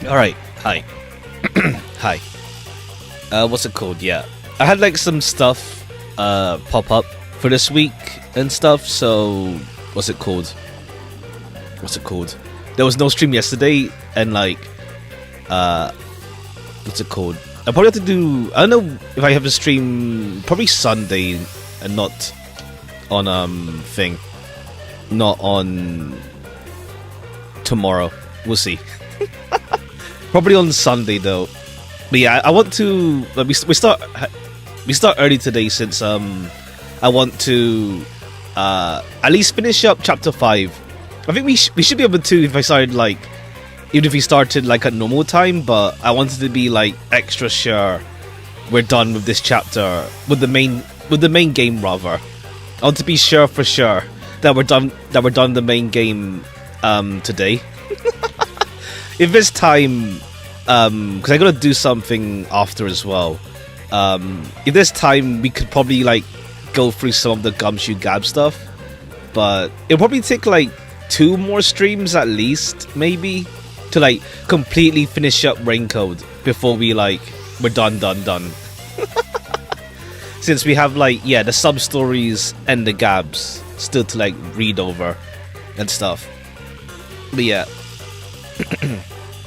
Alright, hi. Hi. What's it called? Yeah. I had like some stuff pop up for this week and stuff, so what's it called? What's it called? There was no stream yesterday and like what's it called? I probably have to do, I don't know if I have a stream probably Sunday and not on not on tomorrow. We'll see. Probably on Sunday though. But yeah, I want to we start early today since I want to at least finish up chapter 5. I think we should be able to if I started like even if we started like at normal time, but I wanted to be like extra sure we're done with this chapter with the main game rather. I want to be sure for sure that we're done the main game today. If there's time, because I gotta do something after as well. If there's time, we could probably like go through some of the Gumshoe Gab stuff, but it'll probably take like 2 more streams at least, maybe, to like completely finish up Raincode before we're done. Since we have like the sub stories and the Gabs still to like read over and stuff. But yeah.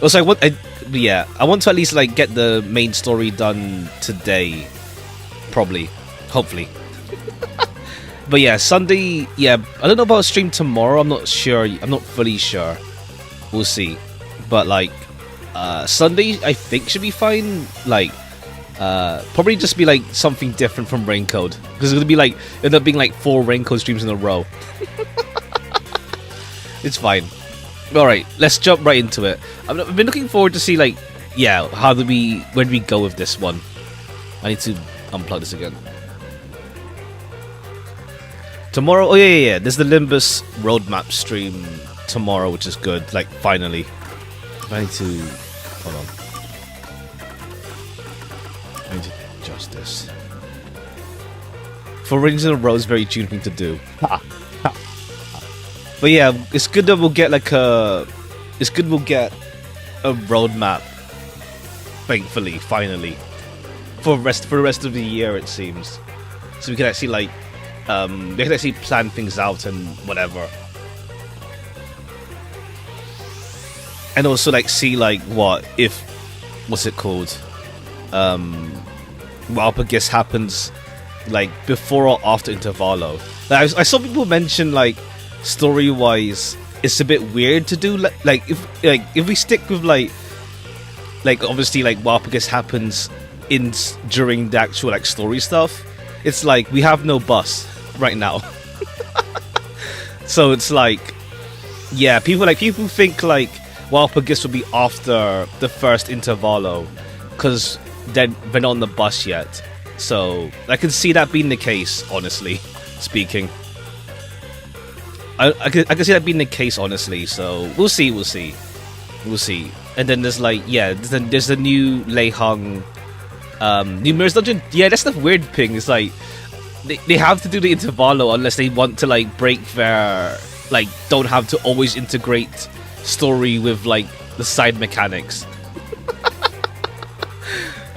Also, I want to at least like get the main story done today, probably, hopefully. But yeah, Sunday, I don't know about stream tomorrow. I'm not sure. I'm not fully sure. We'll see. But like, Sunday I think should be fine. Like, probably just be like something different from Raincode because it's gonna be like end up being like 4 Raincode streams in a row. It's fine. Alright, let's jump right into it. I've been looking forward to see like, where do we go with this one? I need to unplug this again. Tomorrow, there's the Limbus roadmap stream tomorrow, which is good, like finally. I need to, hold on. I need to adjust this. 4 rings in a row is very June thing to do. But yeah, it's good that we'll get like a roadmap. Thankfully, finally, for the rest of the year it seems, so we can actually like we can actually plan things out and whatever, and also like see like what's it called, what I guess happens like before or after Intervallo. Like, I saw people mention like, story-wise, it's a bit weird to do like if we stick with like obviously like what I guess happens during the actual like story stuff. It's like we have no bus right now, so it's like people think like Walpurgis will be after the first Intervallo because they're not on the bus yet. So I can see that being the case, honestly speaking. I can see that being the case, honestly. So we'll see. And then there's like there's the new Lei Hung new Mirror's Dungeon. Yeah, that's the weird thing. It's like they have to do the Intervallo unless they want to like break their like don't have to always integrate story with like the side mechanics.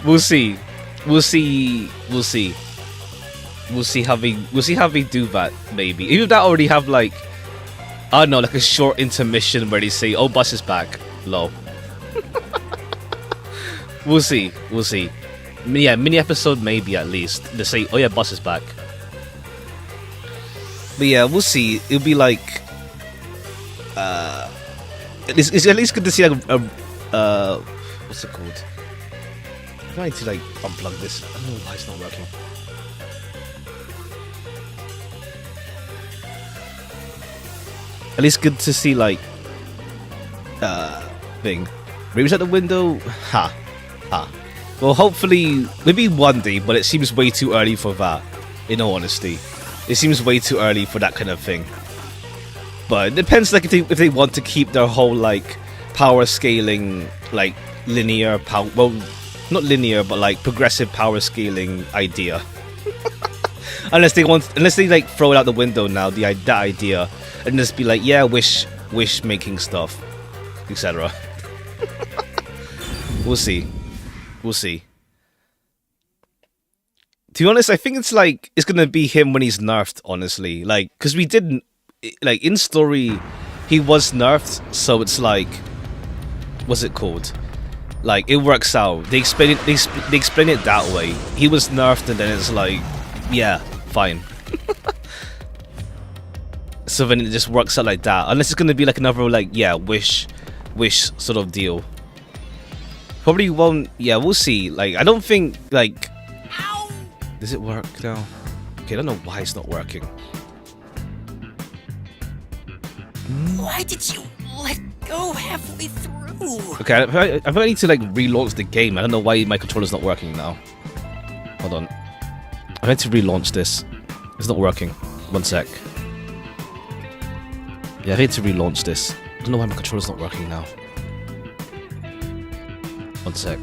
We'll see how they do that. Maybe even if that already have like, I don't know, like a short intermission where they say, "Oh, bus is back." Lol. We'll see. Yeah, mini episode maybe at least. They say, "Oh yeah, bus is back." But yeah, we'll see. It'll be like, it's at least good to see like what's it called? I need to like unplug this. I don't know why it's not working. At least good to see like thing. Maybe at the window. Ha. Well, hopefully, maybe one day, but it seems way too early for that. In all honesty, it seems way too early for that kind of thing. But it depends, like if they want to keep their whole like power scaling, like linear power. Well, not linear, but like progressive power scaling idea. unless they like throw it out the window now, that idea, and just be like, wish making stuff, etc. We'll see. We'll see. To be honest, I think it's like it's gonna be him when he's nerfed. Honestly, like because we didn't like in story, he was nerfed, so it's like, what's it called? Like it works out. They explain it. They explain it that way. He was nerfed, and then it's like, yeah, fine. So then it just works out like that. Unless it's gonna be like another like wish sort of deal. Probably won't. Yeah, we'll see. Like I don't think like. Ow! Does it work now? Okay, I don't know why it's not working. Why did you let go halfway through? Okay, I think I need to like relaunch the game. I don't know why my controller's not working now. Hold on. I need to relaunch this. It's not working. One sec. Yeah, I need to relaunch this. I don't know why my controller's not working now. One sec.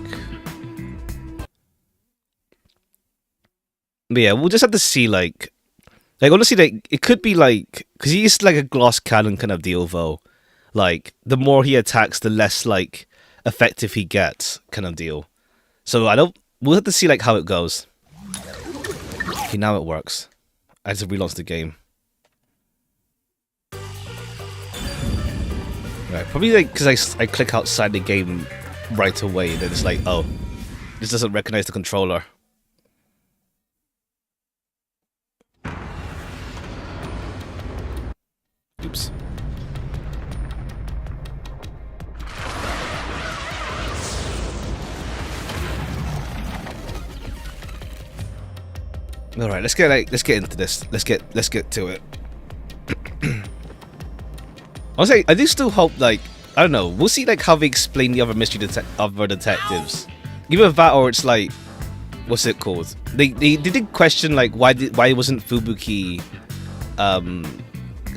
But yeah, we'll just have to see, like honestly, like, it could be, like, because he's, like, a glass cannon kind of deal, though. Like, the more he attacks, the less, like, effective he gets kind of deal. So, we'll have to see, like, how it goes. Okay, now it works. I had to relaunch the game. Right, probably, like, because I click outside the game right away, then it's like, oh, this doesn't recognize the controller. Oops. All right, let's get into this. Let's get to it. Honestly, I do still hope, like, I don't know. We'll see, like, how they explain the other other detectives. Either that, or it's like, what's it called? They did question, like, why wasn't Fubuki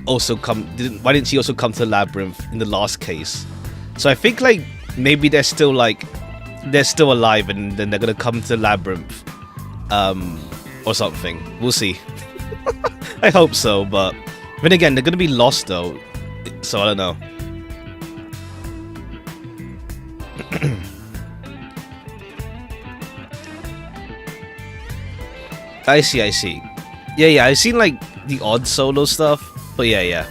why didn't she also come to the labyrinth in the last case? So I think, like, maybe they're still alive, and then they're gonna come to the labyrinth or something. We'll see. I hope so, but then again, they're gonna be lost though, so I don't know. I see. Yeah, I've seen, like, the odd solo stuff. But yeah.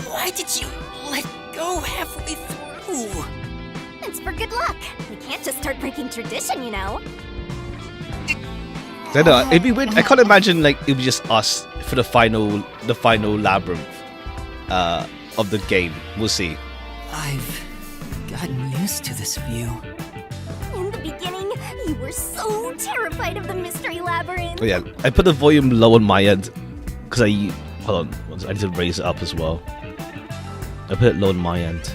Why did you let go halfway through? It's for good luck. We can't just start breaking tradition, you know. I know, it'd be weird. I can't imagine, like, it'd be just us for the final labyrinth of the game. We'll see. I've gotten used to this view. In the beginning, you were so terrified of the mystery labyrinth. Oh yeah, I put the volume low on my end because hold on, I need to raise it up as well. I put it low on my end.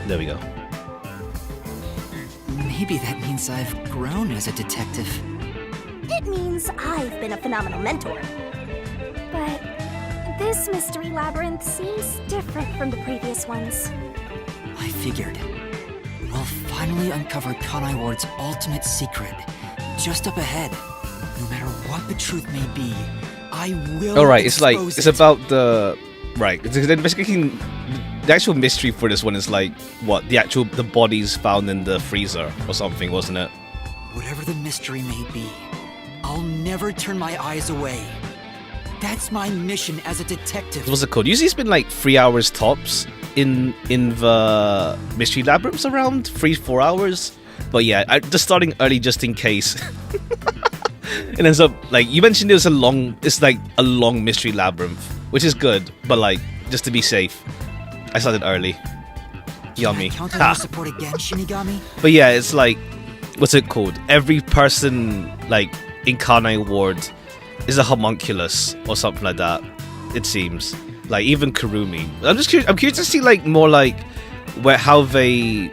There we go. Maybe that means I've grown as a detective. It means I've been a phenomenal mentor. But this mystery labyrinth seems different from the previous ones. I figured. We'll finally uncover Kanai Ward's ultimate secret. Just up ahead. No matter what the truth may be, I will. Alright, it's like, it's about the... Right, it's investigating... The actual mystery for this one is like, what, the bodies found in the freezer or something, wasn't it? Whatever the mystery may be, I'll never turn my eyes away. That's my mission as a detective. What's it called? Usually it's been like 3 hours tops in the mystery labyrinths, around 3-4 hours. But yeah, I'm just starting early just in case. It ends up, like, you mentioned it's like a long mystery labyrinth, which is good, but like, just to be safe, I started early. Yummy. Can I count on your support again, Shinigami? But yeah, it's like, what's it called? Every person, like, in Kanai Ward is a homunculus or something like that, it seems. Like, even Kurumi. I'm curious to see, like, more like how they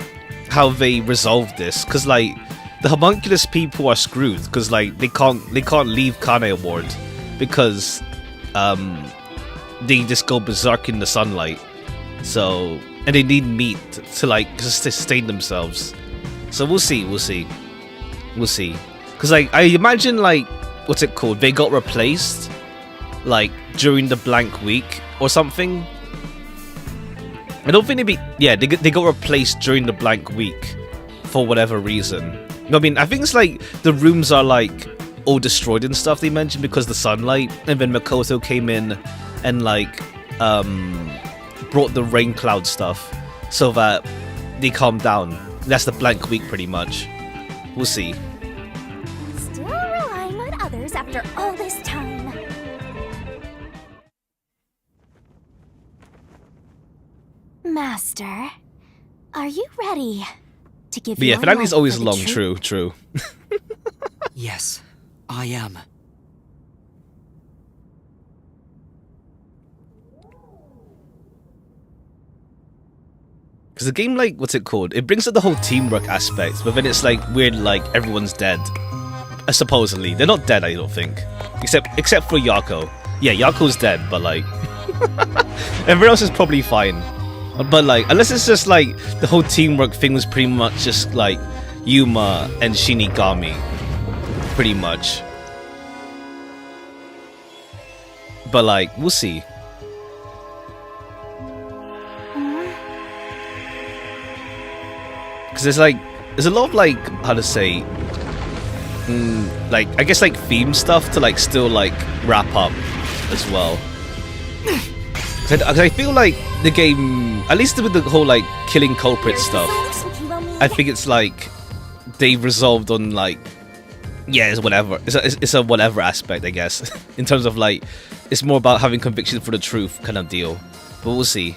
resolve this, because, like, the homunculus people are screwed, because, like, they can't leave Kanai Ward because they just go berserk in the sunlight. So, and they need meat to, like, sustain themselves. So we'll see. Because, like, I imagine, like, what's it called? They got replaced, like, during the blank week or something. I don't think they got replaced during the blank week for whatever reason. I mean, I think it's like the rooms are like all destroyed and stuff they mentioned because of the sunlight, and then Makoto came in and like brought the rain cloud stuff so that they calmed down. That's the blank week pretty much. We'll see. Still relying on others after all this time. Master, are you ready to give But yeah, your finale's life always for the long, truth? true. Yes, I am. Because the game, like, what's it called? It brings up the whole teamwork aspect, but then it's like weird, like everyone's dead. Supposedly, they're not dead, I don't think, except for Yako. Yeah, Yako's dead, but like everyone else is probably fine. But like, unless it's just like the whole teamwork thing was pretty much just like Yuma and Shinigami, pretty much. But like, we'll see. Because there's a lot of like, how to say, like, I guess like theme stuff to like still like wrap up as well. Because I feel like the game, at least with the whole like killing culprit stuff, I think it's like they resolved on like, yeah, it's whatever. It's a whatever aspect, I guess. In terms of like, it's more about having conviction for the truth kind of deal. But we'll see.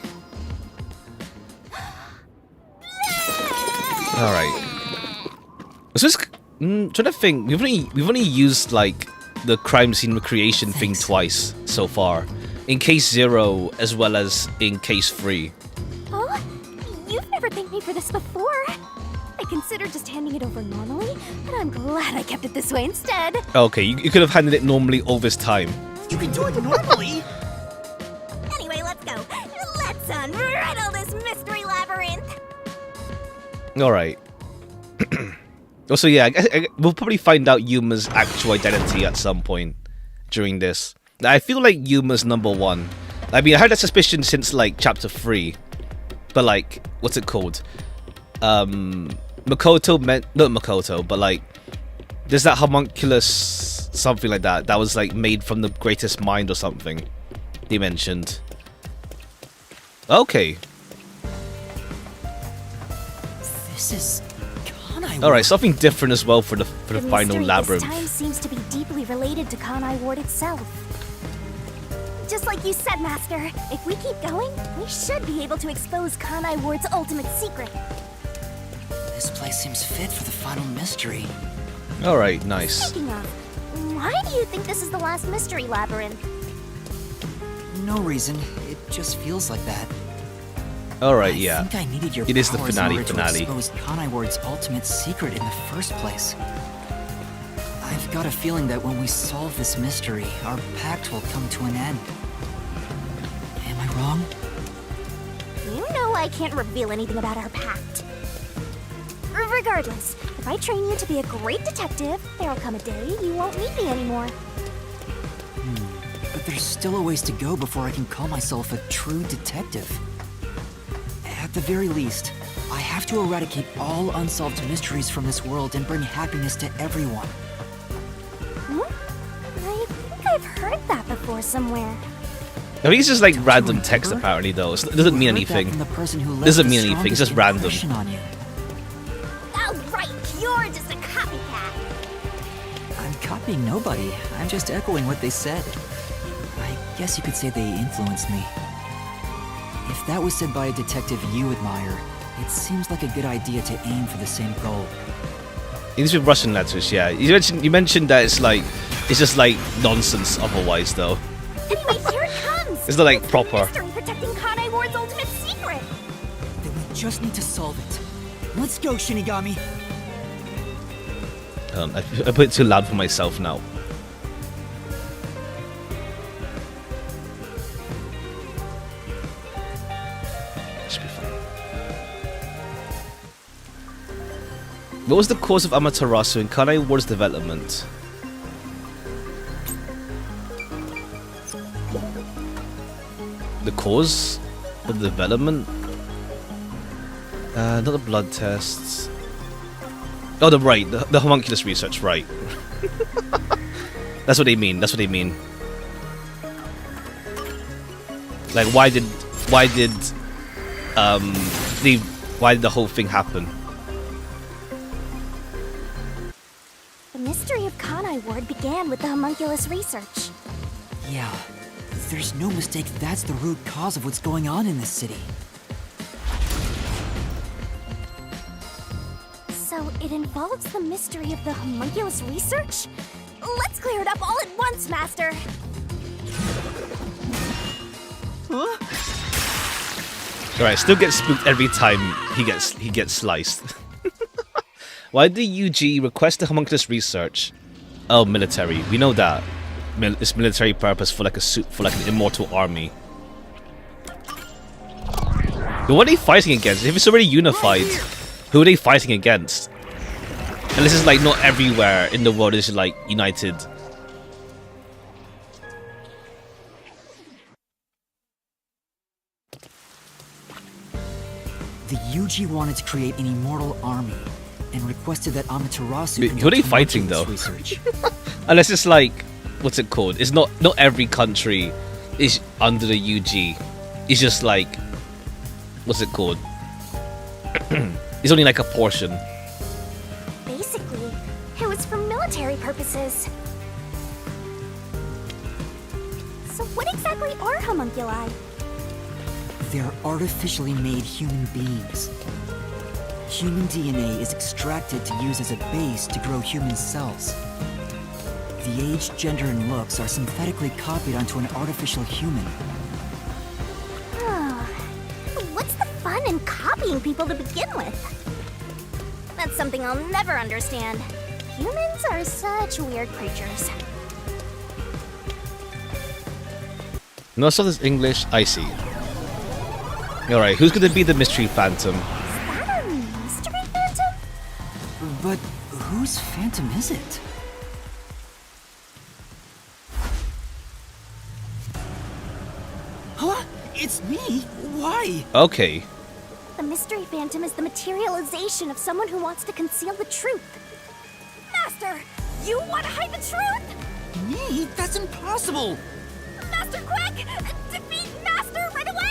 All right. So just trying to think. We've only used like the crime scene recreation thing twice so far. In case 0 as well as in case 3. Oh, you've never thanked me for this before. I considered just handing it over normally, but I'm glad I kept it this way instead. Okay, you could have handed it normally all this time. You can do it normally? Anyway, let's go. Let's unriddle this mystery labyrinth. Alright. Also, yeah, we'll probably find out Yuma's actual identity at some point during this. I feel like Yuma's #1. I mean, I had that suspicion since, like, chapter 3. But, like, what's it called? Makoto meant... Not Makoto, but, like, there's that homunculus... something like that. That was, like, made from the greatest mind or something. They mentioned. Okay. This is Kanai. All right, something different as well for the final mystery labyrinth. this time seems to be deeply related to Kanai Ward itself. Just like you said, Master, if we keep going, we should be able to expose Kanai Ward's ultimate secret. This place seems fit for the final mystery. All right, nice. Speaking of, why do you think this is the last mystery labyrinth? No reason. It just feels like that. All right, yeah. I think I needed your It is the powers finale in order finale. to expose Kanai Ward's ultimate secret in the first place. I've got a feeling that when we solve this mystery, our pact will come to an end. Am I wrong? You know I can't reveal anything about our pact. Regardless, if I train you to be a great detective, there'll come a day you won't need me anymore. But there's still a ways to go before I can call myself a true detective. At the very least, I have to eradicate all unsolved mysteries from this world and bring happiness to everyone. I think I've heard that before somewhere. I think it's just like Don't you random text remember? apparently though. It doesn't mean You heard that anything. from the person who left Doesn't the mean anything, it's just strongest random. impression on you. Oh, right, you're just a copycat. I'm copying nobody. I'm just echoing what they said. I guess you could say they influenced me. If that was said by a detective you admire, it seems like a good idea to aim for the same goal. These with Russian letters, yeah. You mentioned that it's just like nonsense otherwise though. Anyway, here it comes. It's not like It's the proper. mystery protecting Kanai Ward's ultimate secret. Then we just need to solve it. Let's go, Shinigami! I put it too loud for myself now. Should be fine. What was the cause of Amaterasu in Kanai Ward's development? The cause of the development? Not the blood tests. Oh, the homunculus research, right. That's what they mean, Like, why did the whole thing happen? The mystery of Kanai Ward began with the homunculus research. Yeah, there's no mistake that's the root cause of what's going on in this city. So it involves the mystery of the homunculus research? Let's clear it up all at once, Master! Huh? Alright, still gets spooked every time he gets sliced. Why did UG request the homunculus research? Oh, military. We know that. It's military purpose for like an immortal army. But what are they fighting against? If it's already unified, who are they fighting against? And this is like not everywhere in the world is like united. The UG wanted to create an immortal army and requested that Amaterasu Wait, who are they fighting though? Research. Unless it's like, what's it called? It's not every country is under the UG. It's just like, what's it called? It's only like a portion. Basically, it was for military purposes. So what exactly are homunculi? They're artificially made human beings. Human DNA is extracted to use as a base to grow human cells. The age, gender, and looks are synthetically copied onto an artificial human. Oh, what's the fun in copying people to begin with? That's something I'll never understand. Humans are such weird creatures. No, so this English, I see. Alright, who's gonna be the mystery phantom? Is that a mystery phantom? But whose phantom is it? Huh? It's me? Why? Okay. The mystery phantom is the materialization of someone who wants to conceal the truth. Master, you want to hide the truth? Me? That's impossible! Master, quick! Defeat Master right away!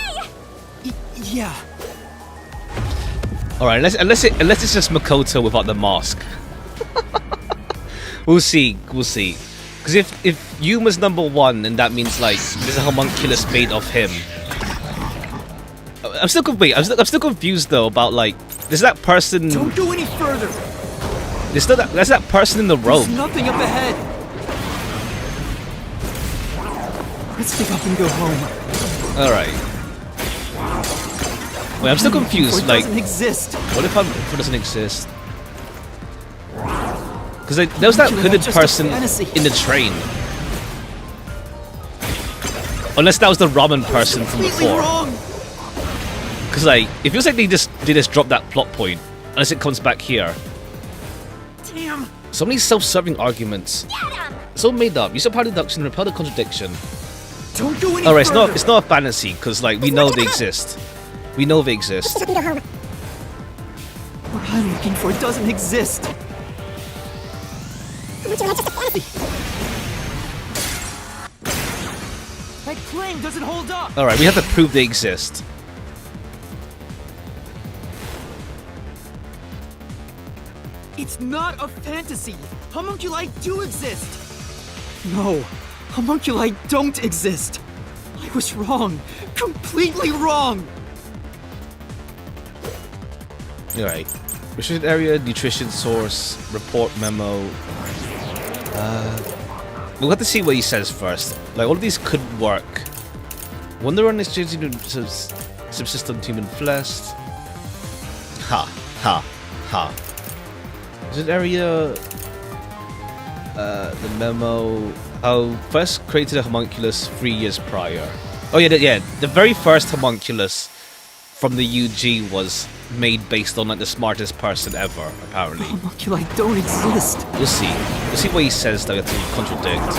Yeah. Alright, unless it's just Makoto without the mask. We'll see. Because if Yuma's #1, then that means like there's a homunculus made of him. I'm still confused though about like there's that person. Don't go any further. There's that person in the robe. There's nothing up ahead. Let's pick up and go home. All right. Wait, I'm still confused. It Like, doesn't exist. what if it doesn't exist? Because there was that hooded person in the train. Unless that was the ramen person from Completely before. wrong. Because like, it feels like they just dropped that plot point. Unless it comes back here. Damn. So many self-serving arguments. Get him! So made up. Use a power deduction, repel the contradiction. Don't go any Alright, further. it's not a fantasy, because like we know they exist. We know they exist. What I'm looking for doesn't exist. That claim doesn't hold up. Alright, we have to prove they exist. It's not a fantasy. Homunculi do exist. No, homunculi don't exist. I was wrong. Completely wrong. Alright. Restricted area, nutrition source, report memo. We'll have to see what he says first. Like, all of these could work. Wonder on exchange subsist on human flesh. Ha, ha, ha. Restricted area. The memo. Oh, first created a homunculus 3 years prior. Oh yeah, the very first homunculus from the UG was made based on like the smartest person ever, apparently. Homunculi don't exist. We'll see. We'll see what he says that to contradict.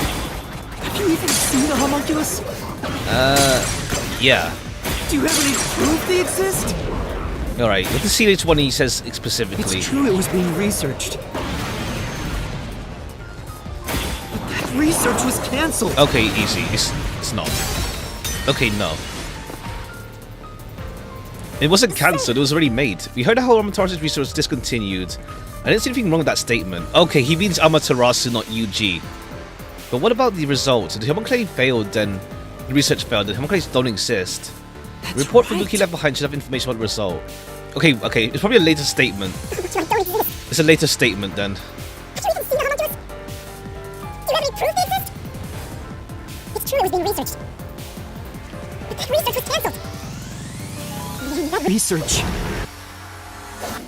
Have you even seen a homunculus? Yeah. Do you have any proof they exist? Alright, with the CH1 he says specifically. It's true it was being researched. But that research was cancelled. Okay, easy. It's not. Okay, no. It wasn't cancelled, it was already made. We heard how Amaterasu's research was discontinued. I didn't see anything wrong with that statement. Okay, he means Amaterasu, not UG. But what about the results? If the homunculi failed, then the research failed. The homunculi don't exist. The report from Fubuki left behind should have information about the result. Okay, it's probably a later statement. It's a later statement then. Do you have any proof they exist? It's true it was being researched. But that research was cancelled. Research.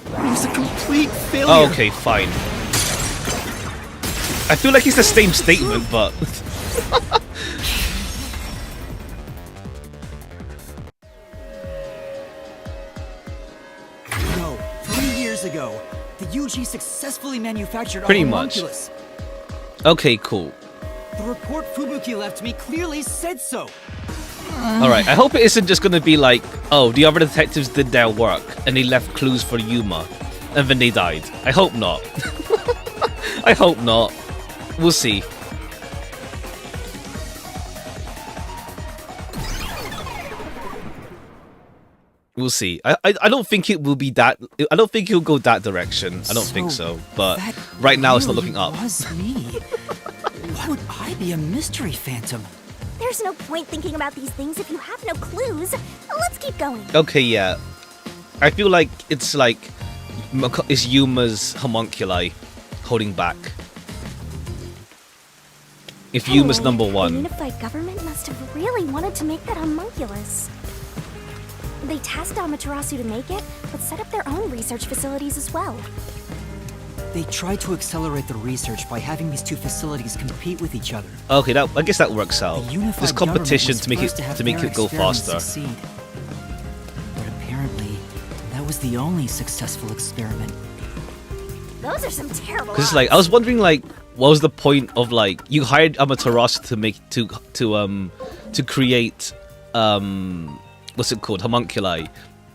It was a complete failure. Oh, okay, fine. I feel like it's the same statement, but... No, 3 years ago, the UG successfully manufactured Pretty a much. homunculus. Okay, cool. The report Fubuki left me clearly said so. Alright, I hope it isn't just gonna be like, oh, the other detectives did their work, and they left clues for Yuma, and then they died. I hope not. I hope not. We'll see. We'll see. I don't think it will be that. I don't think he'll go that direction. I don't think so. But right now, it's not looking up. Was me. Why would I be a mystery phantom? There's no point thinking about these things if you have no clues. Let's keep going. Okay, yeah. I feel like it's Yuma's homunculi holding back. If Yuma's number The one. unified government must have really wanted to make that homunculus. They tasked Amaterasu to make it, but set up their own research facilities as well. They tried to accelerate the research by having these two facilities compete with each other. Okay, I guess that works out. The unified There's competition government to make was it supposed have their go experiments faster. succeed. But apparently, that was the only successful experiment. Those are some terrible Because it's like I was wondering, like, what was the point of like you hired Amaterasu to make to create what's it called, homunculi,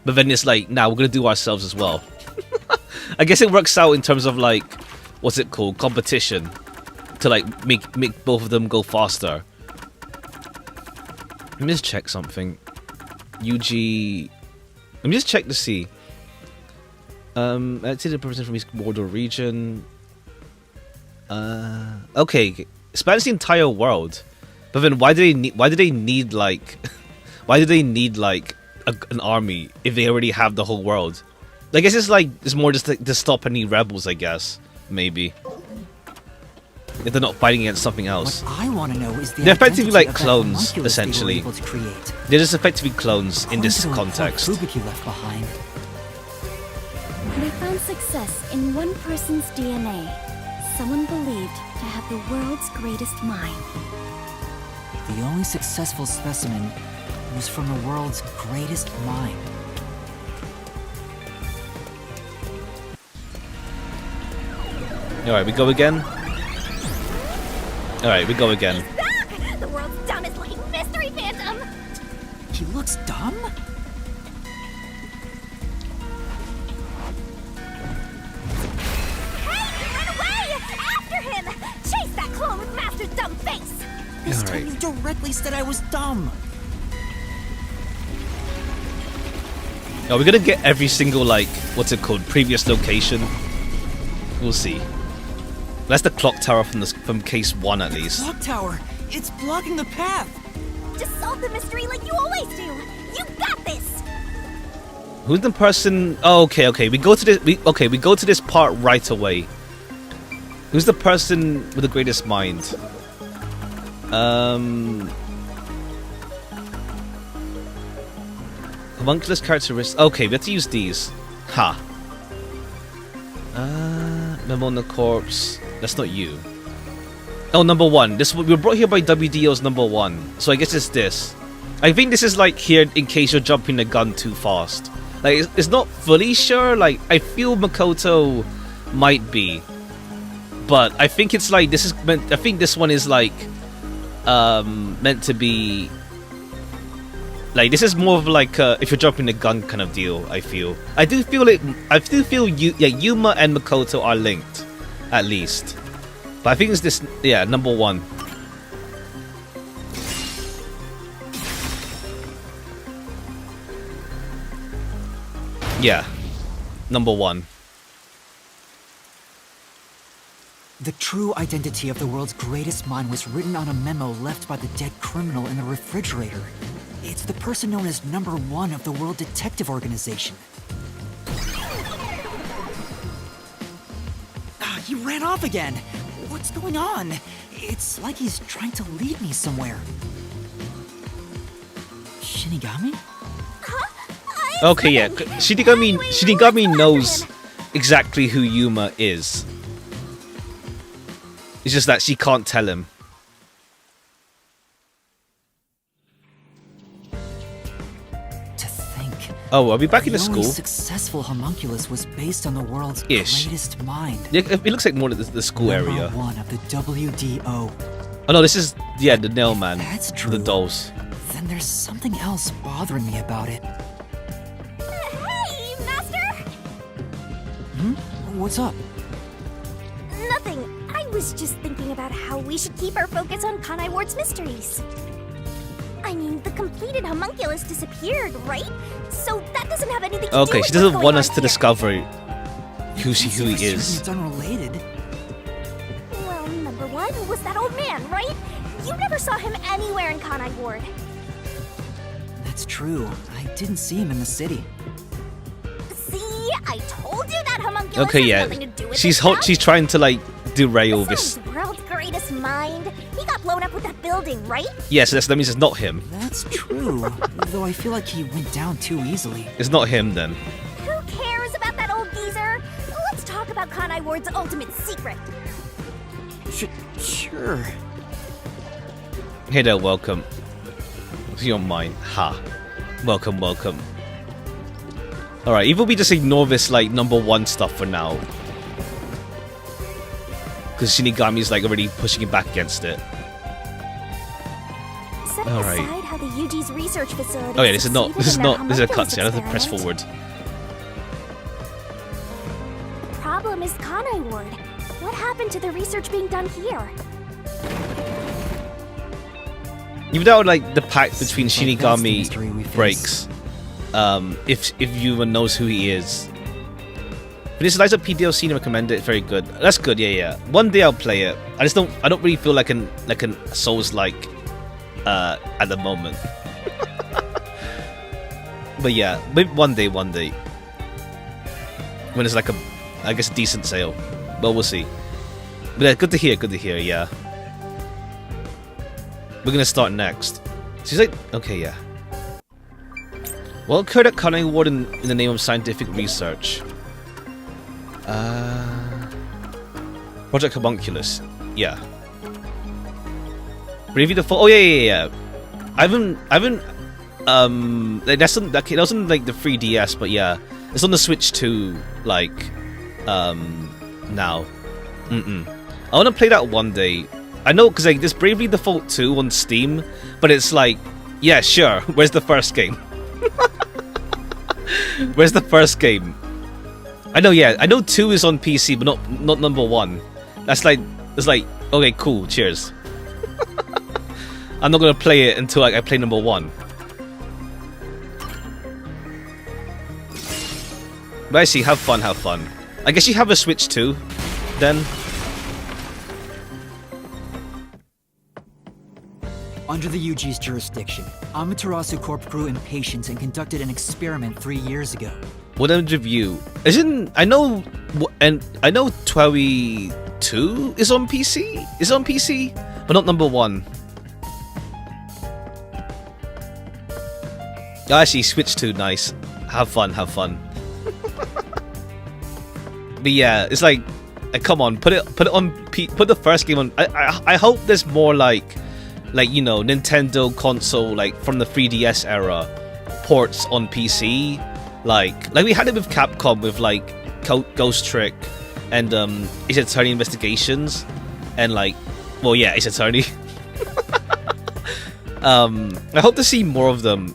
but then it's like, nah, we're gonna do ourselves as well. I guess it works out in terms of like, what's it called, competition, to like make both of them go faster. Let me just check something. UG. Let me just check to see. Let's see the person from East Border region. Okay, spans the entire world, but then why do they need like an army if they already have the whole world? I guess it's more just to stop any rebels, I guess, maybe. If they're not fighting against something else. What I want to know is the They're effectively identity like of that clones, homunculus essentially. they were able to create. They're just effectively clones in this According to the report context. Fubuki left behind. They found success in one person's DNA. Someone believed to have the world's greatest mind. The only successful specimen was from the world's greatest mind. Alright, we go again. Alright, we go again. Back! The world's dumbest looking mystery phantom! He looks dumb? Hey! Run away! After him! Chase that clone with Master's dumb face! This Alright. time you directly said I was dumb. Are we gonna get every single, like, what's it called, previous location? We'll see. That's the clock tower from case 1 at least. Clock tower! It's blocking the path! Just solve the mystery like you always do! You got this! Who's the person? Oh, okay. We go to this part right away. Who's the person with the greatest mind? Homunculus characteristics. Okay, we have to use these. Ha. Memo on the corpse. That's not you. Oh, number 1. We were brought here by WDO's number 1. So I guess it's this. I think this is like here in case you're jumping the gun too fast. Like, it's not fully sure. Like, I feel Makoto might be. But I think it's like, this is meant, I think this one is like, meant to be Like this is more of like if you're dropping a gun kind of deal. I feel. I do feel Yuma and Makoto are linked, at least. But I think it's this. Yeah, number 1. Yeah, number 1. The true identity of the world's greatest mind was written on a memo left by the dead criminal in the refrigerator. It's the person known as number 1 of the World Detective Organization. He ran off again. What's going on? It's like he's trying to lead me somewhere. Shinigami? Okay, yeah. Shinigami knows exactly who Yuma is. It's just that she can't tell him. To think. Oh, are we back in the The only school? successful homunculus was based on the world's Ish. greatest mind. Yeah, it looks like more the school area. Number 1 of the WDO. Oh no, this is the nail man. That's The true. dolls. Then there's something else bothering me about it. Hey, Master! What's up? Nothing. I was just thinking about how we should keep our focus on Kanai Ward's mysteries. I mean, the completed homunculus disappeared, right? So that doesn't have anything to do Okay, with she doesn't what's want going us on to here. discover who For he certain is. It's unrelated. Well, number 1 was that old man, right? You never saw him anywhere in Kanai Ward. That's true. I didn't see him in the city. See, I told you that homunculus Okay, has yeah. nothing to do with She's this stuff. she's trying to like derail This this. guy's world's greatest mind. He got blown up with that building, right? Yes, that means it's not him. That's true. Though I feel like he went down too easily. It's not him then. Who cares about that old geezer? Let's talk about Kanai Ward's ultimate secret. Sure. Hey there, welcome. If you don't mind. Ha. Welcome, welcome. Alright, either we just ignore this like number 1 stuff for now. Because Shinigami's like already pushing back against it. Setting All right. aside how the UG's research facility. Oh yeah, this is a succeeded in their cutscene. I homunculus have to press experiment. forward. Problem is Kanai Ward. What happened to the research being done here? Even though like the pact between Seems like that's the mystery we Shinigami face. breaks, if Yuma knows who he is. But this Liza PDL scene recommended, very good. That's good, yeah. One day I'll play it. I don't really feel like an Souls like at the moment. But yeah, maybe one day. When it's like I guess a decent sale. But we'll see. But yeah, good to hear, yeah. We're gonna start next. She's like, okay, yeah. What occurred at Kanai Ward in the name of scientific research? Project Homunculus. Yeah. Review the oh yeah. I haven't like that wasn't like the 3DS, but yeah, it's on the Switch 2 like now. I want to play that one day. I know because like there's Bravely Default 2 on Steam, but it's like, yeah, sure. Where's the first game? Where's the first game? I know, yeah, I know 2 is on PC, but not number 1. It's like okay, cool, cheers. I'm not gonna play it until like I play number 1. But I see, have fun. I guess you have a Switch too, then. Under the UG's jurisdiction, Amaterasu Corp grew impatient and conducted an experiment 3 years ago. What a review! I know 12.2 is on PC. Is on PC, but not number 1. Oh, actually, Switch 2, nice. Have fun. But yeah, it's like, come on, put it on put the first game on. I hope there's more like you know, Nintendo console like from the 3DS era ports on PC. Like we had it with Capcom with like Ghost Trick and Ace Attorney Investigations and like, well, yeah, Ace Attorney. I hope to see more of them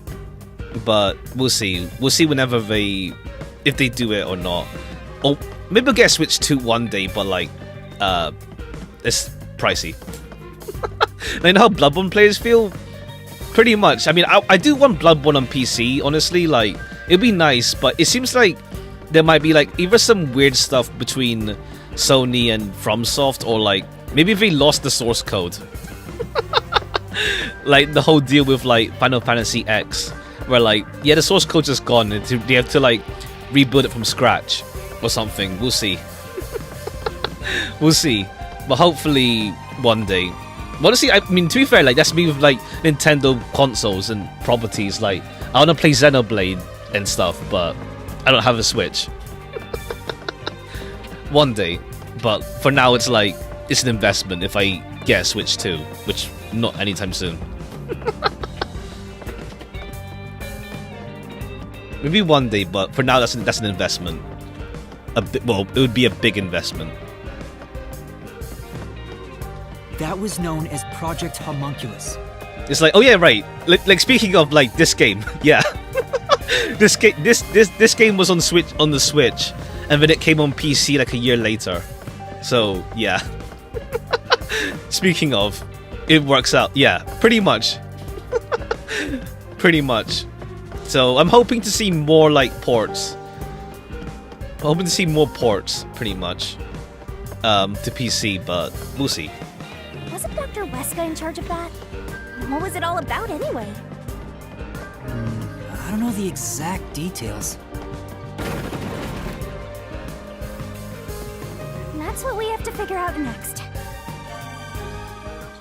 but we'll see. We'll see whenever if they do it or not. Or maybe we'll get a Switch 2 one day, but like, it's pricey. You know how Bloodborne players feel? Pretty much. I mean, I do want Bloodborne on PC, honestly. Like, it'd be nice, but it seems like there might be like either some weird stuff between Sony and FromSoft, or like maybe they lost the source code. Like the whole deal with like Final Fantasy X, where like, yeah, the source code's just gone and they have to like rebuild it from scratch or something. We'll see. We'll see. But hopefully one day. Honestly, I mean, to be fair, like that's me with like Nintendo consoles and properties. Like, I want to play Xenoblade and stuff, but I don't have a Switch. One day. But for now, it's like, it's an investment if I get a Switch 2, which not anytime soon. Maybe one day, but for now, that's an investment. Well, it would be a big investment. That was known as Project Homunculus. It's like, oh yeah, right. Like speaking of like this game, yeah. This game was on the Switch, and then it came on PC like a year later. So yeah. Speaking of, it works out. Yeah, pretty much. Pretty much. So I'm hoping to see more like ports. I'm hoping to see more ports, pretty much, to PC, but we'll see. Wasn't Dr. Weska in charge of that? What was it all about anyway? I don't know the exact details. That's what we have to figure out next.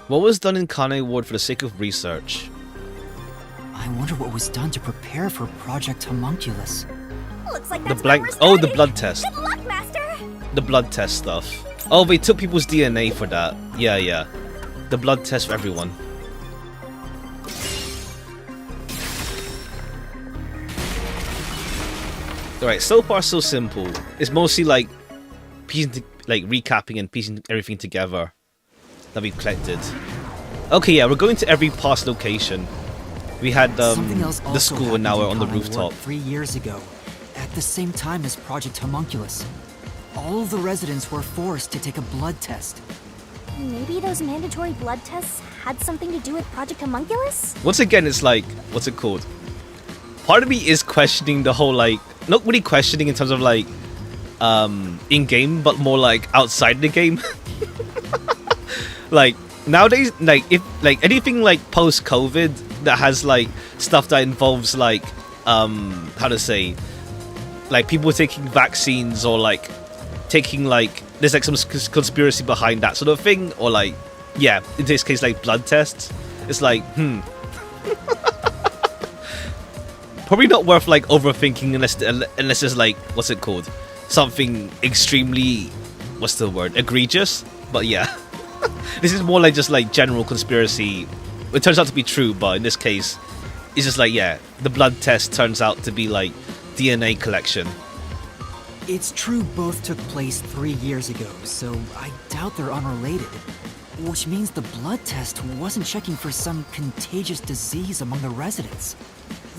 What was done in Kane Ward for the sake of research? I wonder what was done to prepare for Project Homunculus. Looks like The that's blank. where we're Oh, the starting. blood test. Good luck, Master! The blood test stuff. Oh, they took people's DNA for that. Yeah, yeah. The blood test for everyone. Alright, so far so simple. It's mostly like piecing, recapping and piecing everything together that we've collected. Okay, yeah, we're going to every past location. We had Something else the also school, and now we're on happened the in Kane rooftop. Ward 3 years ago, at the same time as Project Homunculus. All of the residents were forced to take a blood test. Maybe those mandatory blood tests had something to do with Project Homunculus? Once again, it's like, what's it called? Part of me is questioning the whole, like, not really questioning in terms of like in-game, but more like outside the game. Like nowadays, like if like anything like post-COVID that has like stuff that involves like how to say, like people taking vaccines, or like taking like there's like some conspiracy behind that sort of thing, or like, yeah, in this case like blood tests. It's like probably not worth like overthinking unless there's like, what's it called, something extremely, what's the word, egregious. But yeah. This is more like just like general conspiracy. It turns out to be true, but in this case it's just like, yeah, the blood test turns out to be like DNA collection. It's true both took place 3 years ago, so I doubt they're unrelated. Which means the blood test wasn't checking for some contagious disease among the residents.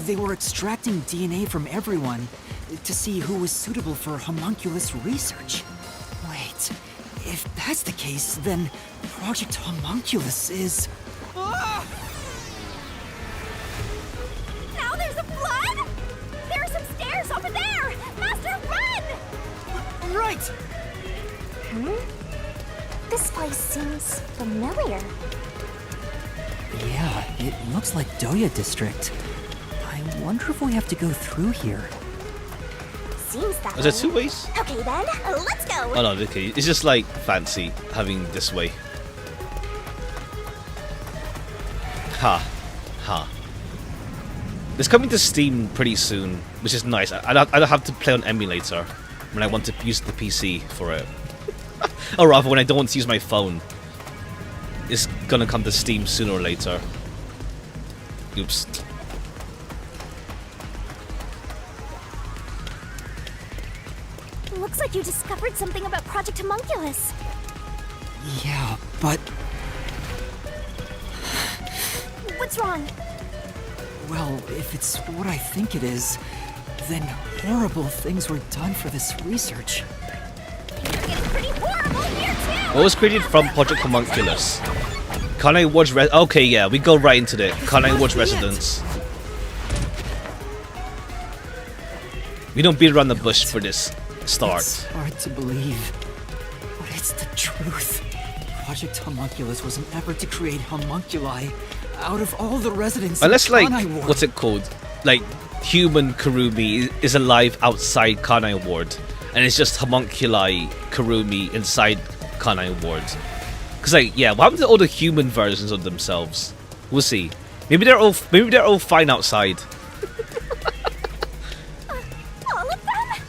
They were extracting DNA from everyone to see who was suitable for homunculus research. Wait, if that's the case, then Project Homunculus is... Now there's a flood? There are some stairs over there! Master, run! Right! This place seems familiar. Yeah, it looks like Doya District. I wonder if we have to go through here. Seems that Is there way. 2 ways? Okay then, let's go! Oh no, okay. It's just like fancy having this way. Ha. Ha. It's coming to Steam pretty soon, which is nice. I don't have to play on emulator when I want to use the PC for it. Or rather, when I don't want to use my phone. It's gonna come to Steam sooner or later. Oops. Looks like you discovered something about Project Homunculus. Yeah, but What's wrong? Well, if it's what I think it is, then horrible things were done for this research. It's pretty horrible here too! What was created from Project Homunculus? Kanai Ward's okay, yeah, we go right into it. Kanai Ward's residence. We don't beat around the bush for this start. It's hard to believe, but it's the truth. Project Homunculus was an effort to create homunculi out of all the residents. Unless, like, Kanai Ward. what's it called? Like, human Kurumi is alive outside Kanai Ward, and it's just homunculi Kurumi inside Kanai Ward. Because, like, yeah, what happened to all the human versions of themselves? We'll see. Maybe they're all fine outside. All of them?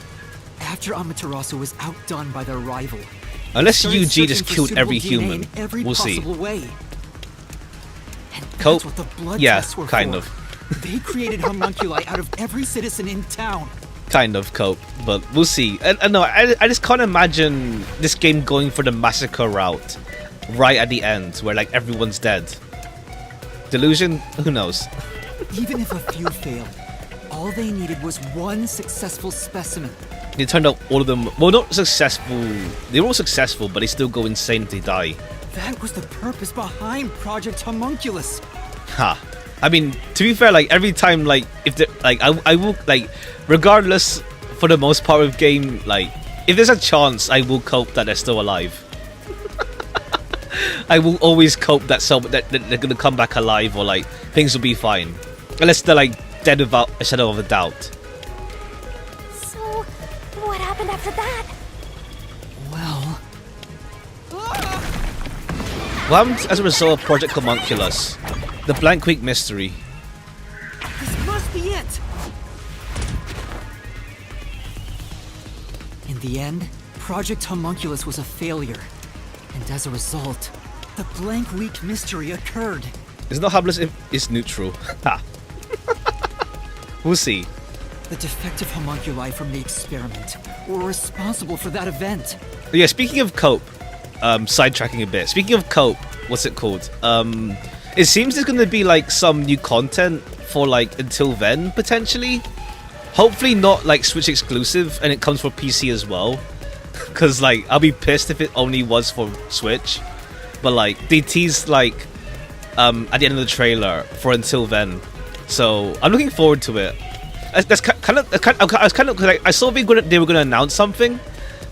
After Amaterasu was outdone by their rival, Unless started UG just searching for killed suitable every DNA human. in every We'll see. possible way. And Cope? that's what the blood Yeah, tests were kind for. of. They created homunculi out of every citizen in town. Kind of cope, but we'll see. And no, I just can't imagine this game going for the massacre route right at the end, where like everyone's dead. Delusion? Who knows? Even if a few failed, all they needed was one successful specimen. It turned out all of them, well, not successful. They were all successful, but they still go insane if they die. That was the purpose behind Project Homunculus. Ha. I mean, to be fair, like every time, like if the like I will like, regardless for the most part of game, like if there's a chance, I will cope that they're still alive. I will always cope that that they're gonna come back alive, or like things will be fine, unless they're like dead without a shadow of a doubt. So, what happened after that? Well, What happened as a result of Project Homunculus? The Blank Week mystery. this must be it. In the end, Project Homunculus was a failure. And as a result, the Blank Week mystery occurred. It's not harmless if it's neutral. Ha. We'll see. The defective homunculi from the experiment were responsible for that event. Yeah, speaking of cope, sidetracking a bit. Speaking of cope, what's it called? It seems there's gonna be like some new content for like until then, potentially. Hopefully not like Switch exclusive, and it comes for PC as well. Cause like I'll be pissed if it only was for Switch. But like they teased like at the end of the trailer for until then, so I'm looking forward to it. I was kind of because I saw they were gonna announce something,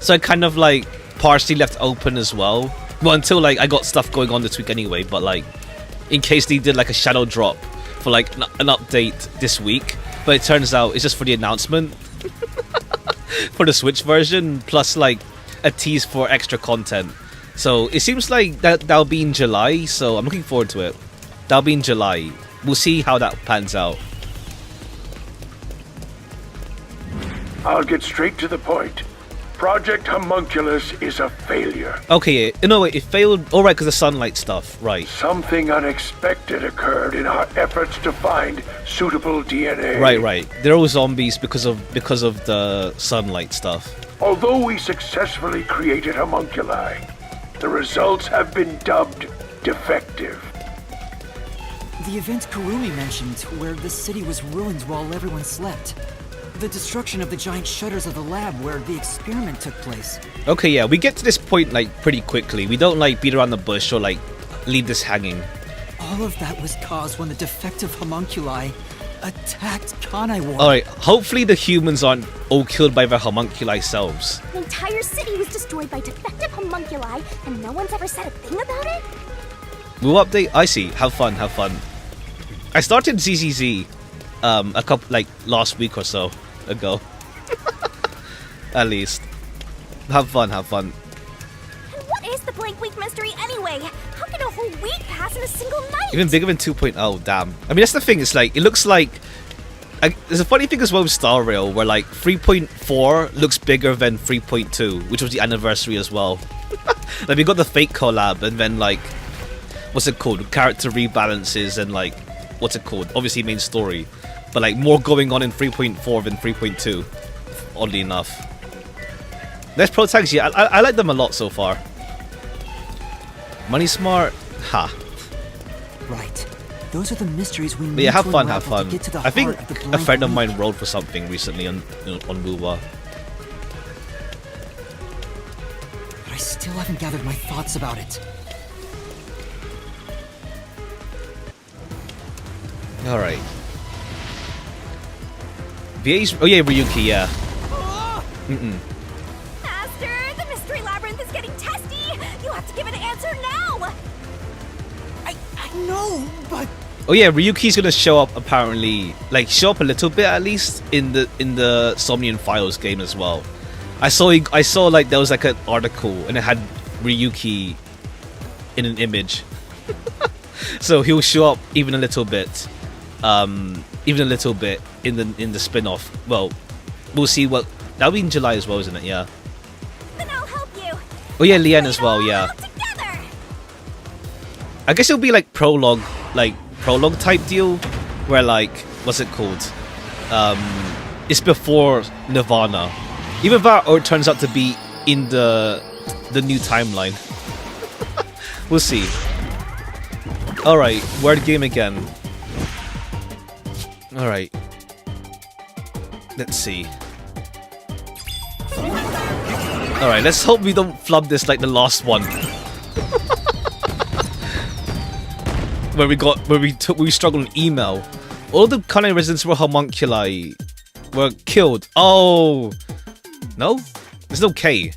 so I kind of like partially left open as well. Well, until like I got stuff going on this week anyway. But like in case they did like a shadow drop for like an update this week, but it turns out it's just for the announcement for the Switch version, plus like a tease for extra content. So it seems like that'll be in July, so I'm looking forward to it. That'll be in July. We'll see how that pans out. I'll get straight to the point. Project Homunculus is a failure. Okay, you know, it failed. All right, because of sunlight stuff, right? Something unexpected occurred in our efforts to find suitable DNA. Right. They're all zombies because of the sunlight stuff. Although we successfully created homunculi, the results have been dubbed defective. The event Kurumi mentioned, where the city was ruined while everyone slept. The destruction of the giant shutters of the lab where the experiment took place. Okay, yeah, we get to this point like pretty quickly. We don't like beat around the bush or like leave this hanging. All of that was caused when the defective homunculi attacked Kanai Ward. Alright, hopefully the humans aren't all killed by their homunculi selves. The entire city was destroyed by defective homunculi, and no one's ever said a thing about it? We'll update. I see. Have fun. I started ZZZ a couple like last week or so ago. At least. Have fun. And what is the Blank Week mystery anyway? How can a whole week pass in a single night? Even bigger than 2.0, damn. I mean, that's the thing, it's like, it looks like... there's a funny thing as well with Star Rail, where like 3.4 looks bigger than 3.2, which was the anniversary as well. Like, we got the fake collab, and then like... What's it called? Character rebalances, and like... What's it called? Obviously main story. But like, more going on in 3.4 than 3.2. Oddly enough. There's pro tags, yeah, I like them a lot so far. Money Smart, ha. Right. Those are the mysteries we But need yeah, have to fun, have unravel fun. to get to the I think heart of the a blank friend of week. mine rolled for something recently on Wuwa. But I still haven't gathered my thoughts about it. All right. VA's. Oh yeah, Ryuki. Yeah. Master, the mystery labyrinth is getting testy. You have to give an answer now. I know, but Oh yeah, Ryuki's gonna show up apparently, like show up a little bit at least in the Somnian Files game as well. I saw like there was like an article and it had Ryuki in an image, so he'll show up even a little bit in the spin-off. Well, we'll see what that'll be in July as well, isn't it? Yeah. Then I'll help you. Oh yeah, Lien as well. Yeah. Together. I guess it'll be like prologue type deal, where like what's it called? It's before Nirvana. Either that or it turns out to be in the new timeline. We'll see. All right, word game again. All right. Let's see. All right, let's hope we don't flub this like the last one. where we struggled in email. All the Kanai residents were homunculi were killed. Oh no, there's no K.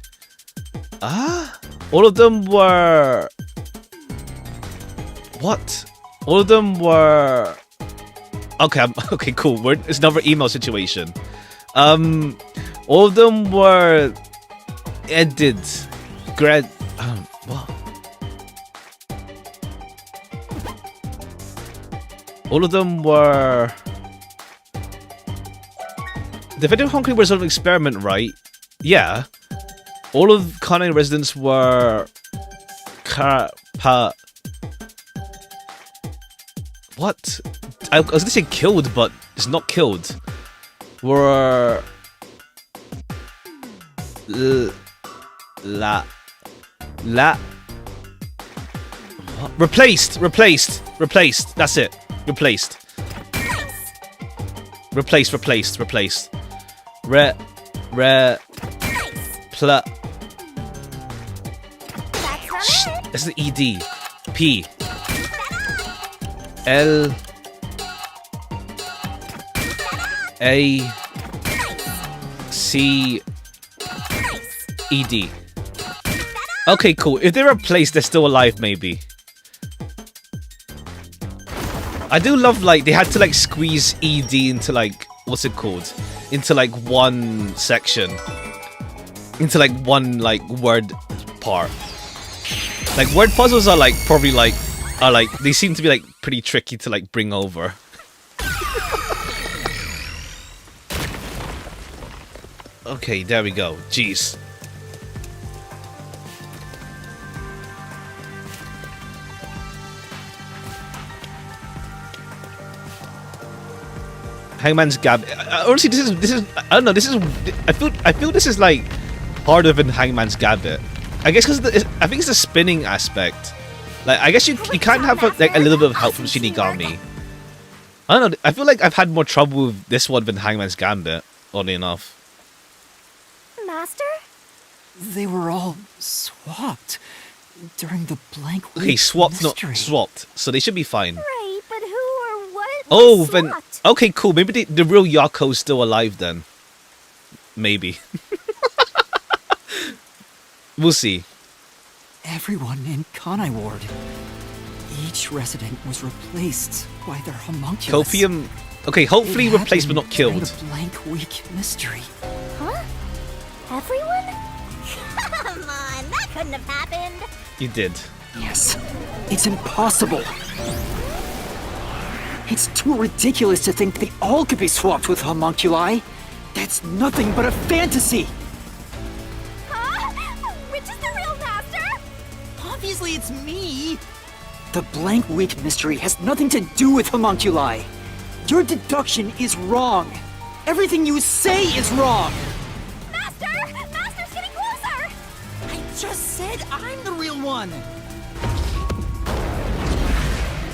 All of them were what? All of them were okay. Okay, cool. It's another email situation. All of them were edited. What? All of them were. The Vtube Honkai was an experiment, right? Yeah. All of Kanai residents were. What? I was gonna say killed, but it's not killed. Were. What? Replaced. That's it. Replaced. That's the ED. P. L. A. C. ED. Okay, cool. If they're replaced, they're still alive, maybe. I do love, like, they had to, like, squeeze ED into, like, what's it called? Into, like, one section. Into, like, one, like, word part. Like, word puzzles are, like, probably, like, they seem to be, like, pretty tricky to, like, bring over. Okay, there we go. Jeez. Hangman's Gambit. Honestly, this is. I don't know. This is. I feel this is like harder than Hangman's Gambit. I guess because I think it's the spinning aspect. Like, I guess you can't have like a little bit of help from Shinigami. I don't know. I feel like I've had more trouble with this one than Hangman's Gambit. Oddly enough. Master? they were all swapped during the blank week Okay, swapped, mystery. not swapped. So they should be fine. Right, but who or what Oh, was then swapped? okay, cool. Maybe the real Yako's still alive then. Maybe. We'll see. Everyone in Kanai Ward. Each resident was replaced by their homunculus. Copium. Okay, hopefully It replaced but not happened during killed. The blank week mystery. Huh? Everyone? Come on, that couldn't have happened. You did. Yes, it's impossible. It's too ridiculous to think they all could be swapped with homunculi. That's nothing but a fantasy. Huh? Which is the real master? Obviously, it's me. The blank week mystery has nothing to do with homunculi. Your deduction is wrong. Everything you say is wrong. Master! Master's getting closer! I just said I'm the real one.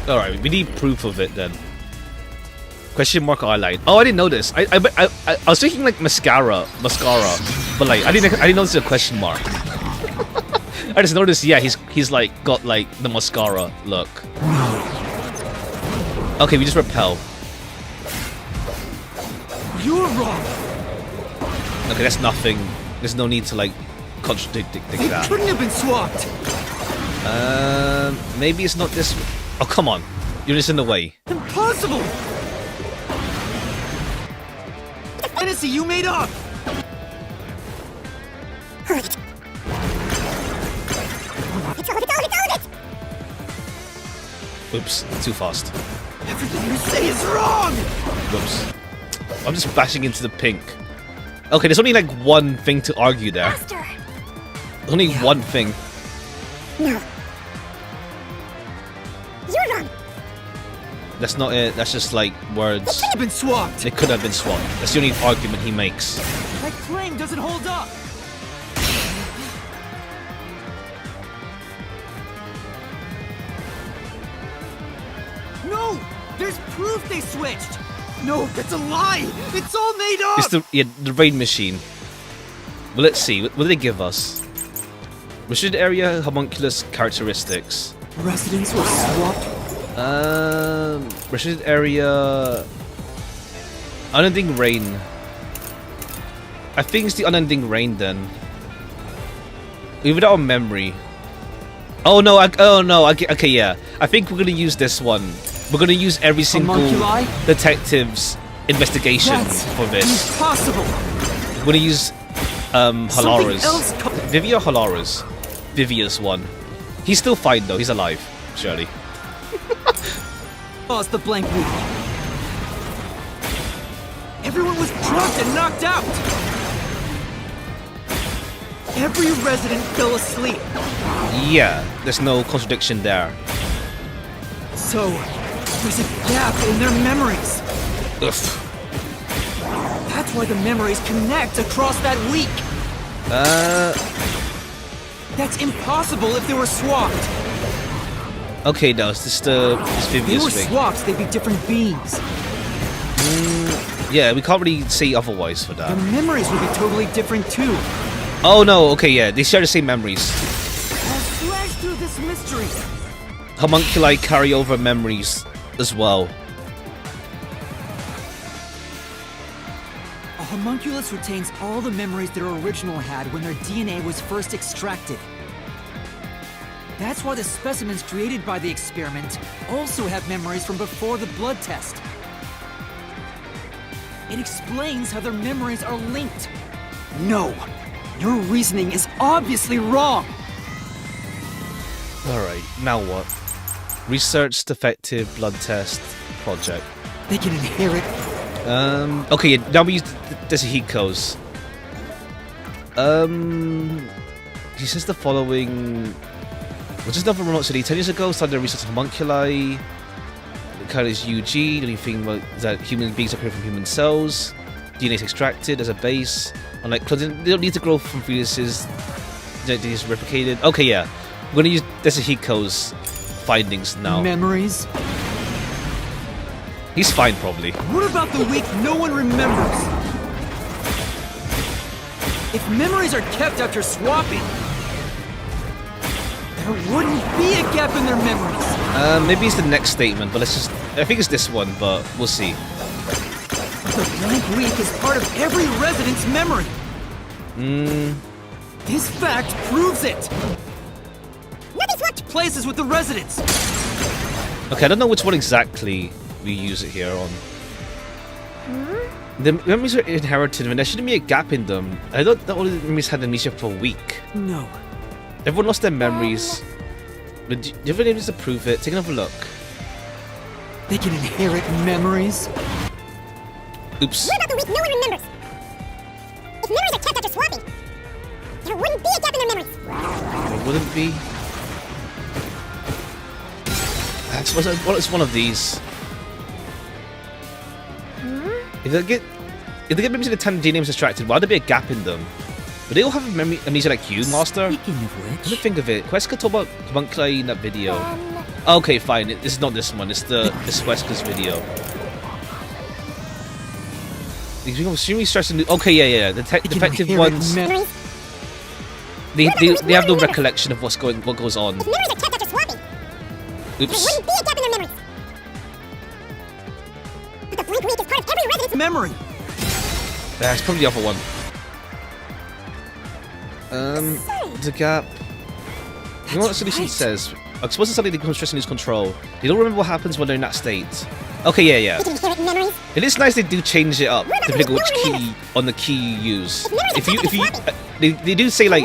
Alright, we need proof of it then. Question mark eyeline. Oh, I didn't know this. I was thinking like mascara, but like I didn't notice a question mark. I just noticed, yeah, he's like got like the mascara look. Okay, we just repel. You're wrong. Okay, that's nothing. There's no need to like contradict They that. couldn't have been swapped. Maybe it's not this. Oh, come on. You're just in the way. Impossible. Fantasy you made up. Oops, too fast. Everything you say is wrong. Oops. I'm just bashing into the pink. Okay, there's only like one thing to argue there. Faster. Only one thing. No. You're wrong. That's not it. That's just like words. They've been swapped. They could have been swapped. That's the only argument he makes. That claim doesn't hold up. No! There's proof they switched! No, that's a lie! It's all made up! It's the rain machine. Well, let's see. What do they give us? Restricted area homunculus characteristics. Residents were swapped. Restricted area. Unending rain. I think it's the unending rain then. Without a memory. Oh no! Okay, yeah. I think we're gonna use this one. We're gonna use every single Homunculi? detective's investigation That's for this. impossible! We're gonna use Something Halara's. else Vivia Halara's. Vivia's one. He's still fine though. He's alive, surely. caused the blank week. Everyone was drugged and knocked out. Every resident fell asleep. Yeah, there's no contradiction there. So, there's a gap in their memories. Ugh. That's why the memories connect across that week. That's impossible if they were swapped. Okay, no, it's just this If they were Vivia's thing. swapped, they'd be different beings. Yeah, we can't really say otherwise for Their that. memories would be totally different too. Oh no, okay, yeah, they share the same memories. I'll slash through this mystery. Homunculi carry over memories as well. A homunculus retains all the memories their original had when their DNA was first extracted. That's why the specimens created by the experiment also have memories from before the blood test. It explains how their memories are linked. No, your reasoning is obviously wrong. Alright, now what? Research defective blood test project. They can inherit. Okay, yeah, now we use Desahiko's. He says the following. Was this another remote city? 10 years ago, started research of homunculi. The kind is UG. The only thing is that human beings appear from human cells. DNA is extracted as a base. Unlike clones, they don't need to grow from fetuses. DNA is replicated. Okay, yeah. We're gonna use Desahiko's findings now. Memories? He's fine, probably. What about the week no one remembers? If memories are kept after swapping, there wouldn't be a gap in their memories. Maybe it's the next statement, but let's just. I think it's this one, but we'll see. The blank week is part of every resident's memory. This fact proves it. Nothing swapped. Places with the residents. Okay, I don't know which one exactly we use it here on. The memories are inherited, and there shouldn't be a gap in them. I thought that all the memories had amnesia for a week. No. Everyone lost their memories. But do you have any evidence to prove it? Take another look. They can inherit memories. Oops. What about the week no one remembers? If memories are kept after swapping, there wouldn't be a gap in their memories. There wouldn't be. What's one of these? If they get memories of the 10 names extracted, why would there be a gap in them? But they all have amnesia like you, Master. Speaking of Come to which, think of it, Quest could talk about homunculi in that video. Okay, fine. It's not this one. It's this Wesker's video. He's extremely stressing. Okay, yeah. The defective ones. They have no recollection of what goes on. Oops. Memory. It's probably the other one. The gap. You know what the solution says? I suppose it's something they control in his control. They don't remember what happens when they're in that state. Okay, yeah. It is nice they do change it up depending on which key on the key you use. If you they do say like,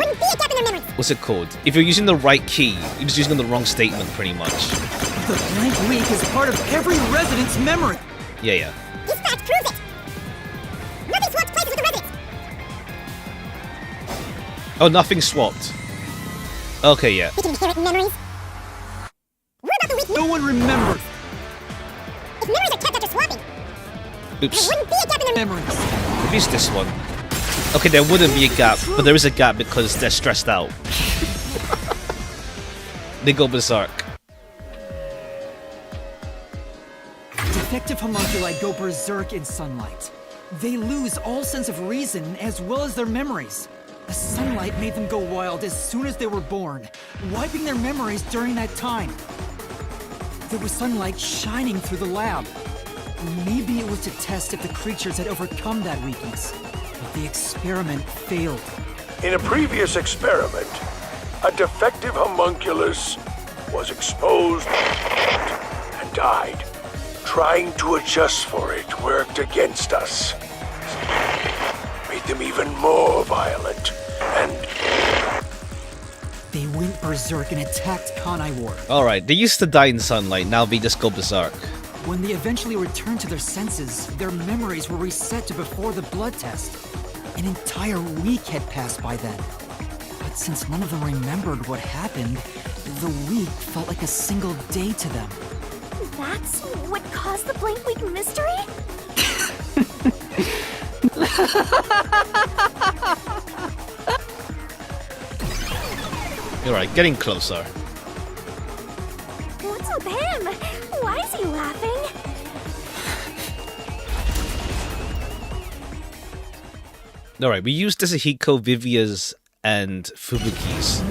what's it called? If you're using the right key, you're just using the wrong statement pretty much. The blank week is part of every resident's memory. Yeah. This fact proves it. Nothing swapped places with the residents. Oh, nothing swapped. Okay, yeah. We can inherit memories. What about the week? No one remembers. If memories are kept after swapping, Oops. there wouldn't be a gap in their Memories. Maybe it's this one. Okay, there wouldn't be a gap, but there is a gap because they're stressed out. They go berserk. Defective homunculi go berserk in sunlight. They lose all sense of reason as well as their memories. The sunlight made them go wild as soon as they were born, wiping their memories during that time. There was sunlight shining through the lab. Maybe it was to test if the creatures had overcome that weakness. But the experiment failed. In a previous experiment, a defective homunculus was exposed and died. Trying to adjust for it worked against us. Made them even more violent, and They went berserk and attacked Kanai Ward. Alright, they used to die in sunlight, now they just go berserk. When they eventually returned to their senses, their memories were reset to before the blood test. An entire week had passed by then. But since none of them remembered what happened, the week felt like a single day to them. That's what caused the blank week mystery? Alright, getting closer. What's with him? Why is he laughing? Alright, we used Desahiko, Vivia's, and Fubuki's.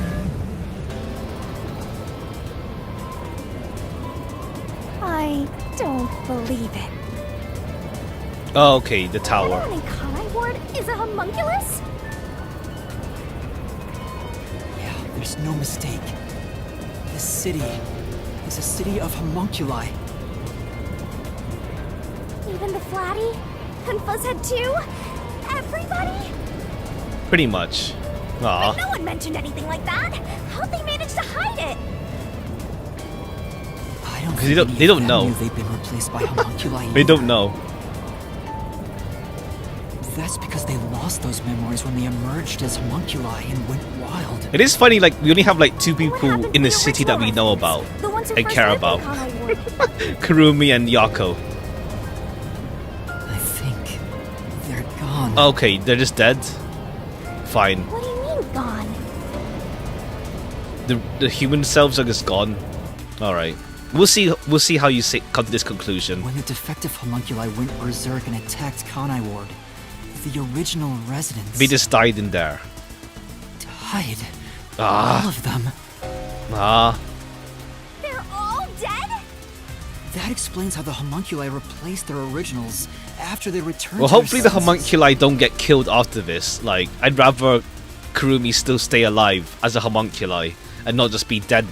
I don't believe it. Oh, okay, the tower. Everyone in Kanai Ward is a homunculus? Yeah, there's no mistake. This city is a city of homunculi. Even the Flatty? And Fuzzhead too? Everybody? Pretty much. Aw. But no one mentioned anything like that. How'd they manage to hide it? I don't 'Cause think they don't- any they of don't them know. knew they'd been replaced by homunculi. They don't either. know. That's because they lost those memories when they emerged as homunculi and went wild. It is funny, like, we only have like two What people happened in to the city that we original know about. residents? The ones who and first care lived in about. Kanai Ward. Kurumi and Yako. I think they're gone. Okay, they're just dead? Fine. What do you mean, gone? The human selves are just gone. Alright. We'll see how you come to this conclusion. When the defective homunculi went berserk and attacked Kanai Ward, the original residents They just died in there. died. Ah. All of them. Ah. They're all dead? That explains how the homunculi replaced their originals after they returned Well, to their hopefully the senses. homunculi don't get killed after this. Like, I'd rather Kurumi still stay alive as a homunculi and not just be dead.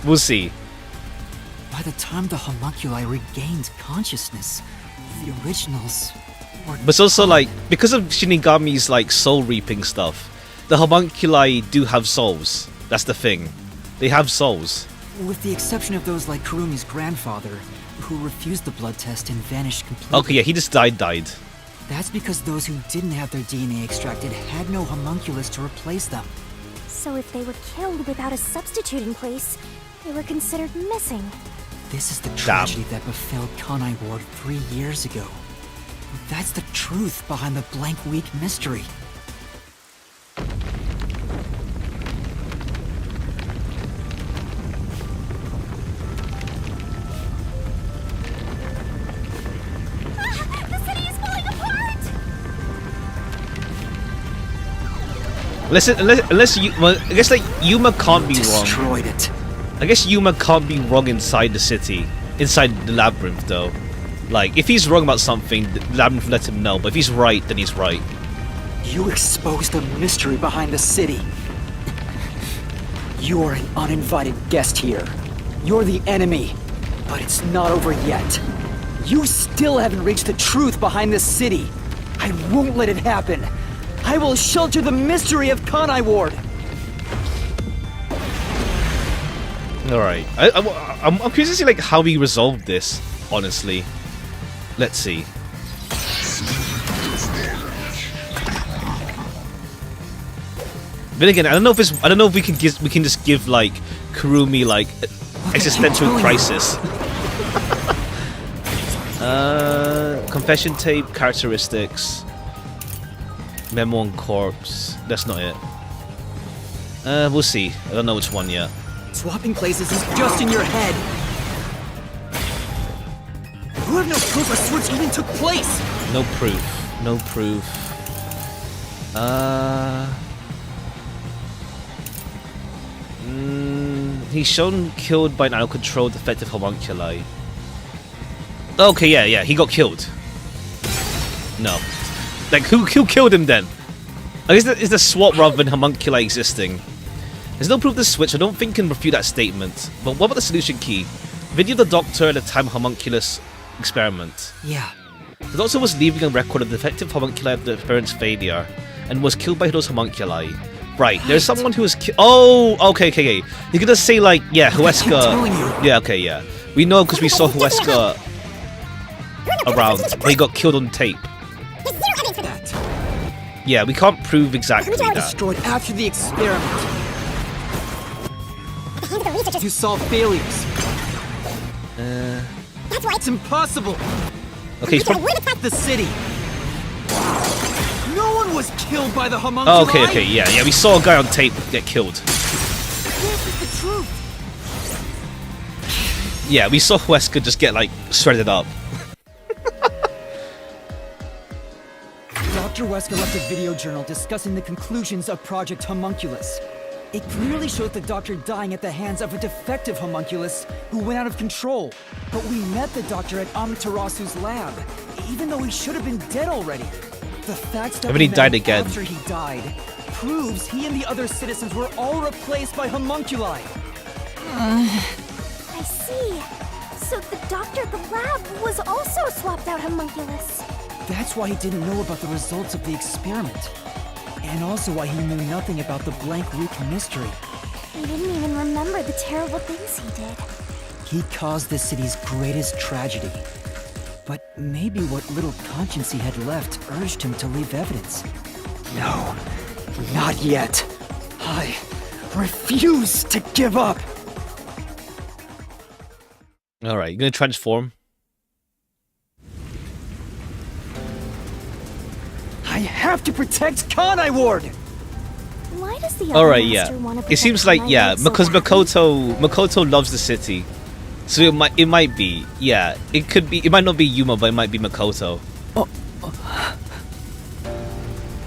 We'll see. By the time the homunculi regained consciousness, the originals were But it's also like, because of Shinigami's like soul reaping stuff, the homunculi do have souls. That's the thing. They have souls. with the exception of those like Kurumi's grandfather, who refused the blood test and vanished completely. Okay, yeah, he just died. That's because those who didn't have their DNA extracted had no homunculus to replace them. So if they were killed without a substitute in place, they were considered missing. This is the tragedy that befell Kanai Ward 3 years ago. That's the truth behind the blank week mystery. Unless you, well, I guess like Yuma can't be wrong. Destroyed it. I guess Yuma can't be wrong inside the city, inside the labyrinth though. Like if he's wrong about something, the labyrinth let him know. But if he's right, then he's right. You exposed the mystery behind the city. You are an uninvited guest here. You're the enemy. But it's not over yet. You still haven't reached the truth behind this city. I won't let it happen. I will shelter the mystery of Kanai Ward. Alright. I'm curious to see like how we resolve this, honestly. Let's see. Then again, I don't know if we can just give like Kurumi like existential crisis. Confession tape, characteristics, memo on corpse. That's not it. We'll see. I don't know which one yet. Swapping places is just in your head. You have no proof a switch even took place. No proof. No proof. He's shown killed by an out-of-control defective homunculi. Okay, yeah, he got killed. No. Like, who killed him then? I guess is the swap rather than homunculi existing. There's no proof of the switch, I don't think can refute that statement. But what about the solution key? Video of the doctor at the time homunculus experiment. Yeah. The doctor was leaving a record of the defective homunculi of the experiment's failure, and was killed by those homunculi. Right, there's someone who was oh, okay. You're gonna say like, yeah, Huesca. Yeah, okay, yeah. We know because we saw Huesca around. He got killed on tape. Yeah, we can't prove exactly that. Destroyed after the experiment. You saw failures. That's why it's impossible. Okay, he's probably the city. No one was killed by the homunculi. oh, okay, yeah. We saw a guy on tape get killed. This is the truth. Yeah, we saw Huesca just get like shredded up. Dr. Huesca left a video journal discussing the conclusions of Project Homunculus. It clearly showed the doctor dying at the hands of a defective homunculus who went out of control. But we met the doctor at Amaterasu's lab, even though he should have been dead already. The facts that he died again. After he died proves he and the other citizens were all replaced by homunculi. I see. So the doctor at the lab was also a swapped out homunculus. That's why he didn't know about the results of the experiment. And also why he knew nothing about the blank week mystery. He didn't even remember the terrible things he did. He caused the city's greatest tragedy. But maybe what little conscience he had left urged him to leave evidence. No, not yet. I refuse to give up. Alright, you gonna transform? I have to protect Kanai Ward! Why does the Alright, yeah. It seems like, yeah, because Makoto loves the city. So it might be, yeah. It might not be Yuma, but it might be Makoto.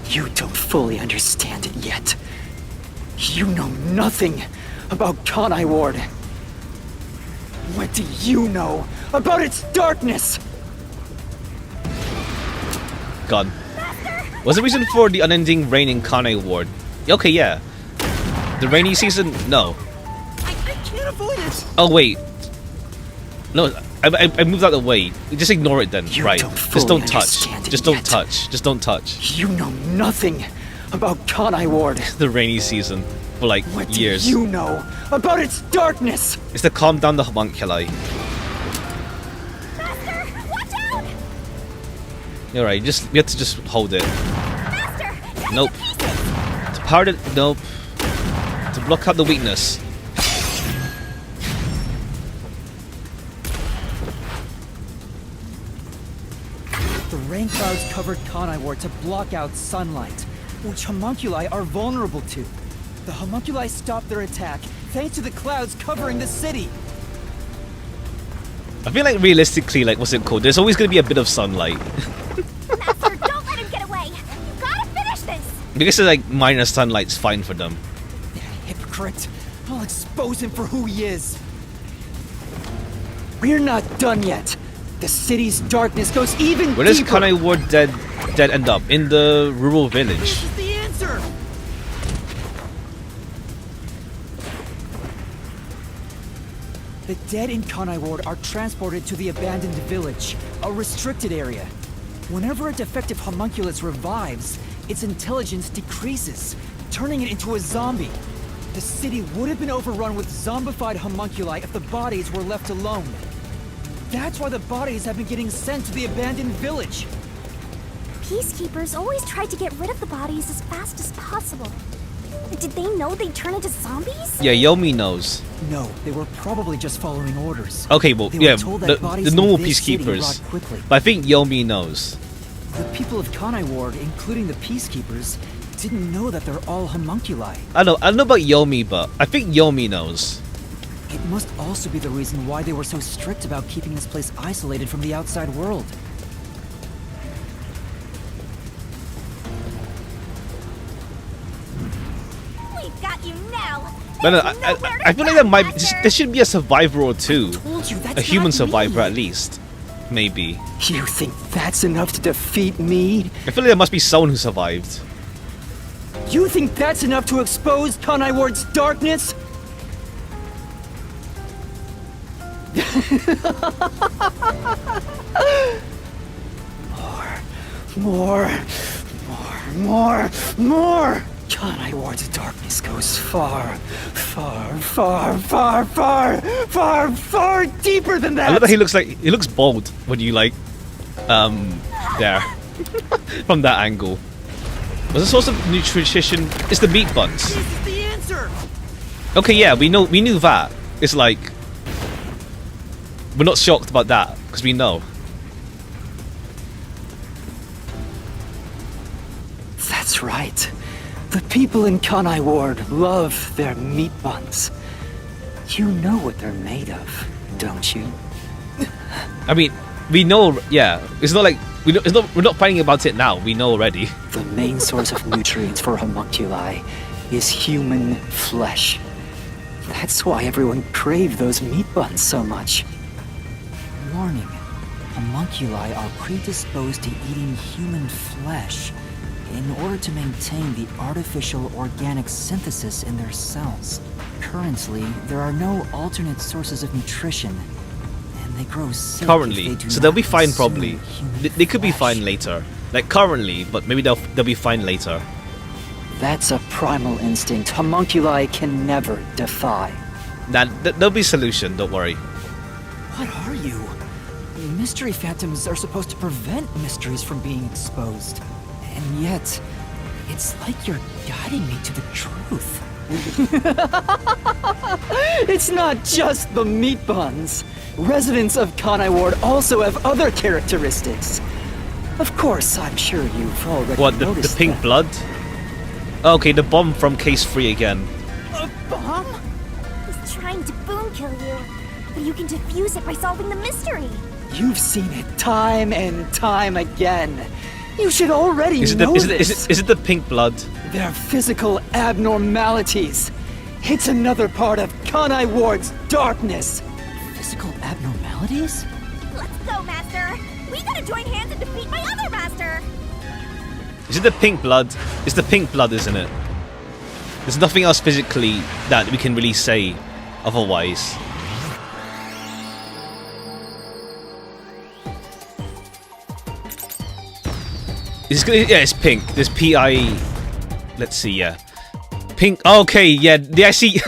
You don't fully understand it yet. You know nothing about Kanai Ward. What do you know about its darkness? God. What's the reason for the unending rain in Kanai Ward? Okay, yeah. The rainy season? No. I can't avoid it! Oh, wait. No, I moved out of the way. Just ignore it then, right? Just don't touch. Just don't touch. Just don't touch. You know nothing about Kanai Ward. The rainy season. For like years. What do you know about its darkness? It's to calm down the homunculi. Master, watch out! Alright, we have to just hold it. Master, nope. To power it, nope. To block out the weakness. The rain clouds covered Kanai Ward to block out sunlight, which homunculi are vulnerable to. The homunculi stopped their attack thanks to the clouds covering the city. I feel like realistically, like, what's it called? There's always going to be a bit of sunlight. Master, don't let him get away! You gotta finish this! Because it's like minor sunlight's fine for them. Hypocrite. I'll expose him for who he is. We're not done yet. The city's darkness goes even deeper. Where does Kanai Ward dead end up? In the rural village. This is the answer. The dead in Kanai Ward are transported to the abandoned village, a restricted area. Whenever a defective homunculus revives, its intelligence decreases, turning it into a zombie. The city would have been overrun with zombified homunculi if the bodies were left alone. That's why the bodies have been getting sent to the abandoned village. Peacekeepers always try to get rid of the bodies as fast as possible. Did they know they'd turn into zombies? Yeah, Yomi knows. No, they were probably just following orders. Okay, well, They were yeah, told that bodies the in normal this city peacekeepers. rot quickly. But I think Yomi knows. The people of Kanai Ward, including the peacekeepers, didn't know that they're all homunculi. I don't know about Yomi, but I think Yomi knows. It must also be the reason why they were so strict about keeping this place isolated from the outside world. We've got you now. But no, There's nowhere to I feel like go, there might Master. there should be a survivor or two, Told you, that's a human not survivor me. at least, maybe. You think that's enough to defeat me? I feel like there must be someone who survived. You think that's enough to expose Kanai Ward's darkness? More. Kanai Ward's darkness goes far deeper than that. I love that he looks bald when you like, there, from that angle. Was the source of nutrition? It's the meat buns. This is the answer. Okay, yeah, we knew that. It's like we're not shocked about that because we know. That's right. The people in Kanai Ward love their meat buns. You know what they're made of, don't you? I mean, we know. Yeah, it's not like we know, we're not fighting about it now. We know already. The main source of nutrients for homunculi is human flesh. That's why everyone craved those meat buns so much. Warning. Homunculi are predisposed to eating human flesh in order to maintain the artificial organic synthesis in their cells. Currently, there are no alternate sources of nutrition, and they grow sick if Currently, they do so they'll not be fine consume probably. human They could be flesh. fine later. Like currently, but maybe they'll be fine later. That's a primal instinct homunculi can never defy. There'll be a solution. Don't worry. What are you? Mystery phantoms are supposed to prevent mysteries from being exposed. And yet, it's like you're guiding me to the truth. It's not just the meat buns. Residents of Kanai Ward also have other characteristics. Of course, I'm sure you've already What the noticed pink them. blood? Okay, the bomb from Case 3 again. A bomb? He's trying to boom kill you, but you can defuse it by solving the mystery. You've seen it time and time again. You should already Is it know the this. is it the pink blood? They're physical abnormalities. It's another part of Kanai Ward's darkness. Physical abnormalities? Let's go, Master. We gotta join hands and defeat my other master. Is it the pink blood? It's the pink blood, isn't it? There's nothing else physically that we can really say otherwise. Yeah, it's pink. There's PI. Let's see, yeah. Pink. Okay, yeah. They actually.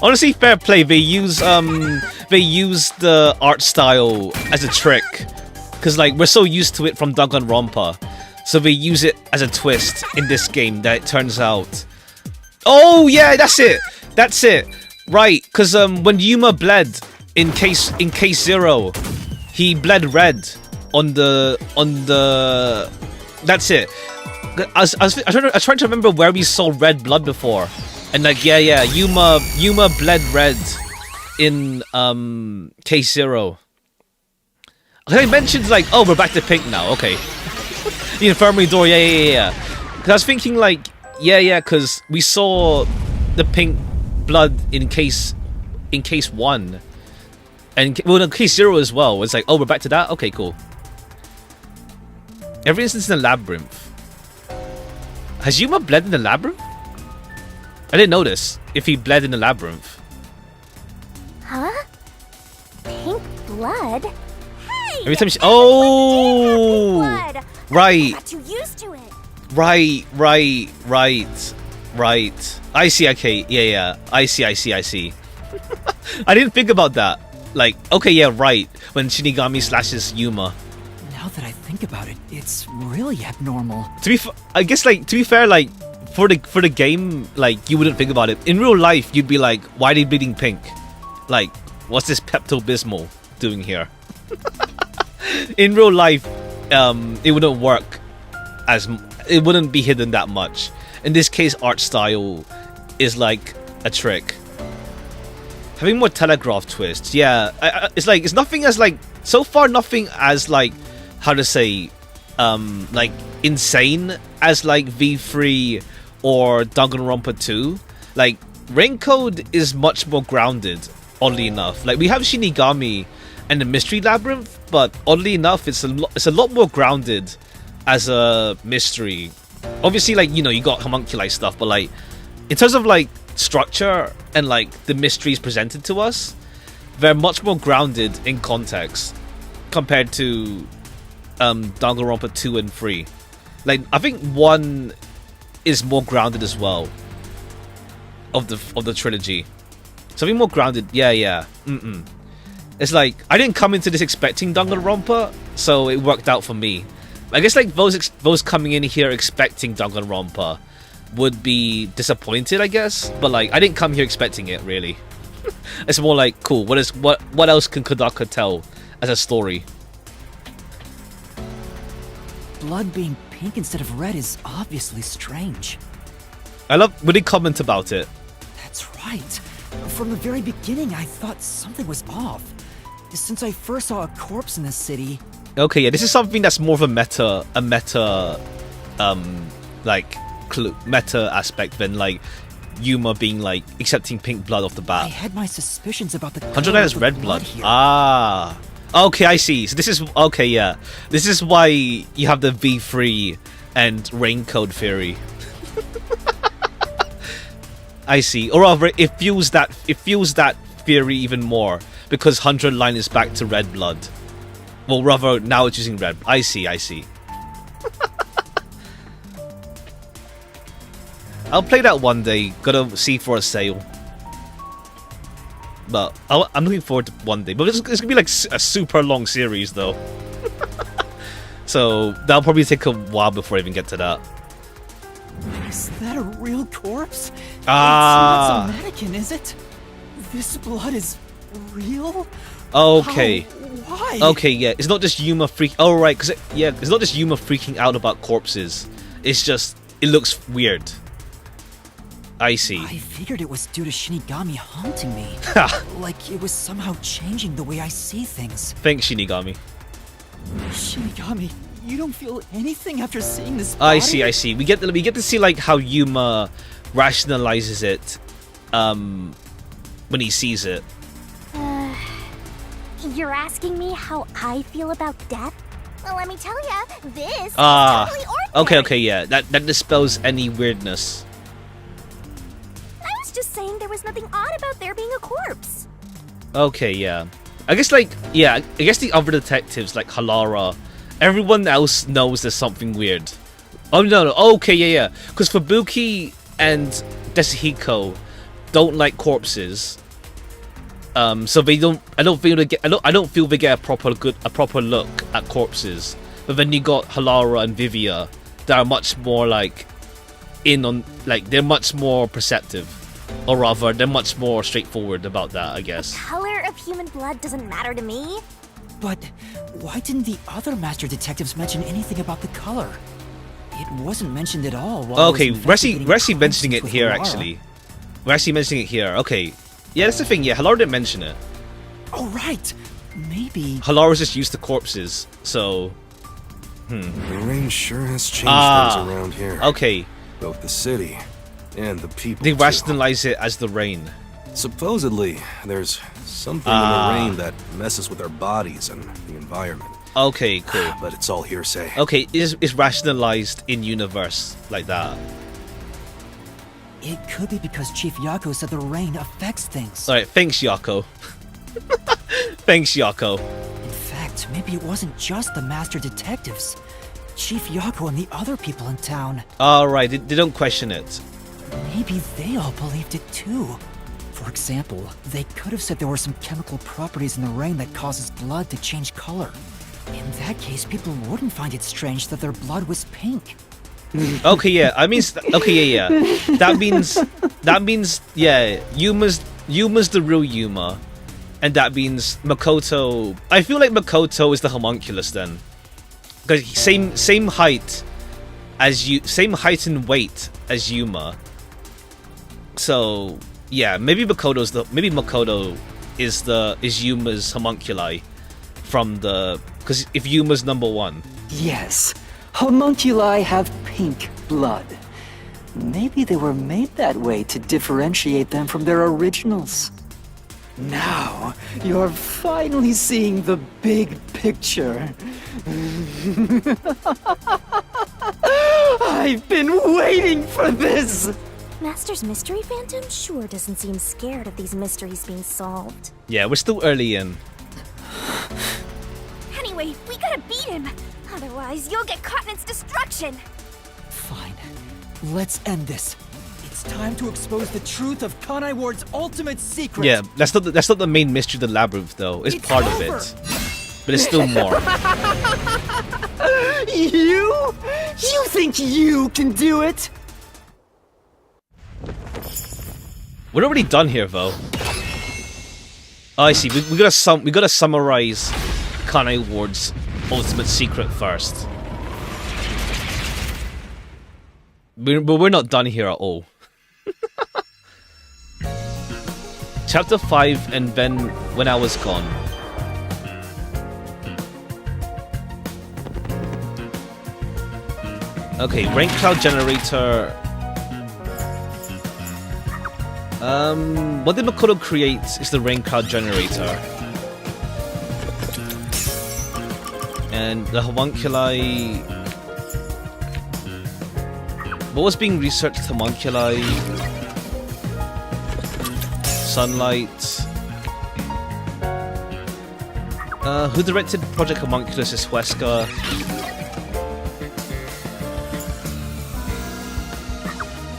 Honestly, fair play. They use the art style as a trick, because like we're so used to it from Danganronpa, so they use it as a twist in this game that it turns out. Oh yeah, that's it. That's it. Right, because when Yuma bled in case 0, he bled red on the. That's it. I was trying to remember where we saw red blood before, and like yeah, Yuma bled red in case 0. I mentioned like, oh, we're back to pink now. Okay, the infirmary door. Yeah. Cause I was thinking like, yeah, because we saw the pink blood in case 1, and well, in case 0 as well. It's like, oh, we're back to that. Okay, cool. Every instance in the labyrinth. Has Yuma bled in the labyrinth? I didn't notice if he bled in the labyrinth. Huh? Pink blood? Hey! Every time she... everyone Oh! wears pink blood. Right. I got too used to it. Right. I see, okay. Yeah. I see. I didn't think about that. Like, okay, yeah, right. When Shinigami slashes Yuma. Now that I think about it, it's really abnormal. I guess, like, to be fair, like, for the game, like, you wouldn't think about it. In real life, you'd be like, why are they bleeding pink? Like, what's this Pepto-Bismol doing here? In real life, it wouldn't work it wouldn't be hidden that much. In this case, art style is like a trick. Having more telegraph twists, yeah. It's like, it's nothing as like, so far nothing as like, how to say, like insane as like V3 or Danganronpa 2. Like, Raincode is much more grounded, oddly enough. Like, we have Shinigami and the Mystery Labyrinth, but oddly enough, it's a lot more grounded as a mystery. Obviously, like, you know, you got homunculi stuff, but like, in terms of like structure and like the mysteries presented to us, they're much more grounded in context compared to Danganronpa 2 and 3. Like, I think 1 is more grounded as well of the trilogy. Something more grounded, yeah. It's like, I didn't come into this expecting Danganronpa, so it worked out for me. I guess like those coming in here expecting Danganronpa would be disappointed, I guess. But like, I didn't come here expecting it, really. It's more like, cool, what else can Kodaka tell as a story? Blood being pink instead of red is obviously strange. I love when they comment about it. That's right. From the very beginning, I thought something was off. Since I first saw a corpse in this city. Okay, yeah, this is something that's more of a meta aspect than like Yuma being like accepting pink blood off the bat. I had my suspicions about the 109 is red blood. here. Ah, okay, I see. So this is okay, yeah. This is why you have the V3 and Raincode theory. I see. Or rather, it fuels that theory even more because 100 line is back to red blood. Well, rather, now it's using red. I see. I'll play that one day. Gotta see for a sale. But I'm looking forward to one day. But it's gonna be like a super long series, though. So that'll probably take a while before I even get to that. Is that a real corpse? Ah. It's not a mannequin, is it? This blood is real? Okay. Why? Okay, yeah. It's not just Yuma Oh, right, because it's not just Yuma freaking out about corpses. It's just, it looks weird. I see. I figured it was due to Shinigami haunting me. Like it was somehow changing the way I see things. Thanks, Shinigami. Shinigami, you don't feel anything after seeing this body? I see. We get to see like how Yuma rationalizes it when he sees it. You're asking me how I feel about death? Well, let me tell ya, this is totally ordinary. Okay, yeah. That dispels any weirdness. I was just saying there was nothing odd about there being a corpse. Okay, yeah. I guess the other detectives like Halara, everyone else knows there's something weird. Oh no. Okay, yeah. Because Fubuki and Desihiko don't like corpses. So they don't. I don't feel they get a proper look at corpses. But then you got Halara and Vivia that are much more like they're much more perceptive, or rather, they're much more straightforward about that, I guess. The color of human blood doesn't matter to me. But why didn't the other master detectives mention anything about the color? It wasn't mentioned at all. Okay, we're actually mentioning it here. Actually, we're actually mentioning it here. Okay. Yeah, that's the thing. Yeah, Halara didn't mention it. Oh, right. Maybe. Halara's just used to corpses, so. The rain sure has changed things around here. Okay, Both the city and the people. they too. rationalize it as the rain. Supposedly, there's something in the rain that messes with our bodies and the environment. Okay, cool. But it's all hearsay. Okay, it's rationalized in universe like that. It could be because Chief Yako said the rain affects things. Alright, thanks, Yako. Thanks, Yako. In fact, maybe it wasn't just the master detectives. Chief Yako and the other people in town. Alright, they don't question it. Maybe they all believed it too. For example, they could have said there were some chemical properties in the rain that causes blood to change color. In that case, people wouldn't find it strange that their blood was pink. Okay, yeah. I mean, okay, yeah. That means, yeah. Yuma's the real Yuma, and that means Makoto. I feel like Makoto is the homunculus then, because same height as you, same height and weight as Yuma. So yeah, maybe Makoto is Yuma's homunculi from the, because if Yuma's number one. Yes, homunculi have pink blood. Maybe they were made that way to differentiate them from their originals. Now, you're finally seeing the big picture. I've been waiting for this! Master's Mystery Phantom sure doesn't seem scared of these mysteries being solved. Yeah, we're still early in. Anyway, we gotta beat him! Otherwise, you'll get caught in its destruction! Fine. Let's end this. It's time to expose the truth of Kanai Ward's ultimate secret. Yeah, that's not the main mystery of the labyrinth though. It's part of it, but it's still more. You? You think you can do it? We're already done here though. Oh, I see. We gotta summarize Kanai Ward's ultimate secret first. But we're not done here at all. Chapter 5 and then When I Was Gone. Okay, rain cloud generator. What did Makoto create is the rain cloud generator. And the homunculi. What was being researched? Homunculi, sunlight. Who directed Project Homunculus is Huesca.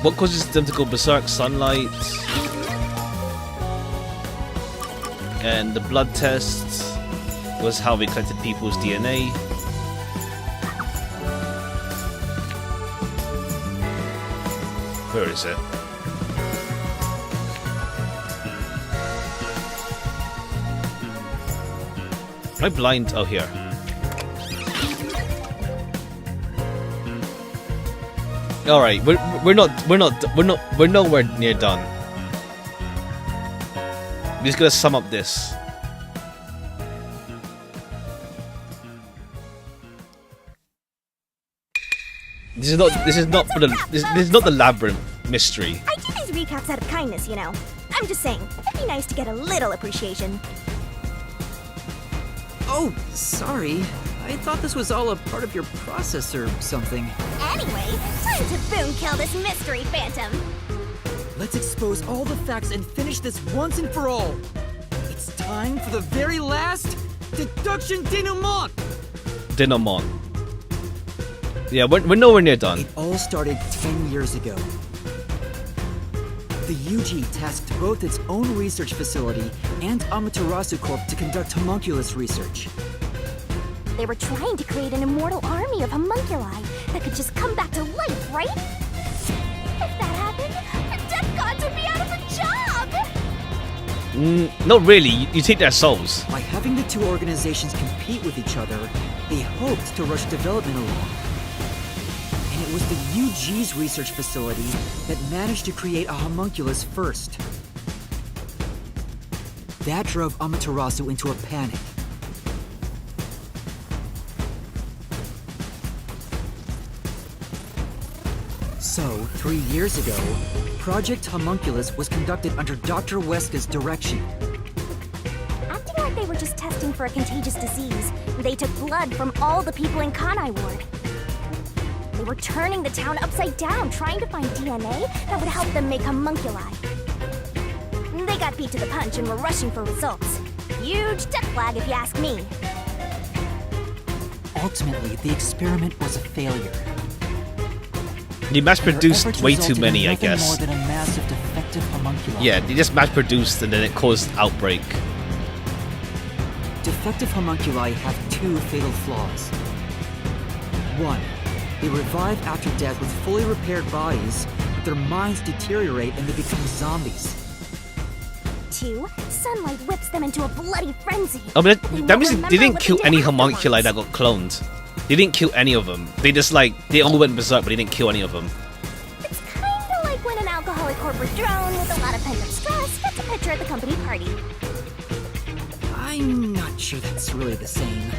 What causes them to go berserk? Sunlight. And the blood test was how we collected people's DNA. Where is it? Am I blind? Oh, here. All right, we're nowhere near done. We're just gonna sum up this. This is not the labyrinth mystery. I do these recaps out of kindness, you know. I'm just saying, it'd be nice to get a little appreciation. Oh, sorry. I thought this was all a part of your process or something. Anyway, time to boom kill this mystery phantom. Let's expose all the facts and finish this once and for all. It's time for the very last deduction denouement. Denouement. Yeah, we're nowhere near done. It all started 10 years ago. The UG tasked both its own research facility and Amaterasu Corp to conduct homunculus research. They were trying to create an immortal army of homunculi that could just come back to life, right? If that happened, the death gods would be out of a job! Not really. You take their souls. By having the two organizations compete with each other, they hoped to rush development along. And it was the UG's research facility that managed to create a homunculus first. That drove Amaterasu into a panic. So, 3 years ago, Project Homunculus was conducted under Dr. Weska's direction. Acting like they were just testing for a contagious disease, they took blood from all the people in Kanai Ward. They were turning the town upside down, trying to find DNA that would help them make homunculi. They got beat to the punch and were rushing for results. Huge death flag if you ask me. Ultimately, the experiment was a failure. You mass-produced Their efforts way too resulted in many, I nothing guess. more than a massive defective homunculi. Yeah, they just mass-produced and then it caused outbreak. Defective homunculi have 2 fatal flaws. 1. They revive after death with fully repaired bodies, but their minds deteriorate and they become zombies. 2. Sunlight whips them into a bloody frenzy. Oh, but They that won't means they remember didn't what kill did any homunculi afterwards. that got cloned. They didn't kill any of them. They just they all went berserk, but they didn't kill any of them. It's kinda like when an alcoholic corporate drone with a lot of pent-up stress gets a picture at the company party. I'm not sure that's really the same.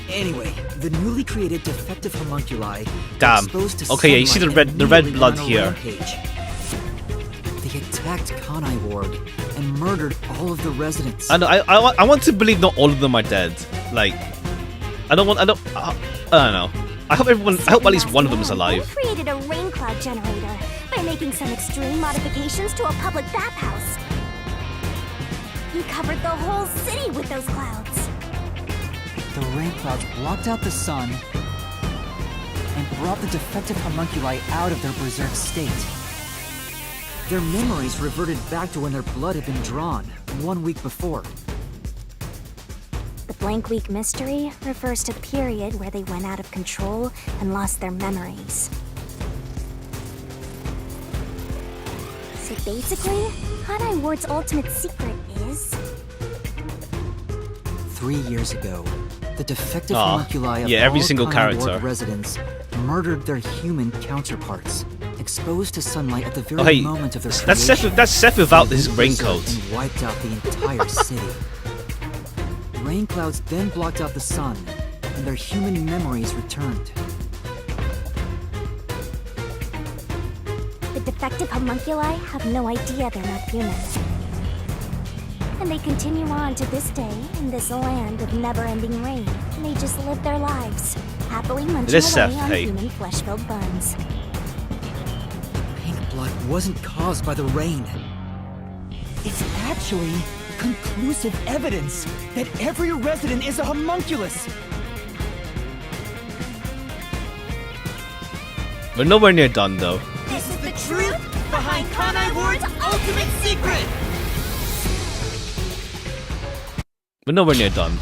Anyway, the newly created defective homunculi were Damn. exposed to Okay, yeah, you see the sunlight red- and the red immediately blood went on a here. rampage. They attacked Kanai Ward and murdered all of the residents. I know. I want to believe not all of them are dead. Like, I don't know. I hope at least one of them is alive. They created a rain cloud generator by making some extreme modifications to a public bathhouse. He covered the whole city with those clouds. The rain clouds blocked out the sun and brought the defective homunculi out of their berserk state. Their memories reverted back to when their blood had been drawn 1 week before. The blank week mystery refers to the period where they went out of control and lost their memories. So basically, Kanai Ward's ultimate secret is... 3 years ago, the defective Aw, homunculi of yeah, every all single Kanai Ward character. residents murdered their human counterparts, exposed to sunlight at the very Oh, hey, moment of their that's Seth. creation. That's Seth without his They raincoat. berserked and wiped out the entire city. Rain clouds then blocked out the sun, and their human memories returned. The defective homunculi have no idea they're not human. And they continue on to this day in this land of never-ending rain. They just live their lives, happily munching This away Seth, on hey. human flesh-filled buns. Pink blood wasn't caused by the rain. It's actually conclusive evidence that every resident is a homunculus. We're nowhere near done though. This is the truth behind Kanai Ward's ultimate secret. We're nowhere near done.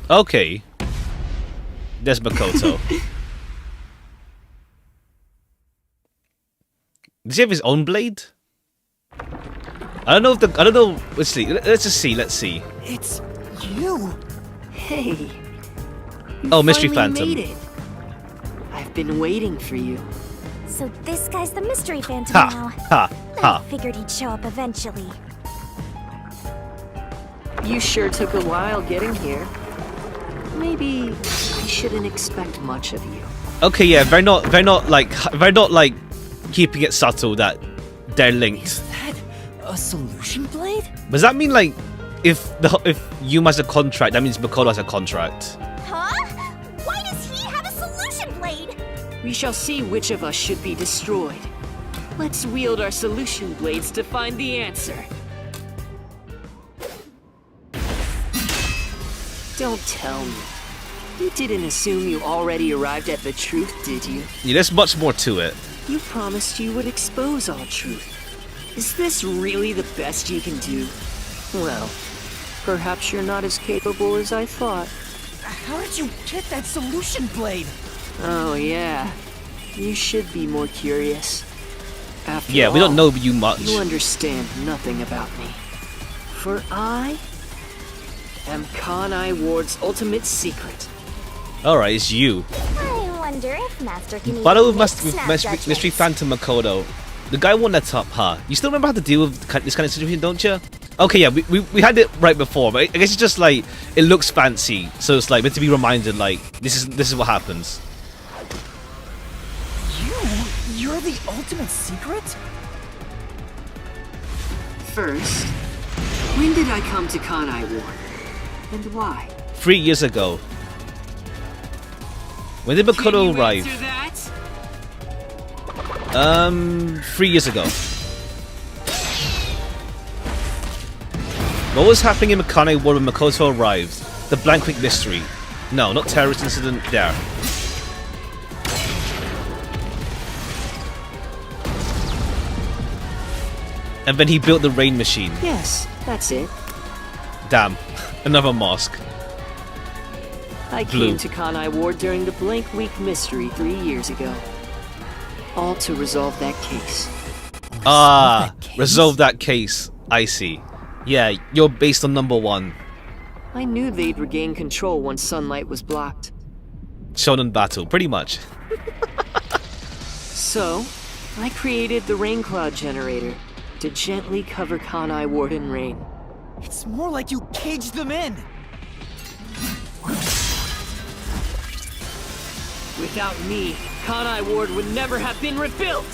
Okay. There's Makoto. Does he have his own blade? I don't know if the. I don't know. Let's see. Let's just see. Let's see. It's you. Hey. Oh, Mystery finally Phantom. made it. I've been waiting for you. So this guy's the mystery phantom Ha now. ha I ha. figured he'd show up eventually. You sure took a while getting here. Maybe I shouldn't expect much of you. Okay, yeah. They're not like keeping it subtle that they're linked. That a solution blade? Does that mean like if Yuma has a contract, that means Makoto has a contract? Huh? Why does he have a solution blade? We shall see which of us should be destroyed. Let's wield our solution blades to find the answer. Don't tell me. You didn't assume you already arrived at the truth, did you? Yeah, there's much more to it. You promised you would expose all truth. Is this really the best you can do? Well, perhaps you're not as capable as I thought. How did you get that solution blade? Oh yeah, you should be more curious. After Yeah, we don't all, know you much. You understand nothing about me. For I am Kanai Ward's ultimate secret. Alright, it's you. I wonder if Master can Battle even with make snap Mystery judgments. Phantom Makoto. The guy won't let up, huh? You still remember how to deal with this kind of situation, don't you? Okay, yeah, we had it right before, but I guess it's just like it looks fancy, so it's like meant to be reminded like this is what happens. You're the ultimate secret? First, when did I come to Kanai Ward? And why? 3 years ago. When did Makoto arrive? 3 years ago. What was happening in Kanai Ward when Makoto arrived? The blank week mystery. No, not terrorist incident there. And then he built the rain machine. Yes, that's it. Damn. Another mosque. I Blue. came to Kanai Ward during the Blank Week mystery 3 years ago. All to resolve that case. Ah, resolve that case. I see. Yeah, you're based on number 1. I knew they'd regain control once sunlight was blocked. Shonen Battle, pretty much. So, I created the rain cloud generator to gently cover Kanai Ward in rain. It's more like you caged them in. Without me, Kanai Ward would never have been rebuilt!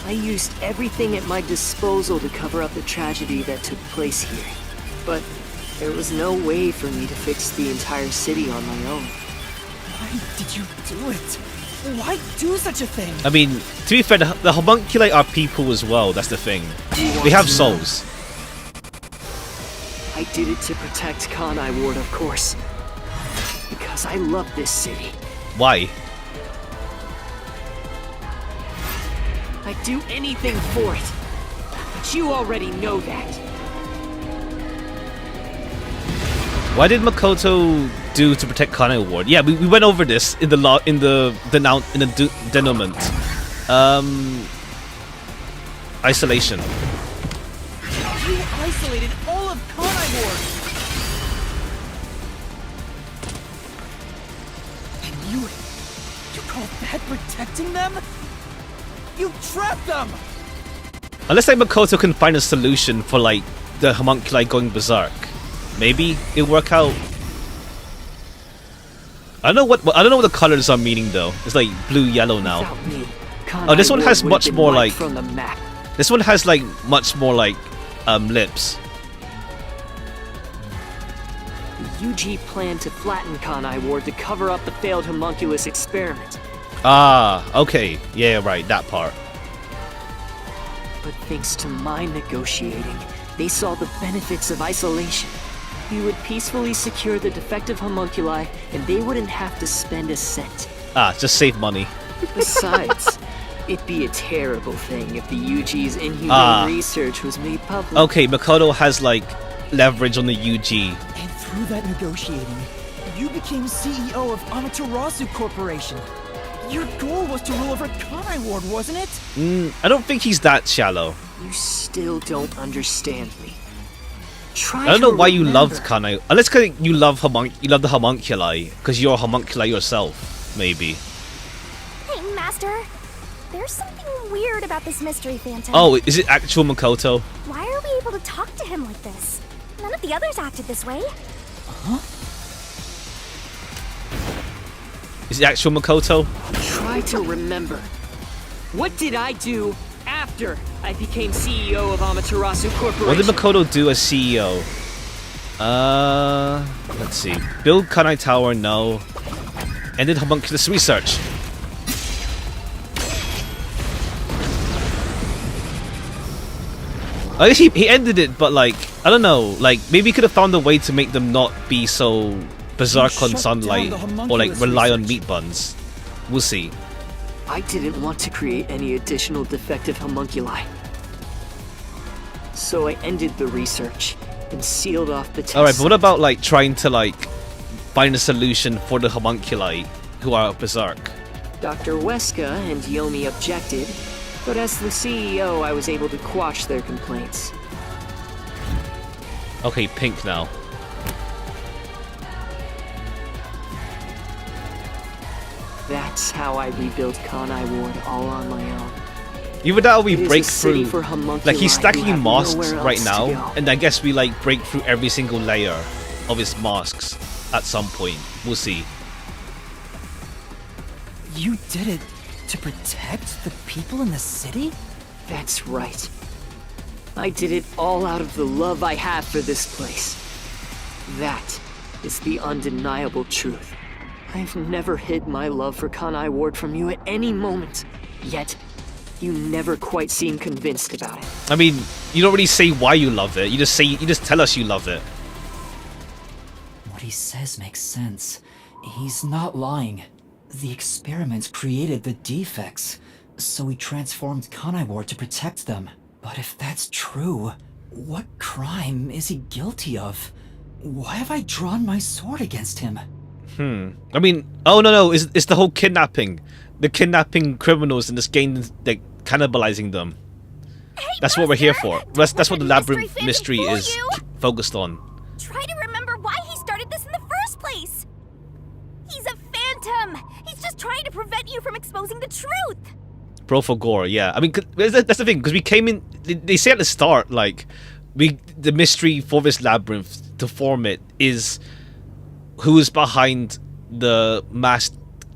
I used everything at my disposal to cover up the tragedy that took place here. But there was no way for me to fix the entire city on my own. Why did you do it? Why do such a thing? I mean, to be fair, the homunculi are people as well, that's the thing. They have souls. I did it to protect Kanai Ward, of course. Because I love this city. Why? I'd do anything for it. But you already know that. What did Makoto do to protect Kanai Ward? Yeah, we went over this in the denouement. Isolation. You isolated all of Kanai Ward. And you call that protecting them? You trapped them! Unless like Makoto can find a solution for like the homunculi going berserk, maybe it'll work out. I don't know what the colors are meaning though. It's like blue, yellow now. Without me, Oh, this one Kanai has Ward much would've been more wiped like from the map. this one has like much more like lips. The UG planned to flatten Kanai Ward to cover up the failed homunculus experiment. Ah, okay, yeah, right, that part. But thanks to my negotiating, they saw the benefits of isolation. We would peacefully secure the defective homunculi, and they wouldn't have to spend a cent. Ah, just save money. Besides, it'd be a terrible thing if the UG's inhumane research was made public. Okay, Makoto has like leverage on the UG. And through that negotiating, you became CEO of Amaterasu Corporation. Your goal was to rule over Kanai Ward, wasn't it? I don't think he's that shallow. You still don't understand me. Try I don't know to why you loved remember. Kanai. Unless you love the homunculi, because you're a homunculi yourself, maybe. Hey, Master. There's something weird about this mystery phantom. Oh, is it actual Makoto? Why are we able to talk to him like this? None of the others acted this way. Is it actual Makoto? Try to remember. What did I do after I became CEO of Amaterasu Corporation? What did Makoto do as CEO? Let's see. Build Kanai Tower, no. Ended homunculus research. I guess he ended it, but like, I don't know, like maybe he could have found a way to make them not be so berserk on shut sunlight down the or like homunculus rely on research. meat buns. We'll see. I didn't want to create any additional defective homunculi. So I ended the research and sealed off the test. Alright, but what about like trying to like find a solution for the homunculi who are berserk? Dr. Weska and Yomi objected, but as the CEO, I was able to quash their complaints. Okay, pink now. That That's how I rebuilt Kanai Ward all on my own. Either that or we It is break a city through. for homunculi Like he's who stacking have masks nowhere right else to now, go. and I guess we like break through every single layer of his masks at some point. We'll see. You did it to protect the people in the city? That's right. I did it all out of the love I have for this place. That is the undeniable truth. I've never hid my love for Kanai Ward from you at any moment. Yet, you never quite seem convinced about it. I mean, you don't really say why you love it. You just tell us you love it. What he says makes sense. He's not lying. The experiments created the defects, so we transformed Kanai Ward to protect them. But if that's true, what crime is he guilty of? Why have I drawn my sword against him? I mean, oh no, it's the whole kidnapping. The kidnapping criminals in this game, like cannibalizing them. That's what we're here for. That's what the labyrinth mystery is focused on. Try to remember why he started this in the first place. He's a phantom. He's just trying to prevent you from exposing the truth. Bro for gore, yeah. I mean, that's the thing, because we came in. They say at the start, like, the mystery for this labyrinth to form it is who is behind the mass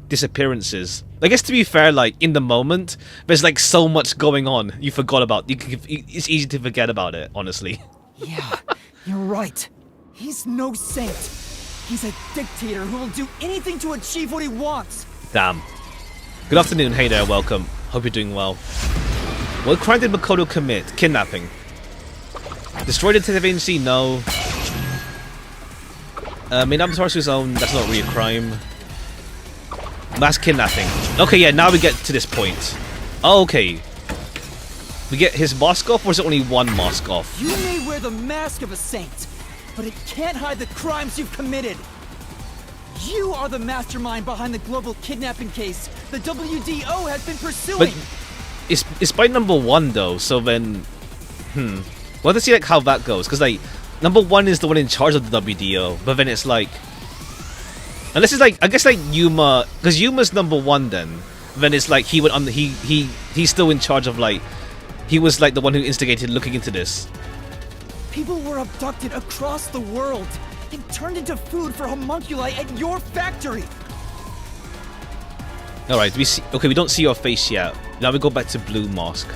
disappearances. I guess to be fair, like in the moment, there's like so much going on. You forgot about. It's easy to forget about it, honestly. Yeah, you're right. He's no saint. He's a dictator who will do anything to achieve what he wants. Damn. Good afternoon, hey there, welcome. Hope you're doing well. What crime did Makoto commit? Kidnapping. Destroy the detective agency? No. Made up to his own, that's not really a crime. Mass kidnapping. Okay, yeah, now we get to this point. Oh, okay. We get his mask off, or is it only one mask off? You may wear the mask of a saint, but it can't hide the crimes you've committed. You are the mastermind behind the global kidnapping case the WDO has been pursuing. But it's by number one though, so then well, let's see like how that goes, because like number one is the one in charge of the WDO, but then it's like, unless it's like, I guess like Yuma, because Yuma's number one, then it's like he went on the, he's still in charge of, like, he was like the one who instigated looking into this. People were abducted across the world and turned into food for homunculi at your factory. All right, we see. Okay, we don't see your face yet. Now we go back to blue mask.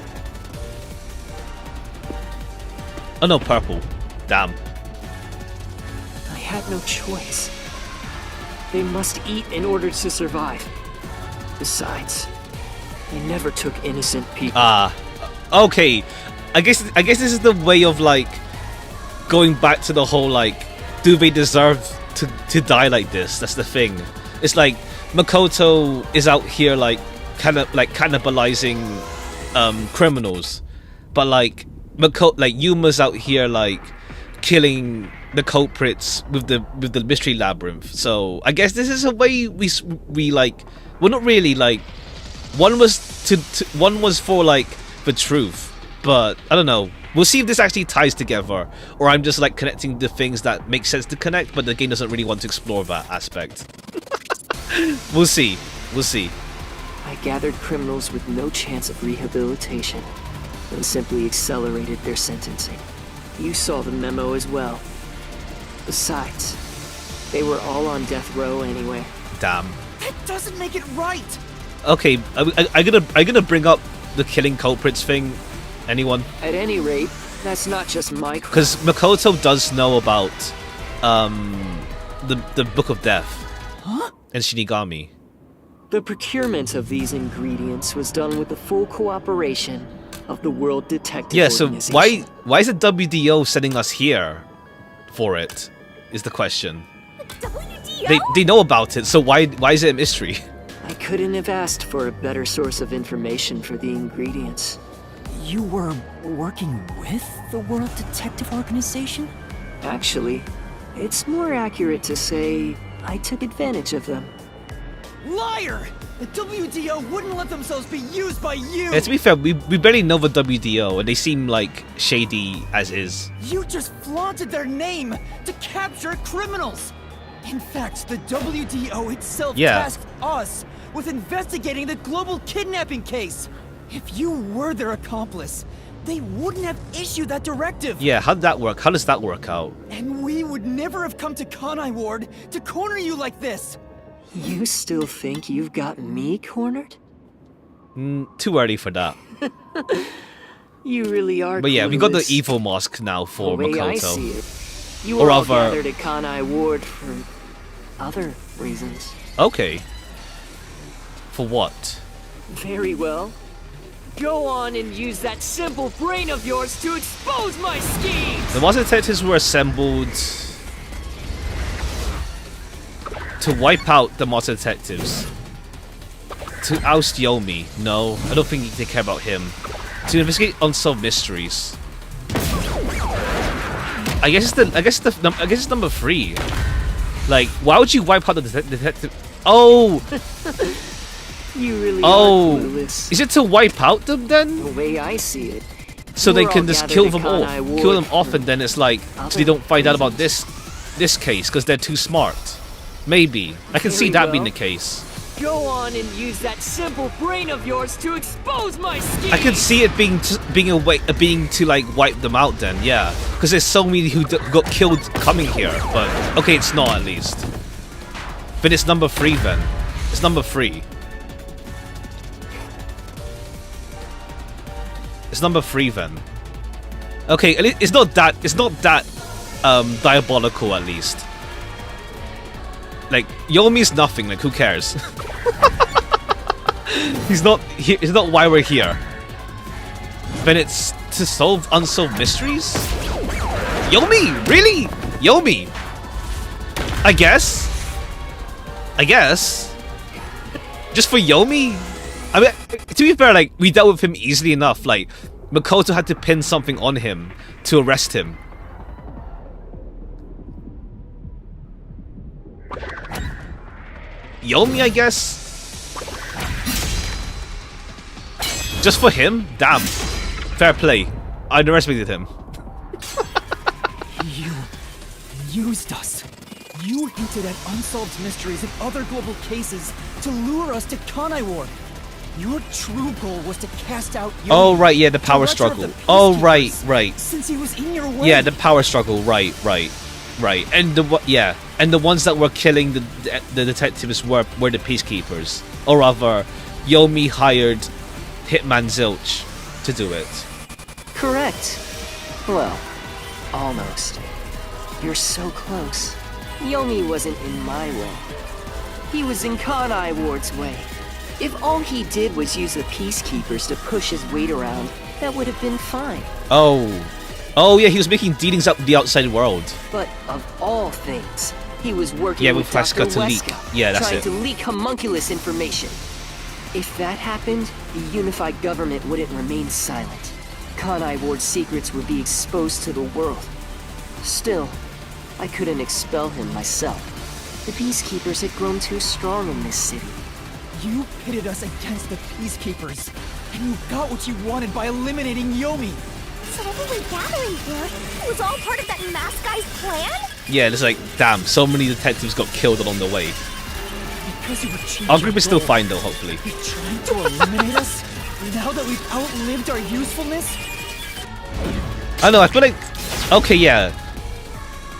Oh no, purple. Damn. I had no choice. They must eat in order to survive. Besides, they never took innocent people. Okay. I guess this is the way of like going back to the whole like, do they deserve to die like this? That's the thing. It's like Makoto is out here like kind of like cannibalizing criminals, but like Yuma's out here like killing the culprits with the mystery labyrinth. So I guess this is a way we like, well, not really, like one was one was for like the truth, but I don't know. We'll see if this actually ties together, or I'm just like connecting the things that make sense to connect, but the game doesn't really want to explore that aspect. We'll see. We'll see. I gathered criminals with no chance of rehabilitation and simply accelerated their sentencing. You saw the memo as well. Besides, they were all on death row anyway. Damn. That doesn't make it right. Okay, I'm gonna bring up the killing culprits thing. Anyone? At any rate, that's not just my crime. Because Makoto does know about the Book of Death. Huh? And Shinigami. The procurement of these ingredients was done with the full cooperation of the World Detective Organization. Why is the WDO sending us here for it? Is the question. The WDO? They know about it, so why is it a mystery? I couldn't have asked for a better source of information for the ingredients. You were working with the World Detective Organization? Actually, it's more accurate to say I took advantage of them. Liar! The WDO wouldn't let themselves be used by you! Yeah, to be fair, we barely know the WDO, and they seem like shady as is. You just flaunted their name to capture criminals! In fact, the WDO itself tasked us with investigating the global kidnapping case. If you were their accomplice, they wouldn't have issued that directive. Yeah, how'd that work? How does that work out? And we would never have come to Kanai Ward to corner you like this. You still think you've got me cornered? Too early for that. You really are. But yeah, we got the clueless. evil mask now for The way I see Makoto. it, you Or were all rather- gathered at Kanai Ward for other reasons. Okay. For what? Very well. Go on and use that simple brain of yours to expose my schemes! The monster detectives were assembled to wipe out the monster detectives. To oust Yomi. No, I don't think they care about him. To investigate unsolved mysteries. I guess it's number 3. Like, why would you wipe out the detective? Oh, You really oh, are clueless. is it to wipe out them then? The way I see it, So you they were can all just gathered kill at them Kanai off, Ward kill them off, for and then it's like so they don't find out about this case because they're too smart. Maybe I can see Very that being the well. case. Go on and use that simple brain of yours to expose my schemes! I can see it being to like wipe them out then, yeah, because there's so many who got killed coming here. But okay, it's not at least. But it's number 3 then. It's number 3. It's number 3 then. Okay, at least it's not that diabolical at least. Like Yomi's nothing. Like who cares? He's not why we're here. But it's to solve unsolved mysteries. Yomi, really? Yomi. I guess. Just for Yomi. I mean, to be fair, like we dealt with him easily enough. Like Makoto had to pin something on him to arrest him. Yomi, I guess. Just for him? Damn. Fair play. I underestimated him. You used us. You hinted at unsolved mysteries and other global cases to lure us to Kanai Ward. Your true goal was to cast out Yomi, Oh right, yeah, the power director of struggle. the Oh right, Peacekeepers, right. Since he was in your way. Yeah, the power struggle. Right. And the ones that were killing the detectives were the peacekeepers, or rather, Yomi hired Hitman Zilch to do it. Correct. Well, almost. You're so close. Yomi wasn't in my way. He was in Kanai Ward's way. If all he did was use the peacekeepers to push his weight around, that would have been fine. Oh yeah, he was making dealings up with the outside world. But of all things, he was working Yeah, with with Dr. Wesker to leak. Wesker, Yeah, that's trying it. to leak homunculus information. If that happened, the unified government wouldn't remain silent. Kanai Ward's secrets would be exposed to the world. Still, I couldn't expel him myself. The peacekeepers had grown too strong in this city. You pitted us against the Peacekeepers, and you got what you wanted by eliminating Yomi. So everyone gathering here, it was all part of that masked guy's plan? Yeah, it's like, damn, so many detectives got killed along the way. Because you were changing Our group is still goals. fine though, hopefully. You're trying to eliminate us? Now that we've outlived our usefulness? I know, I feel like... Okay, yeah.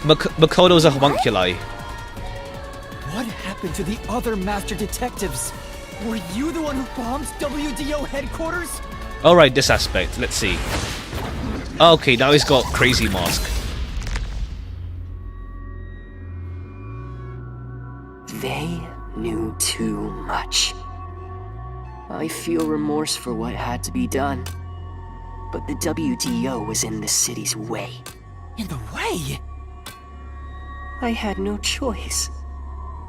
Makoto's a homunculi. What happened to the other master detectives? Were you the one who bombed WDO headquarters? Alright, this aspect, let's see. Okay, now he's got crazy mask. They knew too much. I feel remorse for what had to be done. But the WDO was in the city's way. In the way? I had no choice.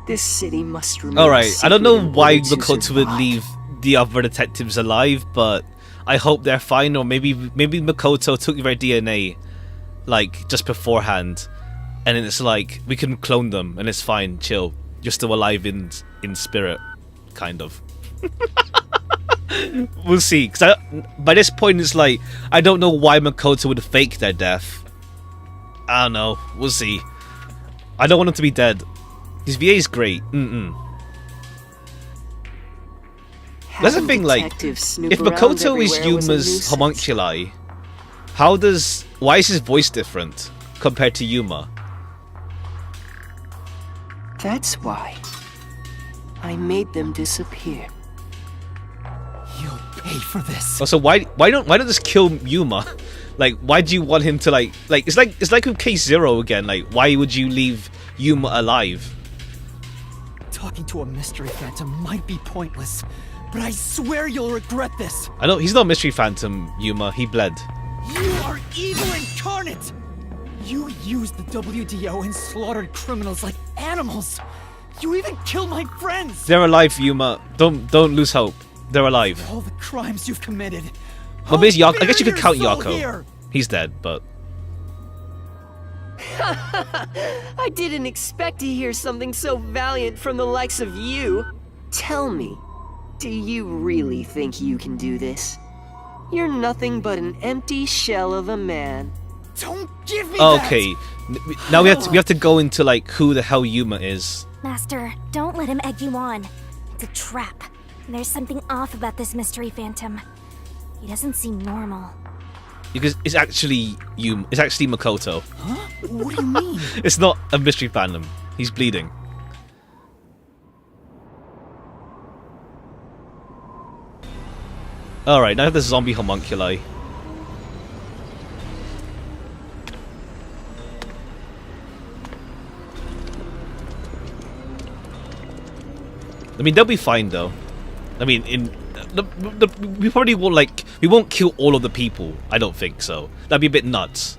This city must remain Alright, I don't know secret in why order to Makoto would survive. leave the other detectives alive, but I hope they're fine, or maybe Makoto took their DNA, like, just beforehand, and it's like, we can clone them, and it's fine, chill. You're still alive in spirit, kind of. We'll see, because by this point it's like, I don't know why Makoto would fake their death. I don't know, we'll see. I don't want him to be dead. His VA is great. That's the thing, like, detectives snoop if around Makoto is everywhere was a Yuma's nuisance. homunculi, why is his voice different compared to Yuma? That's why I made them disappear. You'll pay for this. Also, why don't just kill Yuma? Like, why do you want him to like it's like with Case Zero again. Like, why would you leave Yuma alive? Talking to a mystery phantom might be pointless, but I swear you'll regret this. I know he's not Mystery Phantom, Yuma. He bled. You are evil incarnate. You used the WDO and slaughtered criminals like animals. You even killed my friends. They're alive, Yuma. Don't lose hope. They're alive. All the crimes you've committed. Well, basically, I guess you could I'll count bury your soul Yako. here. He's dead, but I didn't expect to hear something so valiant from the likes of you. Tell me, do you really think you can do this? You're nothing but an empty shell of a man. Don't give me that. okay. Now we have to go into like who the hell Yuma is. Master, don't let him egg you on. It's a trap. There's something off about this mystery phantom. He doesn't seem normal. Because it's actually Yuma. It's actually Makoto. What do you mean? It's not a mystery phantom. He's bleeding. Alright, now the zombie homunculi. I mean, they'll be fine though. I mean, we probably won't we won't kill all of the people. I don't think so. That'd be a bit nuts.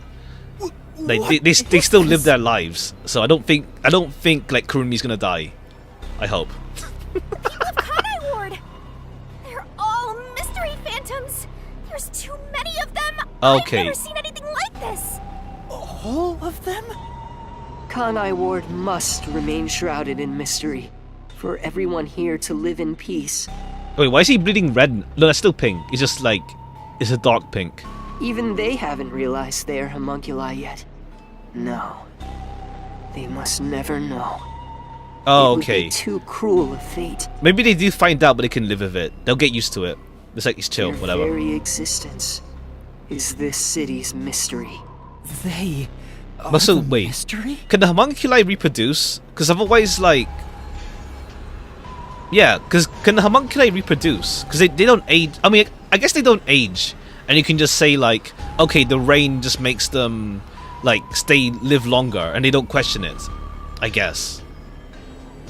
Like they still live their lives, so I don't think like Kurumi's gonna die. I hope. Kanai Ward! They're all mystery phantoms! There's too many of them! Okay. I've never seen anything like this! All of them? Kanai Ward must remain shrouded in mystery, for everyone here to live in peace. Wait, why is he bleeding red? No, that's still pink. It's just like it's a dark pink. Even they haven't realized they're homunculi yet. No. They must never know. Oh, It would okay. be too cruel a fate. Maybe they do find out, but they can live with it. They'll get used to it. It's like it's chill, Their whatever. very existence is this city's mystery. They are Also, the wait. mystery? Can the homunculi reproduce? Because otherwise, like... Yeah, because can the homunculi reproduce? Because they don't age... I mean, I guess they don't age. And you can just say, like, okay, the rain just makes them, like, live longer. And they don't question it. I guess.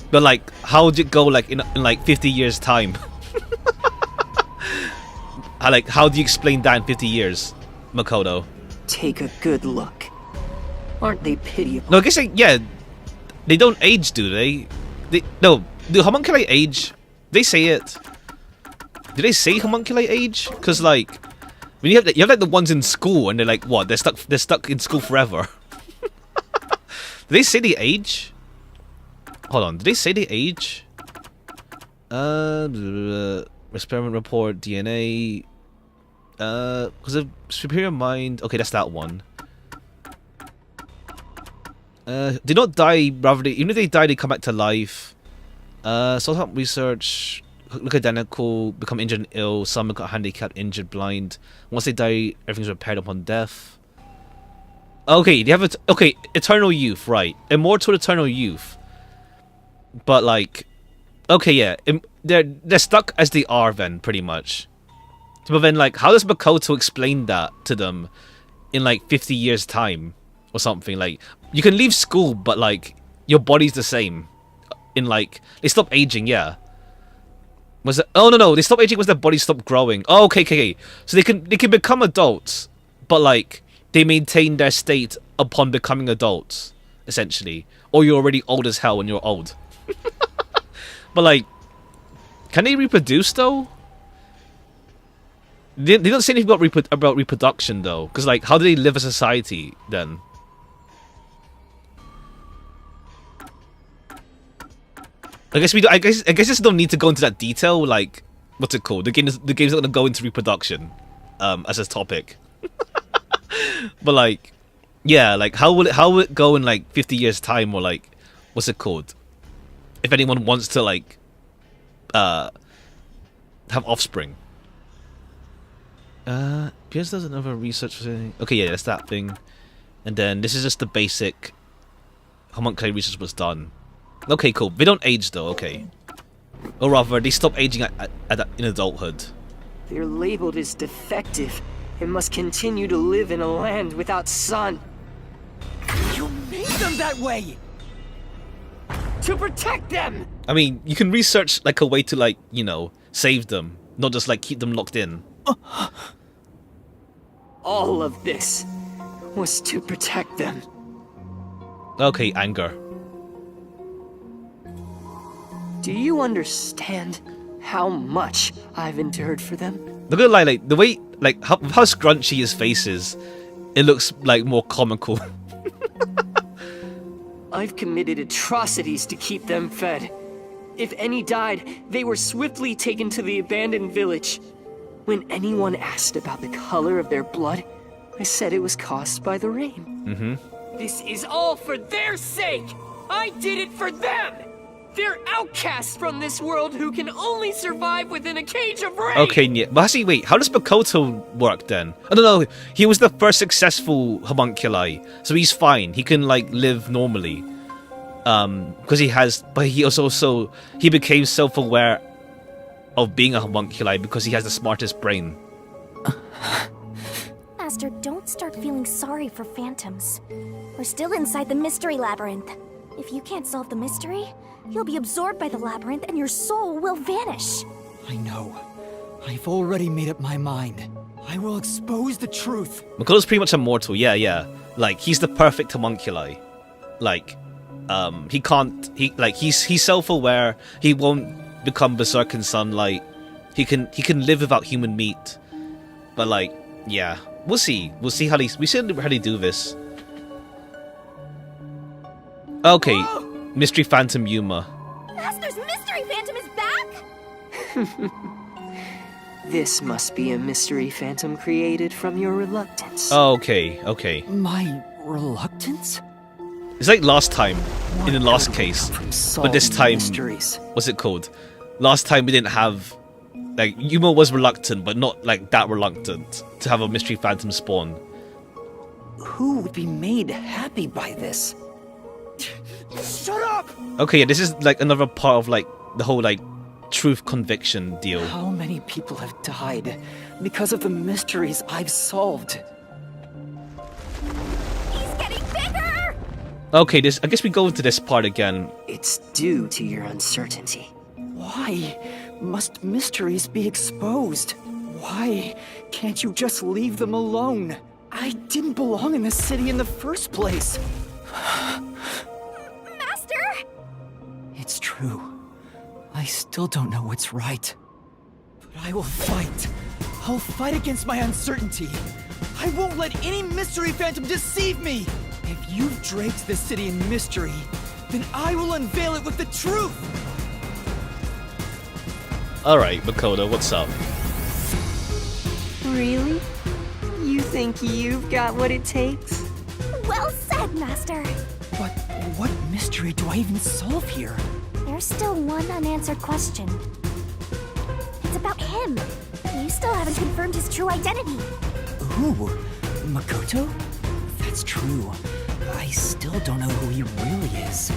But, like, how would it go, like, in like, 50 years' time? How do you explain that in 50 years, Makoto? Take a good look. Aren't they pitiable? No, I guess, yeah, they don't age, do they? No, do homunculi age? They say it. Do they say homunculi age? Because, like, when you have like the ones in school, and they're like, what? They're stuck in school forever. Do they say they age? Hold on, do they say they age? Experiment report, DNA. Because of superior mind. Okay, that's that one. Did not die, rather, even if they die, they come back to life. Sort out research, look identical, become injured and ill, some got handicapped, injured, blind. Once they die, everything's repaired upon death. Okay, they have eternal youth, right? Immortal eternal youth. But like, okay, yeah, they're stuck as they are then, pretty much. But then, like, how does Makoto explain that to them in like 50 years' time or something? Like, you can leave school, but like your body's the same. In like, they stop aging, yeah. Was it? Oh no, they stop aging once their bodies stop growing. Oh, okay. So they can become adults, but like they maintain their state upon becoming adults, essentially. Or you're already old as hell when you're old. But like, can they reproduce though? They don't say anything about reproduction though, because like, how do they live as a society then? I guess I just don't need to go into that detail. Like, what's it called? The game's not gonna go into reproduction, as a topic. But like, yeah, like how will it go in like 50 years time, or like, what's it called? If anyone wants to like, have offspring. Pierce does another research thing. Okay, yeah, that's that thing. And then this is just the basic homunculi research was done. Okay, cool. They don't age though, okay. Or rather, they stop aging in adulthood. They're labeled as defective and must continue to live in a land without sun. You made them that way! To protect them! I mean, you can research like a way to like, you know, save them, not just like keep them locked in. All of this was to protect them. Okay, anger. Do you understand how much I've endured for them? Look at like the way like how scrunchy his face is. It looks like more comical. I've committed atrocities to keep them fed. If any died, they were swiftly taken to the abandoned village. When anyone asked about the color of their blood, I said it was caused by the rain. This is all for their sake! I did it for them! They're outcasts from this world who can only survive within a cage of rain! Okay, yeah. But actually, wait, how does Makoto work then? I don't know, he was the first successful homunculi, so he's fine. He can, like, live normally. Because he has, but he also he became self-aware of being a homunculi because he has the smartest brain. Master, don't start feeling sorry for phantoms. We're still inside the mystery labyrinth. If you can't solve the mystery, you'll be absorbed by the labyrinth and your soul will vanish. I know. I've already made up my mind. I will expose the truth. Makoto's pretty much immortal, yeah. Like, he's the perfect homunculi. Like, he's self-aware, he won't become berserk in sunlight. He can live without human meat. But like, yeah. We'll see how they do this. Okay. Mystery Phantom Yuma. Master's mystery phantom is back? This must be a mystery phantom created from your reluctance. Oh, okay. My reluctance? It's like last time, in the last case. But this time, mysteries. what's it called? Last time we didn't have... Like, Yuma was reluctant, but not like that reluctant to have a mystery phantom spawn. Who would be made happy by this? Shut up! Okay, yeah, this is like another part of like the whole like truth conviction deal. How many people have died because of the mysteries I've solved? He's getting bigger! Okay, I guess we go into this part again. It's due to your uncertainty. Why must mysteries be exposed? Why can't you just leave them alone? I didn't belong in this city in the first place. Master! It's true. I still don't know what's right. But I will fight. I'll fight against my uncertainty. I won't let any mystery phantom deceive me. If you've draped this city in mystery, then I will unveil it with the truth. Alright, Makoto, what's up? Really? You think you've got what it takes? Well said, Master. But what mystery do I even solve here? There's still one unanswered question. It's about him. You still haven't confirmed his true identity. Ooh, Makoto? That's true. I still don't know who he really is.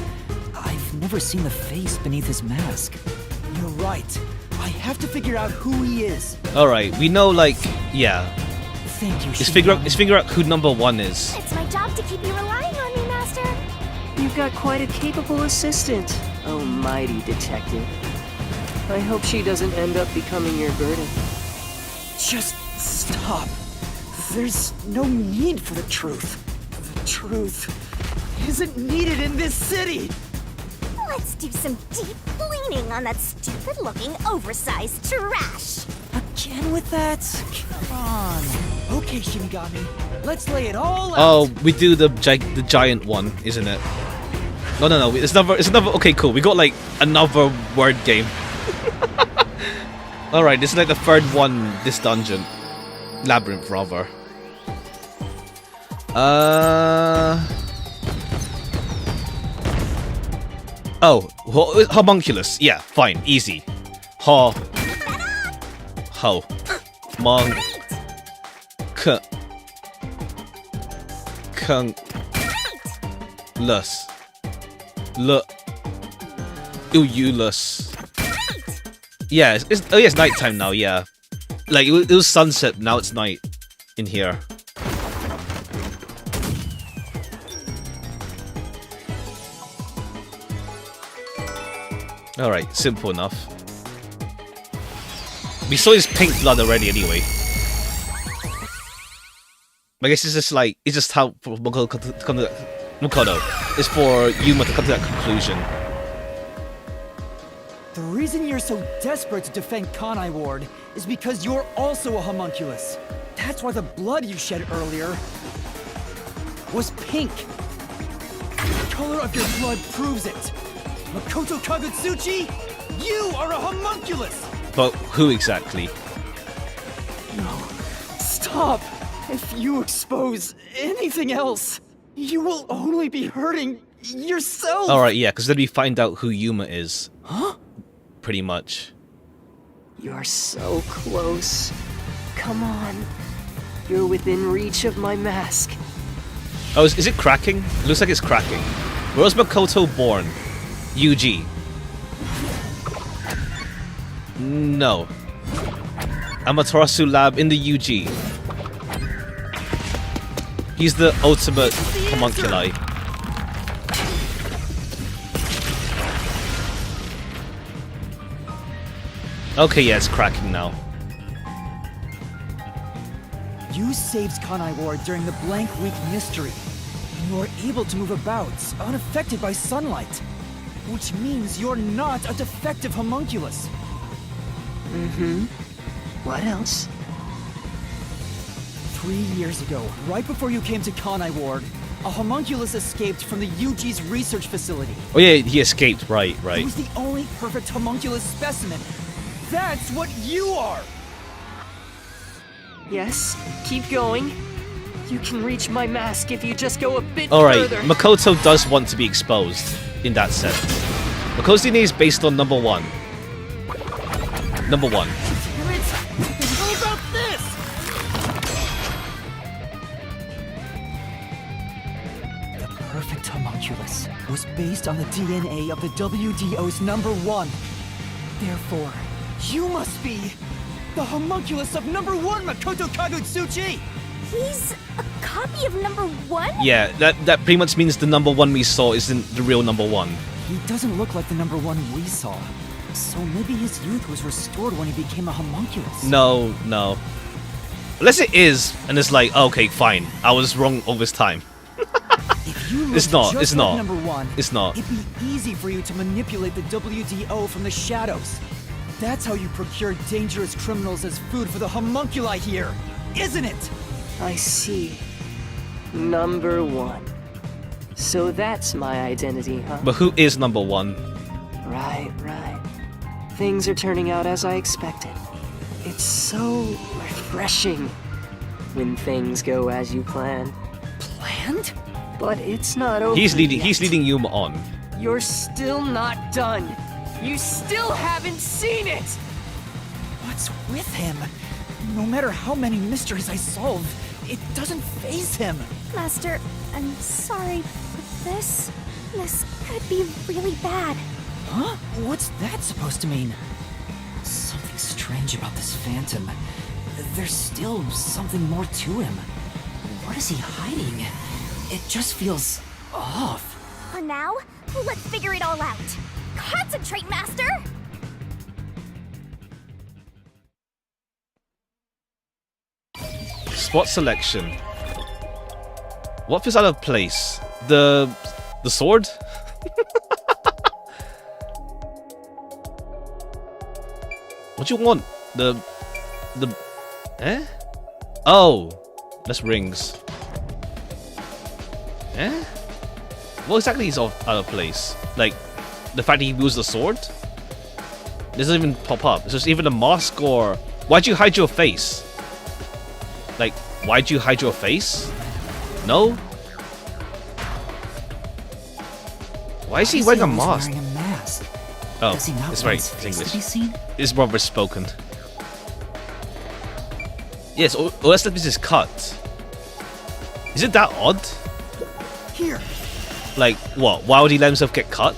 I've never seen the face beneath his mask. You're right. I have to figure out who he is. Alright, we know like, yeah. Thank you, Let's figure out who number one is. It's my job to keep you relying on me, Master. You've got quite a capable assistant, oh mighty detective. I hope she doesn't end up becoming your burden. Just stop. There's no need for the truth. The truth isn't needed in this city. Let's do some deep cleaning on that stupid-looking, oversized trash. Again with that? Come on. Okay, Shinigami. Let's lay it all out. Oh, we do the giant one, isn't it? No. It's another. Okay, cool. We got like another word game. All right, this is like the third one. This dungeon, labyrinth, rather. Oh, homunculus. Yeah, fine, easy. Ho. Mon. K. Kung. Lus. L. Ulus. Yeah, oh yeah, it's nighttime now, yeah. Like, it was sunset, now it's night in here. Alright, simple enough. We saw his pink blood already anyway. I guess it's just like, it's just how for Makoto. It's for Yuma to come to that conclusion. The reason you're so desperate to defend Kanai Ward is because you're also a homunculus. That's why the blood you shed earlier was pink. The color of your blood proves it. Makoto Kagutsuchi, you are a homunculus! But who exactly? No, stop! If you expose anything else, you will only be hurting yourself! Alright, yeah, because then we find out who Yuma is. Huh? Pretty much. You're so close. Come on. You're within reach of my mask. Oh, is it cracking? It looks like it's cracking. Where was Makoto born? UG. No. Amaterasu Lab in the UG. He's the ultimate homunculi. Okay, yeah, it's cracking now. You saved Kanai Ward during the Blank Week mystery. And you are able to move about, unaffected by sunlight. Which means you're not a defective homunculus. Mm-hmm. What else? 3 years ago, right before you came to Kanai Ward, a homunculus escaped from the UG's research facility. Oh yeah, he escaped, right. He was the only perfect homunculus specimen. That's what you are! Yes, keep going. You can reach my mask if you just go a bit Alright, further. Makoto does want to be exposed, in that sense. Makoto's DNA is based on number one. Number one. How about this? The perfect homunculus was based on the DNA of the WDO's number one. Therefore, you must be the homunculus of number one, Makoto Kagutsuchi! He's a copy of number one? Yeah, that pretty much means the number one we saw isn't the real number one. He doesn't look like the number one we saw. So maybe his youth was restored when he became a homunculus. No. Unless it is, and it's like, okay, fine. I was wrong all this time. If you It's looked not, just it's like not. number one, It's not. it'd be easy for you to manipulate the WDO from the shadows. That's how you procure dangerous criminals as food for the homunculi here, isn't it? I see. Number one. So that's my identity, huh? But who is number one? Right. Things are turning out as I expected. It's so refreshing when things go as you plan. Planned? But it's not over He's yet. leading Yuma on. You're still not done. You still haven't seen it! What's with him? No matter how many mysteries I solve, it doesn't faze him. Master, I'm sorry for this. This could be really bad. Huh? What's that supposed to mean? Something strange about this phantom. There's still something more to him. What is he hiding? It just feels off. For now, let's figure it all out. Concentrate, Master! Spot selection. What feels out of place? The sword? What do you want? The eh? Oh, that's rings. Eh? What exactly is out of place? Like the fact that he used the sword? It doesn't even pop up. Is this even a mask or why'd you hide your face? Like, why'd you hide your face? No? Why is he wearing a mask? Wearing a mask. Oh, Does he not it's want right. his It's face English. to be seen? It's rubber spoken. Yes, OS Lip is cut. Is it that odd? Here. Like, what? Why would he let himself get cut?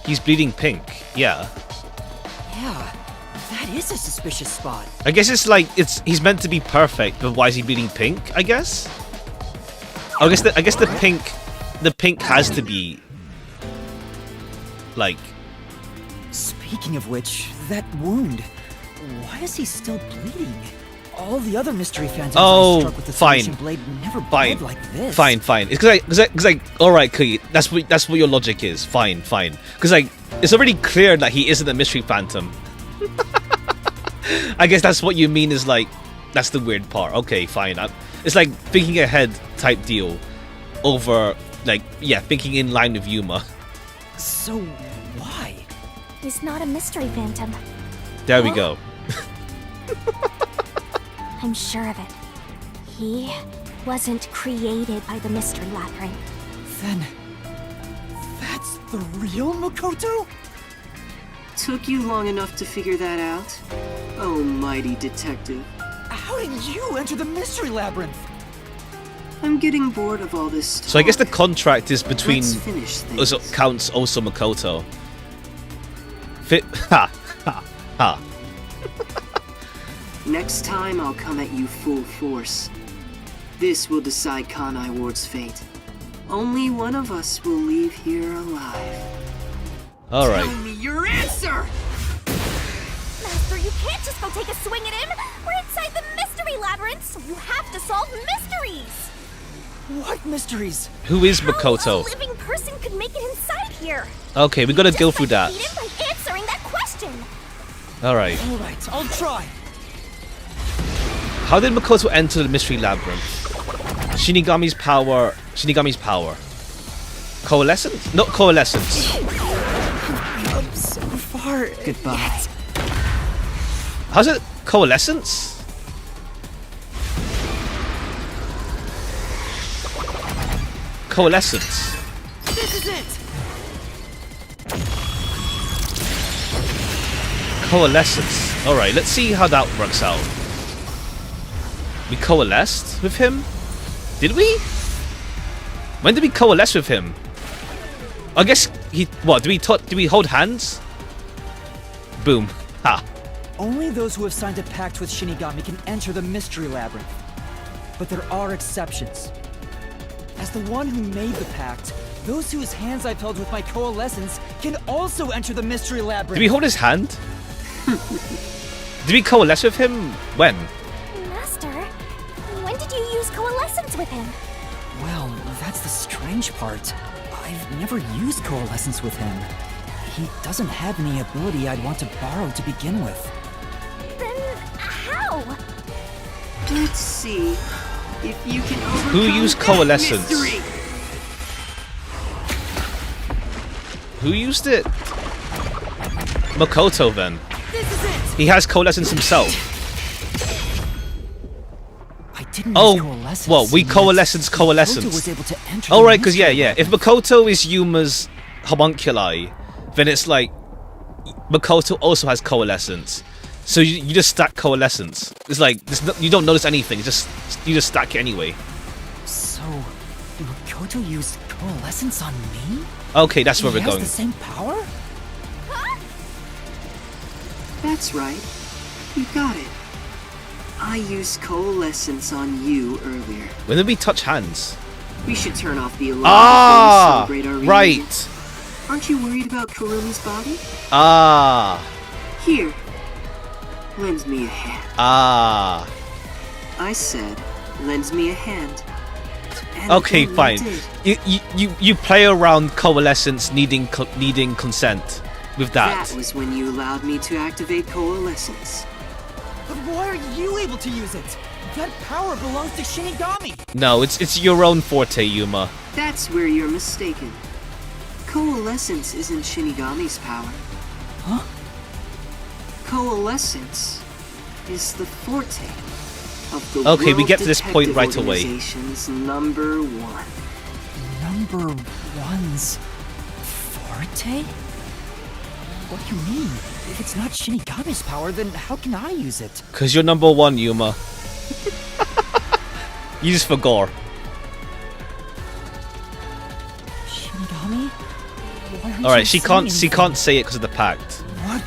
He's bleeding pink. Yeah. Yeah, that is a suspicious spot. I guess it's like he's meant to be perfect, but why is he bleeding pink? I guess. I guess the pink has to be like. Speaking of which, that wound. Why is he still bleeding? All the other mystery phantoms I struck with the Solution Blade never bled like this. Fine. It's because like, all right, Cookie, that's what your logic is. Fine. Because like, it's already clear that he isn't a mystery phantom. I guess that's what you mean is like, that's the weird part. Okay, fine. It's like thinking ahead type deal, over like thinking in line with Yuma. So why? He's not a mystery phantom. There we go. I'm sure of it. He wasn't created by the Mystery Labyrinth. Then that's the real Makoto? Took you long enough to figure that out? Oh, mighty detective. How did you enter the Mystery Labyrinth? I'm getting bored of all this talk. So I guess the contract is between Let's finish things. also counts also Makoto. Ha. Next time I'll come at you full force. This will decide Kanai Ward's fate. Only one of us will leave here alive. All right. Tell me your answer! Master, you can't just go take a swing at him! We're inside the Mystery Labyrinth, so you have to solve mysteries! What mysteries? Who is How Makoto? a living person could make it inside here? Okay, we gotta go Just through that. defeat him by answering that question! Alright. Alright, I'll try. How did Makoto enter the mystery labyrinth? Shinigami's power. Coalescence? Not coalescence. I'm so far. Goodbye. How's it coalescence? Coalescence. This is it. Coalescence. Alright, let's see how that works out. We coalesced with him? Did we? When did we coalesce with him? I guess he. What? Do we hold hands? Boom. Ha. Only those who have signed a pact with Shinigami can enter the Mystery Labyrinth. But there are exceptions. As the one who made the pact, those whose hands I've held with my coalescence can also enter the Mystery Labyrinth. Did we hold his hand? Did we coalesce with him? When? Master, when did you use coalescence with him? Well, that's the strange part. I've never used coalescence with him. He doesn't have any ability I'd want to borrow to begin with. Then how? Let's see if you can overcome Who used that coalescence? mystery. Who used it? Makoto then. This is it! He has coalescence himself. I didn't Oh, use coalescence. well, we yet coalescence. Makoto was able to enter the Alright, because Mystery yeah. If Makoto is Yuma's homunculi, then it's like Makoto also has coalescence. So you just stack coalescence. It's like you don't notice anything. You just stack it anyway. So, Makoto used coalescence on me? Okay, that's where He we're has going. the same power? That's right. You got it. I used coalescence on you earlier. When did we touch hands? We should turn off the alarm Ah, before we celebrate our reunion. right. Aren't you worried about Kurumi's body? Ah, Here. Lend me a hand. ah. I said, lend me a hand. And Okay, then you fine. did. You play around coalescence needing consent with that. That was when you allowed me to activate coalescence. But why are you able to use it? That power belongs to Shinigami! No, it's your own forte, Yuma. That's where you're mistaken. Coalescence isn't Shinigami's power. Huh? Coalescence is the forte of the Okay, we World get to this point Detective right away. Organization's number one. Number one's forte? What do you mean? If it's not Shinigami's power, then how can I use it? Because you're number one, Yuma. You just forgot. Shinigami? Why aren't Alright, you she saying can't say it because of the pact. What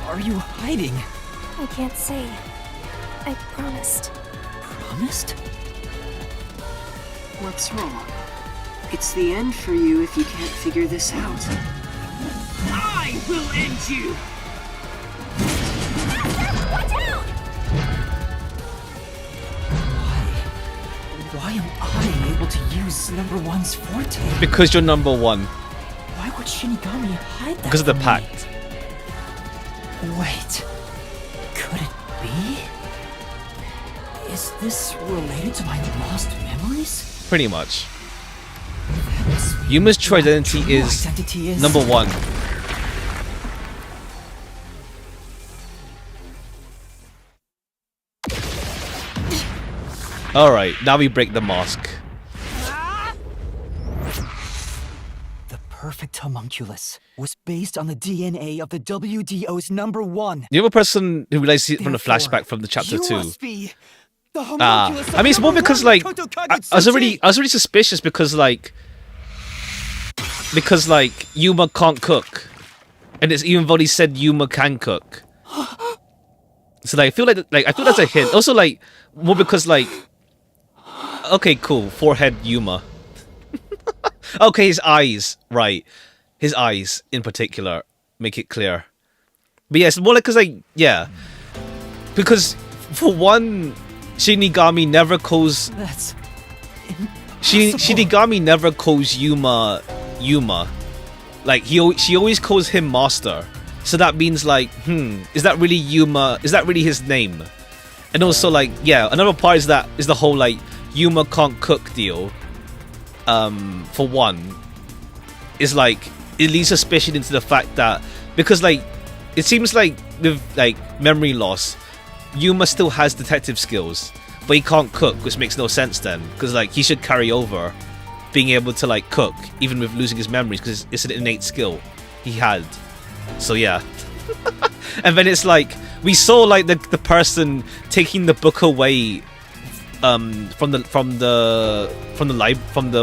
are you hiding? I can't say. I promised. Promised? What's wrong? It's the end for you if you can't figure this out. I will end you! Watch out! Why am I able to use number one's forte? Because you're number one. Why would Shinigami hide that Because of the from me? pact. Wait, could it be? Is this related to my lost memories? Pretty much. That must mean Yuma's true my identity true is identity is number one. Alright, now we break the mask. The perfect homunculus was based on the DNA of the WDO's number one. The other person who realized it from the Therefore, flashback from the chapter you 2. must be the homunculus of I mean, it's more number because one, like Makoto I was Kage-sensei. already suspicious because Yuma can't cook, and it's even though he said Yuma can cook. So like I feel that's a hint. Also like more because like okay, cool, forehead Yuma. Okay, his eyes, right? His eyes in particular make it clear. But yeah, it's more like because for one, Shinigami never calls That's Shinigami never calls Yuma. Like she always calls him Master. So that means like, is that really Yuma? Is that really his name? And also like, yeah, another part is the whole like Yuma can't cook deal. For one, is like it leads suspicion into the fact that because like it seems like with like memory loss, Yuma still has detective skills, but he can't cook, which makes no sense then, because like he should carry over being able to like cook even with losing his memories, because it's an innate skill he had. So yeah. And then it's like we saw like the person taking the book away from the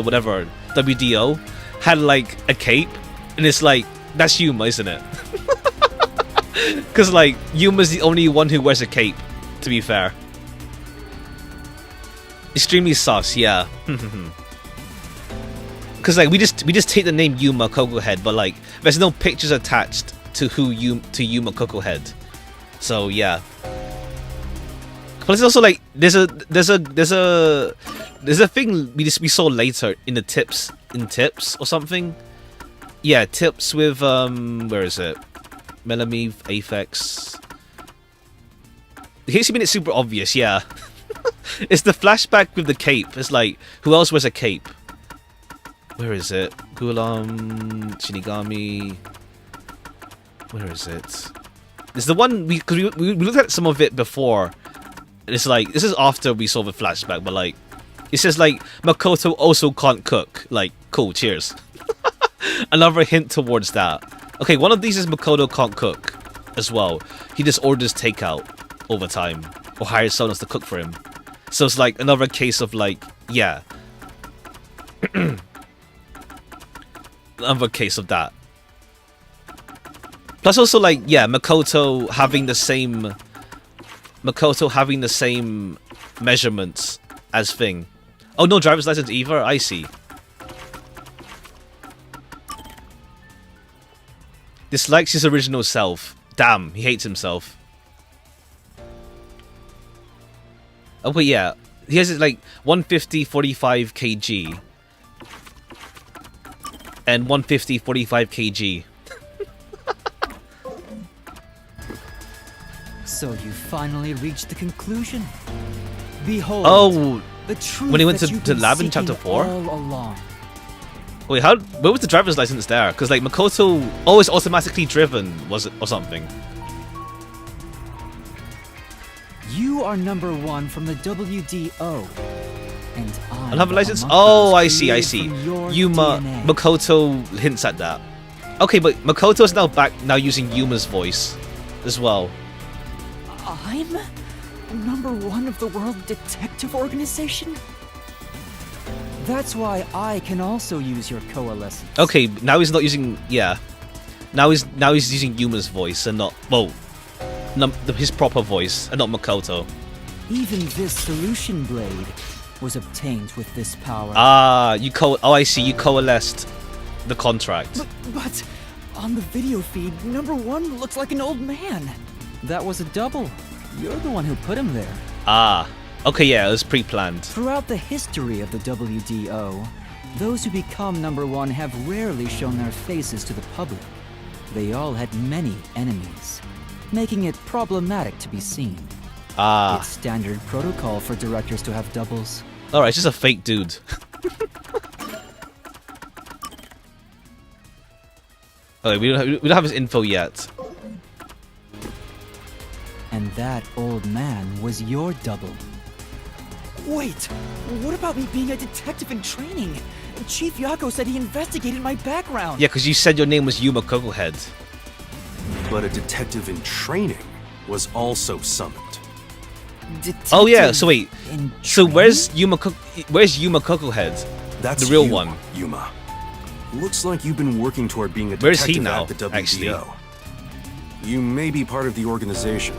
whatever WDO had like a cape, and it's like that's Yuma, isn't it? Because like Yuma's the only one who wears a cape, to be fair. Extremely sus, yeah. Because like we just take the name Yuma Coco Head, but like there's no pictures attached to Yuma Coco Head. So yeah. But it's also like there's a thing we saw later in the tips or something. Yeah, tips with where is it? Melamine, Aphex. Here's made it super obvious, yeah. It's the flashback with the cape. It's like, who else wears a cape? Where is it? Gulam, Shinigami. Where is it? It's the one we looked at some of it before. And it's like, this is after we saw the flashback, but like, it says like, Makoto also can't cook. Like, cool, cheers. Another hint towards that. Okay, one of these is Makoto can't cook as well. He just orders takeout over time, or hires someone else to cook for him. So it's like another case of like, yeah. Another case of that. Plus also like, yeah, Makoto having the same measurements as Thing. Oh, no driver's license either? I see. Dislikes his original self. Damn, he hates himself. Oh, wait, yeah. He has like 150, 45 kg. And 150, 45 kg. So you finally reached the conclusion. Behold, Oh, the truth when he went that to you've the been lab in chapter seeking 4? all along. Wait, where was the driver's license there? Because like Makoto, oh, it's automatically driven, was it, or something? You are number one from the WDO, and I'm I'll have a the license. homunculus Oh, I see. created from your Yuma, DNA. Makoto hints at that. Okay, but Makoto's now back, now using Yuma's voice as well. I'm #1 of the World Detective Organization? That's why I can also use your coalescence. Okay, now he's not using, yeah. Now he's using Yuma's voice and not, well, his proper voice and not Makoto. Even this solution blade was obtained with this power. Ah, oh, I see, you coalesced the contract. But on the video feed, #1 looks like an old man. That was a double. You're the one who put him there. Ah, okay, yeah, it was pre-planned. Throughout the history of the WDO, those who become #1 have rarely shown their faces to the public. They all had many enemies, making it problematic to be seen. Ah. It's standard protocol for directors to have doubles. Alright, it's just a fake dude. Okay, we don't have his info yet. And that old man was your double. Wait, what about me being a detective in training? Chief Yako said he investigated my background. Yeah, because you said your name was Yuma Cocohead. But a detective in training was also summoned. Oh yeah, so wait. in So training? where's Yuma Cocohead? That's The real you, one. Yuma. Looks like you've been working toward being a Where's detective he now, at the WDO. actually? You may be part of the organization,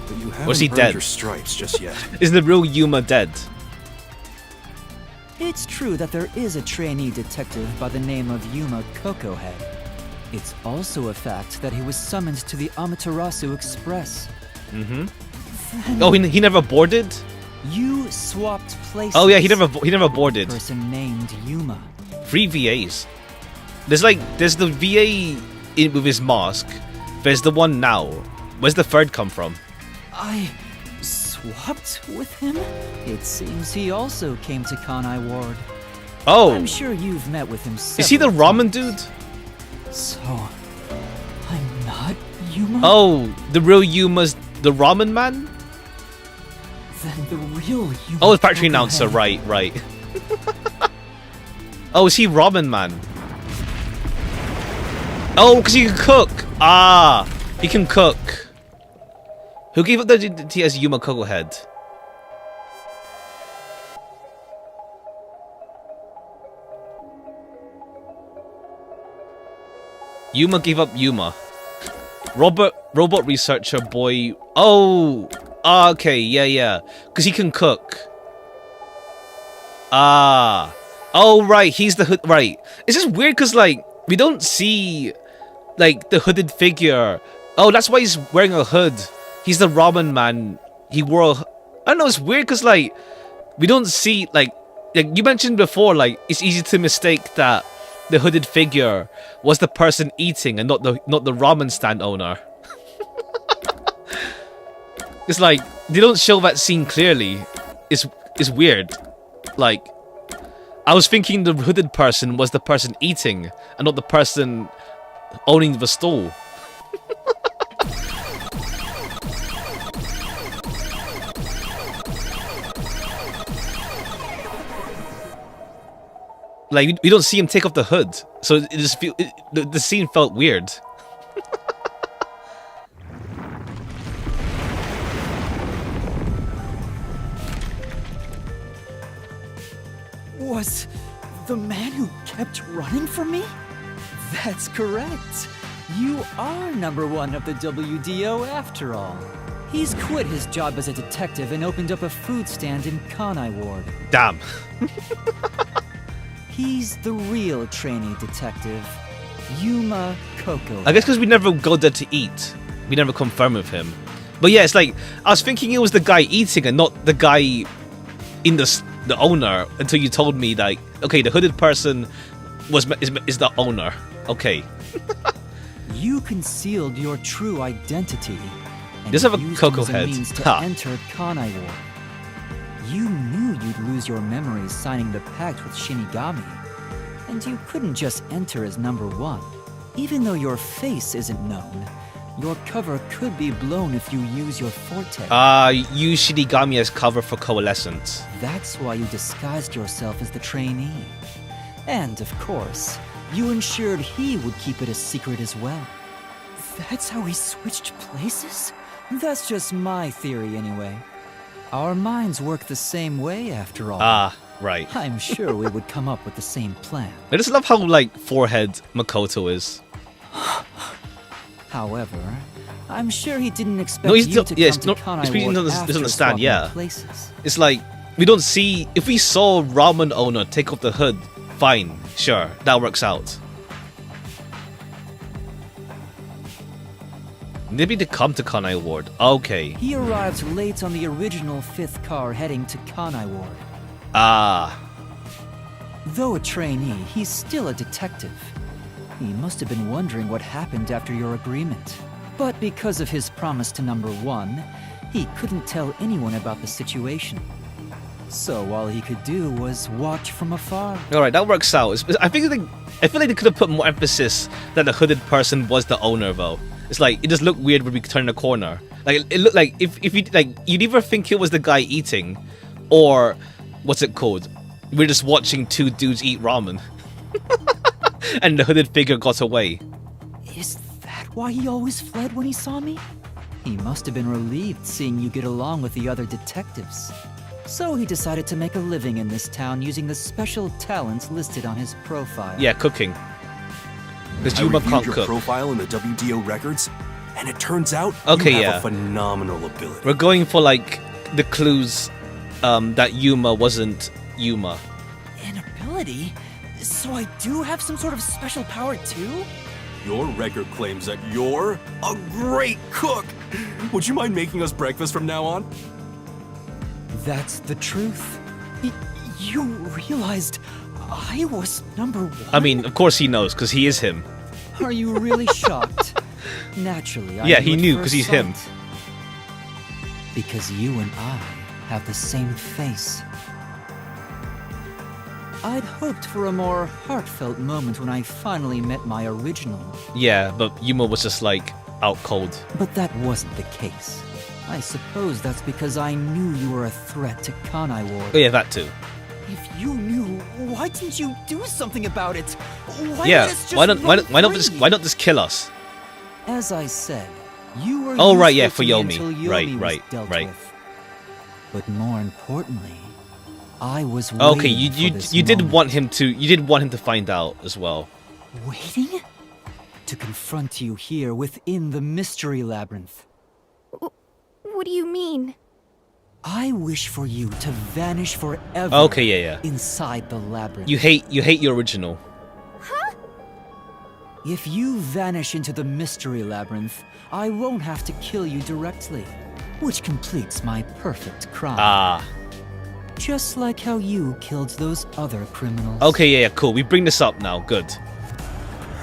but you haven't Was he earned dead? your stripes just yet. Is the real Yuma dead? It's true that there is a trainee detective by the name of Yuma Cocohead. It's also a fact that he was summoned to the Amaterasu Express. Oh, he never boarded? You swapped places. Oh yeah, he never boarded. with a person named Yuma. 3 VAs. There's the VA with his mask. There's the one now. Where's the third come from? I swapped with him? It seems he also came to Kanai Ward. Oh, I'm sure you've met with him. is he the several ramen dude? times. So, I'm not Yuma? Oh, the real Yuma's the ramen man? Then the real Yuma. Oh, the factory announcer, Cocohead. right. Oh, is he ramen man? Oh, because he can cook. Ah, he can cook. Who gave up the identity as Yuma Cocohead? Yuma gave up Yuma. Robot researcher boy. Oh, okay, yeah. Because he can cook. Ah. Oh, right, he's the hood. Right. It's just weird because, like, we don't see, like, the hooded figure. Oh, that's why he's wearing a hood. He's the ramen man. He wore a... I don't know, it's weird because, like, we don't see, like you mentioned before, like, it's easy to mistake that the hooded figure was the person eating and not the ramen stand owner. It's like, they don't show that scene clearly. It's weird. Like, I was thinking the hooded person was the person eating and not the person owning the stall. Like, we don't see him take off the hood, so it just the scene felt weird. Was the man who kept running from me? That's correct. You are #1 of the WDO after all. He's quit his job as a detective and opened up a food stand in Kanai Ward. Damn. He's the real trainee detective, Yuma Coco. I guess because we never go there to eat. We never confirm with him. But yeah, it's like, I was thinking it was the guy eating and not the guy in the owner until you told me that, okay, the hooded person is the owner. Okay. You concealed your true identity and Does have a used cocoa it as a head. means to Ha. enter Kanai Ward. You knew you'd lose your memories signing the pact with Shinigami, and you couldn't just enter as #1. Even though your face isn't known, your cover could be blown if you use your forte. Use Shinigami as cover for Coalescence. That's why you disguised yourself as the trainee. And, of course, you ensured he would keep it a secret as well. That's how we switched places? That's just my theory anyway. Our minds work the same way after all. Ah, right. I'm sure we would come up with the same plan. I just love how, like, forehead Makoto is. However, I'm sure he didn't expect No, he's you not, to yeah, come it's to not, Kanai it's because he Ward doesn't after understand, swapping yeah. places. It's like, we don't see, if we saw ramen owner take off the hood, fine, sure, that works out. Maybe to come to Kanai Ward, okay. He arrived late on the original 5th car heading to Kanai Ward. Ah, Though a trainee, he's still a detective. He must have been wondering what happened after your agreement. But because of his promise to number 1, he couldn't tell anyone about the situation. So all he could do was watch from afar. alright, that works out. I feel like they could have put more emphasis that the hooded person was the owner, though. It's like, it just looked weird when we turned the corner. Like, it looked like, if you, like, you'd either think it was the guy eating, or, what's it called? We're just watching two dudes eat ramen. And the hooded figure got away. Is that why he always fled when he saw me? He must have been relieved seeing you get along with the other detectives. So he decided to make a living in this town using the special talents listed on his profile. Yeah, cooking. Because I Yuma reviewed can't your cook. profile in the WDO records, and it turns out Okay, you have yeah. a phenomenal ability. We're going for, like, the clues that Yuma wasn't Yuma. An ability? So I do have some sort of special power too? Your record claims that you're a great cook. Would you mind making us breakfast from now on? That's the truth. You realized I was number 1? I mean, of course he knows, because he is him. Are you really shocked? Naturally, I Yeah, knew he at knew, first 'cause he's him. sight. Because you and I have the same face. I'd hoped for a more heartfelt moment when I finally met my original, Yeah, but Yuma was just, like, out cold. but that wasn't the case. I suppose that's because I knew you were a threat to Kanai Ward. Oh yeah, that too. If you knew, why didn't you do something about it? Why Yeah, did this just why not free? just kill us? As I said, you were Oh, right, yeah, useful for to me Yomi. until Yomi Right, was right, dealt right. with. But more importantly, I was Okay, waiting for this you did moment. want him to find out as well. Waiting? To confront you here within the mystery labyrinth. What do you mean? I wish for you to vanish forever. Okay, yeah. Inside the labyrinth. You hate your original. If you vanish into the mystery labyrinth, I won't have to kill you directly, which completes my perfect crime. Ah. Just like how you killed those other criminals. Okay, yeah, cool. We bring this up now. Good.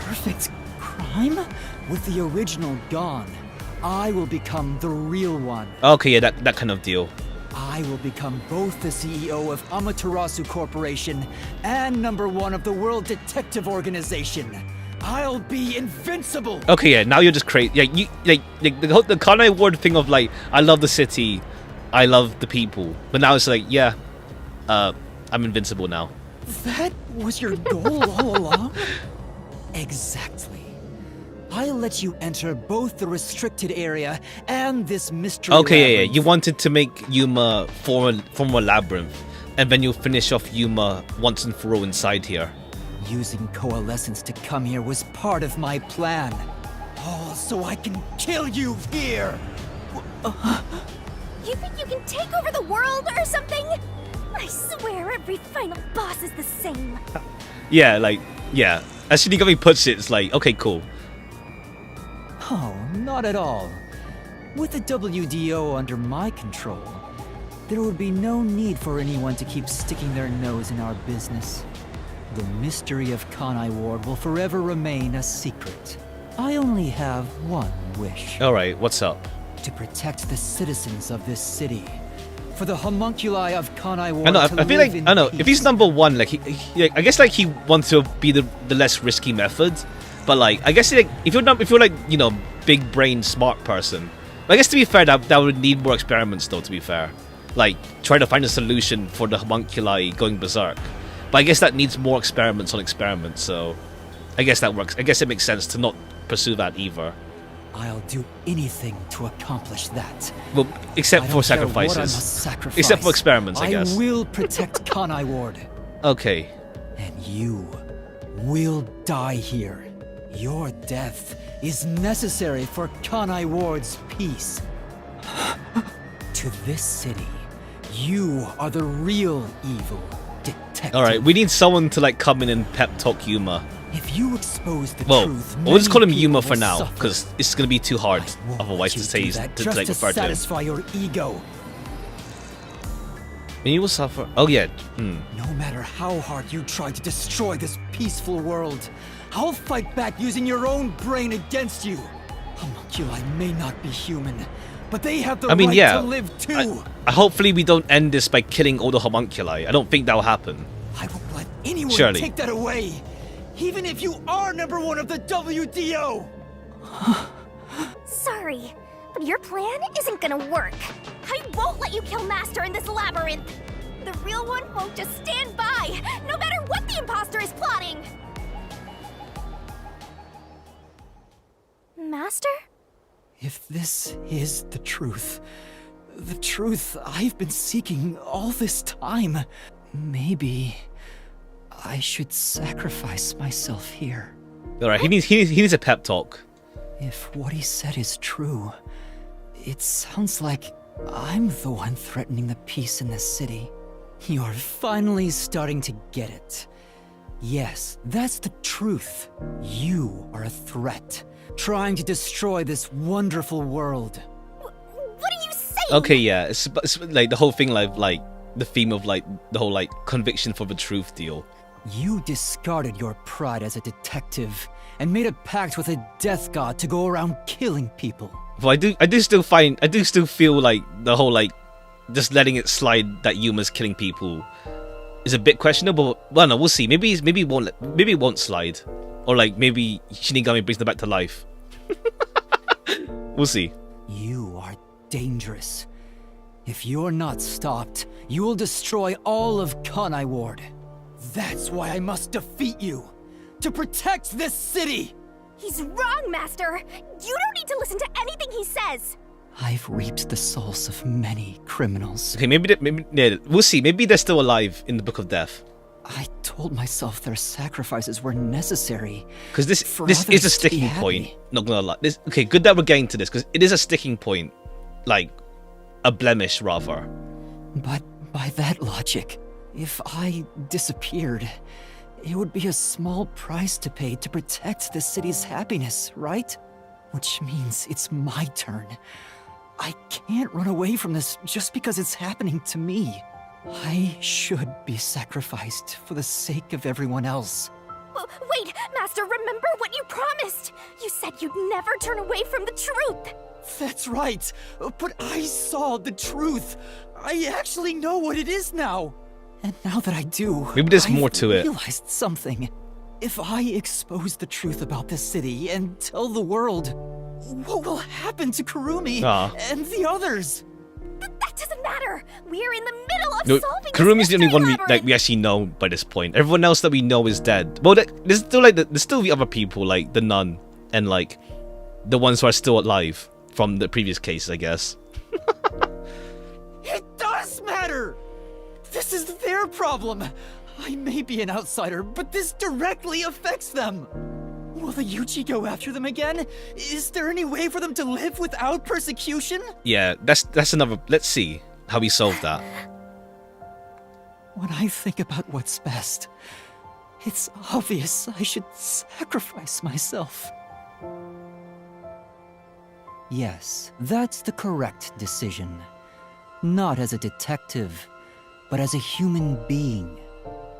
Perfect crime? With the original gone, I will become the real one. Okay, yeah, that kind of deal. I will become both the CEO of Amaterasu Corporation and number 1 of the World Detective Organization. I'll be invincible. Okay, yeah. Now you're just crazy. Yeah, you like the Kanai Ward thing of like, I love the city, I love the people, but now it's like, yeah, I'm invincible now. That was your goal all along? Exactly. I'll let you enter both the restricted area and this mystery Okay, yeah. labyrinth. You wanted to make Yuma form a labyrinth, and then you'll finish off Yuma once and for all inside here. Using Coalescence to come here was part of my plan. All so I can kill you here! You think you can take over the world or something? I swear every final boss is the same. Yeah, like, yeah. As Shinigami puts it, it's like, okay, cool. Oh, not at all. With the WDO under my control, there would be no need for anyone to keep sticking their nose in our business. The mystery of Kanai Ward will forever remain a secret. I only have one wish. Alright, what's up? To protect the citizens of this city. For the homunculi of Kanai Ward I know, to I feel live like, in I know, if peace. he's number 1, like, I guess, like, he wants to be the less risky method, but, like, I guess, like, if you're, like, you know, big brain, smart person, I guess, to be fair, that would need more experiments, though, to be fair. Like, try to find a solution for the homunculi going berserk. But I guess that needs more experiments on experiments, so... I guess that works. I guess it makes sense to not pursue that either. I'll do anything to accomplish that. Well, except I for don't care what I sacrifices. must sacrifice. Except for experiments, I guess. I will protect Kanai Ward. Okay. And you will die here. Your death is necessary for Kanai Ward's peace. To this city, you are the real evil detective. Alright, we need someone to like come in and pep talk Yuma. If you expose the Well, truth, we'll just call him many Yuma people for now, will suffer. because it's gonna be too hard I won't otherwise let to you say do he's that to just like to refer to him. satisfy your ego. And you will suffer. Oh yeah. No matter how hard you try to destroy this peaceful world, I'll fight back using your own brain against you. Homunculi may not be human, but they have the I mean, right yeah. to live too. Hopefully we don't end this by killing all the homunculi. I don't think that'll happen. I won't let anyone Surely. take that away, even if you are #1 of the WDO. Sorry, but your plan isn't gonna work. I won't let you kill Master in this labyrinth. The real one won't just stand by, no matter what the imposter is plotting. Master? If this is the truth I've been seeking all this time, maybe I should sacrifice myself here. Alright, he needs a pep talk. If what he said is true, it sounds like I'm the one threatening the peace in this city. You're finally starting to get it. Yes, that's the truth. You are a threat, trying to destroy this wonderful world. What are you saying? Okay, yeah, it's like the whole thing, like the theme of like the whole like conviction for the truth deal. You discarded your pride as a detective and made a pact with a death god to go around killing people. But I do still feel like the whole like just letting it slide that Yuma's killing people is a bit questionable. Well, no, we'll see. Maybe it won't slide, or like maybe Shinigami brings them back to life. We'll see. You are dangerous. If you're not stopped, you will destroy all of Kanai Ward. That's why I must defeat you, to protect this city! He's wrong, Master! You don't need to listen to anything he says! I've reaped the souls of many criminals. Okay, maybe yeah, we'll see. Maybe they're still alive in the Book of Death. I told myself their sacrifices were necessary. Because this for is a others to be sticking happy. point. Not gonna lie. Okay, good that we're getting to this because it is a sticking point, like a blemish rather. But by that logic, if I disappeared, it would be a small price to pay to protect the city's happiness, right? Which means it's my turn. I can't run away from this just because it's happening to me. I should be sacrificed for the sake of everyone else. Wait, Master, remember what you promised! You said you'd never turn away from the truth! That's right, but I saw the truth. I actually know what it is now. And now that I do, Maybe there's more to it. I realized something. If I expose the truth about this city and tell the world, what will happen to Kurumi and the others? That doesn't matter! We're in the middle of No, solving Kurumi's the only one we labyrinth. actually know by this point. Everyone else that we know is dead. Well, there's still there's still the other people like the nun and like the ones who are still alive from the previous case, I guess. It does matter! This is their problem. I may be an outsider, but this directly affects them. Will the Yuchi go after them again? Is there any way for them to live without persecution? Yeah, that's another. Let's see how we solve that. When I think about what's best, it's obvious I should sacrifice myself. Yes, that's the correct decision. Not as a detective, but as a human being.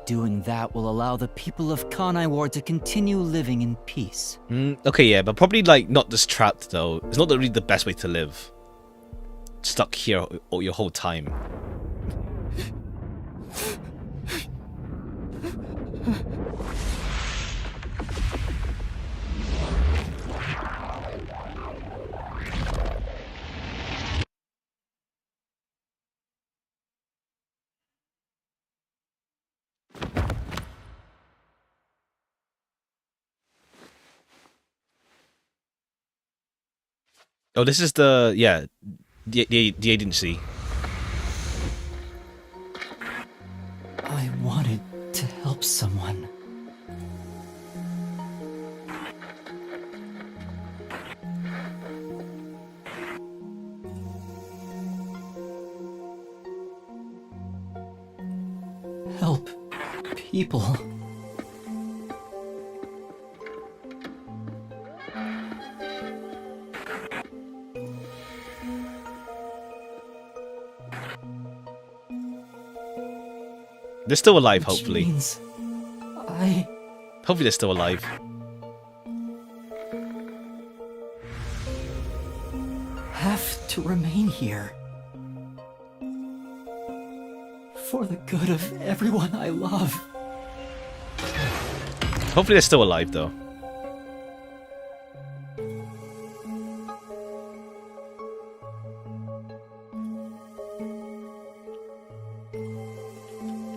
Doing that will allow the people of Kanai Ward to continue living in peace. Okay, yeah, but probably like not just trapped though. It's not really the best way to live. Stuck here all your whole time. Oh, this is the the agency. I wanted to help someone. Help people. They're still alive, Which hopefully. means Hopefully they're still alive. have to remain here. For the good of everyone I love. Hopefully they're still alive, though.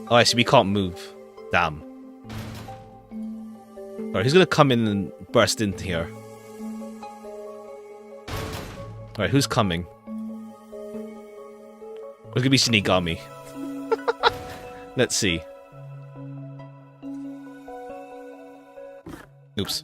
Oh, I see. We can't move. Damn. Alright, who's gonna come in and burst into here? Alright, who's coming? It's gonna be Shinigami. Let's see. Oops.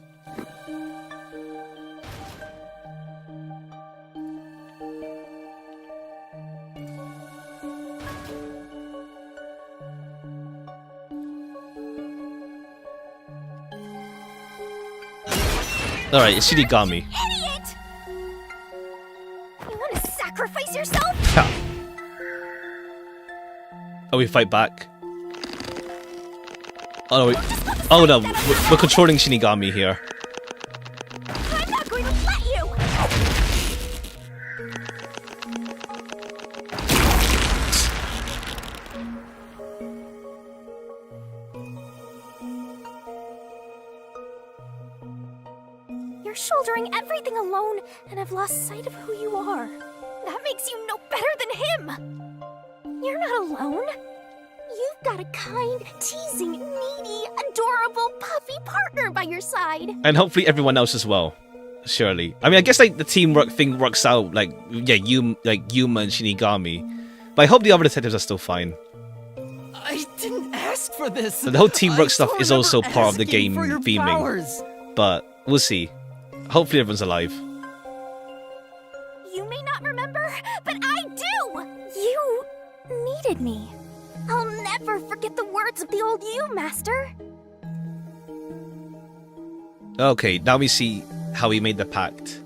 Alright, it's Shinigami. Idiot! You want to sacrifice yourself? Ha. Oh, we fight back. Oh no, oh no, we're controlling Shinigami here. I'm not going to let you! You're shouldering everything alone and have lost sight of who you are. That makes you no better than him! You're not alone. You've got a kind, teasing, needy, adorable, puffy partner by your side. And hopefully everyone else as well. Surely. I mean, I guess like the teamwork thing works out. Like, yeah, Yuma and Shinigami. But I hope the other detectives are still fine. I didn't ask for this. The whole teamwork stuff don't is also remember part of the asking game for your theming. powers. But we'll see. Hopefully everyone's alive. You may not remember, but I do! You needed me. I'll never forget the words of the old you, Master. Okay, now we see how he made the pact.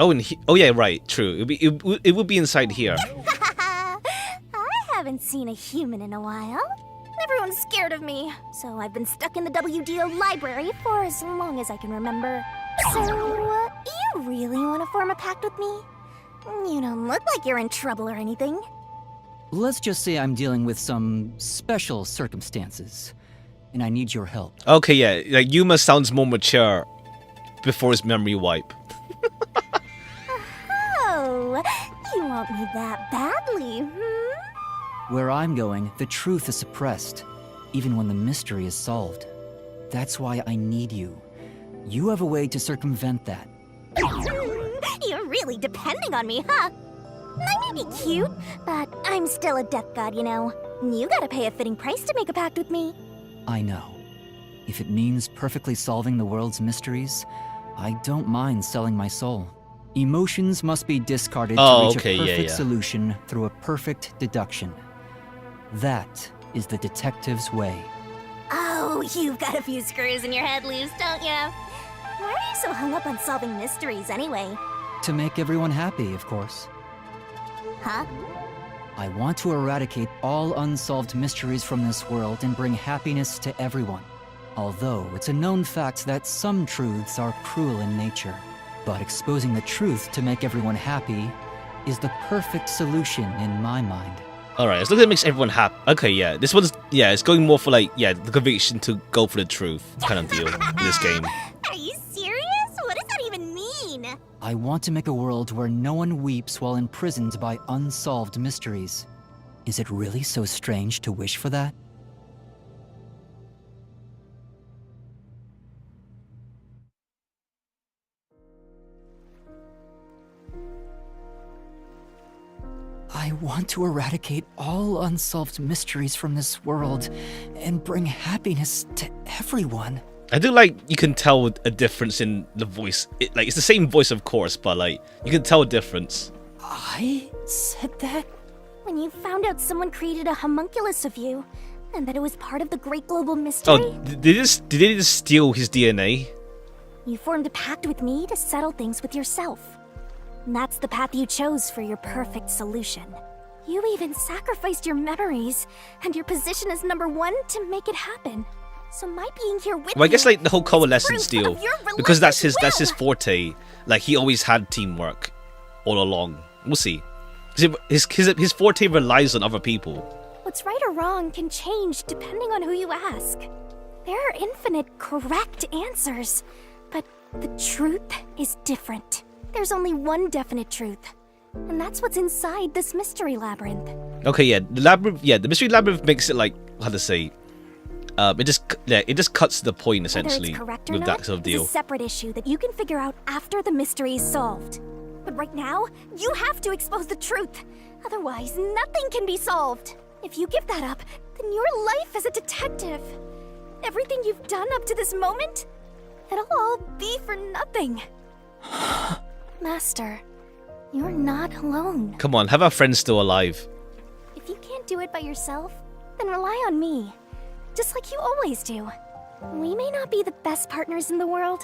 Oh, and oh yeah, right, true. It would be inside here. I haven't seen a human in a while. Everyone's scared of me, so I've been stuck in the WDO library for as long as I can remember. So, you really want to form a pact with me? You don't look like you're in trouble or anything. Let's just say I'm dealing with some special circumstances, and I need your help. Okay, yeah, like Yuma sounds more mature before his memory wipe. Oh, you want me that badly, Where I'm going, the truth is suppressed, even when the mystery is solved. That's why I need you. You have a way to circumvent that. You're really depending on me, huh? I may be cute, but I'm still a death god, you know. You gotta pay a fitting price to make a pact with me. I know. If it means perfectly solving the world's mysteries, I don't mind selling my soul. Emotions must be discarded to reach a perfect solution through a perfect deduction. That is the detective's way. Oh, you've got a few screws in your head loose, don't you? Why are you so hung up on solving mysteries anyway? To make everyone happy, of course. Huh? I want to eradicate all unsolved mysteries from this world and bring happiness to everyone. Although it's a known fact that some truths are cruel in nature. But exposing the truth to make everyone happy is the perfect solution in my mind. Alright, as long as it makes everyone happy. Okay, yeah, this one's, yeah, it's going more for like, yeah, the conviction to go for the truth kind of deal in this game. Are you serious? What does that even mean? I want to make a world where no one weeps while imprisoned by unsolved mysteries. Is it really so strange to wish for that? to eradicate all unsolved mysteries from this world and bring happiness to everyone. I do like you can tell a difference in the voice. It's the same voice, of course, but like you can tell a difference. I said that? When you found out someone created a homunculus of you, and that it was part of the great global mystery, Oh, did they just steal his DNA? you formed a pact with me to settle things with yourself. And that's the path you chose for your perfect solution. You even sacrificed your memories and your position as #1 to make it happen. So my being here with Well, I guess you like the whole is coalescence proof deal, of your because that's his relentless will. forte. Like he always had teamwork all along. We'll see. His forte relies on other people. What's right or wrong can change depending on who you ask. There are infinite correct answers, but the truth is different. There's only one definite truth, and that's what's inside this mystery labyrinth. Okay, yeah, the labyrinth. Yeah, the mystery labyrinth makes it like how to say. It just cuts to the point essentially Whether it's correct or with not that sort of is deal. a separate issue that you can figure out after the mystery is solved. But right now, you have to expose the truth. Otherwise, nothing can be solved. If you give that up, then your life as a detective, everything you've done up to this moment, it'll all be for nothing. Master, you're not alone. Come on, have our friends still alive. If you can't do it by yourself, then rely on me. Just like you always do. We may not be the best partners in the world,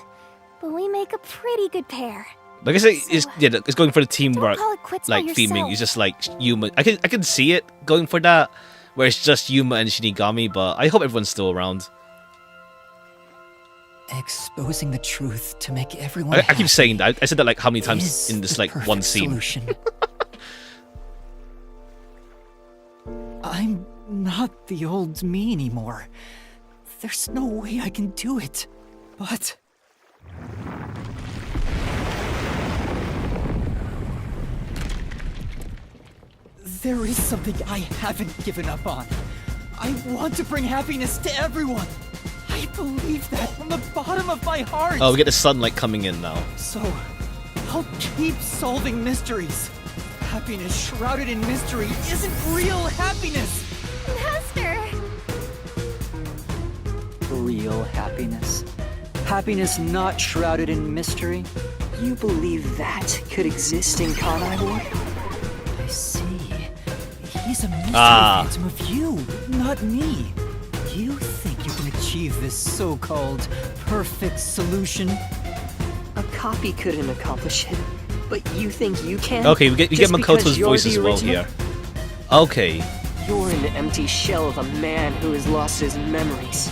but we make a pretty good pair. Like I say, it's going for the teamwork call it quits by like theming. yourself. It's just like Yuma. I can see it going for that, where it's just Yuma and Shinigami. But I hope everyone's still around. Exposing the truth to make everyone I keep saying that. I said that like how many is times in this the like perfect one scene. solution. I'm not the old me anymore. There's no way I can do it. But there is something I haven't given up on. I want to bring happiness to everyone. I believe that from the bottom of my heart. Oh, we get the sunlight coming in now. So, I'll keep solving mysteries. Happiness shrouded in mystery isn't real happiness. Master! Real happiness? Happiness not shrouded in mystery? You believe that could exist in Kanai Ward? I see. He's a mystery phantom of you, not me. You think you can achieve this so-called perfect solution? A copy couldn't accomplish it, but you think you can? Okay, we get Just Makoto's because you're voice the as well original? here. Okay. You're an empty shell of a man who has lost his memories.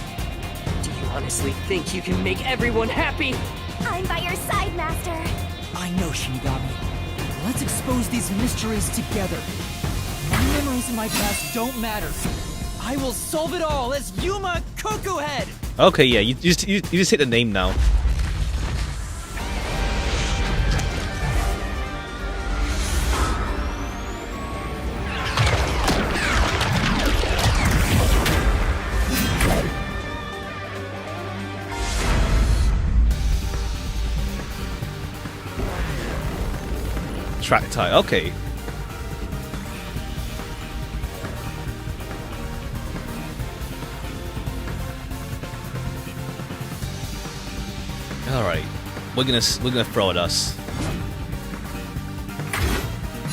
Do you honestly think you can make everyone happy? I'm by your side, Master. I know, Shinigami. Let's expose these mysteries together. My memories in my past don't matter. I will solve it all as Yuma Kokuhead! Okay, yeah, you just hit the name now. Track tie, okay. All right, we're gonna throw at us.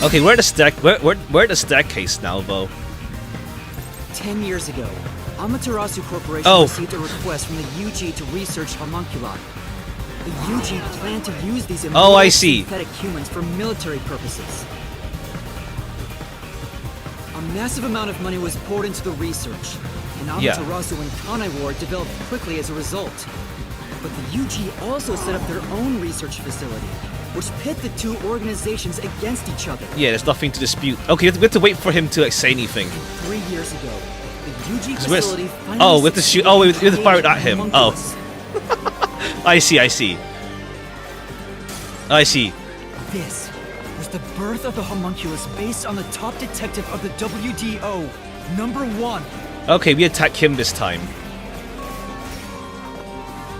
Okay, we're at the staircase now, though. 10 years ago, Amaterasu Corporation Oh. received a request from the UG to research homunculi. The UG planned to use these Oh, I immortal see. synthetic humans for military purposes. A massive amount of money was poured into the research, and Yeah. Amaterasu and Kanai Ward developed quickly as a result. But the UG also set up their own research facility, which pit the two organizations against each other. Yeah, there's nothing to dispute. Okay, we have to wait for him to like say anything. 3 years ago, the UG Because we're- facility finally oh, we have to shoot- oh, we have to fire it at him. succeeded in Oh. homunculus. I see. This was the birth of the homunculus based on the top detective of the WDO, #1. Okay, we attack him this time.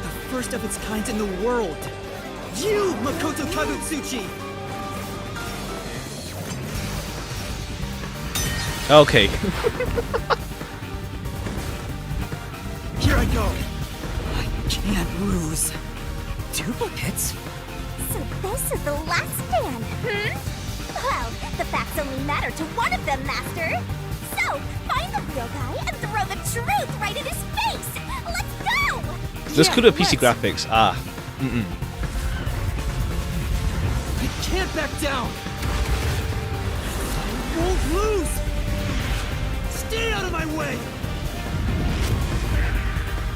The first of its kind in the world. You, Makoto Kagutsuchi! Okay. Here I go. I can't lose. Duplicates? So this is the last stand, Well, the facts only matter to one of them, Master. So, find the real guy and throw the truth right in his face! Let's go! This could have PC let's. graphics. Ah. I can't back down. I won't lose. Stay out of my way.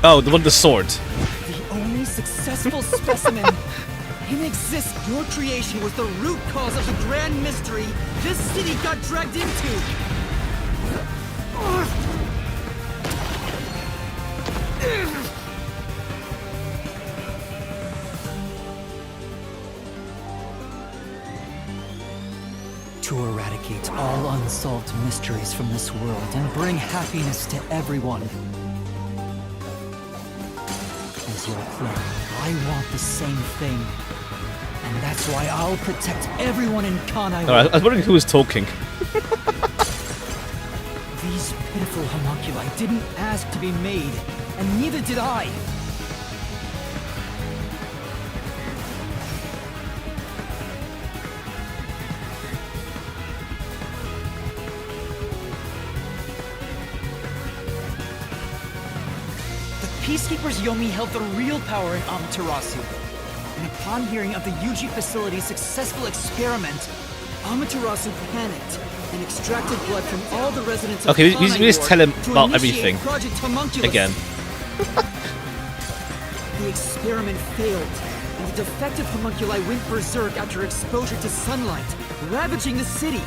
Oh, the one with the sword. The only successful specimen in existence. Your creation was the root cause of the grand mystery this city got dragged into. To eradicate all unsolved mysteries from this world and bring happiness to everyone. As your clone, I want the same thing. And that's why I'll protect everyone in Kanai. Oh, I was wondering who was talking. These pitiful homunculi didn't ask to be made, and neither did I. Peacekeepers Yomi held the real power in Amaterasu. And upon hearing of the Yuji facility's successful experiment, Amaterasu panicked and extracted blood from all the residents of Okay, we Kanai just Ward tell him to about initiate everything. Project Homunculus. Again. The experiment failed, and the defective homunculi went berserk after exposure to sunlight, ravaging the city.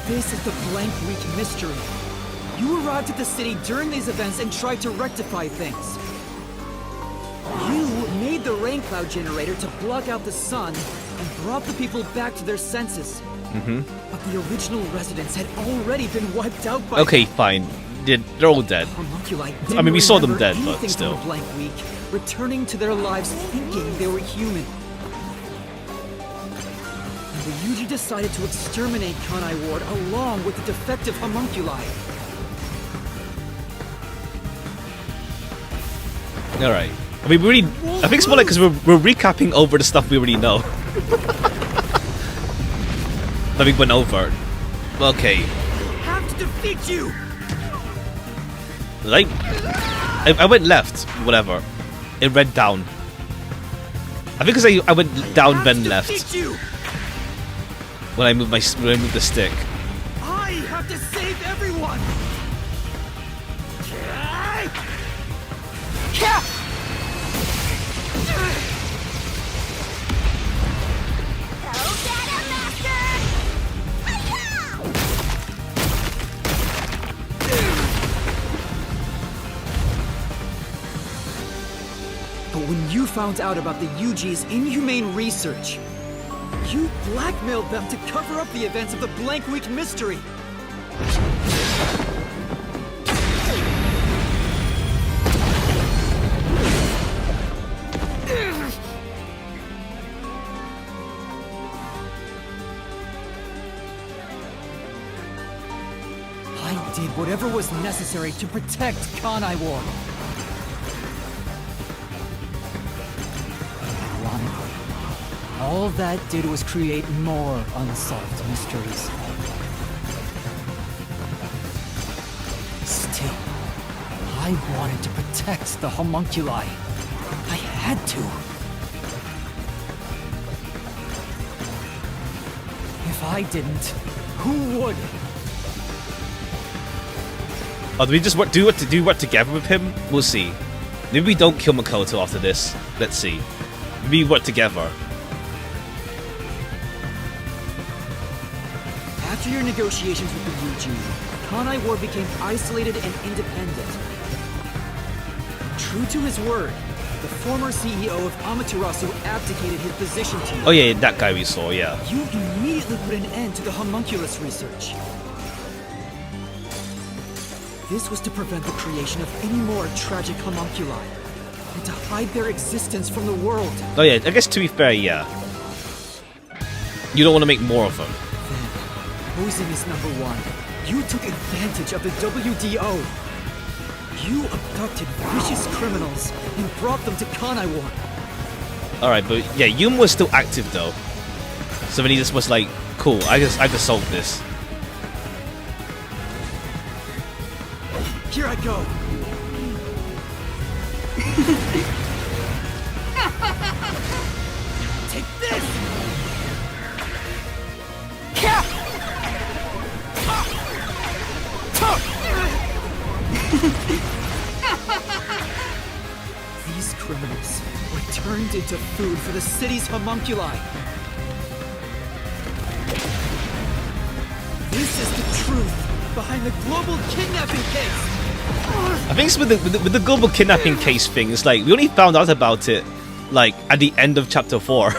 This is the Blank Week mystery. You arrived at the city during these events and tried to rectify things. You made the rain cloud generator to block out the sun and brought the people back to their senses. But the original residents had already been wiped out by Okay, fine. They're all dead. Homunculi I mean, we saw them didn't dead, remember but anything still. from a blank week, returning to their lives thinking they were human. And the Yuji decided to exterminate Kanai Ward along with the defective homunculi. Alright. I mean, I think it's more like because we're recapping over the stuff we already know. That we went over. Okay. Have to defeat you! Like, I went left, whatever. It read down. I think because I went down then left Defeat you! when I moved the stick. I have to save everyone! Go get him, Master! Hi-ya! But when you found out about the Yuji's inhumane research, you blackmailed them to cover up the events of the Blank Week mystery. I did whatever was necessary to protect Kanai Ward. Ironically, all that did was create more unsolved mysteries. Still, I wanted to protect the homunculi. I had to. If I didn't, who would? Oh, do we just work together with him? We'll see. Maybe we don't kill Makoto after this. Let's see. Maybe we work together. After your negotiations with the Yuji, Kanai Ward became isolated and independent. True to his word, the former CEO of Amaterasu abdicated his position to you. Oh yeah, that guy we saw, yeah. You immediately put an end to the homunculus research. This was to prevent the creation of any more tragic homunculi, and to hide their existence from the world. Oh yeah, I guess to be fair, yeah. You don't want to make more of them. Then, poison is number one. You took advantage of the WDO. You abducted vicious criminals and brought them to Kanai Ward. Alright, but yeah, Yum was still active though. So then he just was like, cool, I can solve this. Here I go. Take this! These criminals were turned into food for the city's homunculi. This is the truth behind the global kidnapping case. I think it's with the global kidnapping case thing, it's like we only found out about it like at the end of chapter 4.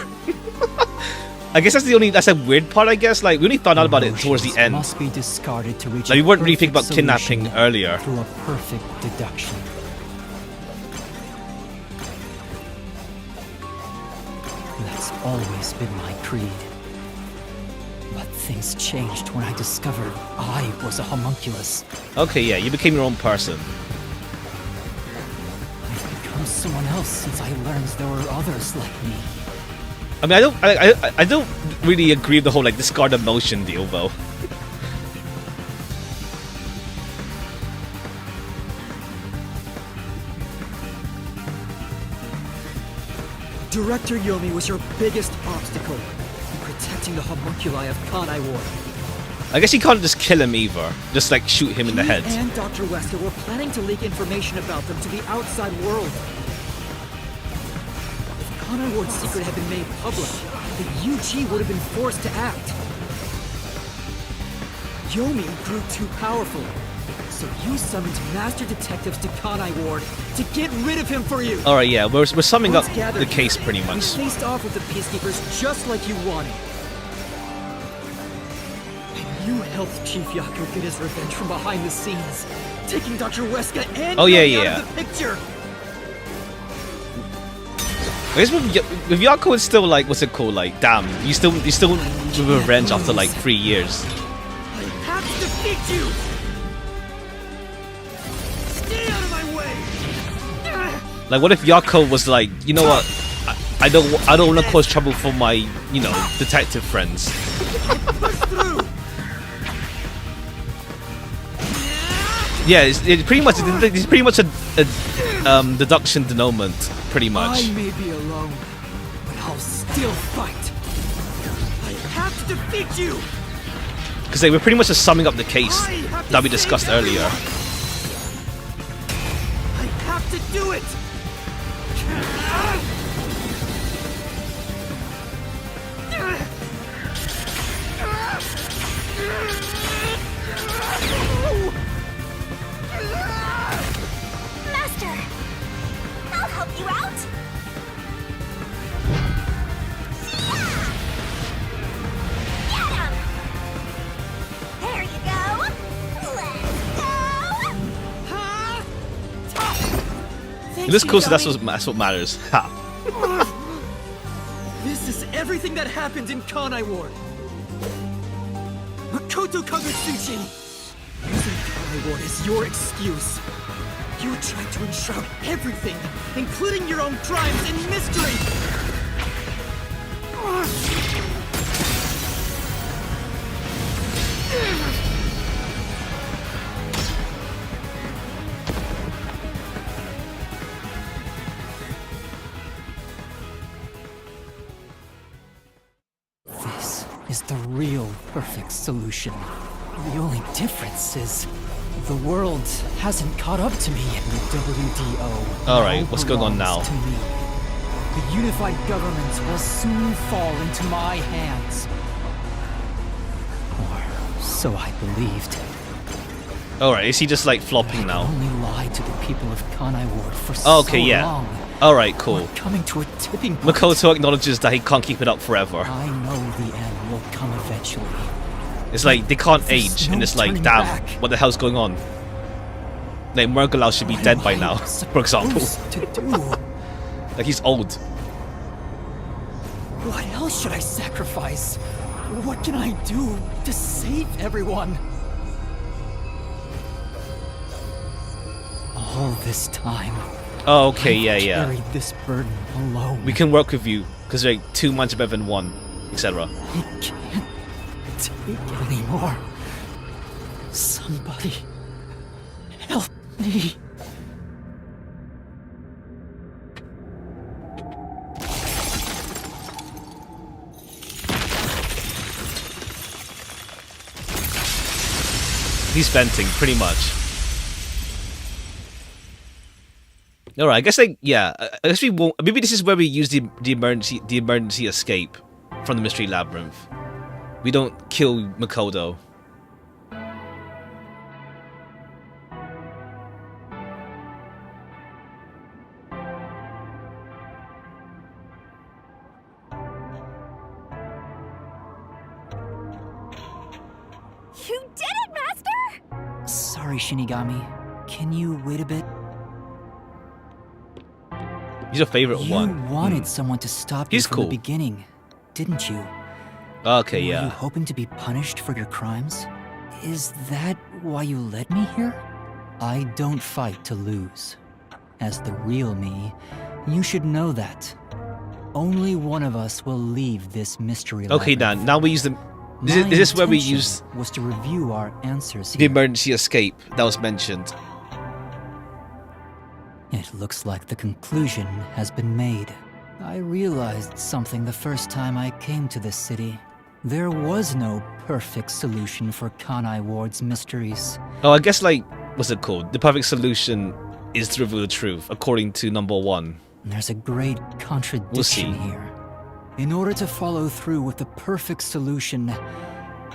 I guess that's a weird part, I guess. Like we only found out about it towards the end. Must be discarded to reach Like we weren't really a thinking about perfect kidnapping solution earlier. through a perfect deduction. That's always been my creed. But things changed when I discovered I was a homunculus. Okay, yeah, you became your own person. I've become someone else since I learned there were others like me. I mean, I don't really agree with the whole like discard emotion deal though. Director Yomi was your biggest obstacle in protecting the homunculi of Kanai Ward. I guess you can't just kill him either. Just like shoot him in the head. He and Dr. Wesker were planning to leak information about them to the outside world. If Kanai Ward's secret had been made public, the UG would have been forced to act. Yomi grew too powerful, so you summoned master detectives to Kanai Ward to get rid of him for you. Alright, yeah, we're summing up Once gathered the case here, pretty You much. faced off with the Peacekeepers just like you wanted. And you helped Chief Yako get his revenge from behind the scenes, taking Dr. Wesker and Oh, yeah, Yomi yeah. out of the picture. I guess with Yako, it's still like, what's it called? Like, damn, you still with revenge after like 3 years. I have to defeat you. Stay out of my way. Like, what if Yako was like, you know what? I don't want to cause trouble for my, you know, detective friends. Push through. Yeah, it's pretty much a deduction denouement, pretty much. I may be alone, but I'll still fight. I have to defeat you. Because we're pretty much just summing up the case that we discussed earlier. I have to do it. Master! I'll help you out! Get him! There you go! Let's go! In this course, that's what matters. Ha. This is everything that happened in Kanai Ward. Makoto Kagutsuchi! Using Kanai Ward is your excuse. You tried to enshroud everything, including your own crimes, in mystery! This is the real perfect solution. The only difference is the world hasn't caught up to me in the WDO. Alright, now what's going on now? belongs to me. The unified government will soon fall into my hands. Or so I believed. Alright, is he just like I flopping could now? only lie to the people of Kanai Ward for Oh, okay, so yeah. long. Alright, cool. We're coming to a tipping point. Makoto acknowledges that he can't keep it up forever. I know the end will come eventually. It's like they can't There's age, no and it's like, turning damn, back. what the hell's going on? Like Murgalau should be What dead am by I now, for example. supposed to do? Like he's old. What else should I sacrifice? What can I do to save everyone? All this time, Oh, okay, I've yeah. carried this burden alone. We can work with you because like 2 months are better than 1, etc. I can't take it anymore. Somebody help me. He's venting pretty much. All right, I guess like I guess we won't. Maybe this is where we use the emergency escape from the mystery labyrinth. We don't kill Makoto. You did it, Master! Sorry, Shinigami. Can you wait a bit? He's your favorite You one. wanted someone to stop you He's from cool. the beginning, didn't you? Okay, Were you yeah. hoping to be punished for your crimes? Is that why you led me here? I don't fight to lose. As the real me, you should know that. Only one of us will leave this mystery Okay, labyrinth. Dan. Now we use the. Is My this where we intention use was to review our answers the here. emergency escape that was mentioned? It looks like the conclusion has been made. I realized something the first time I came to this city. There was no perfect solution for Kanai Ward's mysteries. Oh, I guess like what's it called? The perfect solution is to reveal the truth, according to number 1. There's a great contradiction see. here. In order to follow through with the perfect solution,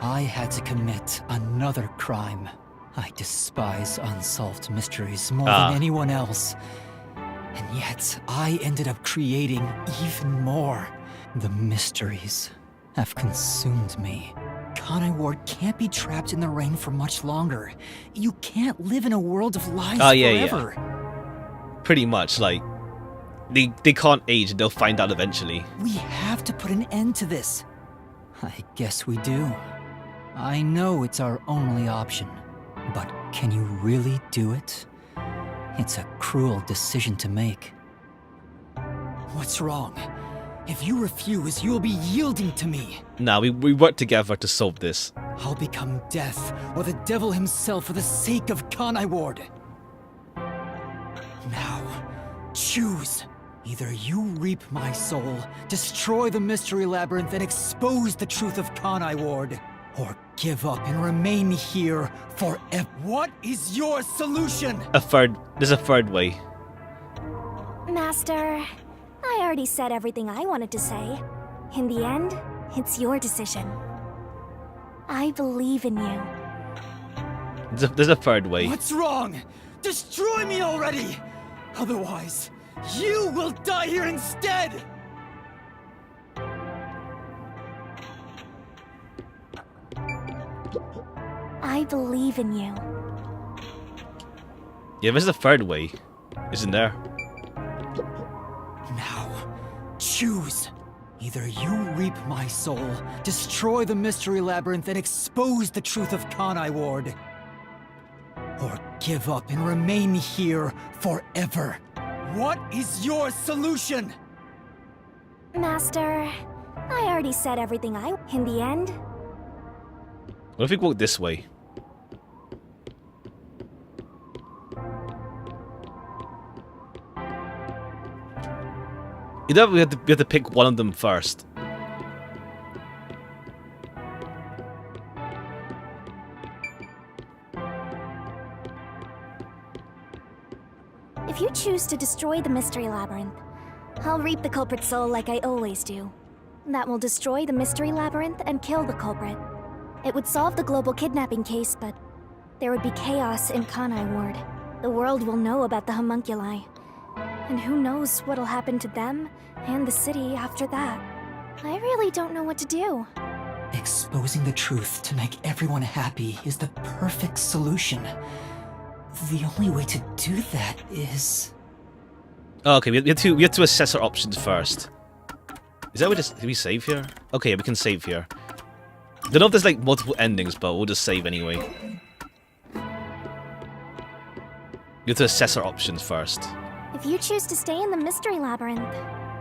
I had to commit another crime. I despise unsolved mysteries more than anyone else. And yet, I ended up creating even more. The mysteries have consumed me. Kanai Ward can't be trapped in the rain for much longer. You can't live in a world of lies forever. Pretty much, like they can't age. They'll find out eventually. We have to put an end to this. I guess we do. I know it's our only option, but can you really do it? It's a cruel decision to make. What's wrong? If you refuse, you'll be yielding to me. Nah, we work together to solve this. I'll become death or the devil himself for the sake of Kanai Ward. Now, choose. Either you reap my soul, destroy the mystery labyrinth, and expose the truth of Kanai Ward, or give up and remain here forever. What is your solution? There's a third way. Master, I already said everything I wanted to say. In the end, it's your decision. I believe in you. There's a third way. What's wrong? Destroy me already! Otherwise, you will die here instead! I believe in you. Yeah, there's a third way. Isn't there? Now, choose. Either you reap my soul, destroy the mystery labyrinth, and expose the truth of Kanai Ward, or give up and remain here forever. What is your solution? Master, I already said everything I... In the end, What if we walk this way? You know, we have to pick one of them first. if you choose to destroy the mystery labyrinth, I'll reap the culprit's soul like I always do. That will destroy the mystery labyrinth and kill the culprit. It would solve the global kidnapping case, but there would be chaos in Kanai Ward. The world will know about the homunculi. And who knows what'll happen to them and the city after that. I really don't know what to do. Exposing the truth to make everyone happy is the perfect solution. The only way to do that is... Oh, okay, we have to assess our options first. Is that what did we save here? Okay, we can save here. Don't know if there's like multiple endings, but we'll just save anyway. You have to assess our options first. If you choose to stay in the mystery labyrinth,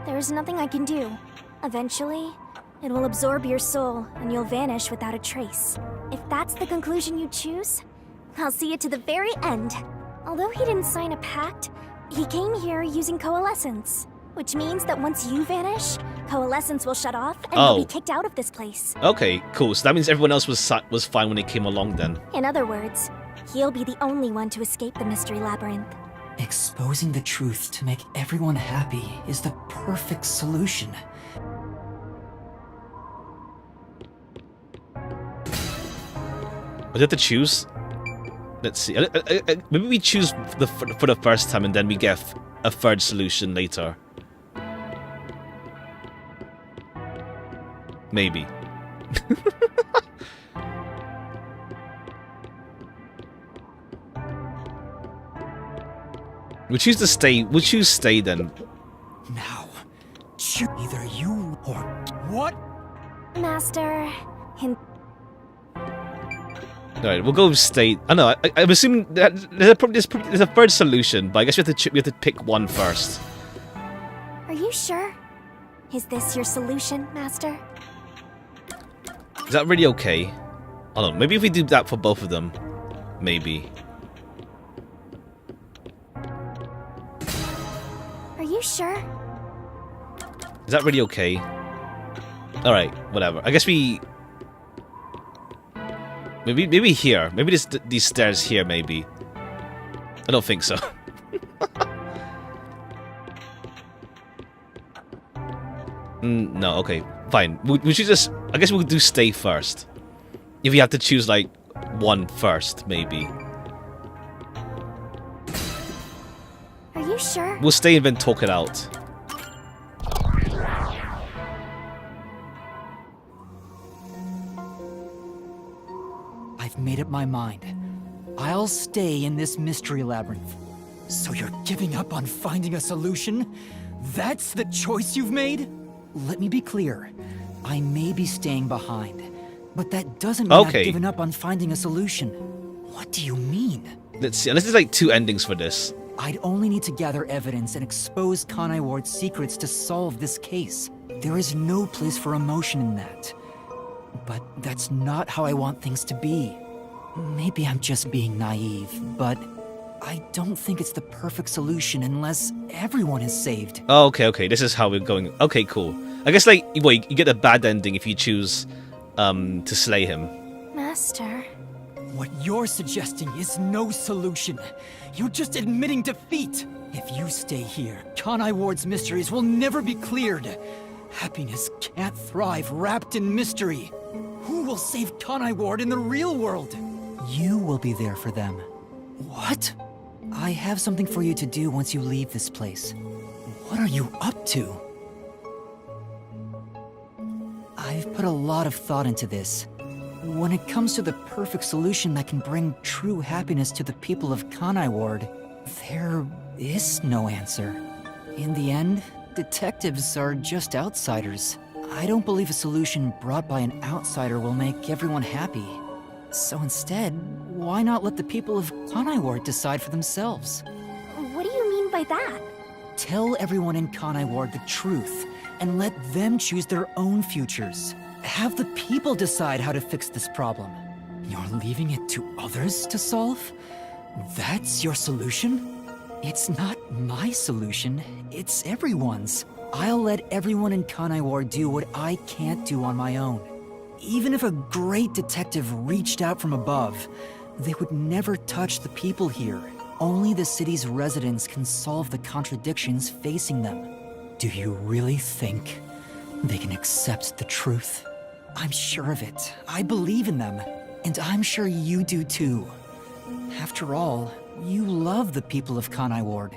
there is nothing I can do. Eventually, it will absorb your soul, and you'll vanish without a trace. If that's the conclusion you choose, I'll see it to the very end. Although he didn't sign a pact, he came here using coalescence. Which means that once you vanish, coalescence will shut off, and you'll be kicked out of this place. Okay, cool. So that means everyone else was fine when they came along then. In other words, he'll be the only one to escape the mystery labyrinth. Exposing the truth to make everyone happy is the perfect solution. We have to choose. Let's see. Maybe we choose for the first time and then we get a third solution later. Maybe. We choose to stay. We'll choose stay then. Now, choose either you or what? Master, Alright, we'll go with stay. I know. I'm assuming that there's a third solution, but I guess we have to pick one first. are you sure? Is this your solution, Master? Is that really okay? I don't know. Maybe if we do that for both of them, maybe. Are you sure? Is that really okay? Alright, whatever. I guess we... Maybe here. Maybe these stairs here, maybe. I don't think so. No, okay. Fine. We should just... I guess we'll do stay first. If you have to choose, like, one first, maybe. Are you sure? We'll stay and then talk it out. I've made up my mind. I'll stay in this mystery labyrinth. So you're giving up on finding a solution? That's the choice you've made? Let me be clear. I may be staying behind, but that doesn't mean I've given up on finding a solution. What do you mean? Let's see. Unless there's like two endings for this. I'd only need to gather evidence and expose Kanai Ward's secrets to solve this case. There is no place for emotion in that. But that's not how I want things to be. Maybe I'm just being naive, but I don't think it's the perfect solution unless everyone is saved. Oh, okay. This is how we're going. Okay, cool. I guess, like, well, you get a bad ending if you choose to slay him. Master. What you're suggesting is no solution. You're just admitting defeat. If you stay here, Kanai Ward's mysteries will never be cleared. Happiness can't thrive wrapped in mystery. Who will save Kanai Ward in the real world? You will be there for them. What? I have something for you to do once you leave this place. What are you up to? I've put a lot of thought into this. When it comes to the perfect solution that can bring true happiness to the people of Kanai Ward, there is no answer. In the end, detectives are just outsiders. I don't believe a solution brought by an outsider will make everyone happy. So instead, why not let the people of Kanai Ward decide for themselves? What do you mean by that? Tell everyone in Kanai Ward the truth, and let them choose their own futures. Have the people decide how to fix this problem. You're leaving it to others to solve? That's your solution? It's not my solution, it's everyone's. I'll let everyone in Kanai Ward do what I can't do on my own. Even if a great detective reached out from above, they would never touch the people here. Only the city's residents can solve the contradictions facing them. Do you really think they can accept the truth? I'm sure of it. I believe in them. And I'm sure you do too. After all, you love the people of Kanai Ward.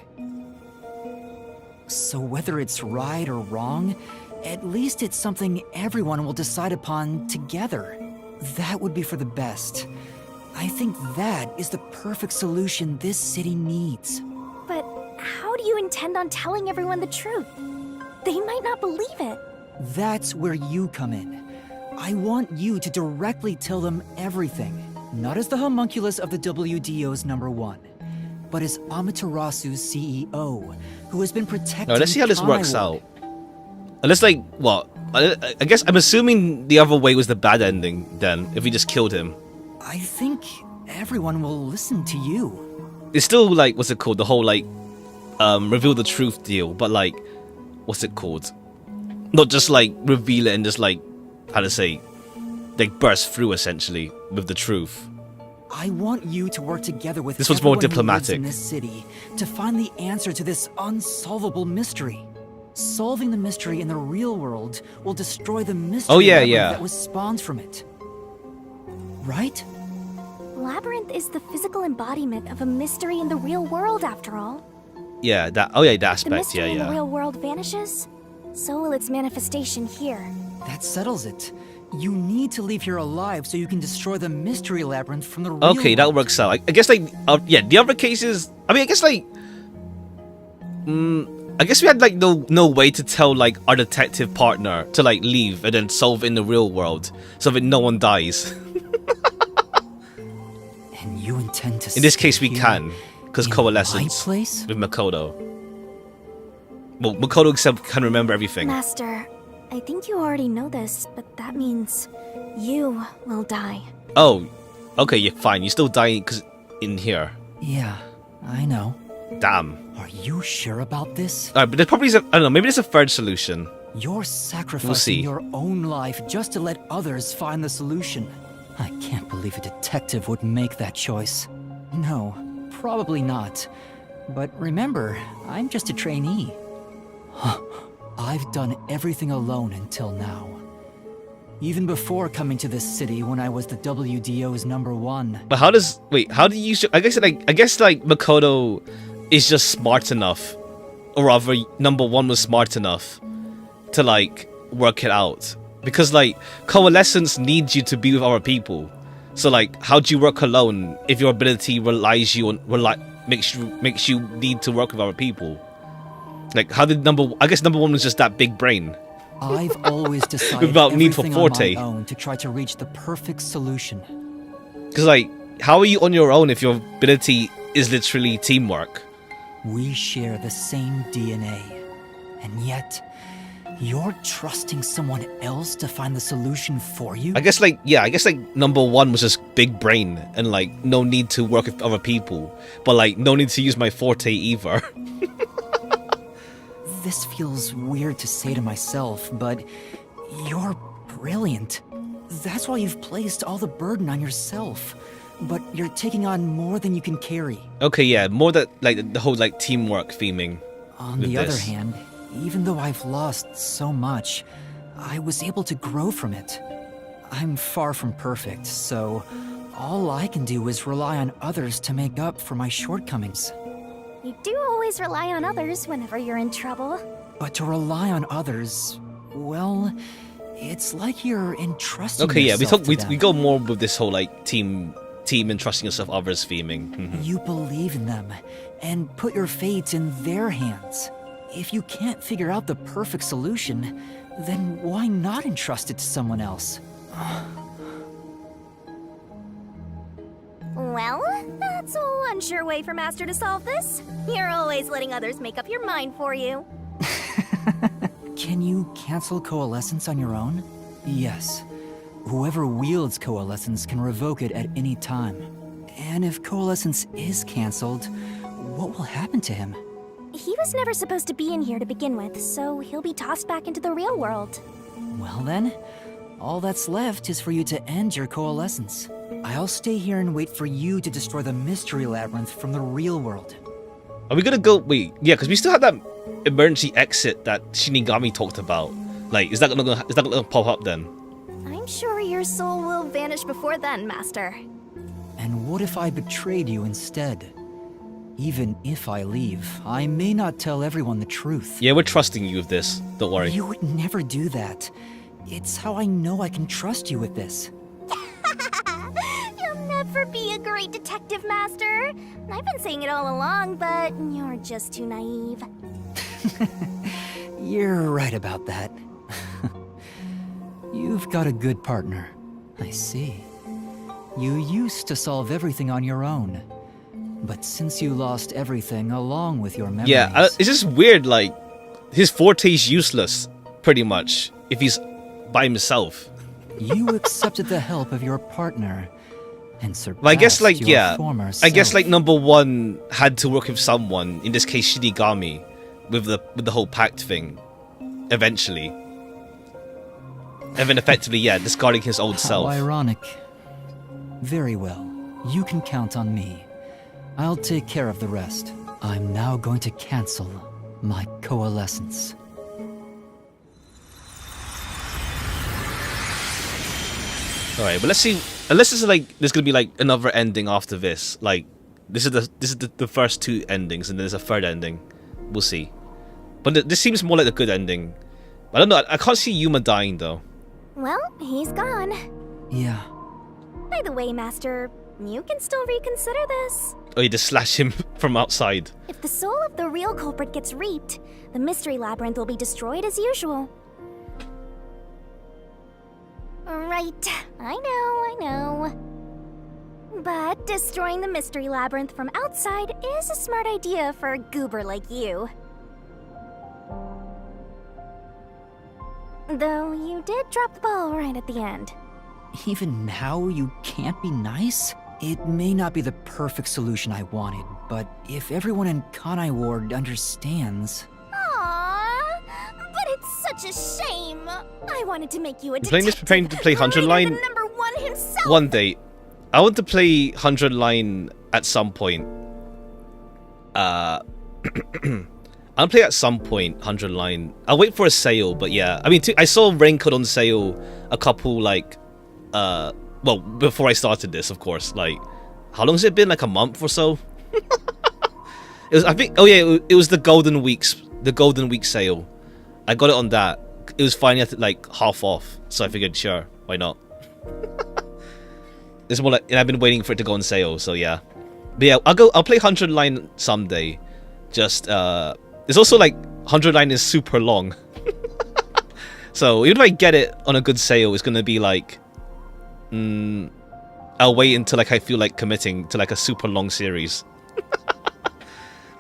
So whether it's right or wrong, at least it's something everyone will decide upon together. That would be for the best. I think that is the perfect solution this city needs. But how do you intend on telling everyone the truth? They might not believe it. That's where you come in. I want you to directly tell them everything, not as the homunculus of the WDO's #1. but as Amaterasu's CEO, who has been protecting. No, let's see how this works Kanai out. Unless, like, what? I guess I'm assuming the other way was the bad ending. Then, if we just killed him, I think everyone will listen to you. it's still like, what's it called? The whole like, reveal the truth deal. But like, what's it called? Not just like reveal it and just like, how to say, like burst through essentially with the truth. I want you to work together with This was more everyone who lives diplomatic. in this city to find the answer to this unsolvable mystery. Solving the mystery in the real world will destroy the mystery Oh, yeah, labyrinth yeah. that was spawned from it. Right? Labyrinth is the physical embodiment of a mystery in the real world, after all. Yeah, that. Oh yeah, that The aspect. mystery Yeah, in the yeah. real world vanishes, so will its manifestation here. That settles it. You need to leave here alive so you can destroy the mystery labyrinth from the real Okay, that world. works out. I guess like, yeah, the other cases. I mean, I guess like, I guess we had like no way to tell like our detective partner to like leave and then solve in the real world so that no one dies. And you intend to In this case, stay we here can because in coalescence my place? with Makoto. Well, Makoto can remember everything. Master, I think you already know this, but that means you will die. Oh, okay, yeah, fine. You still dying because in here. Yeah, I know. Damn. Are you sure about this? Alright, but there probably is I don't know, maybe there's a third solution. You're sacrificing see. your own life just to let others find the solution. I can't believe a detective would make that choice. No, probably not. But remember, I'm just a trainee. I've done everything alone until now. Even before coming to this city when I was the WDO's #1. But how do you I guess like Makoto is just smart enough, or rather #1 was smart enough to like work it out, because like coalescence needs you to be with other people. So like, how do you work alone if your ability makes you need to work with other people? Like, how did I guess #1 was just that big brain. I've always decided Without need for everything forte. on my own to try to reach the perfect solution. Because like, how are you on your own if your ability is literally teamwork? We share the same DNA, and yet you're trusting someone else to find the solution for you? I guess like #1 was just big brain and like no need to work with other people, but like no need to use my forte either. This feels weird to say to myself, but you're brilliant. That's why you've placed all the burden on yourself. But you're taking on more than you can carry. Okay, yeah, more that like the whole like teamwork theming. On with the other this. hand, even though I've lost so much, I was able to grow from it. I'm far from perfect, so all I can do is rely on others to make up for my shortcomings. You do always rely on others whenever you're in trouble. But to rely on others, well, it's like you're entrusting Okay, yeah, yourself to we them. go more with this whole like team and trusting yourself others theming. Mhm. You believe in them and put your fate in their hands. If you can't figure out the perfect solution, then why not entrust it to someone else? Well, that's one sure way for Master to solve this. You're always letting others make up your mind for you. Can you cancel coalescence on your own? Yes. Whoever wields coalescence can revoke it at any time. And if coalescence is cancelled, what will happen to him? He was never supposed to be in here to begin with, so he'll be tossed back into the real world. Well then, all that's left is for you to end your coalescence. I'll stay here and wait for you to destroy the mystery labyrinth from the real world. Are we gonna go? Wait, yeah, because we still have that emergency exit that Shinigami talked about. Like, is that gonna pop up then? I'm sure your soul will vanish before then, Master. And what if I betrayed you instead? Even if I leave, I may not tell everyone the truth. Yeah, we're trusting you with this. Don't worry. You would never do that. It's how I know I can trust you with this. You'll never be a great detective, Master. I've been saying it all along, but you're just too naive. You're right about that. You've got a good partner. I see. You used to solve everything on your own. But since you lost everything along with your memories... Yeah, it's just weird, like, his forte's useless, pretty much, if he's by himself. You accepted the help of your partner and surpassed But I guess, like, your yeah, former I guess, self. like, number one had to work with someone, in this case, Shinigami, with the whole pact thing, eventually. And then effectively, yeah, discarding his old How self. ironic. Very well. You can count on me. I'll take care of the rest. I'm now going to cancel my coalescence. Alright, but let's see. Unless it's like there's gonna be like another ending after this. Like this is the first two endings, and then there's a third ending. We'll see. But this seems more like a good ending. I don't know. I can't see Yuma dying though. Well, he's gone. Yeah. By the way, Master, you can still reconsider this. Or you just slash him from outside. If the soul of the real culprit gets reaped, the mystery labyrinth will be destroyed as usual. Right, I know. But destroying the mystery labyrinth from outside is a smart idea for a goober like you. Though you did drop the ball right at the end. Even now, you can't be nice? It may not be the perfect solution I wanted, but if everyone in Kanai Ward understands... Aww, but it's such a shame. I wanted to make you a You're playing this preparing to play 100 line? Number one himself. One day. I want to play 100 line at some point. I'll play at some point 100 line. I'll wait for a sale, but yeah. I mean, I saw Raincoat on sale a couple, like, well, before I started this, of course. Like, how long has it been? Like a month or so? It was, I think, oh yeah, it was the Golden Week sale. I got it on that. It was finally at like half off, so I figured, sure, why not? It's more like, and I've been waiting for it to go on sale, so yeah. But yeah, I'll play 100 line someday. Just it's also like 100 line is super long. So even if I get it on a good sale, it's gonna be like I'll wait until like I feel like committing to like a super long series.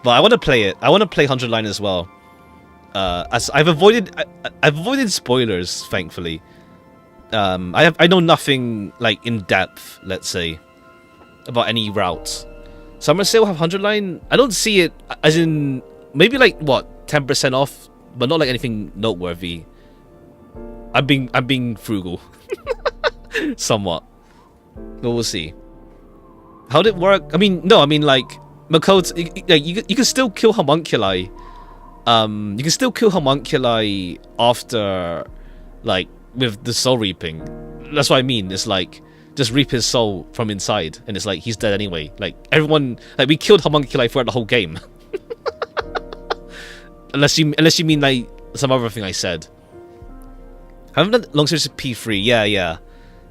But I want to play it. I want to play 100 line as well. As I've avoided spoilers, thankfully. I know nothing like in depth, let's say, about any routes. Summer sale have 100 line. I don't see it as in maybe like what 10% off, but not like anything noteworthy. I'm being frugal, somewhat, but we'll see. How did it work? I mean, no, I mean like Makoto, like you can still kill homunculi. You can still kill homunculi after, like, with the soul reaping. That's what I mean. It's like just reap his soul from inside, and it's like he's dead anyway. Like everyone, like we killed homunculi throughout the whole game. unless you mean like some other thing I said. I haven't done long series of P3. Yeah.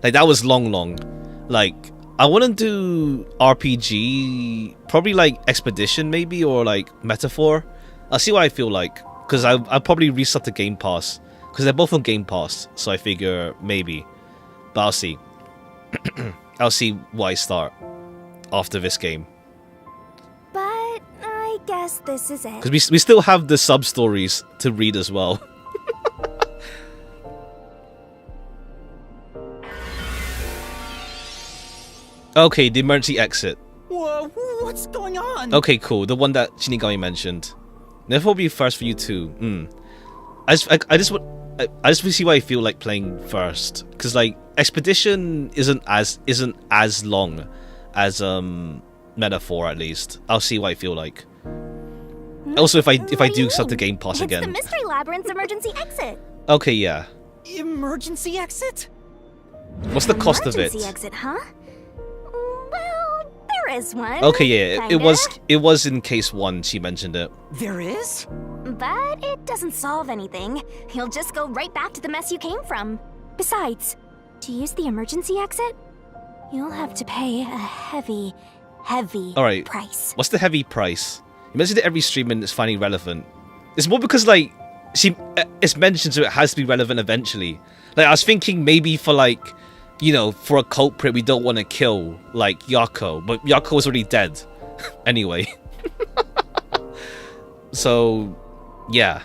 Like that was long. Like I want to do RPG, probably like Expedition maybe, or like Metaphor. I'll see what I feel like, because I'll probably reset the Game Pass, because they're both on Game Pass, so I figure maybe. But I'll see. I'll see what I start after this game. But I guess this is it. Because we still have the sub-stories to read as well. Okay, the emergency exit. Whoa, what's going on? Okay, cool. The one that Shinigami mentioned. Therefore, will be first for you too. I just want to see what I feel like playing first, because like Expedition isn't as long as Metaphor, at least. I'll see what I feel like. Also, if I do start the Game Pass again. It's the Mystery Labyrinth's emergency exit. Okay, yeah. Emergency exit? What's the cost of it? Emergency exit, huh? Well, there is one. Okay, yeah. Kinda. It was in case 1. She mentioned it. There is? But it doesn't solve anything. You'll just go right back to the mess you came from. Besides, to use the emergency exit, you'll have to pay a heavy Alright. price. What's the heavy price? You mentioned it every stream and it's finally relevant. It's more because like it's mentioned, so it has to be relevant eventually. Like I was thinking maybe for like, you know, for a culprit we don't want to kill, like Yako, but Yako was already dead. anyway. So, yeah.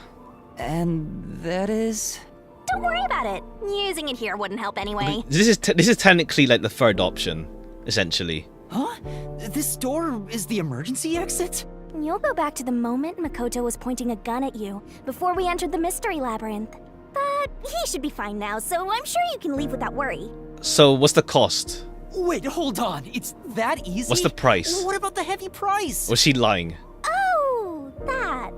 And that is... Don't worry about it. Using it here wouldn't help anyway. This is technically like the third option, essentially. Huh? This door is the emergency exit? You'll go back to the moment Makoto was pointing a gun at you, before we entered the mystery labyrinth. But he should be fine now, so I'm sure you can leave without worry. So, what's the cost? Wait, hold on. It's that easy? What's the price? What about the heavy price? Was she lying? Oh, that.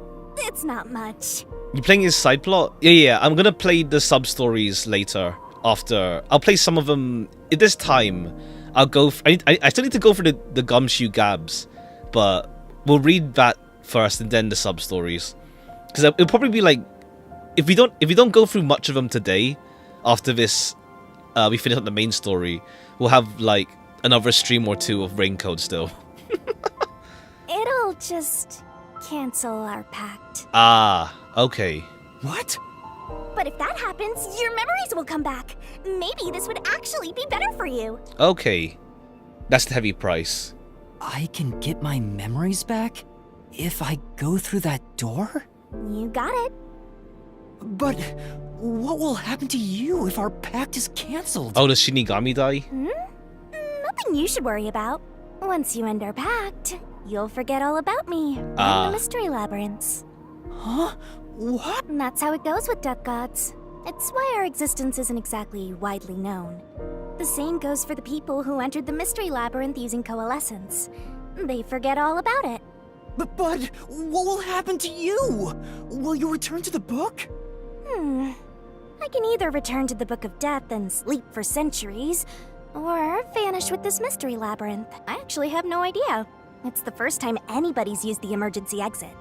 It's not much. You playing his side plot? Yeah. I'm gonna play the sub stories later. After I'll play some of them. At this time, I'll go. I still need to go for the Gumshoe Gabs, but we'll read that first and then the sub stories. Because it'll probably be like, if we don't go through much of them today, after this, we finish up the main story, we'll have like another stream or two of Raincoat still. It'll just cancel our pact. Ah, okay. What? But if that happens, your memories will come back. Maybe this would actually be better for you. Okay. That's the heavy price. I can get my memories back if I go through that door? You got it. But what will happen to you if our pact is cancelled? Oh, does Shinigami die? Nothing you should worry about. Once you end our pact, you'll forget all about me and Ah. the mystery labyrinths. Huh? What? And that's how it goes with duck gods. It's why our existence isn't exactly widely known. The same goes for the people who entered the mystery labyrinth using coalescence. They forget all about it. But what will happen to you? Will you return to the book? I can either return to the Book of Death and sleep for centuries, or vanish with this mystery labyrinth. I actually have no idea. It's the first time anybody's used the emergency exit.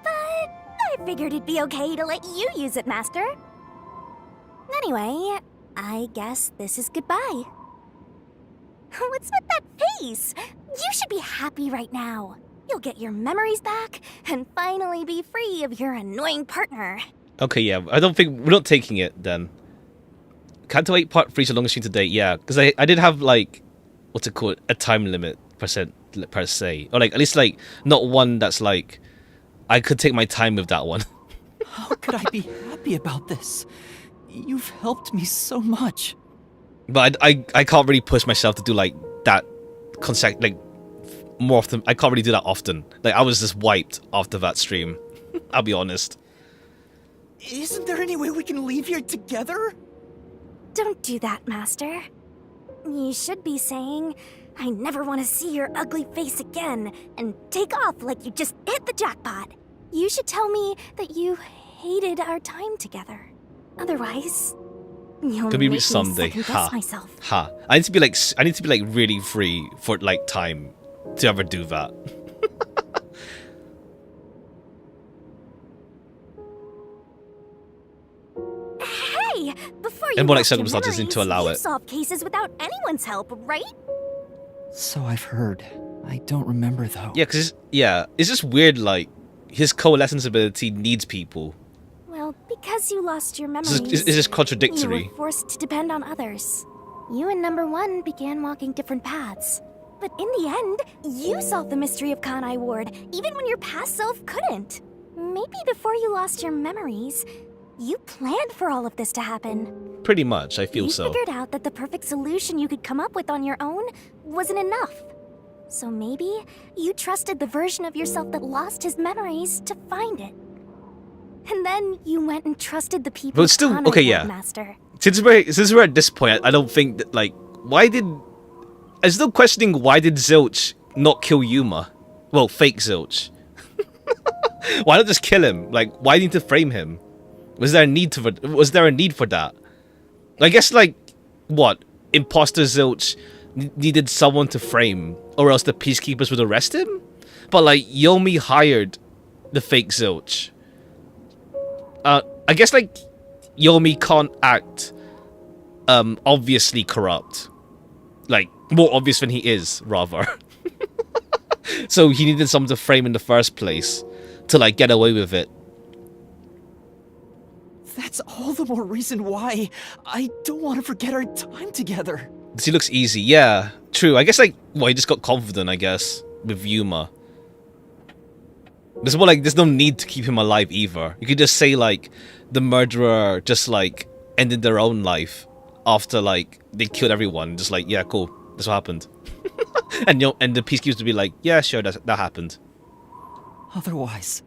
But I figured it'd be okay to let you use it, Master. Anyway, I guess this is goodbye. What's with that face? You should be happy right now. You'll get your memories back and finally be free of your annoying partner. Okay, yeah. I don't think we're not taking it then. Can't wait part 3 so long as stream today. Yeah, because I did have like, what's it called, a time limit per se, or like at least like not one that's like I could take my time with that one. How could I be happy about this? You've helped me so much. But I can't really push myself to do like that more often. I can't really do that often. Like I was just wiped after that stream. I'll be honest. Isn't there any way we can leave here together? Don't do that, Master. You should be saying, I never want to see your ugly face again, and take off like you just hit the jackpot. You should tell me that you hated our time together. Otherwise, you'll Could be make me someday. second-guess myself. Ha. I need to be like really free for like time to ever do that. Hey, before you And more like lost your circumstances need to memories, allow you it. solved cases without anyone's help, right? So I've heard. I don't remember though. Yeah, because it's just weird. Like his coalescence ability needs people. Well, because you lost your It's memories, just you contradictory. were forced to depend on others. You and Number 1 began walking different paths. But in the end, you solved the mystery of Kanai Ward, even when your past self couldn't. Maybe before you lost your memories, you planned for all of this to happen. Pretty much, I feel You so. figured out that the perfect solution you could come up with on your own wasn't enough. So maybe you trusted the version of yourself that lost his memories to find it. And then you went and trusted the people But still, Kanai okay, Ward yeah. Master. Since we're at this point, I don't think that like I'm still questioning why did Zilch not kill Yuma? Well, fake Zilch. Why not just kill him? Like, why need to frame him? Was there a need for that? I guess like what? Imposter Zilch needed someone to frame, or else the peacekeepers would arrest him? But like Yomi hired the fake Zilch. I guess like Yomi can't act obviously corrupt. Like more obvious than he is, rather. So he needed someone to frame in the first place to like get away with it. That's all the more reason why I don't want to forget our time together. He looks easy, yeah. true. I guess like, well, he just got confident, I guess, with Yuma. There's more like, there's no need to keep him alive either. You could just say like, the murderer just like ended their own life after like they killed everyone. Just like, yeah, cool, that's what happened. And and the peacekeepers would be like, yeah, sure, that happened. Otherwise,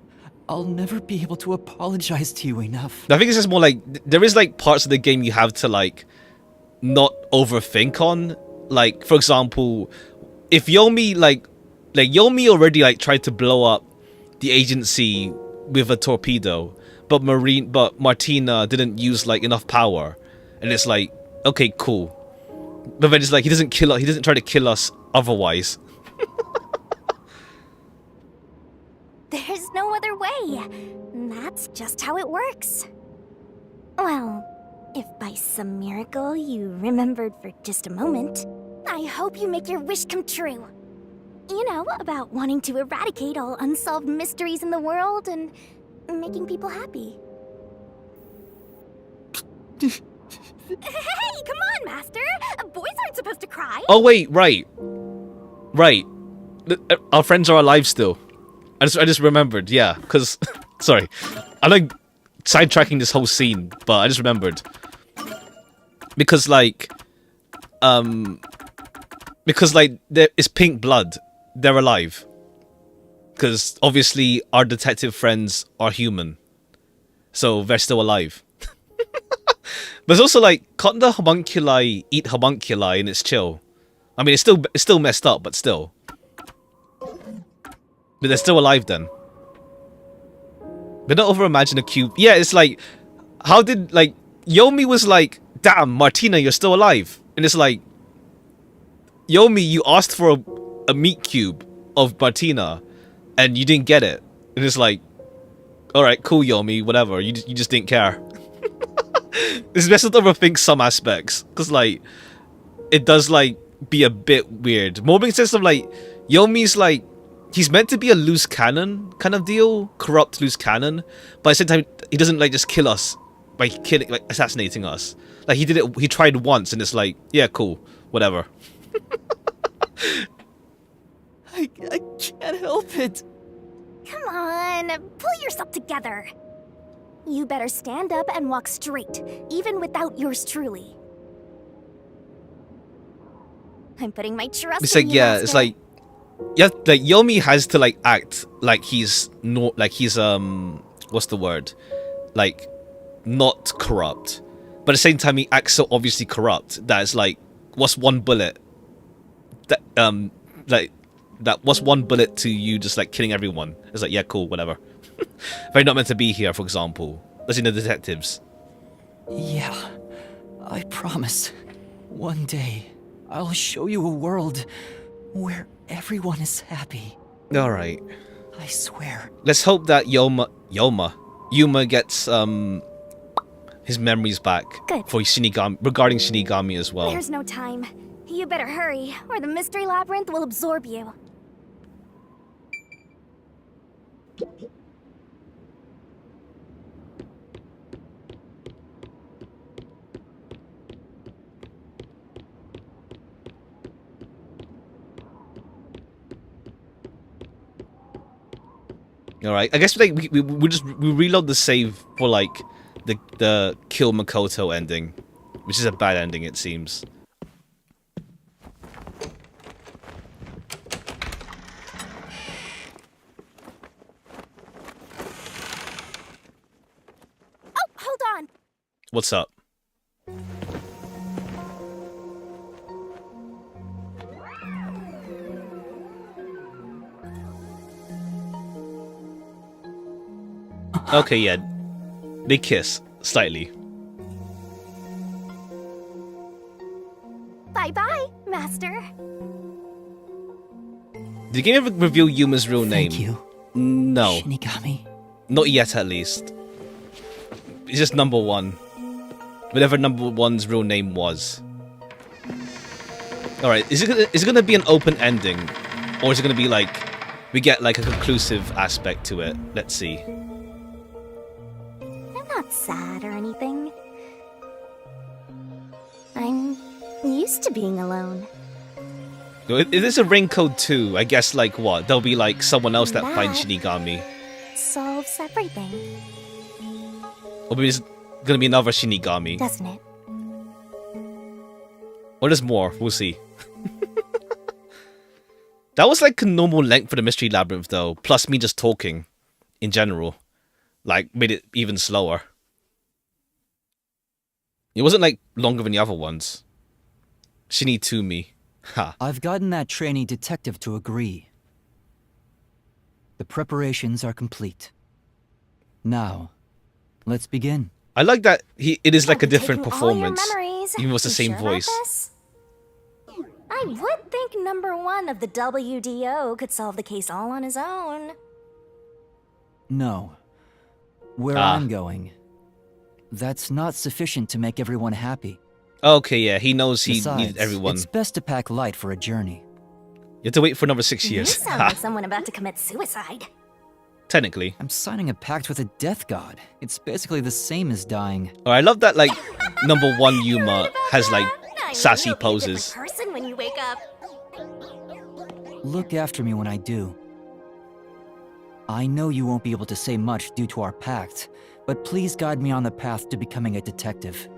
I'll never be able to apologize to you enough. I think it's just more like, there is like parts of the game you have to like not overthink on. Like, for example, if Yomi like Yomi already like tried to blow up the agency with a torpedo, but Martina didn't use like enough power, and it's like, okay, cool. But then it's like, he doesn't try to kill us otherwise. There's no other way. That's just how it works. Well, if by some miracle you remembered for just a moment, I hope you make your wish come true. You know, about wanting to eradicate all unsolved mysteries in the world and making people happy. Hey, come on, Master! Boys aren't supposed to cry! Oh wait, right. Our friends are alive still. I just remembered, yeah, because... sorry. I like sidetracking this whole scene, but I just remembered. Because like... Because like, there is pink blood. They're alive. Because obviously our detective friends are human. So they're still alive. But it's also like, can't the homunculi eat homunculi and it's chill? I mean, it's still messed up, but still. But they're still alive then. But not over imagine a cube. Yeah, it's like, how did, like, Yomi was like, damn, Martina, you're still alive. And it's like, Yomi, you asked for a meat cube of Martina, and you didn't get it. And it's like, alright, cool, Yomi, whatever, you just didn't care. It's best to overthink some aspects, because like, it does like, be a bit weird. More being sense of like, Yomi's like, he's meant to be a loose cannon kind of deal, corrupt loose cannon, but at the same time, he doesn't like just kill us by killing, like assassinating us. Like he did it, he tried once, and it's like, yeah, cool, whatever. I can't help it. Come on, pull yourself together. You better stand up and walk straight, even without yours truly. I'm putting my trust It's in like, you, yeah, Master. it's like, yeah, like Yomi has to like act like he's not, like he's what's the word, like not corrupt, but at the same time he acts so obviously corrupt that it's like, what's one bullet that like that what's one bullet to you just like killing everyone? It's like, yeah, cool, whatever. They're not meant to be here, for example. That's in the detectives. Yeah, I promise. One day, I'll show you a world where everyone is happy. Alright. I swear. Let's hope that Yuma gets his memories back. Good. For Shinigami, regarding Shinigami as well. There's no time. You better hurry, or the mystery labyrinth will absorb you. Alright, I guess like we reload the save for like the kill Makoto ending, which is a bad ending, it seems. Oh, hold on! What's up? Okay, yeah. They kiss, slightly. Bye-bye, Master. Did the game ever reveal Yuma's real name? Thank you, No. Shinigami. Not yet, at least. It's just number one. Whatever number one's real name was. Alright, is it gonna be an open ending? Or is it gonna be like, we get like a conclusive aspect to it? Let's see. I'm not sad or anything. I'm used to being alone. If there's a rain code 2, I guess like what? There'll be like someone else that finds Shinigami. Solves everything, Or maybe there's gonna be another Shinigami. doesn't it? Or there's more, we'll see. That was like a normal length for the Mystery Labyrinth though, plus me just talking in general. Like, made it even slower. It wasn't like longer than the other ones. Shinny to me. Ha. I've gotten that trainee detective to agree. The preparations are complete. Now, let's begin. I like that it is like a I'll be different taking all your performance. memories. Even with the You same sure about voice. this? I would think number 1 of the WDO could solve the case all on his own. No. Where I'm going, that's not sufficient to make everyone happy. Okay, yeah, he knows he Besides, needed everyone. it's best to pack light for a journey. You have to wait for another 6 You years. sound like someone about to commit suicide. Technically. I'm signing a pact with a death god. It's basically the same as dying. Oh, I love that like number 1 Yuma Right about has like that? I mean, sassy you'll be a different poses. person when you wake up. Look after me when I do. I know you won't be able to say much due to our pact, but please guide me on the path to becoming a detective.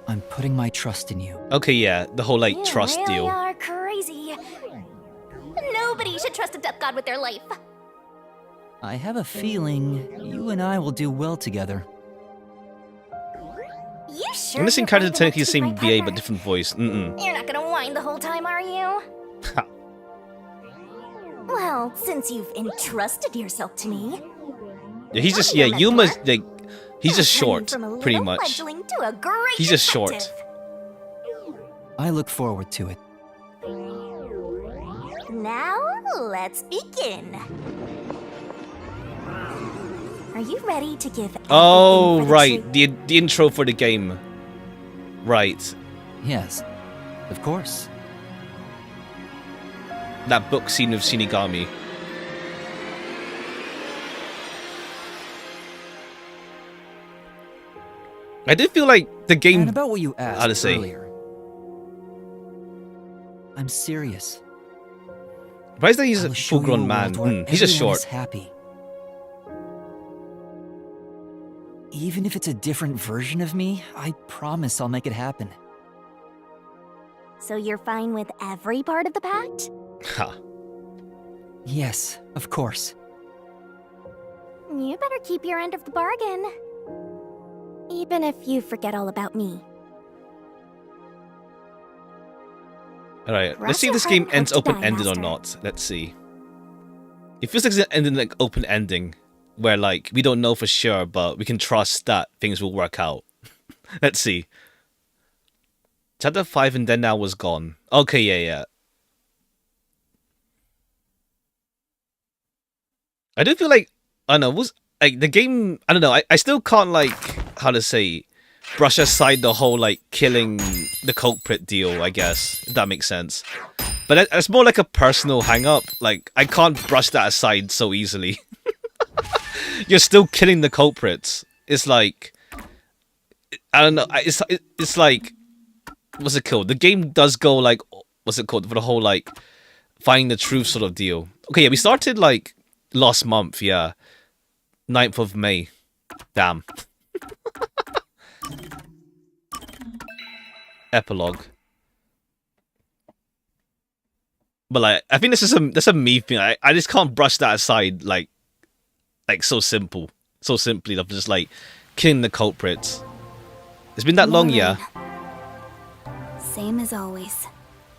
I'm putting my trust in you. Okay, yeah, the whole like You trust really deal. are crazy. Nobody should trust a death god with their life. I have a feeling you and I will do well together. You sure? And this you're encounter brave enough technically the to be same my VA but partner? different voice. You're not gonna whine the whole time, are you? Ha. Well, since you've entrusted yourself to me, Yeah, he's just I'll be your Yuma's mentor. like he's just turning short, from a pretty little much. fledgling to a great He's just short. detective. I look forward to it. Now, let's begin. Are you ready to give everything Oh, for the right, truth? the intro for the game. Right, Yes, of course. that book scene of Shinigami. I did feel like the game. And about what you asked How to say? earlier. I'm serious. Why is that he's I a will show you full-grown a man? world where He's just everyone short. is happy. Even if it's a different version of me, I promise I'll make it happen. So you're fine with every part of the pact? Ha. Yes, of course. You better keep your end of the bargain. Even if you forget all about me. All right, let's see if Cross this your game heart and ends hope to die, open-ended or Master. not. Let's see. It feels like it's ending like open ending, where like we don't know for sure, but we can trust that things will work out. Let's see. Chapter 5 and then now was gone. Okay, yeah. I do feel like I don't know, was like the game. I don't know. I still can't like how to say brush aside the whole like killing the culprit deal. I guess if that makes sense. But it's more like a personal hang up. Like I can't brush that aside so easily. You're still killing the culprits. It's like I don't know. It's like what's it called? The game does go like what's it called for the whole like finding the truth sort of deal. Okay, yeah, we started like last month, yeah. 9th of May. Damn. Epilogue. But like I think that's a me thing. I just can't brush that aside like so simply of just like killing the culprits. It's been that long, yeah. Same as always.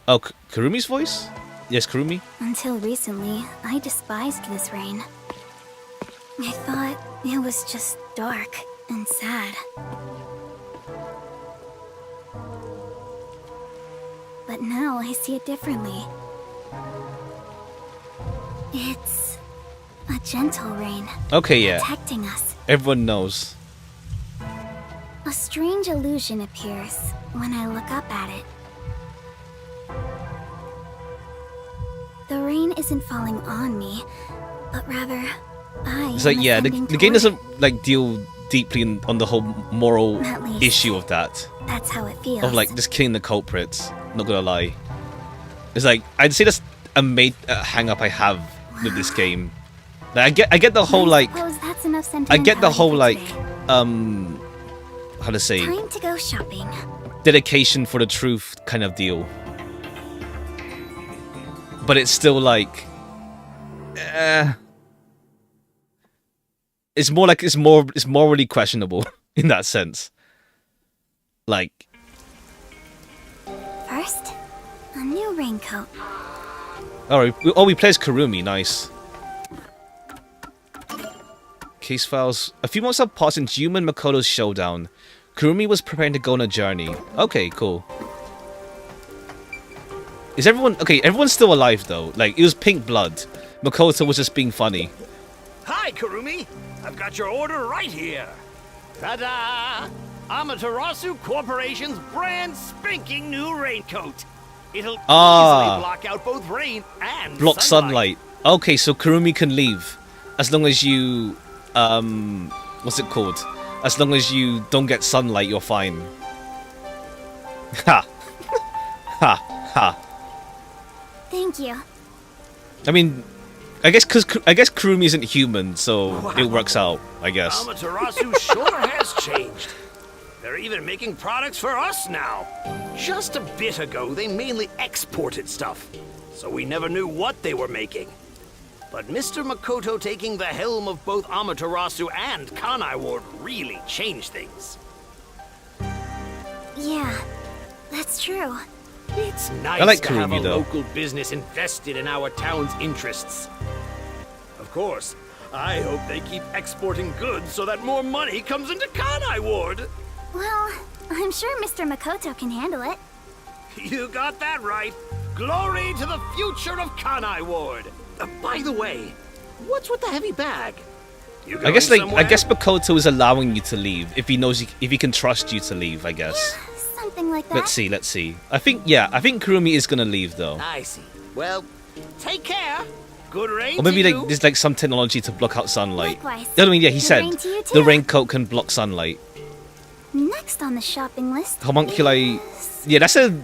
Oh, Kurumi's voice? Yes, Kurumi. Until recently, I despised this rain. I thought it was just dark and sad. But now I see it differently. It's a gentle rain, Okay, yeah. protecting us. Everyone knows. A strange illusion appears when I look up at it. The rain isn't falling on me, but rather I It's like am yeah, the ascending game toward it. doesn't like deal deeply on the whole moral At least. issue of that. That's how it feels. Of like just killing the culprits. Not gonna lie. It's like I'd say that's a hang up I have with this game. Like, I get the whole like Suppose that's enough I get the sentimentality whole for like today. how to say Time to go shopping. dedication for the truth kind of deal. But it's still like it's more like it's morally questionable in that sense. Like First, a new raincoat. alright, we play as Kurumi, nice. Case files. A few months have passed since Yuma and Makoto's showdown. Kurumi was preparing to go on a journey. Okay, cool. Is everyone... Okay, everyone's still alive, though. Like, it was pink blood. Makoto was just being funny. Hi, Kurumi. I've got your order right here. Ta-da! Amaterasu Corporation's brand spanking new raincoat. It'll easily block out both rain and Block sunlight. Okay, so Kurumi can leave. As long as you... what's it called? As long as you don't get sunlight, you're fine. Ha! Ha! Ha! Thank you. I mean, I guess Kurumi isn't human, so it works out, I guess. Amaterasu sure has changed. They're even making products for us now. Just a bit ago, they mainly exported stuff, so we never knew what they were making. But Mr. Makoto taking the helm of both Amaterasu and Kanai Ward really changed things. Yeah, that's true. It's nice I like to have Kurumi, a though. local business invested in our town's interests. Of course, I hope they keep exporting goods so that more money comes into Kanai Ward. Well, I'm sure Mr. Makoto can handle it. You got that right. Glory to the future of Kanai Ward. By the way, what's with the heavy bag? You I guess going like somewhere? Makoto is allowing you to leave if he knows if he can trust you to leave. I guess. Something like that. Let's see. I think Kurumi is gonna leave though. I see. Well, take care. Good rain. Or maybe to like you. there's like some technology to block out sunlight. Likewise. I mean, yeah, he Good said rain to you the too. raincoat can block sunlight. Next on the shopping list. Homunculi. is- Yeah, that's a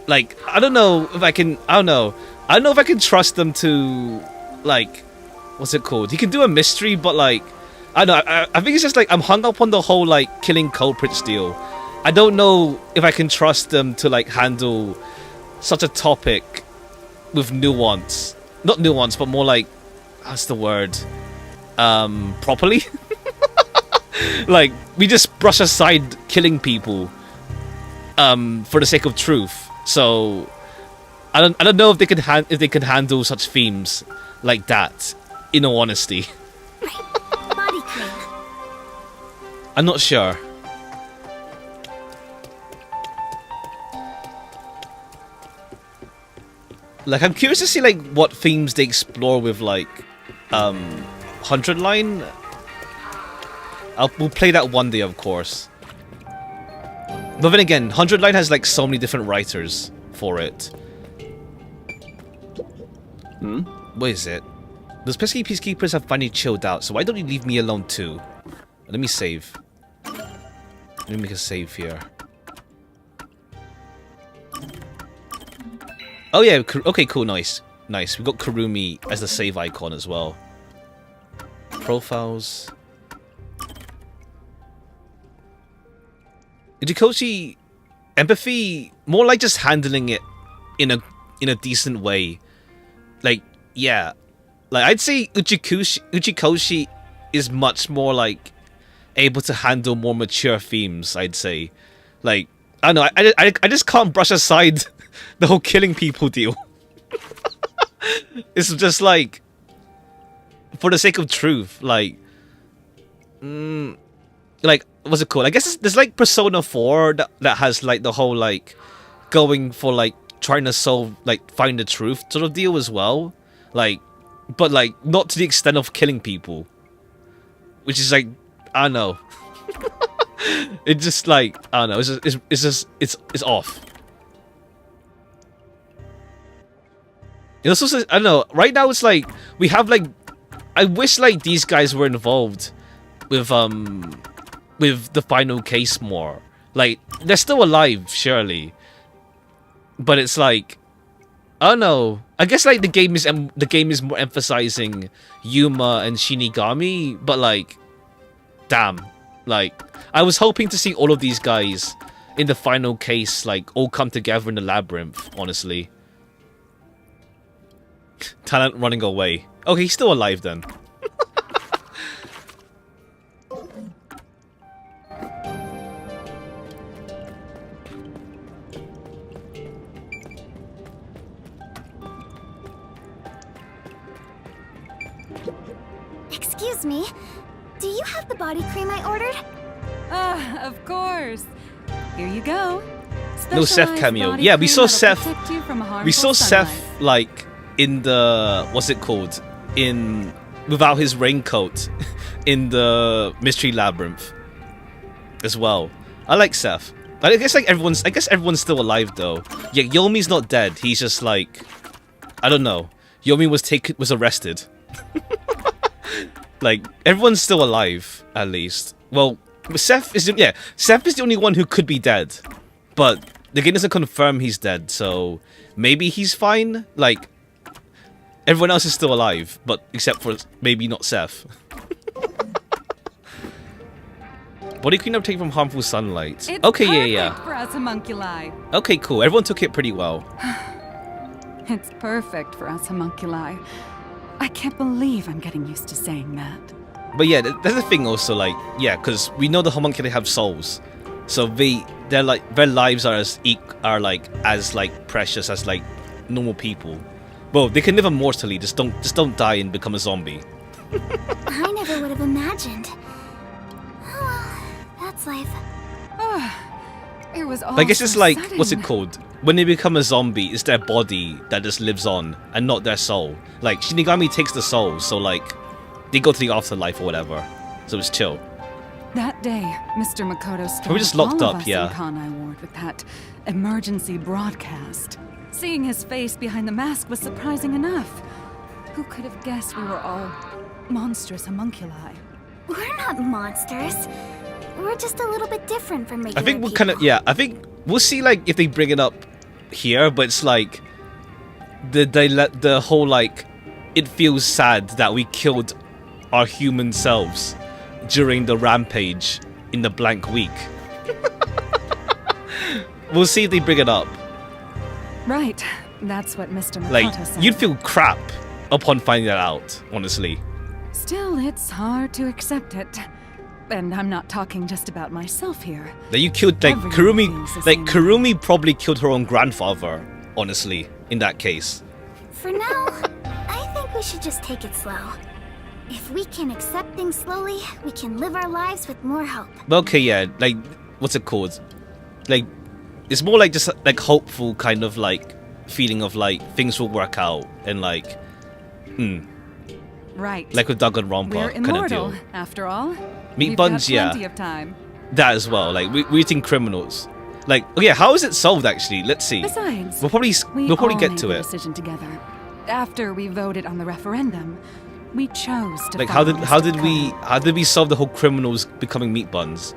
like. I don't know if I can. I don't know if I can trust them to like. What's it called? He can do a mystery, but like. I don't know. I think it's just like I'm hung up on the whole like killing culprits deal. I don't know if I can trust them to like handle such a topic with nuance. Not nuance, but more like that's the word. Properly. Like we just brush aside killing people for the sake of truth. So I don't know if they can handle such themes like that, in all honesty. Body cream. I'm not sure. Like, I'm curious to see, like, what themes they explore with, like, 100 Line. We'll play that one day, of course. But then again, 100 Line has, like, so many different writers for it. What is it? Those pesky peacekeepers have finally chilled out, so why don't you leave me alone, too? Let me save. Let me make a save here. Oh yeah, okay, cool, nice. Nice, we got Kurumi as the save icon as well. Profiles. Ujikoshi, empathy, more like just handling it in a decent way. Like, yeah. Like, I'd say Uchikoshi is much more, like, able to handle more mature themes, I'd say. Like, I don't know, I just can't brush aside the whole killing people deal. It's just, like, for the sake of truth, like, like, what's it called? I guess there's, like, Persona 4 that has, like, the whole, like, going for, like, trying to solve, like, find the truth sort of deal as well. Like, but, like, not to the extent of killing people. Which is, like, I don't know. It's just, like, I don't know. It's off. It also, I don't know. Right now, it's, like, we have, like, I wish, like, these guys were involved with, with the final case more. Like, they're still alive, surely. But it's like, I don't know. I guess like the game is more emphasizing Yuma and Shinigami, but like, damn. Like, I was hoping to see all of these guys in the final case, like, all come together in the labyrinth, honestly. Talent running away. Okay, he's still alive then. Excuse me, do you have the body cream I ordered? Ah, of course. Here you go. No Seth cameo. Yeah, we saw Seth. We saw Seth like in the what's it called? In without his raincoat in the mystery labyrinth as well. I like Seth. I guess like everyone's still alive though. Yeah, Yomi's not dead. He's just like, I don't know. Yomi was arrested. Like, everyone's still alive, at least. Well, Seth is the only one who could be dead. But the game doesn't confirm he's dead, so maybe he's fine. Like, everyone else is still alive, but except for maybe not Seth. Body clean up taken from harmful sunlight. It's okay, yeah. For us homunculi. Okay, cool. Everyone took it pretty well. It's perfect for us homunculi. I can't believe I'm getting used to saying that. But yeah, there's the thing also, like, yeah, because we know the homunculi have souls, so their lives are as precious as like normal people. Well, they can live immortally, just don't die and become a zombie. I never would have imagined. Oh well, that's life. It was all I guess it's so like, sudden. what's it called? When they become a zombie, it's their body that just lives on, and not their soul. Like, Shinigami takes the soul, so like, they go to the afterlife or whatever. So it's chill. That day, Mr. Makoto started just locked all of up, us yeah. in Kanai Ward with that emergency broadcast. Seeing his face behind the mask was surprising enough. Who could have guessed we were all monstrous homunculi? We're not monsters. We're just a little bit different from regular I think we'll people. kind of, yeah, I think we'll see like if they bring it up here, but it's like the whole like, it feels sad that we killed our human selves during the rampage in the blank week. We'll see if they bring it up. Right, that's what Mr. Makoto Like, said. you'd feel crap upon finding that out, honestly. Still, it's hard to accept it. And I'm not talking just about myself here. That you killed, like, Everyone Kurumi, feels the like, same Kurumi probably killed her own grandfather, honestly, in that case. For now, I think we should just take it slow. If we can accept things slowly, we can live our lives with more hope. But okay, yeah, like, what's it called? Like, it's more like just, like, hopeful kind of, like, feeling of, like, things will work out, and, like, Right. like with Danganronpa We're kind of immortal, deal. after all. Meat We've buns, got yeah. plenty of time. That as well, like, we're eating criminals. Like, oh yeah, how is it solved, actually? Let's see. Besides, We'll probably all get made to the it. decision together. After we voted on the referendum, we chose to Like, follow how Mr. did we solve the whole criminals becoming meat buns?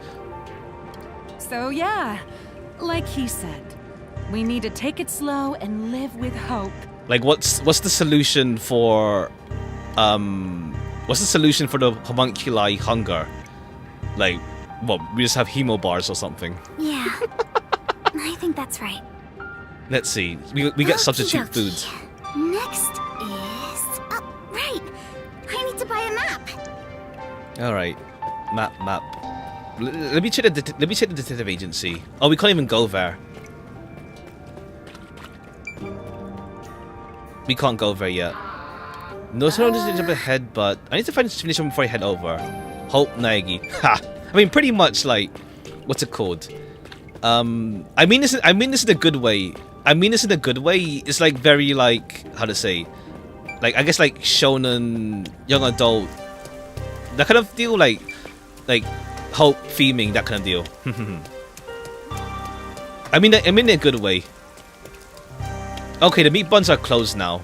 So yeah, like he said, we need to take it slow and live with hope. Like, what's the solution for the homunculi hunger? Like, what, we just have hemo bars or something? Yeah, I think that's right. Let's see. We get substitute Okey-dokey. foods. Next is... Oh, right! I need to buy a map! Alright. Map. Let me check the detective agency. Oh, we can't even go there. We can't go there yet. No, so just jump ahead, but I need to finish them before I head over. Hope Naegi. Ha! I mean, pretty much like, what's it called? I mean this in a good way. It's like very like, how to say, like, I guess like shonen, young adult, that kind of deal, like hope theming, that kind of deal. I mean in a good way. Okay, the meat buns are closed now.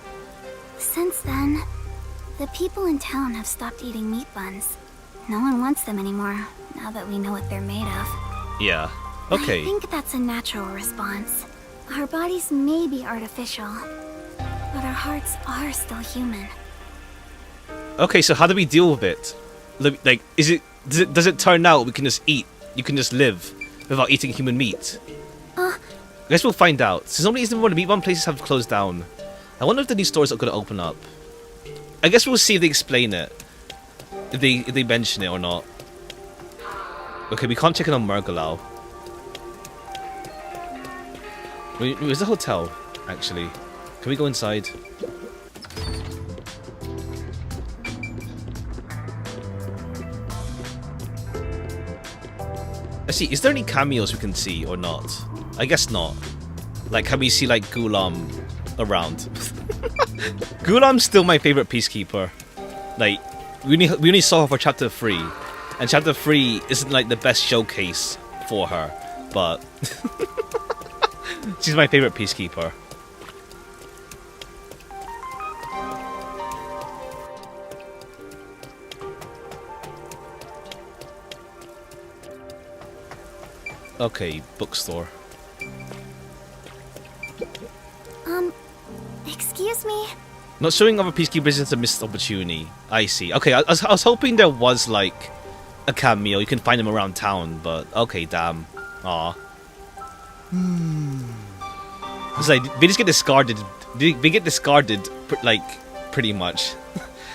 Since then, the people in town have stopped eating meat buns. No one wants them anymore, now that we know what they're made of. Yeah. I Okay. think that's a natural response. Our bodies may be artificial, but our hearts are still human. Okay, so how do we deal with it? Like, does it turn out we can just eat? You can just live without eating human meat? I guess we'll find out. Since only the meat one places have closed down. I wonder if the new stores are going to open up. I guess we'll see if they explain it. If they mention it or not. Okay, we can't check in on Murgalau. Where's the hotel, actually? Can we go inside? Let's see, is there any cameos we can see or not? I guess not. Like, can we see, like, Gulam around? Gulam's still my favorite peacekeeper. Like, we only saw her for Chapter 3. And Chapter 3 isn't, like, the best showcase for her. But... she's my favorite peacekeeper. Okay, bookstore. Excuse me? Not showing other peacekeepers is a missed opportunity. I see. Okay, I was hoping there was, like, a cameo. You can find him around town, but okay, damn. Aw. It's like, they just get discarded. They get discarded, like, pretty much.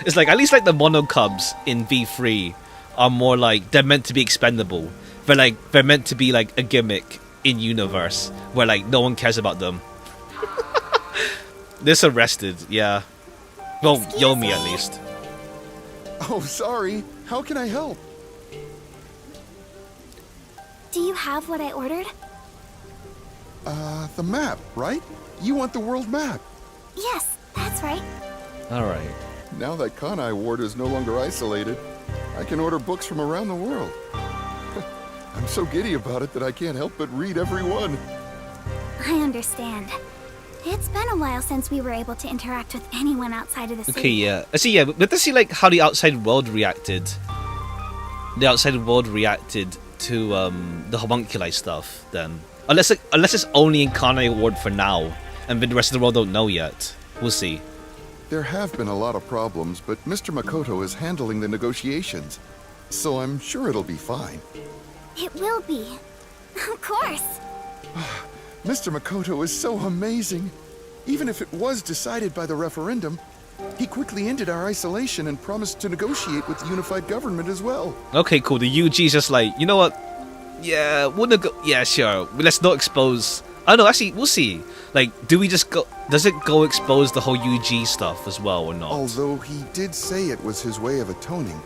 It's like, at least, like, the mono cubs in V3 are more like, they're meant to be expendable. They're meant to be, like, a gimmick in universe where, like, no one cares about them. This arrested, yeah. Well, Yomi at least. Oh, sorry. How can I help? Do you have what I ordered? The map, right? You want the world map. Yes, that's right. Alright. Now that Kanai Ward is no longer isolated, I can order books from around the world. I'm so giddy about it that I can't help but read every one. I understand. It's been a while since we were able to interact with anyone outside of the city. Okay, yeah. I see, yeah, but let's see, like, how the outside world reacted. The outside world reacted to, the homunculi stuff, then. Unless it's only in Kanai Ward for now, and the rest of the world don't know yet. We'll see. There have been a lot of problems, but Mr. Makoto is handling the negotiations. So I'm sure it'll be fine. It will be. Of course. Mr. Makoto is so amazing. Even if it was decided by the referendum, he quickly ended our isolation and promised to negotiate with the unified government as well. Okay, cool. The UG's just like, you know what? Yeah, yeah, sure. Let's not expose... I don't know, actually, we'll see. Like, do we just go... Does it go expose the whole UG stuff as well or not? Although he did say it was his way of atoning,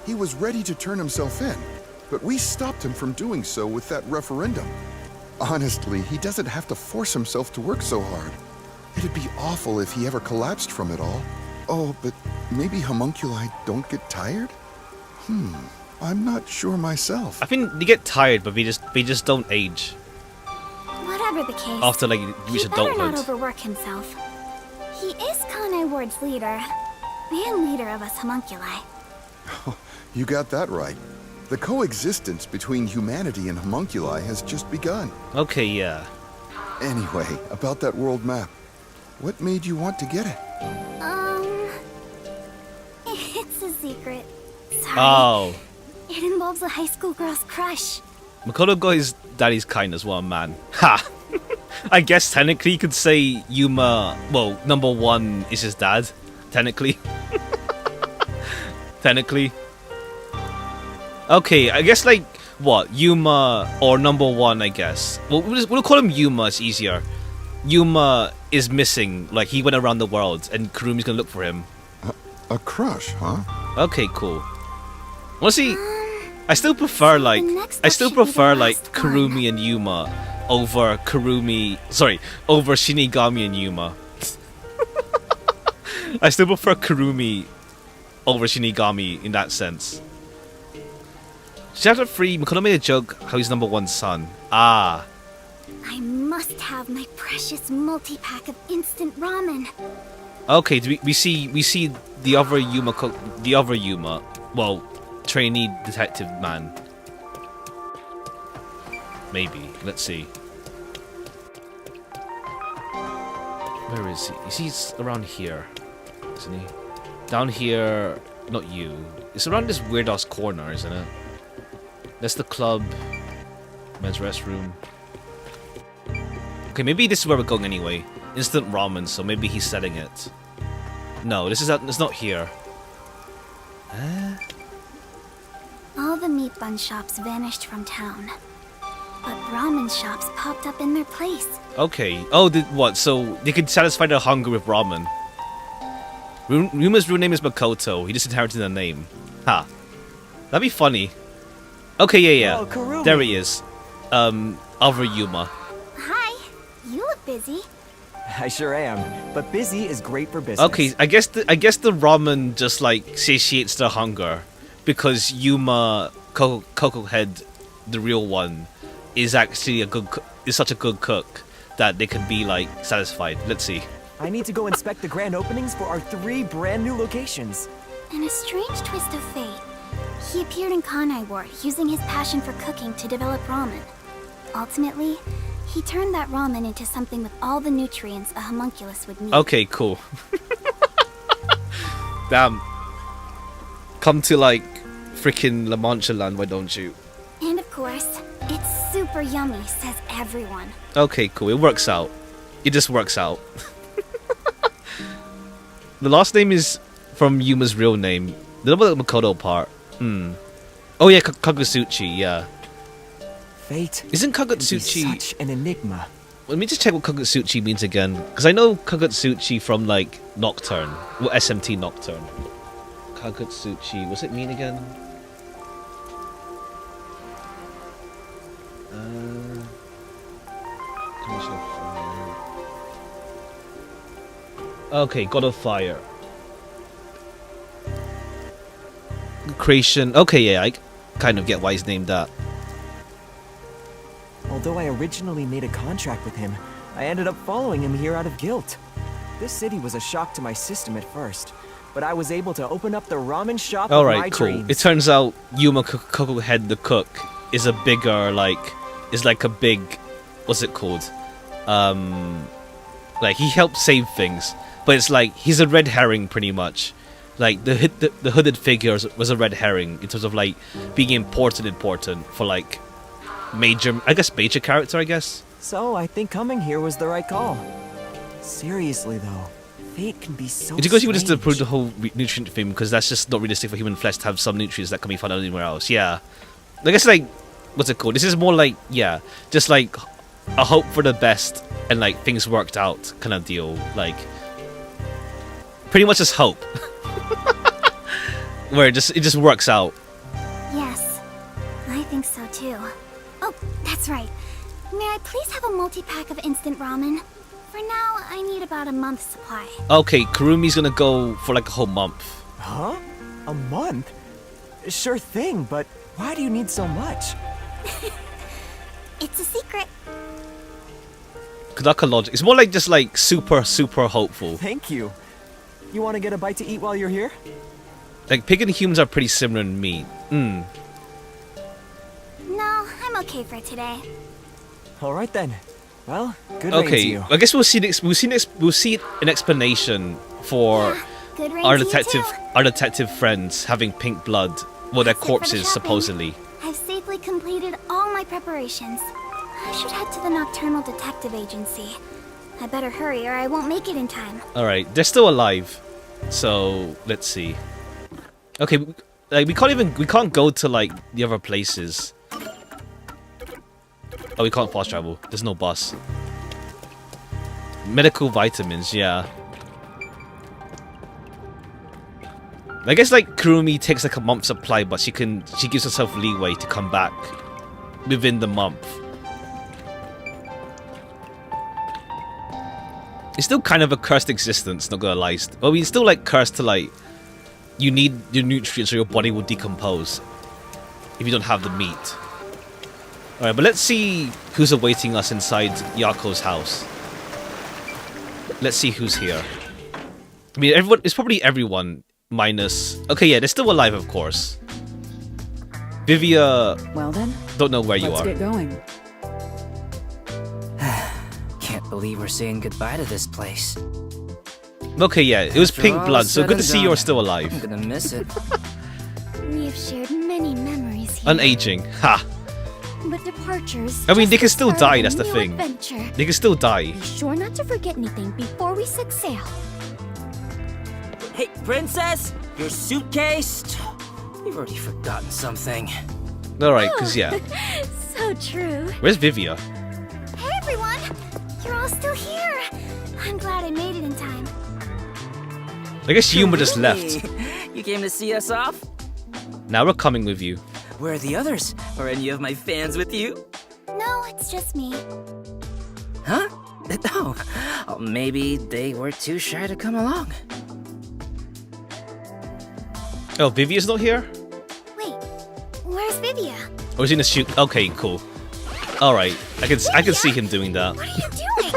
he was ready to turn himself in, but we stopped him from doing so with that referendum. Honestly, he doesn't have to force himself to work so hard. It'd be awful if he ever collapsed from it all. Oh, but maybe homunculi don't get tired? I'm not sure myself. I think they get tired, but they just don't age. Whatever the case, After, like, you reach he better adulthood. not overwork himself. He is Kanai Ward's leader, and leader of us homunculi. You got that right. The coexistence between humanity and homunculi has just begun. Okay, yeah. Anyway, about that world map. What made you want to get it? It's a secret. Sorry. Oh. It involves a high school girl's crush. Makoto got his daddy's kindness, what a man. Ha! I guess technically you could say Yuma... Well, number 1 is his dad. Technically. Technically. Okay, I guess, like, what? Yuma or number 1, I guess. Well, we'll call him Yuma, it's easier. Yuma is missing. Like, he went around the world, and Kurumi's gonna look for him. A crush, huh? Okay, cool. Honestly, I still prefer, like... Kurumi and Yuma over over Shinigami and Yuma. I still prefer Kurumi over Shinigami in that sense. Chapter 3, Makoto made a joke how he's number 1 son. Ah. I must have my precious multi-pack of instant ramen. Okay, we see the other Yuma, well, trainee detective man. Maybe. Let's see. Where is he? He's around here, isn't he? Down here. Not you. It's around this weird ass corner, isn't it? That's the club. Men's restroom. Okay, maybe this is where we're going anyway. Instant ramen, so maybe he's setting it. No, this is it's not here. All the meat bun shops vanished from town, but ramen shops popped up in their place. Okay. Oh, what? So they could satisfy their hunger with ramen. Yuma's real name is Makoto. He just inherited the name. Ha. That'd be funny. Okay, yeah. Oh, Kurumi. There he is. Over Yuma. Hi, you look busy. I sure am, but busy is great for business. Okay, I guess the ramen just like satiates their hunger because Yuma Coco Head, the real one, is actually is such a good cook that they can be like satisfied. Let's see. I need to go inspect the grand openings for our 3 brand new locations. In a strange twist of fate, he appeared in Kanai Ward using his passion for cooking to develop ramen. Ultimately, he turned that ramen into something with all the nutrients a homunculus would need. Okay, cool. Damn. Come to like freaking La Mancha land, why don't you? And of course, it's super yummy, says everyone. Okay, cool. It works out. It just works out. The last name is from Yuma's real name. The Makoto part. Oh yeah, Kagutsuchi, yeah. Fate. Isn't can be Kagutsuchi... such an enigma. Let me just check what Kagutsuchi means again. Because I know Kagutsuchi from like Nocturne. Well, SMT Nocturne. Kagutsuchi, what's it mean again? Okay, God of Fire. Creation. Okay, yeah, I kind of get why he's named that. Although I originally made a contract with him, I ended up following him here out of guilt. This city was a shock to my system at first, but I was able to open up the ramen shop of my Alright, cool. dreams. It turns out Yuma Coco Head the cook is a bigger, is like a big, what's it called? Like, he helped save things, but it's like, he's a red herring pretty much. Like, the hooded figure was a red herring in terms of, like, being important for, like, major character, I guess. So I think coming here was the right call. Seriously though, fate can be so It's because you would just strange. approve the whole nutrient thing, because that's just not realistic for human flesh to have some nutrients that can be found anywhere else. Yeah. I guess, like, what's it called? This is more like, yeah, just like a hope for the best and, like, things worked out kind of deal. Like, pretty much just hope. Where it just works out. Yes, I think so too. Oh, that's right. May I please have a multi-pack of instant ramen? For now, I need about a month's supply. Okay, Kurumi's gonna go for like a whole month. Huh? A month? Sure thing, but why do you need so much? It's a secret. Kadaka logic. It's more like just like super hopeful. Thank you. You want to get a bite to eat while you're here? Like, pig and humans are pretty similar in meat. No, I'm okay for today. All right then. Well, good reign to Okay, you. I guess we'll see an explanation for Good reign our to you detective friends having pink blood. Well, their That's it for the corpses shopping. supposedly. I've safely completed all my preparations. I should head to the Nocturnal Detective Agency. I better hurry or I won't make it in time. All right, they're still alive. So let's see. Okay, like we can't go to like the other places. Oh, we can't fast travel. There's no bus. Medical vitamins, yeah. I guess like Kurumi takes like a month's supply, but she gives herself leeway to come back within the month. It's still kind of a cursed existence, not gonna lie. Well, it's still like cursed to like you need your nutrients or your body will decompose if you don't have the meat. Alright, but let's see who's awaiting us inside Yako's house. Let's see who's here. I mean, everyone. It's probably everyone minus... Okay, yeah, they're still alive, of course. Vivia, Well then, don't know where you let's are. get going. Can't believe we're saying goodbye to this place. Okay, yeah, it was After pink all blood, is so said good to and see you're done, still I'm alive. gonna miss it. We have shared many memories here. Unaging. Ha! But departures. I mean, they just can still start die, a that's the new thing. Adventure. They can still die. Be sure not to forget anything before we set sail. Hey, Princess! Your suitcase? You've already forgotten something. Alright, because yeah. So true. Where's Vivia? Hey everyone! You're all still here. I'm glad I made it in time. I guess Yuma just left. You came to see us off? Now we're coming with you. Where are the others? Are any of my fans with you? No, it's just me. Huh? Oh, maybe they were too shy to come along. Oh, Vivia's not here? Wait, where's Vivia? Or is he in a shoot? Okay, cool. Alright, I can see him doing that. What are you doing?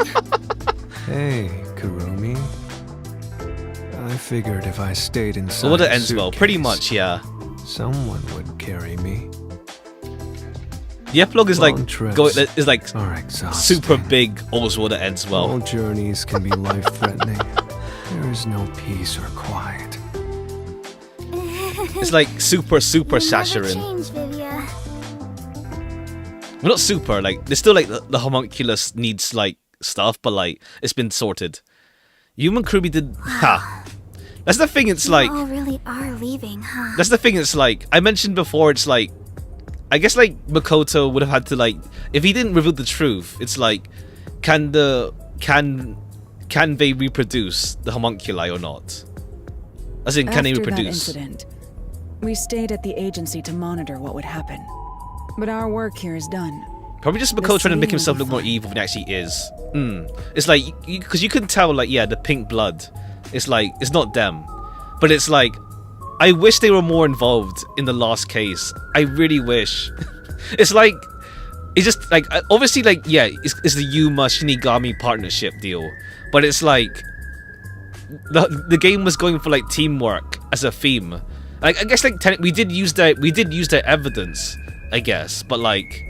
Hey, Kurumi. I figured if I stayed inside So what it the ends well, pretty suitcase, much, yeah. someone would carry me. The epilogue is like Long trips is like are exhausting. super big, almost what it ends All well. journeys can be life-threatening. There is no peace or quiet. It's like super You never Sasharin. change, Vivia. Well, not super, like there's still like the homunculus needs like stuff, but like it's been sorted. Human Kirby did That's the thing, it's like You all really are leaving, huh? that's the thing, it's like I mentioned before, it's like I guess like Makoto would have had to like if he didn't reveal the truth, it's like can they reproduce the homunculi or not? As in, can they After that reproduce? incident, we stayed at the agency to monitor what would happen. But our work here is done. Probably just The Makoto trying to make city himself will look be more fine. evil than he actually is. It's like because you can tell, like, yeah, the pink blood. It's like it's not them, but it's like I wish they were more involved in the last case. I really wish. It's like it's just like obviously like yeah, it's the Yuma Shinigami partnership deal, but it's like the game was going for like teamwork as a theme. Like I guess like we did use their evidence, I guess, but like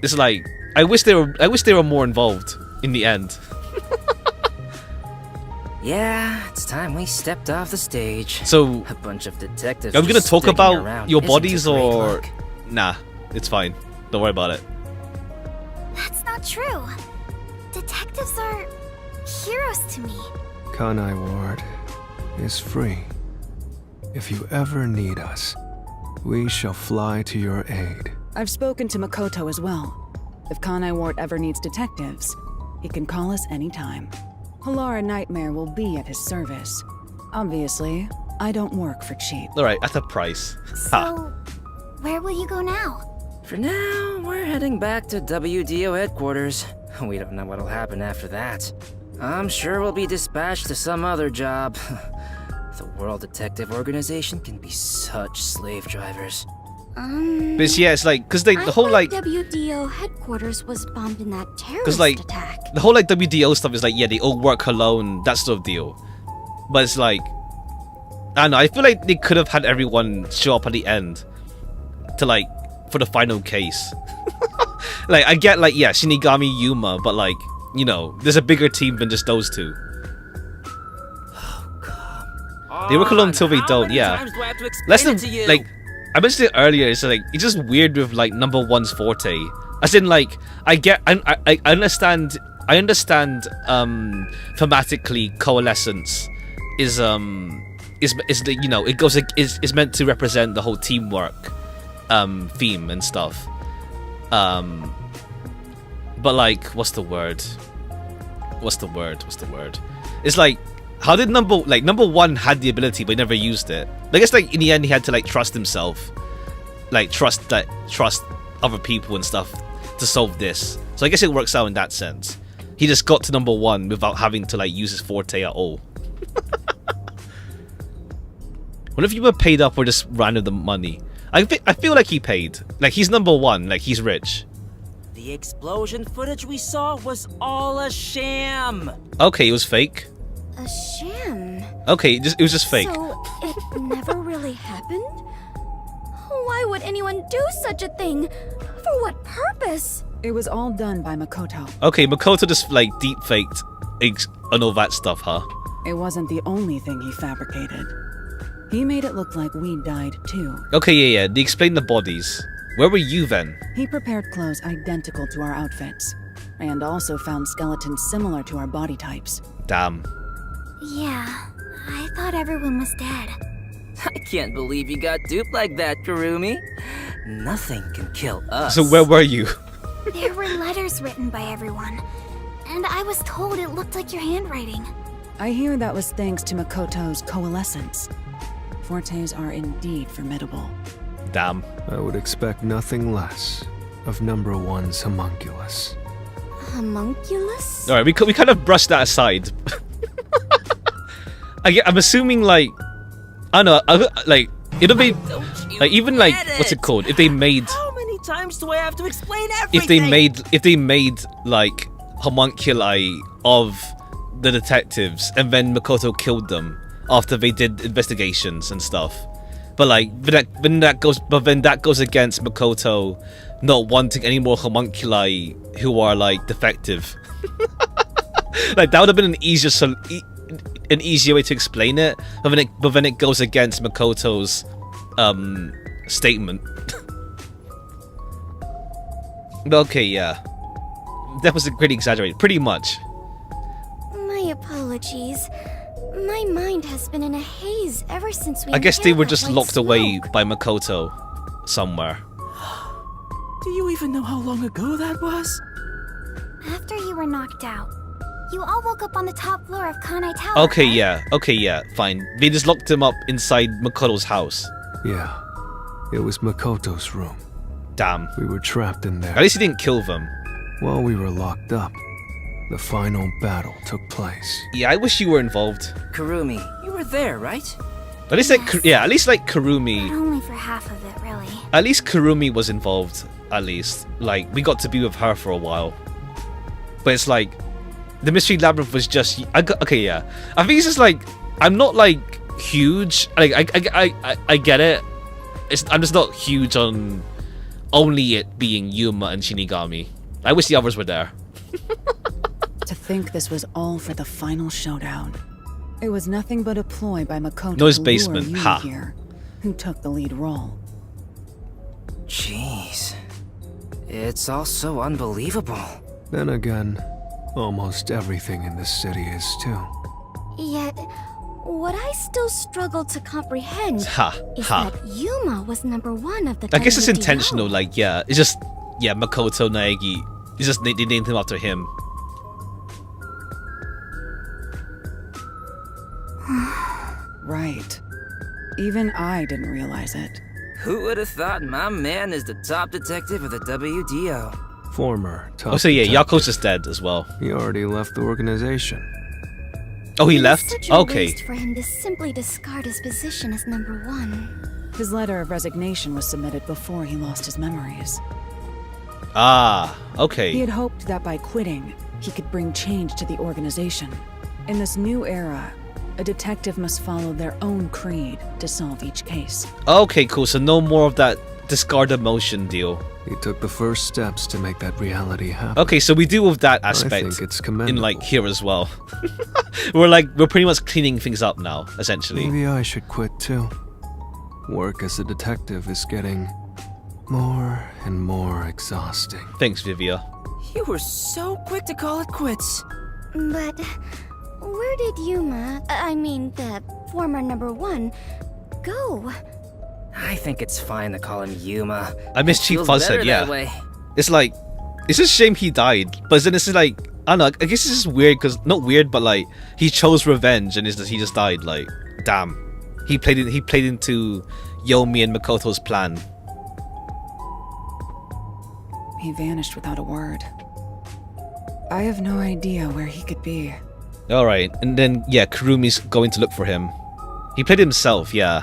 it's like I wish they were more involved in the end. Yeah, it's time we stepped off the stage. So A bunch of detectives. are we gonna just talk sticking about around your isn't a bodies great or look. nah? It's fine. Don't worry about it. That's not true. Detectives are heroes to me. Kanai Ward is free. If you ever need us, we shall fly to your aid. I've spoken to Makoto as well. If Kanai Ward ever needs detectives, he can call us anytime. Halara Nightmare will be at his service. Obviously, I don't work for cheap. Alright, at a price. So, where will you go now? For now, we're heading back to WDO headquarters. We don't know what'll happen after that. I'm sure we'll be dispatched to some other job. The World Detective Organization can be such slave drivers. But yeah, it's like because the whole like WDO headquarters was bombed in that terrorist because like attack. the whole like WDO stuff is like yeah, they all work alone, that sort of deal. But it's like I don't know, I feel like they could have had everyone show up at the end to like for the final case. Like I get like yeah, Shinigami Yuma, but like you know, there's a bigger team than just those two. They work alone until they don't. Yeah, less than like I mentioned it earlier. It's like it's just weird with like number one's forte. As in like I understand thematically coalescence is the you know it goes is meant to represent the whole teamwork theme and stuff. But like what's the word? It's like how did number one had the ability but never used it? I guess like in the end he had to like trust himself, like trust other people and stuff to solve this. So I guess it works out in that sense. He just got to number one without having to like use his forte at all. What if you were paid up or just ran with the money? I feel like he paid. Like he's number one. Like he's rich. The explosion footage we saw was all a sham. Okay, it was fake. A sham. Okay, it was just fake. So, it never really happened? Why would anyone do such a thing? For what purpose? It was all done by Makoto. Okay, Makoto just like deep faked and all that stuff, huh? It wasn't the only thing he fabricated. He made it look like we died too. Okay, yeah. They explained the bodies. Where were you then? He prepared clothes identical to our outfits, and also found skeletons similar to our body types. Damn. Yeah, I thought everyone was dead. I can't believe you got duped like that, Kurumi. Nothing can kill us. So where were you? There were letters written by everyone, and I was told it looked like your handwriting. I hear that was thanks to Makoto's coalescence. Fortes are indeed formidable. Damn. I would expect nothing less of number one's homunculus. Homunculus? All right, we kind of brushed that aside. I'm assuming like I don't know, like it'll be like even like what's it called? If they made How many times do I have to explain everything? if they made like homunculi of the detectives and then Makoto killed them after they did investigations and stuff. But like then that goes against Makoto not wanting any more homunculi who are like defective. Like that would have been an easier way to explain it, but then it goes against Makoto's statement. Okay, yeah, that was pretty exaggerated, pretty much. My apologies. My mind has been in a haze ever since we I guess they were inhaled just that white locked away smoke. by Makoto somewhere. Do you even know how long ago that was? After you were knocked out, you all woke up on the top floor of Kanai Tower. Okay, right? yeah, fine. They just locked him up inside Makoto's house. Yeah, it was Makoto's room. Damn. We were trapped in there. At least he didn't kill them. While we were locked up, the final battle took place. Yeah, I wish you were involved. Kurumi, you were there, right? At least at least like Kurumi. But only for half of it, really. At least Kurumi was involved. At least, like, we got to be with her for a while. But it's like, the Mystery Labyrinth was just. Okay, yeah. I think it's just like, I'm not like huge. Like, I get it. I'm just not huge on only it being Yuma and Shinigami. I wish the others were there. To think this was all for the final showdown. It was nothing but a ploy by Makoto Noise to basement, lure you ha. here, who took the lead role. Jeez. It's all so unbelievable. Then again, almost everything in this city is too. Yet, what I still struggle to comprehend is Ha. that Yuma was number one of the I guess it's WDO. intentional, like, yeah. It's just, yeah, Makoto Naegi. It's just, they named him after him. Right. Even I didn't realize it. Who would have thought my man is the top detective of the WDO? Former top Oh, so yeah, detective. Yako's just dead as well. He already left the organization. Oh, he It was left? Such a Okay. waste for him to simply discard his position as number one. His letter of resignation was submitted before he lost his memories. Ah, He okay. had hoped that by quitting, he could bring change to the organization. In this new era, a detective must follow their own creed to solve each case. Okay, cool. So no more of that discard emotion deal. He took the first steps to make that reality happen. Okay, so we deal with that I aspect think it's in commendable. like here as well. we're pretty much cleaning things up now, essentially. Maybe I should quit too. Work as a detective is getting more and more exhausting. Thanks, Vivia. You were so quick to call it quits. But where did Yuma, I mean the former number one, go? I think it's fine to call him Yuma. I miss Chief Feels Fuzzhead, better yeah. that way. It's like, it's just a shame he died. But then it's like, I don't know, I guess it's just weird because, not weird, but like, he chose revenge and he just died. Like, damn. He played into Yomi and Makoto's plan. He vanished without a word. I have no idea where he could be. Alright, and then, yeah, Kurumi's going to look for him. He played himself, yeah.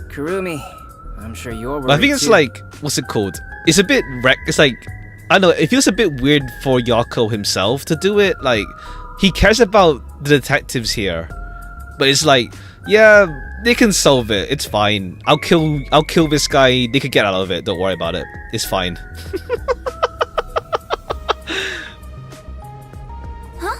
Kurumi, I'm sure you're worried But I think it's too. like, what's it called? It's a bit it's like, I don't know, it feels a bit weird for Yako himself to do it. Like, he cares about the detectives here, but it's like, Yeah, they can solve it. It's fine. I'll kill this guy. They could get out of it. Don't worry about it. It's fine. Huh?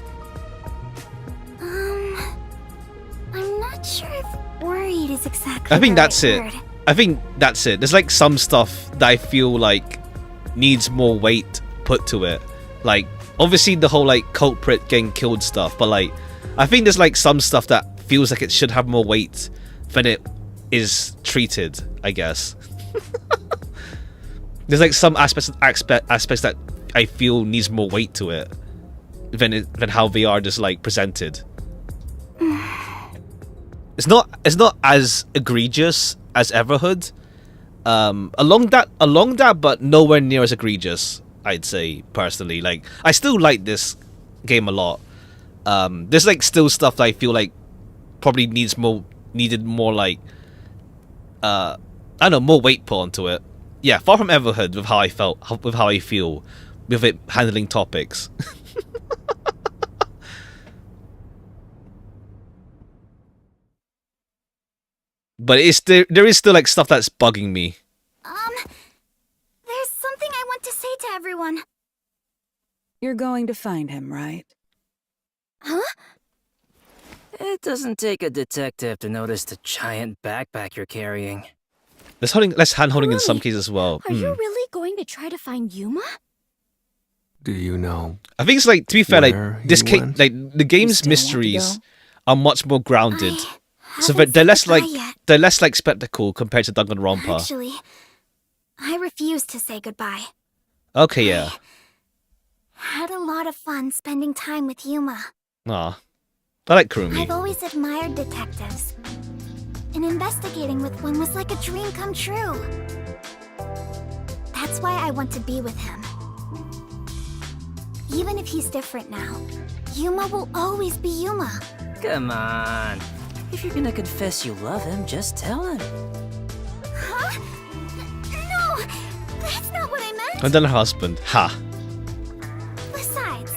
I'm not sure if worried is exactly I think the that's right it. word. I think that's it. There's like some stuff that I feel like needs more weight put to it. Like obviously the whole like culprit getting killed stuff, but like I think there's like some stuff that feels like it should have more weight than it is treated, I guess. There's like some aspects that I feel needs more weight to it than how they are just like presented. It's not as egregious as Everhood. Along that, but nowhere near as egregious, I'd say personally. Like I still like this game a lot. There's like still stuff that I feel like probably needed more like I don't know, more weight put onto it. Yeah, far from Everhood with how I feel with it handling topics. But there is still like stuff that's bugging me. There's something I want to say to everyone. You're going to find him, right? Huh? It doesn't take a detective to notice the giant backpack you're carrying. Less hand-holding in some cases as well. Are you really going to try to find Yuma? Do you know? I think it's like, to be fair, like where this he case, went? like the game's still want to mysteries go? are much more grounded, so haven't they're said less like goodbye yet. they're less like spectacle compared to Danganronpa. Actually, I refuse to say goodbye. Okay, yeah. Had a lot of fun spending time with Yuma. Aw, I like Kurumi. I've always admired detectives. And investigating with one was like a dream come true. That's why I want to be with him. Even if he's different now, Yuma will always be Yuma. Come on. If you're gonna confess you love him, just tell him. Huh? No, that's not what I meant. And then her husband. Ha. Besides,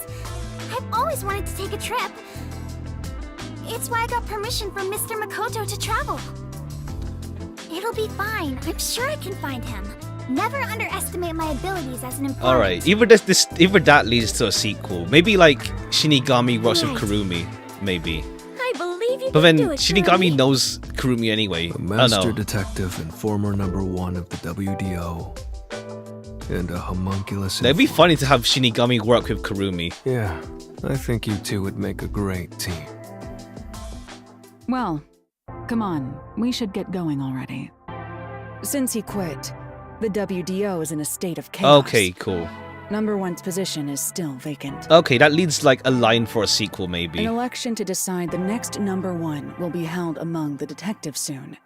I've always wanted to take a trip. It's why I got permission from Mr. Makoto to travel. It'll be fine. I'm sure I can find him. Never underestimate my abilities as an informant. All right. Either that leads to a sequel. Maybe like Shinigami works with Kurumi. Maybe. I believe you But can then do it, Shinigami Kurumi. knows Kurumi anyway. A I don't master know. detective and former #1 of the WDO. And a homunculus. It'd be funny to have Shinigami work with Kurumi. Yeah, I think you two would make a great team. Well, come on. We should get going already. Since he quit, the WDO is in a state of chaos. Okay, cool. #1's position is still vacant. Okay, that leads like a line for a sequel, An maybe. election to decide the next #1 will be held among the detectives soon.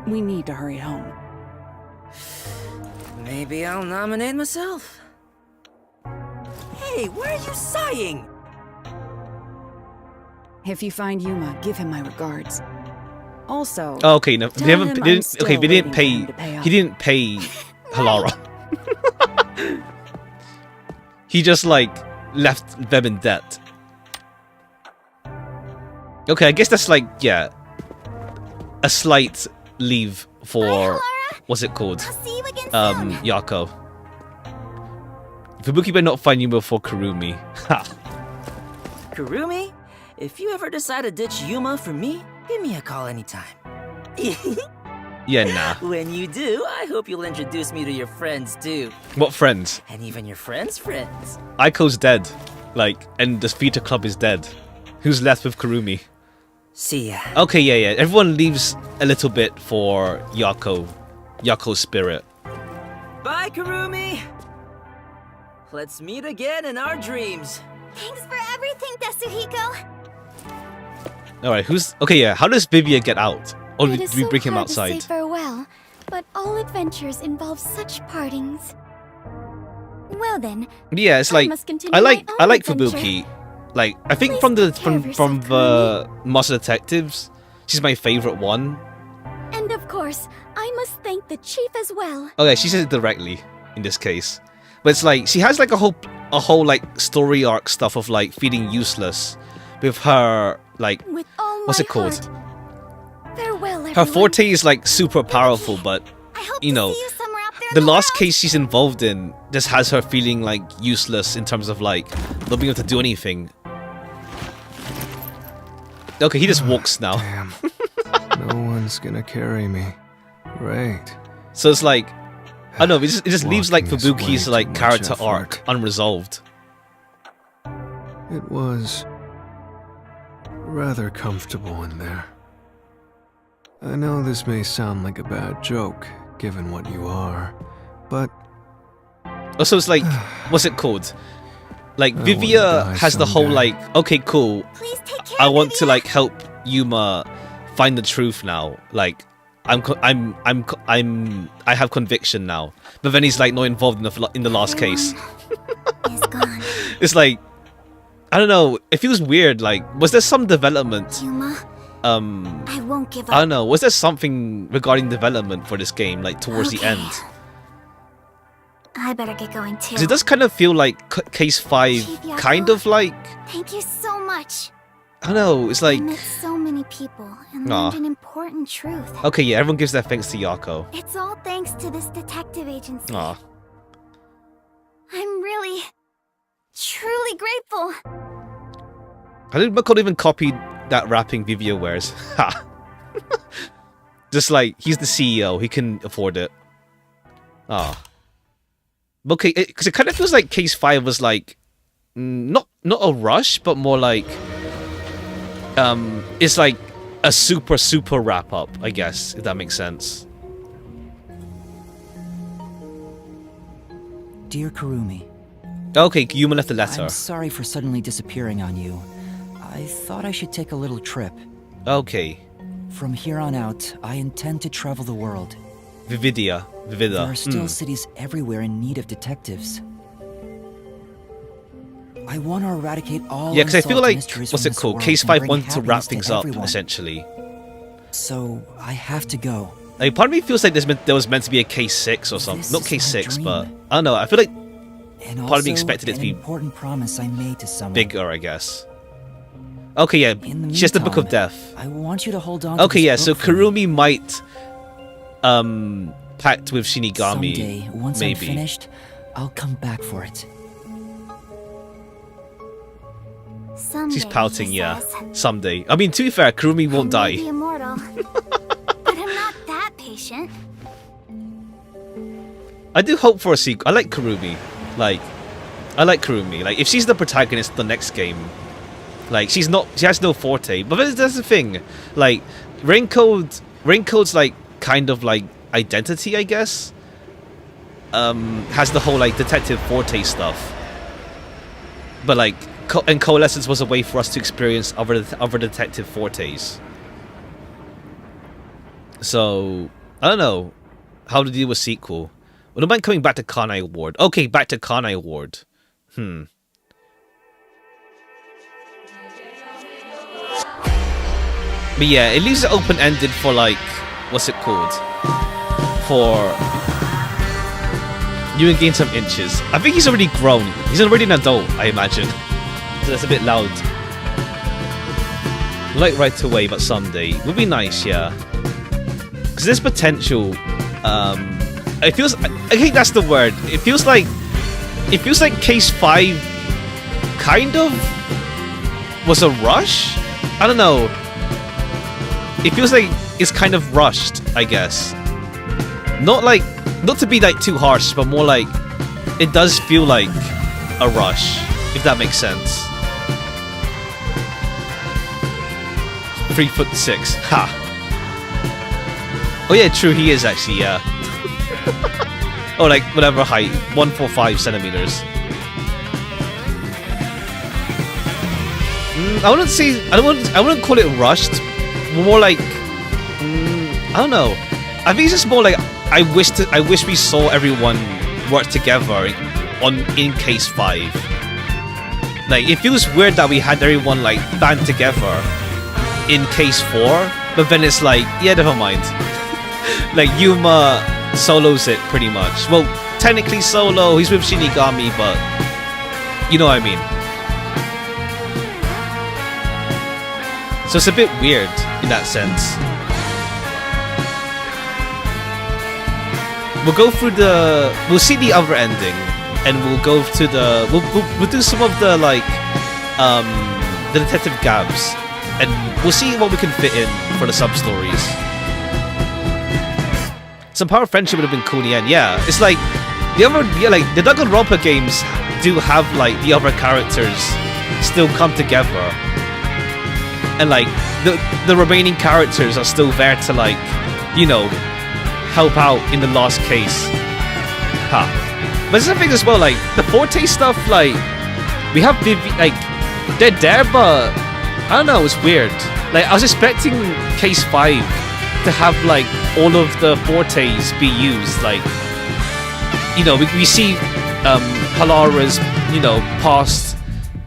We need to hurry home. Maybe I'll nominate myself. Hey, why are you sighing? If you find Yuma, give him my regards. Also, Oh, okay, no, tell they haven't. him They I'm didn't, still okay, they didn't waiting for pay. him to pay up. He didn't pay Halara. He just like left them in debt. Okay, I guess that's like a slight leave for what's it called? I'll see you again soon. Yako. Fubuki better not find you before Kurumi. Ha. Kurumi, if you ever decide to ditch Yuma for me, give me a call anytime. Yeah, nah. When you do, I hope you'll introduce me to your friends too. What friends? And even your friends' friends. Aiko's dead. Like, and the theater club is dead. Who's left with Kurumi? See ya. Okay, yeah. Everyone leaves a little bit for Yako. Yako's spirit. Bye, Kurumi! Let's meet again in our dreams. Thanks for everything, Tetsuhiko. Alright, okay, yeah. How does Vivia get out? Or It do is we so bring him hard to outside? say farewell, but all adventures involve such partings. Well then, Yeah, it's I like must continue I like my own adventure. Fubuki. Like I think Please from the take care of from yourself, the Master Detectives, she's my favorite one. and of course, I must thank the chief as well. Okay, she says it directly in this case, but it's like she has like a whole like story arc stuff of like feeling useless with her like With all what's my it called? heart. Her forte is like super powerful, but you know, the last case she's involved in just has her feeling like useless in terms of like not being able to do anything. Okay, he just walks now. Damn. No one's gonna carry me. Great. So it's like, I don't know, it just leaves like Walking is Fubuki's way like too much character effort. arc unresolved. It was rather comfortable in there. I know this may sound like a bad joke, given what you are, but Also, it's like, what's it called? Like, I wanna Vivia die has the whole someday. like, okay, cool, Please take care I of want to Vivia. like help Yuma find the truth now. Like, I have conviction now. But then he's like not involved in the last case. Is gone. It's like, I don't know. It feels weird. Like, was there some development? Yuma, I won't give up. I don't know. Was there something regarding development for this game, like towards the Okay. end? I better get going too. 'Cause it does kind of feel like Case 5, Chief kind Yako, of like, Thank you so much. I don't know. It's like, I met so many people and Aw. learned an important truth. okay, yeah, everyone gives their thanks to Yako. It's all thanks to this detective agency. Aw. I'm really, truly grateful. I think Mako even copied that rapping Vivio wears. Ha! Just like, he's the CEO, he can afford it. Ah. Okay, because it kind of feels like Case 5 was like, not a rush, but more like, it's like a super wrap up, I guess, if that makes sense. Dear Kurumi, Okay, Yuma left the letter. I'm sorry for suddenly disappearing on you. I thought I should take a little trip. Okay. From here on out, I intend to travel the world. Vivida. There are still cities everywhere in need of detectives. I want to eradicate all Yeah, because I feel unsolved like, mysteries what's from it this called? world Case and 5 bring wanted to wrap happiness things up, everyone. essentially. So I have to go. Like, part of me feels like there was meant to be a Case 6 or something. This Not is Case my 6, dream. but I don't know. I feel like And part of me also expected it to an be important promise I made to someone. bigger, I guess. Okay, yeah. In the She has the Book of meantime, Death. I want you to hold on to Okay, this yeah, so book for me. Kurumi might pact with Shinigami. Someday, once maybe. I'm finished, I'll come back for it. Someday, She's pouting, he yeah. says. Someday. I mean, to be fair, Kurumi won't I may be die. immortal, but I'm not that patient. I do hope for a sequel. I like Kurumi. Like, I like Kurumi. Like, if she's the protagonist of the next game, like, she has no forte. But that's the thing. Like, Raincode's like, kind of like, identity, I guess, has the whole, like, detective forte stuff. But, like, and Coalescence was a way for us to experience other detective fortes. So, I don't know how to deal with sequel. Well, don't mind coming back to Kanai Ward. Okay, back to Kanai Ward. But yeah, it leaves it open-ended for, like, what's it called? For you can gain some inches. I think he's already grown. He's already an adult, I imagine. So that's a bit loud. Like right away, but someday. Would be nice, yeah. Because there's potential. It feels, I think that's the word. It feels like Case 5 kind of was a rush? I don't know. It feels like it's kind of rushed, I guess. Not to be like too harsh, but more like it does feel like a rush, if that makes sense. 3'6". Ha. Oh yeah, true, he is actually, yeah. Oh, like whatever height, 145 centimeters. I wouldn't call it rushed. More like, I don't know. I think it's just more like I wish we saw everyone work together in Case 5. Like, it feels weird that we had everyone like band together in Case 4, but then it's like, yeah, never mind. Like, Yuma solos it pretty much. Well, technically solo, he's with Shinigami, but you know what I mean. So it's a bit weird in that sense. we'll go through the, we'll see the other ending, and we'll go to the, we'll do some of the like, the detective gabs, and we'll see what we can fit in for the sub stories. Some Power Friendship would have been cool in the end. Yeah, it's like the other, yeah, like the Danganronpa games do have like the other characters still come together, and like the remaining characters are still there to like, you know, help out in the last case. Huh. But there's something as well, like the Forte stuff, like we have like they're there, but I don't know, it's weird. Like I was expecting case 5 to have like all of the Fortes be used, like, you know, we see Halara's, you know, past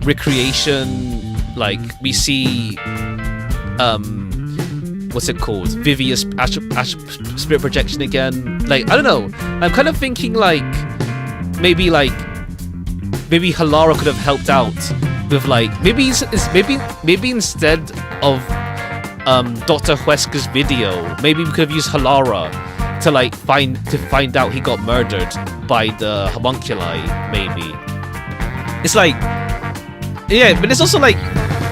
recreation, like we see what's it called, Vivia's spirit projection again. Like I don't know, I'm kind of thinking like maybe Halara could have helped out with like maybe instead of Dr. Huesca's video, maybe we could have used Halara to like find out he got murdered by the homunculi. Maybe it's like, yeah, but it's also like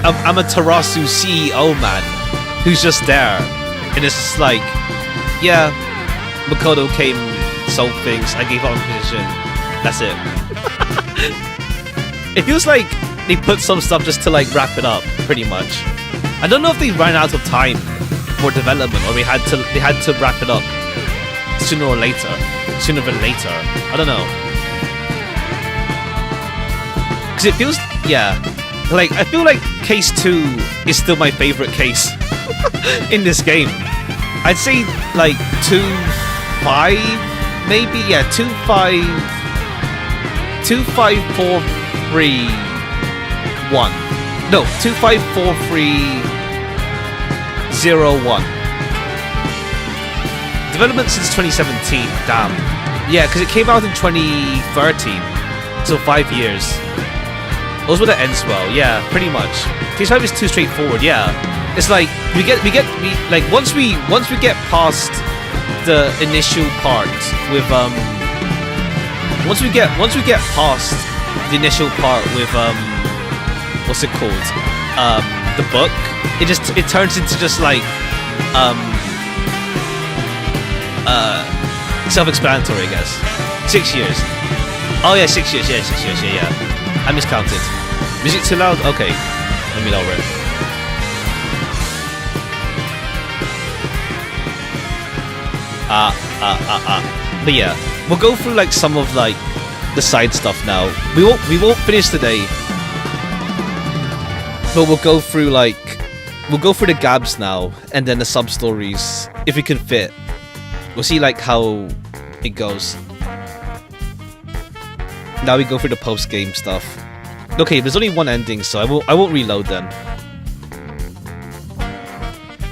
I'm a Tarasu CEO man who's just there, and it's just like, yeah, Makoto came, solved things, I gave up my position, that's it. It feels like they put some stuff just to like wrap it up, pretty much. I don't know if they ran out of time for development, or they had to wrap it up sooner than later. I don't know. Because it feels, yeah, like I feel like case 2 is still my favorite case in this game. I'd say like 2-5, maybe, yeah, 2-5-4-3-1. No, 2-5-4-3-0-1. Development since 2017, damn. Yeah, because it came out in 2013, so 5 years. Those were the ends well, yeah, pretty much. Case 5 is too straightforward, yeah. It's like we like once we get past the initial part with once we get past the initial part with what's it called? The book, it turns into just like self-explanatory, I guess. 6 years. Oh yeah, 6 years, yeah, 6 years, yeah. I miscounted. Music too loud? Okay. Let me lower it. But yeah, we'll go through like some of like the side stuff now. We won't finish today, but we'll go through the gabs now, and then the sub stories if we can fit. We'll see like how it goes. Now we go through the post game stuff. Okay, there's only one ending, so I won't reload then.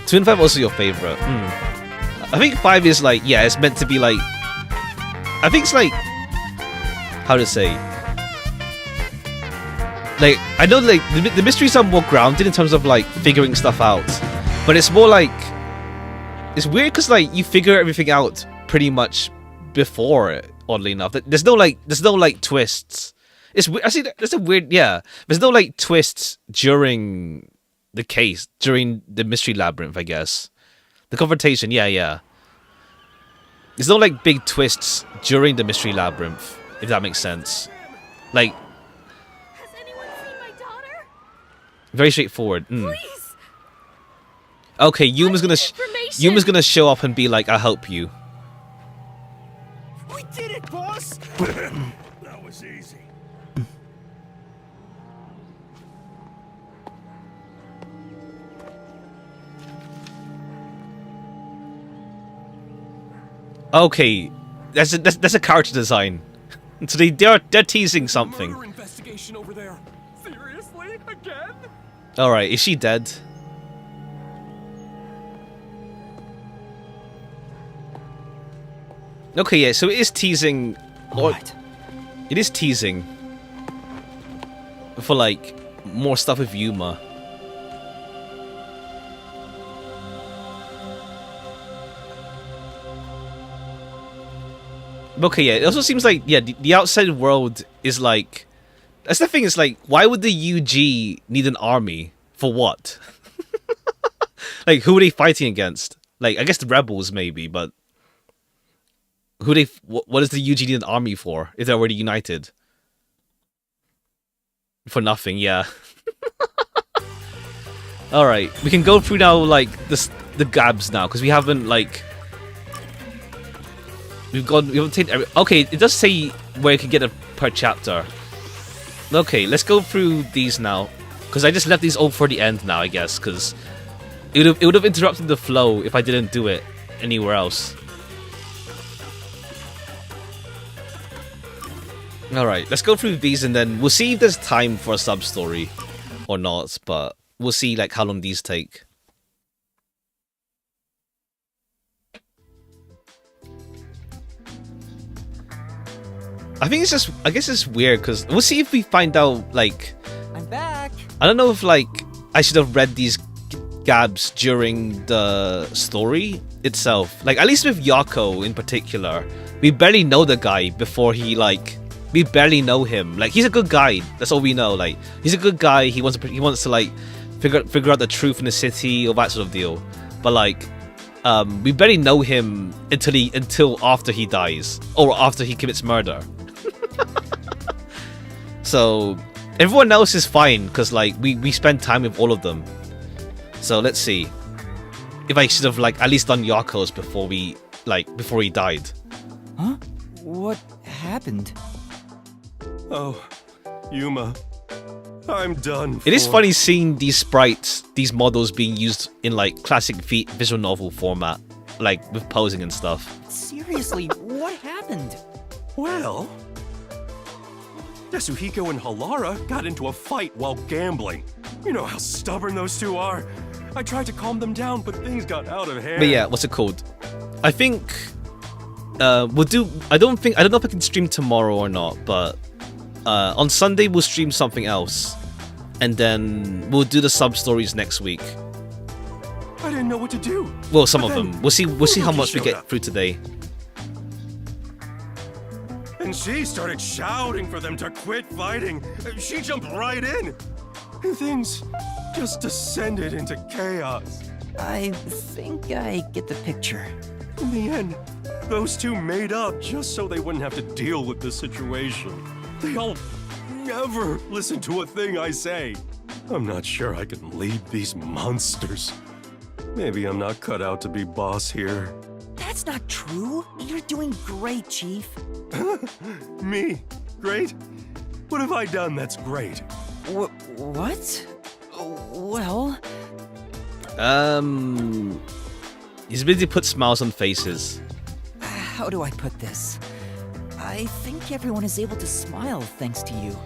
2 and 5 also your favorite. I think 5 is like, yeah, it's meant to be like, I think it's like, how to say, like, I know like the mysteries are more grounded in terms of like figuring stuff out, but it's more like, it's weird because like you figure everything out pretty much before it, oddly enough. There's no like twists. It's actually, that's a weird, yeah, there's no like twists during the case, during the mystery labyrinth, I guess. The confrontation, yeah. There's no like big twists during the mystery labyrinth, if that makes sense. Like, Has anyone seen my daughter? very straightforward. Please. Okay, Yuma's gonna show up and be like, "I'll help you." We did it, boss! That was easy. Okay, that's a character design. So they're teasing something. Murder investigation over there. Seriously? Again? All right, is she dead? Okay, yeah. So it is teasing. Alright. It is teasing for like more stuff with Yuma. Okay, yeah, it also seems like, yeah, the outside world is like... That's the thing, is like, why would the UG need an army? For what? Like, who are they fighting against? Like, I guess the rebels, maybe, but... What does the UG need an army for, if they're already united? For nothing, yeah. Alright, we can go through now, like, the gabs now, because we haven't, like... We haven't taken every... Okay, it does say where you can get it per chapter. Okay, let's go through these now. Because I just left these all for the end now, I guess. Because it would have interrupted the flow if I didn't do it anywhere else. Alright, let's go through these and then we'll see if there's time for a sub-story or not. But we'll see like how long these take. I think it's just, I guess it's weird because we'll see if we find out, like... I'm back! I don't know if, like, I should have read these gabs during the story itself. Like, at least with Yako in particular, we barely know the guy before he, like... We barely know him. Like, he's a good guy. That's all we know. Like, he's a good guy. He wants to like, figure out the truth in the city, or that sort of deal. But, like... we barely know him until after he dies. Or after he commits murder. So everyone else is fine because like we spend time with all of them. So let's see if I should have like at least done Yako's before he died. Huh? What happened? Oh, Yuma, I'm done. It is funny seeing these sprites, these models being used in like classic visual novel format, like with posing and stuff. Seriously, what happened? Well, Yasuhiko and Halara got into a fight while gambling. You know how stubborn those two are. I tried to calm them down, but things got out of hand. But yeah, what's it called? I think we'll do. I don't know if I can stream tomorrow or not, but on Sunday we'll stream something else, and then we'll do the sub stories next week. I didn't know what to do. Well, some of them. We'll see how much we get through today. And she started shouting for them to quit fighting. She jumped right in. And things just descended into chaos. I think I get the picture. In the end, those two made up just so they wouldn't have to deal with the situation. They'll never listen to a thing I say. I'm not sure I can lead these monsters. Maybe I'm not cut out to be boss here. That's not true. You're doing great, Chief. Me? Great? What have I done that's great? What? Well... His ability to put smiles on faces. How do I put this? I think everyone is able to smile thanks to you.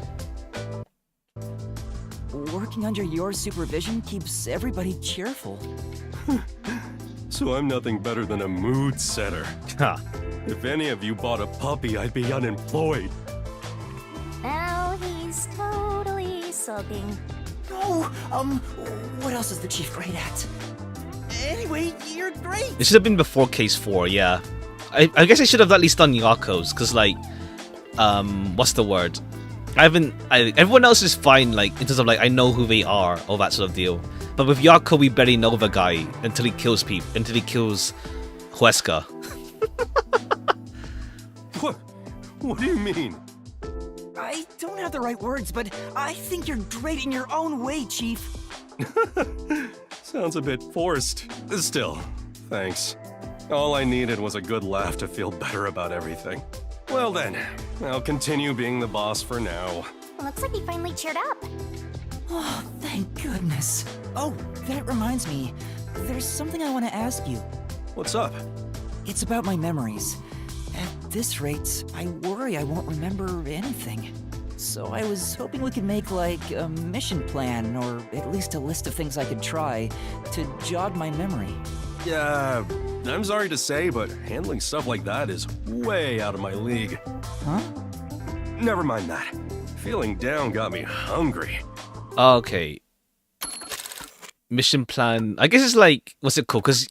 Working under your supervision keeps everybody cheerful. So I'm nothing better than a mood setter. Ha. If any of you bought a puppy, I'd be unemployed. Now he's totally sulking. Oh, what else is the Chief great at? Anyway, you're great! It should have been before Case 4, yeah. I guess I should have at least done Yako's, because, like, what's the word? Everyone else is fine, like, in terms of, like, I know who they are, all that sort of deal. But with Yako, we barely know the guy until he kills people, until he kills Huesca. What do you mean? I don't have the right words, but I think you're great in your own way, Chief. Sounds a bit forced. Still, thanks. All I needed was a good laugh to feel better about everything. Well then, I'll continue being the boss for now. Looks like he finally cheered up. Oh, thank goodness. Oh, that reminds me. There's something I want to ask you. What's up? It's about my memories. At this rate, I worry I won't remember anything. So I was hoping we could make, like, a mission plan, or at least a list of things I could try, to jog my memory. Yeah, I'm sorry to say, but handling stuff like that is way out of my league. Huh? Never mind that. Feeling down got me hungry. Okay. Mission plan. I guess it's like, what's it called? Because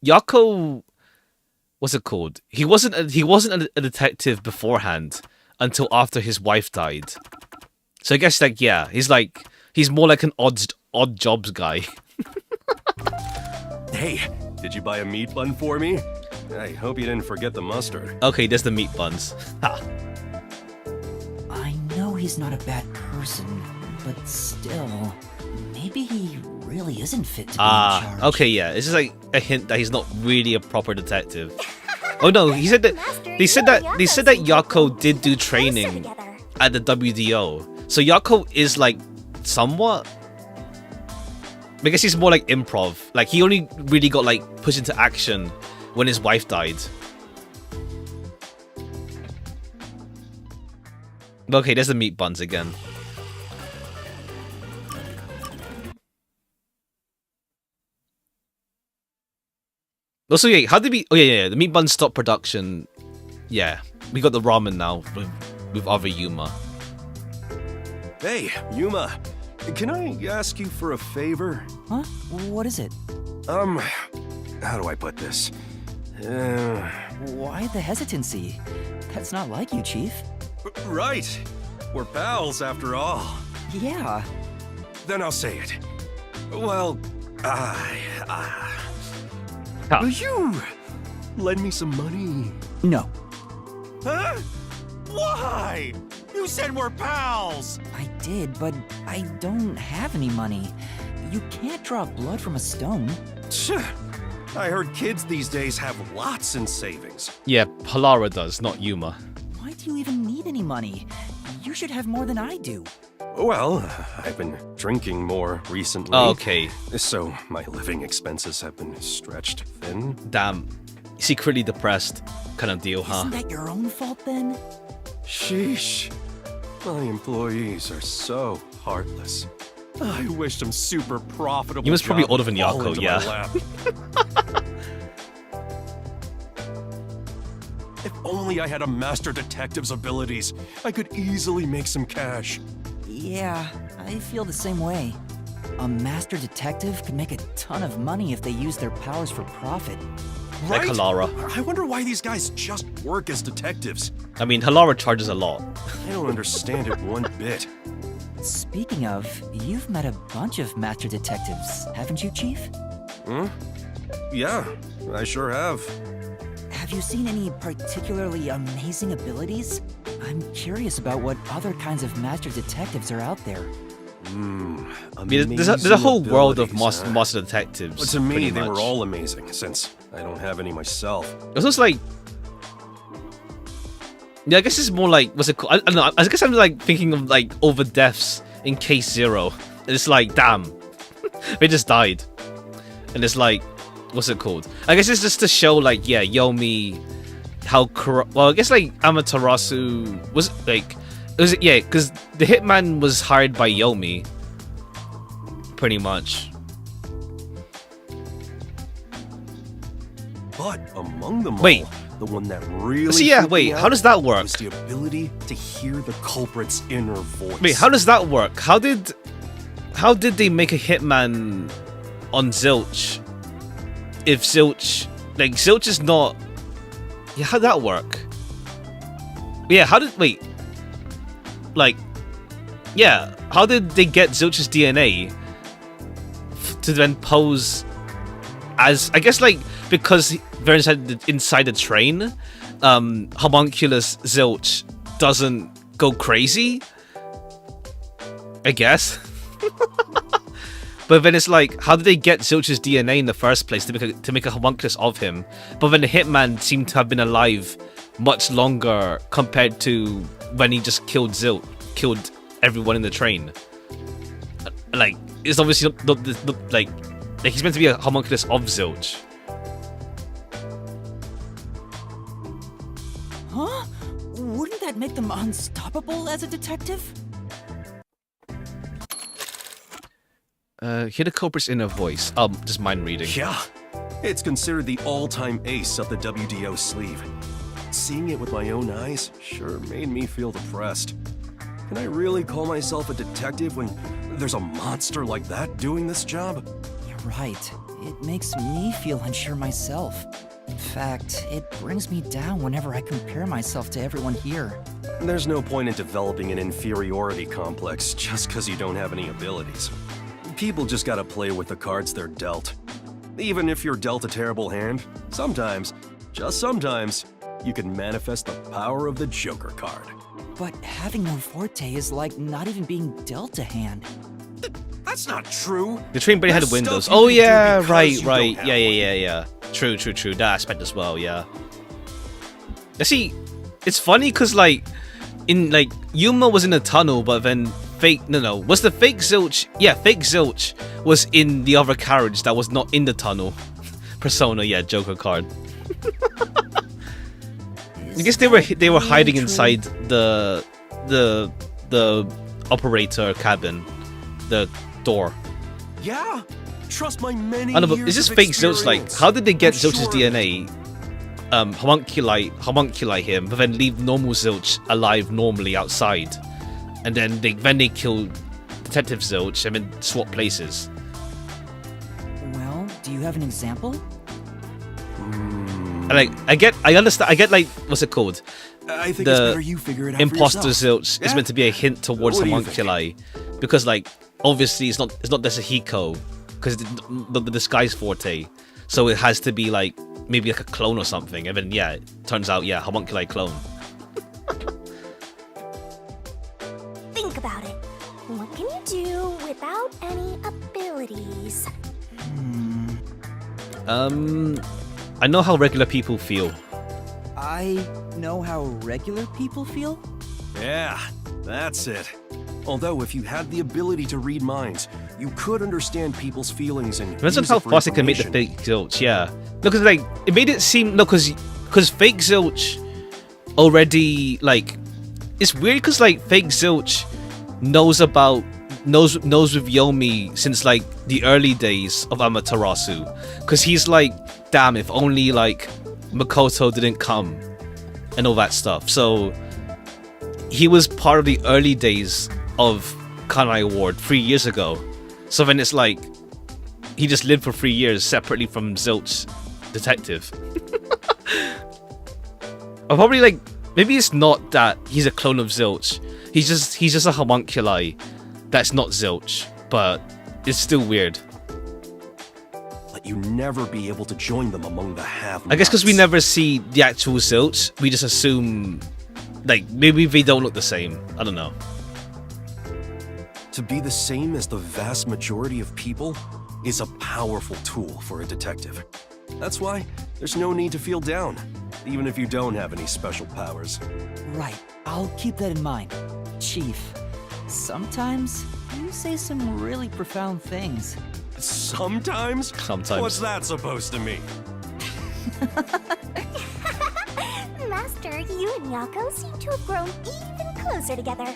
Yako what's it called? He wasn't a detective beforehand until after his wife died. So I guess like yeah, he's more like an odd jobs guy. Hey, did you buy a meat bun for me? I hope you didn't forget the mustard. Okay, there's the meat buns. Ha. I know he's not a bad person, but still, maybe he really isn't fit to be in charge. Okay, yeah. This is like a hint that he's not really a proper detective. Oh no, he said that they said that Yako did do training at the WDO. So Yako is like somewhat. I guess he's more like improv. Like he only really got like pushed into action when his wife died. Okay, there's the meat buns again. Also, yeah, how did we... Oh, yeah, the meat buns stopped production. Yeah, we got the ramen now with other Yuma. Hey, Yuma, can I ask you for a favor? Huh? What is it? How do I put this? Why the hesitancy? That's not like you, Chief. Right. We're pals after all. Yeah. Then I'll say it. Well, will you lend me some money? No. Huh? Why? You said we're pals! I did, but I don't have any money. You can't draw blood from a stone. I heard kids these days have lots in savings. Yeah, Halara does, not Yuma. Why do you even need any money? You should have more than I do. Well, I've been drinking more recently. Okay. So my living expenses have been stretched thin. Damn. Secretly depressed kind of deal, huh? Isn't that your own fault then? Sheesh. My employees are so heartless. I wish some super profitable You was probably job older than would fall Yako, into yeah. my lap. If only I had a master detective's abilities, I could easily make some cash. Yeah, I feel the same way. A master detective could make a ton of money if they use their powers for profit. Like Right? Halara. I wonder why these guys just work as detectives. I mean, Halara charges a lot. I don't understand it one bit. Speaking of, you've met a bunch of master detectives, haven't you, Chief? Hmm? Yeah, I sure have. Have you seen any particularly amazing abilities? I'm curious about what other kinds of master detectives are out there. I mean, there's a whole world of master detectives. But to me, pretty they much. were all amazing, since I don't have any myself. It's just like... Yeah, I guess it's more like... What's it called? I don't know. I guess I'm like thinking of like over deaths in Case Zero. And it's like, damn. They just died. And it's like... What's it called? I guess it's just to show like, yeah, Yomi... How corrupt... Well, I guess like Amaterasu was like... Yeah, because the hitman was hired by Yomi. Pretty much. But among them Wait. all, the one that really So yeah, freaked wait, me how out does that work? was the ability to hear the culprit's inner voice. Wait, how does that work? How did they make a hitman on Zilch? If Zilch... Like, Zilch is not... Yeah, how'd that work? Yeah, how did... Wait. Like... Yeah, how did they get Zilch's DNA to then pose as... I guess, like, because they're inside the train, homunculus Zilch doesn't go crazy? I guess. But then it's like, how did they get Zilch's DNA in the first place to make a homunculus of him? But then the hitman seemed to have been alive much longer compared to when he just killed everyone in the train. Like, it's obviously not like he's meant to be a homunculus of Zilch. Huh? Wouldn't that make them unstoppable as a detective? Hear the culprit's inner voice. Just mind reading. Yeah, it's considered the all-time ace up the WDO sleeve. Seeing it with my own eyes sure made me feel depressed. Can I really call myself a detective when there's a monster like that doing this job? You're right. It makes me feel unsure myself. fact, it brings me down whenever I compare myself to everyone here. There's no point in developing an inferiority complex just because you don't have any abilities. People just gotta play with the cards they're dealt. Even if you're dealt a terrible hand, sometimes, just sometimes, you can manifest the power of the Joker card. But having no forte is like not even being dealt a hand. That's not true. The train barely had There's windows. stuff you Oh can do yeah, because right, you right. don't have Yeah. True. That aspect as well, yeah. See, it's funny because like in like Yuma was in a tunnel, but then was the fake Zilch? Yeah, fake Zilch was in the other carriage that was not in the tunnel. Persona, yeah, Joker card. I guess they were hiding inside the operator cabin, the door. Yeah, trust my many I know, but years is this of fake Zilch? Like, experience. how did they get I'm Zilch's sure DNA? Homunculi him, but then leave normal Zilch alive normally outside, and then they kill Detective Zilch and then swap places. Well, do you have an example? And like, I understand. I get like, what's it called? I think The it's better you figure it out Imposter for yourself. Zilch is Yeah? meant to be a hint towards What do you Homunculi, because like obviously it's not Desahiko, because the disguise forte, so it has to be like maybe like a clone or something, and then yeah, it turns out yeah, Homunculi clone. Think about it. What can you do without any abilities? I know how regular people feel. I know how regular people feel? Yeah, that's it. Although if you had the ability to read minds, you could understand people's feelings and Depends on use how it for fast it can make the information. fake Zilch, yeah. No, because like it made it seem because fake Zilch already like it's weird because like fake Zilch knows with Yomi since like the early days of Amaterasu, because he's like, damn, if only like Makoto didn't come and all that stuff. So he was part of the early days of Kanai Ward 3 years ago. So then it's like he just lived for 3 years separately from Zilch's detective. Or probably like maybe it's not that he's a clone of Zilch. He's just a homunculi that's not Zilch, but it's still weird. But you never be able to join them among the have-nots. I guess because we never see the actual Zilch, we just assume like maybe they don't look the same. I don't know. To be the same as the vast majority of people is a powerful tool for a detective. That's why there's no need to feel down, even if you don't have any special powers. Right, I'll keep that in mind. Chief, sometimes you say some really profound things. Sometimes? Sometimes. What's that supposed to mean? Master, you and Yako seem to have grown even closer together.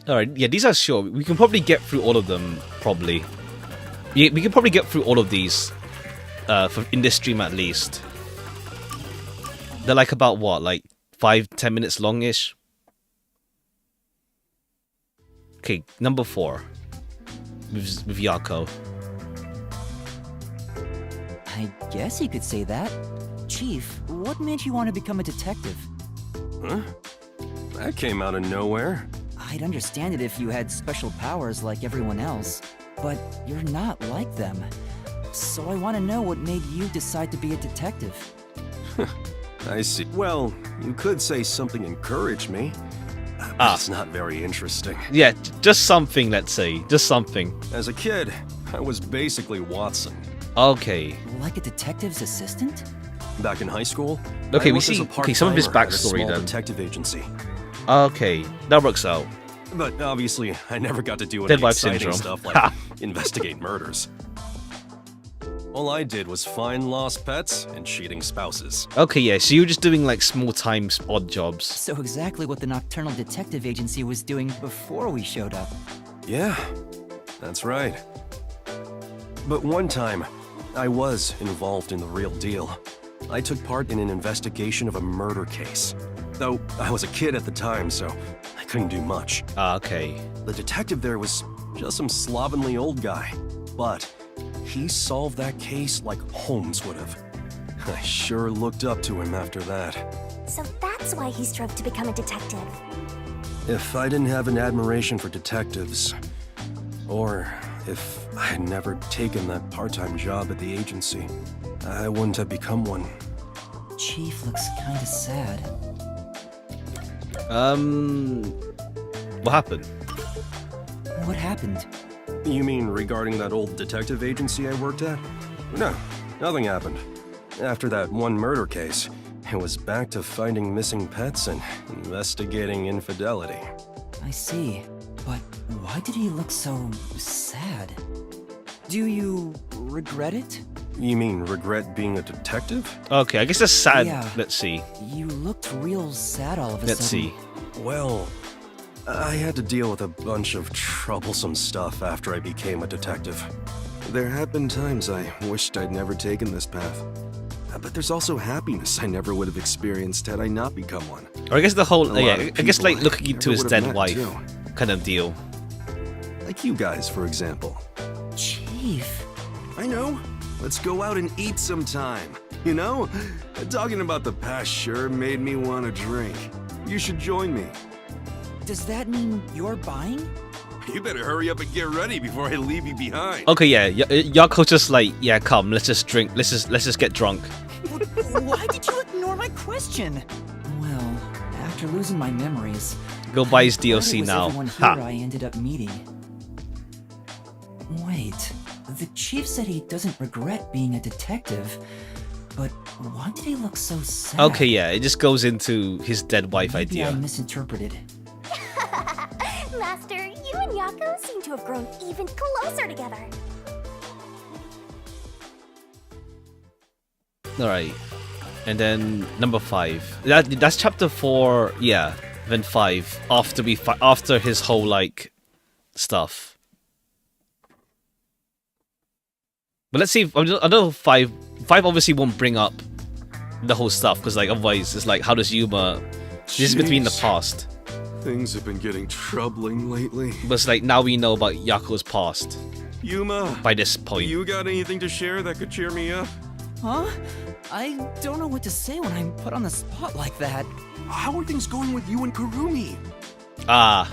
Alright, yeah, these are short. We can probably get through all of them, probably. Yeah, we can probably get through all of these in this stream at least. They're like about what, like 5-10 minutes long-ish? Okay, number 4. With Yako. I guess you could say that. Chief, what made you want to become a detective? Huh? That came out of nowhere. I'd understand it if you had special powers like everyone else, but you're not like them. So I want to know what made you decide to be a detective. I see. Well, you could say something encouraged me. But it's not very interesting. Yeah, just something, let's say. Just something. As a kid, I was basically Watson. Okay. Like a detective's assistant? Back in high school, Okay, I we worked as see. a Okay, some of his part-timer at a backstory small then. detective agency. Okay, that works out. But obviously, I never got to do any Dead wife exciting syndrome. stuff like investigate murders. All I did was find lost pets and cheating spouses. Okay, yeah, so you're just doing like small-time odd jobs. So exactly what the Nocturnal Detective Agency was doing before we showed up. Yeah, that's right. But one time, I was involved in the real deal. I took part in an investigation of a murder case. Though I was a kid at the time, so I couldn't do much. Okay. The detective there was just some slovenly old guy. But He solved that case like Holmes would have. I sure looked up to him after that. So that's why he strove to become a detective. If I didn't have an admiration for detectives, or if I had never taken that part-time job at the agency, I wouldn't have become one. Chief looks kinda sad. What happened? What happened? You mean regarding that old detective agency I worked at? No, nothing happened. After that one murder case, it was back to finding missing pets and investigating infidelity. I see. But why did he look so sad? Do you regret it? You mean regret being a detective? Okay, I guess that's sad. Yeah. Let's see. You looked real sad all of a Let's sudden. see. Well, I had to deal with a bunch of troublesome stuff after I became a detective. There have been times I wished I'd never taken this path. But there's also happiness I never would have experienced had I not become one. Or I guess the whole, A lot yeah, of I guess people like looking into never his would dead have met, wife too. kind of deal. Like you guys, for example. Chief. I know. Let's go out and eat sometime. You know? Talking about the past sure made me want to drink. You should join me. Does that mean you're buying? You better hurry up and get ready before I leave you behind. Okay, yeah, Yako's just like, yeah, come, let's just drink, let's just get drunk. Why did you ignore my question? Well, after losing my memories, Go buy his I'm glad it DLC was now. everyone Ha. here I ended up meeting. Wait, the chief said he doesn't regret being a detective, but why did he look so sad? Okay, yeah, it just goes into his dead wife Maybe I idea. misinterpreted. Master, you and Yako seem to have grown even closer together. Alright. And then number 5. That's chapter 4, yeah. Then 5. After his whole like stuff. But let's see if I know 5 obviously won't bring up the whole stuff, because like otherwise it's like, how does Yuma, this is between the Jeez. past. Things have been getting troubling lately. But it's like now we know about Yako's past Yuma, by this point. you got anything to share that could cheer me up? Huh? I don't know what to say when I'm put on the spot like that. How are things going with you and Kurumi? Ah.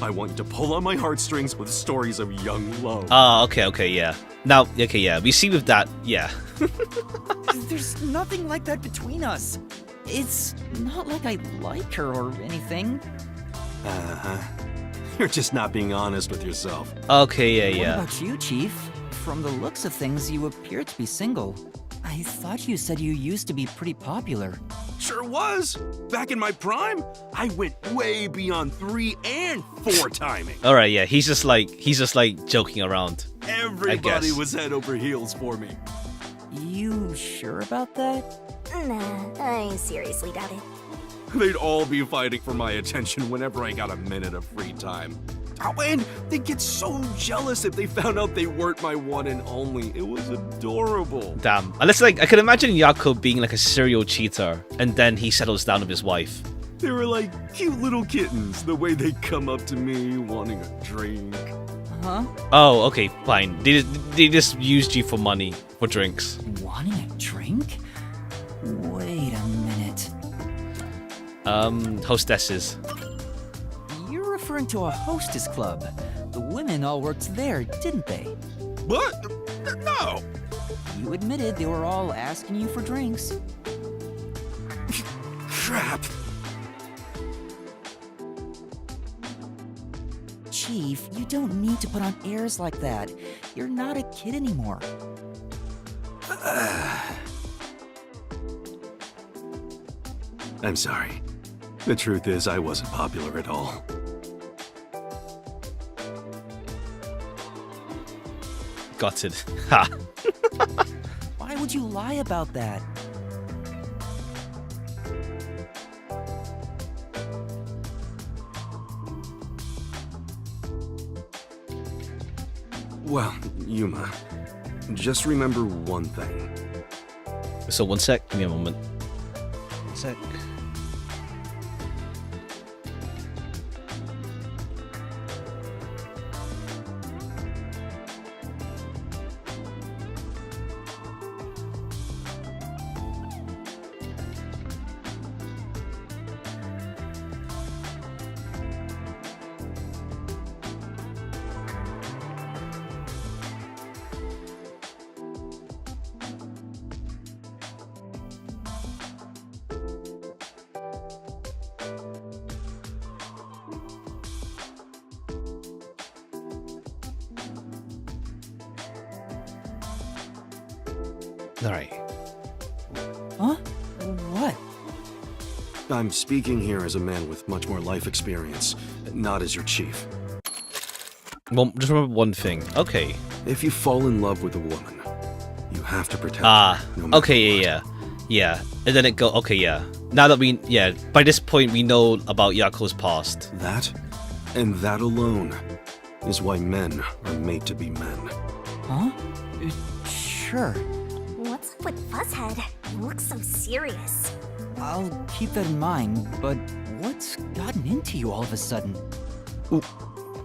I want you to pull on my heartstrings with stories of young love. Okay, yeah. Now, okay, yeah, we see with that, yeah. There's nothing like that between us. It's not like I like her or anything. Uh-huh. You're just not being honest with yourself. Okay, yeah. What about you, Chief? From the looks of things, you appear to be single. I thought you said you used to be pretty popular. Sure was. Back in my prime, I went way beyond 3 and 4 timing. Alright, yeah, he's just like joking around. Everybody was head over heels for me. You sure about that? Nah, I seriously doubt it. They'd all be fighting for my attention whenever I got a minute of free time. Oh, and they'd get so jealous if they found out they weren't my one and only. It was adorable. Damn. Unless like I can imagine Yako being like a serial cheater and then he settles down with his wife. They were like cute little kittens, the way they come up to me wanting a drink. Huh? Oh, okay, fine. They just used you for money, for drinks. Wanting a drink? Wait a minute. Hostesses. You're referring to a hostess club. The women all worked there, didn't they? What? No! You admitted they were all asking you for drinks. Crap! Chief, you don't need to put on airs like that. You're not a kid anymore. I'm sorry. The truth is, I wasn't popular at all. Got it. Ha. Why would you lie about that? Well, Yuma, just remember one thing. So one sec, give me a moment. One sec. Alright. Huh? What? I'm speaking here as a man with much more life experience, not as your chief. Well, just remember one thing. Okay. If you fall in love with a woman, you have to protect Ah, her. No matter okay, what. yeah. And then it go, okay, yeah. Now that by this point we know about Yako's past. That, and that alone, is why men are made to be men. Huh? Sure. What's up with Fuzzhead? He looks so serious. I'll keep that in mind, but what's gotten into you all of a sudden?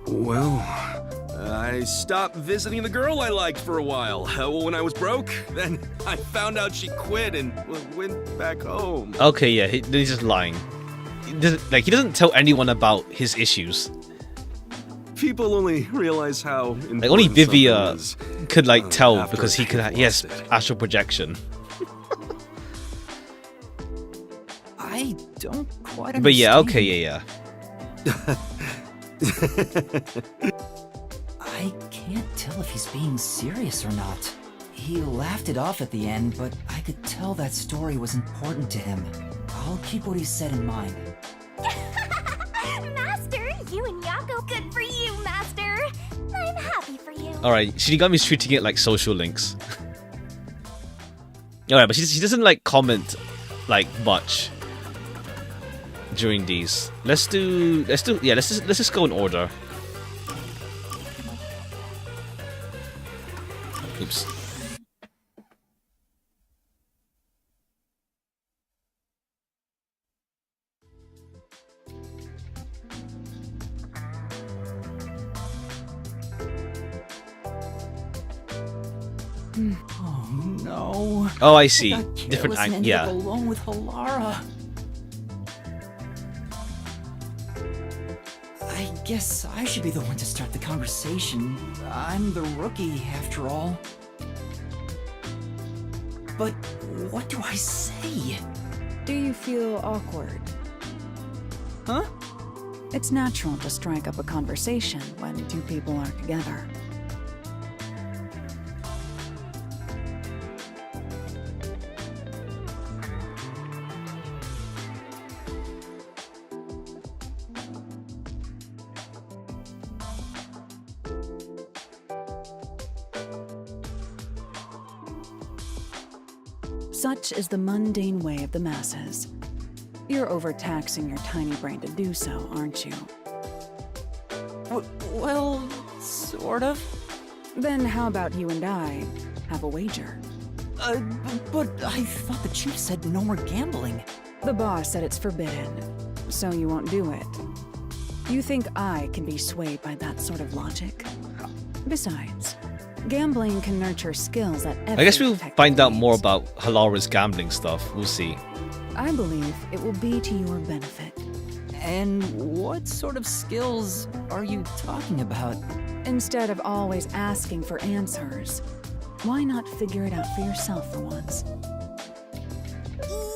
Well, I stopped visiting the girl I liked for a while. When I was broke, then I found out she quit and went back home. Okay, yeah, he's just lying. He doesn't tell anyone about his issues. People only realize how important Only Vivia something is, could tell after because he they've he has lost it. astral projection. I don't quite understand. But yeah, okay, yeah. I can't tell if he's being serious or not. He laughed it off at the end, but I could tell that story was important to him. I'll keep what he said in mind. Master, you and Yako, good for you, Master. I'm happy for you. Alright, Shinigami's treating it like social links. Alright, but she doesn't comment much during these. Let's just go in order. Oops. Oh no. Oh, I see. I got Different careless and ended yeah. up alone with Halara. I guess I should be the one to start the conversation. I'm the rookie, after all. But what do I say? Do you feel awkward? Huh? It's natural to strike up a conversation when two people are together. Such is the mundane way of the masses. You're overtaxing your tiny brain to do so, aren't you? Well, sort of. Then how about you and I have a wager? But I thought the chief said no more gambling. The boss said it's forbidden, so you won't do it. You think I can be swayed by that sort of logic? Besides, gambling can nurture skills that every I guess we'll detective find out more needs. about Halara's gambling stuff. We'll see. I believe it will be to your benefit. And what sort of skills are you talking about? Instead of always asking for answers, why not figure it out for yourself for once?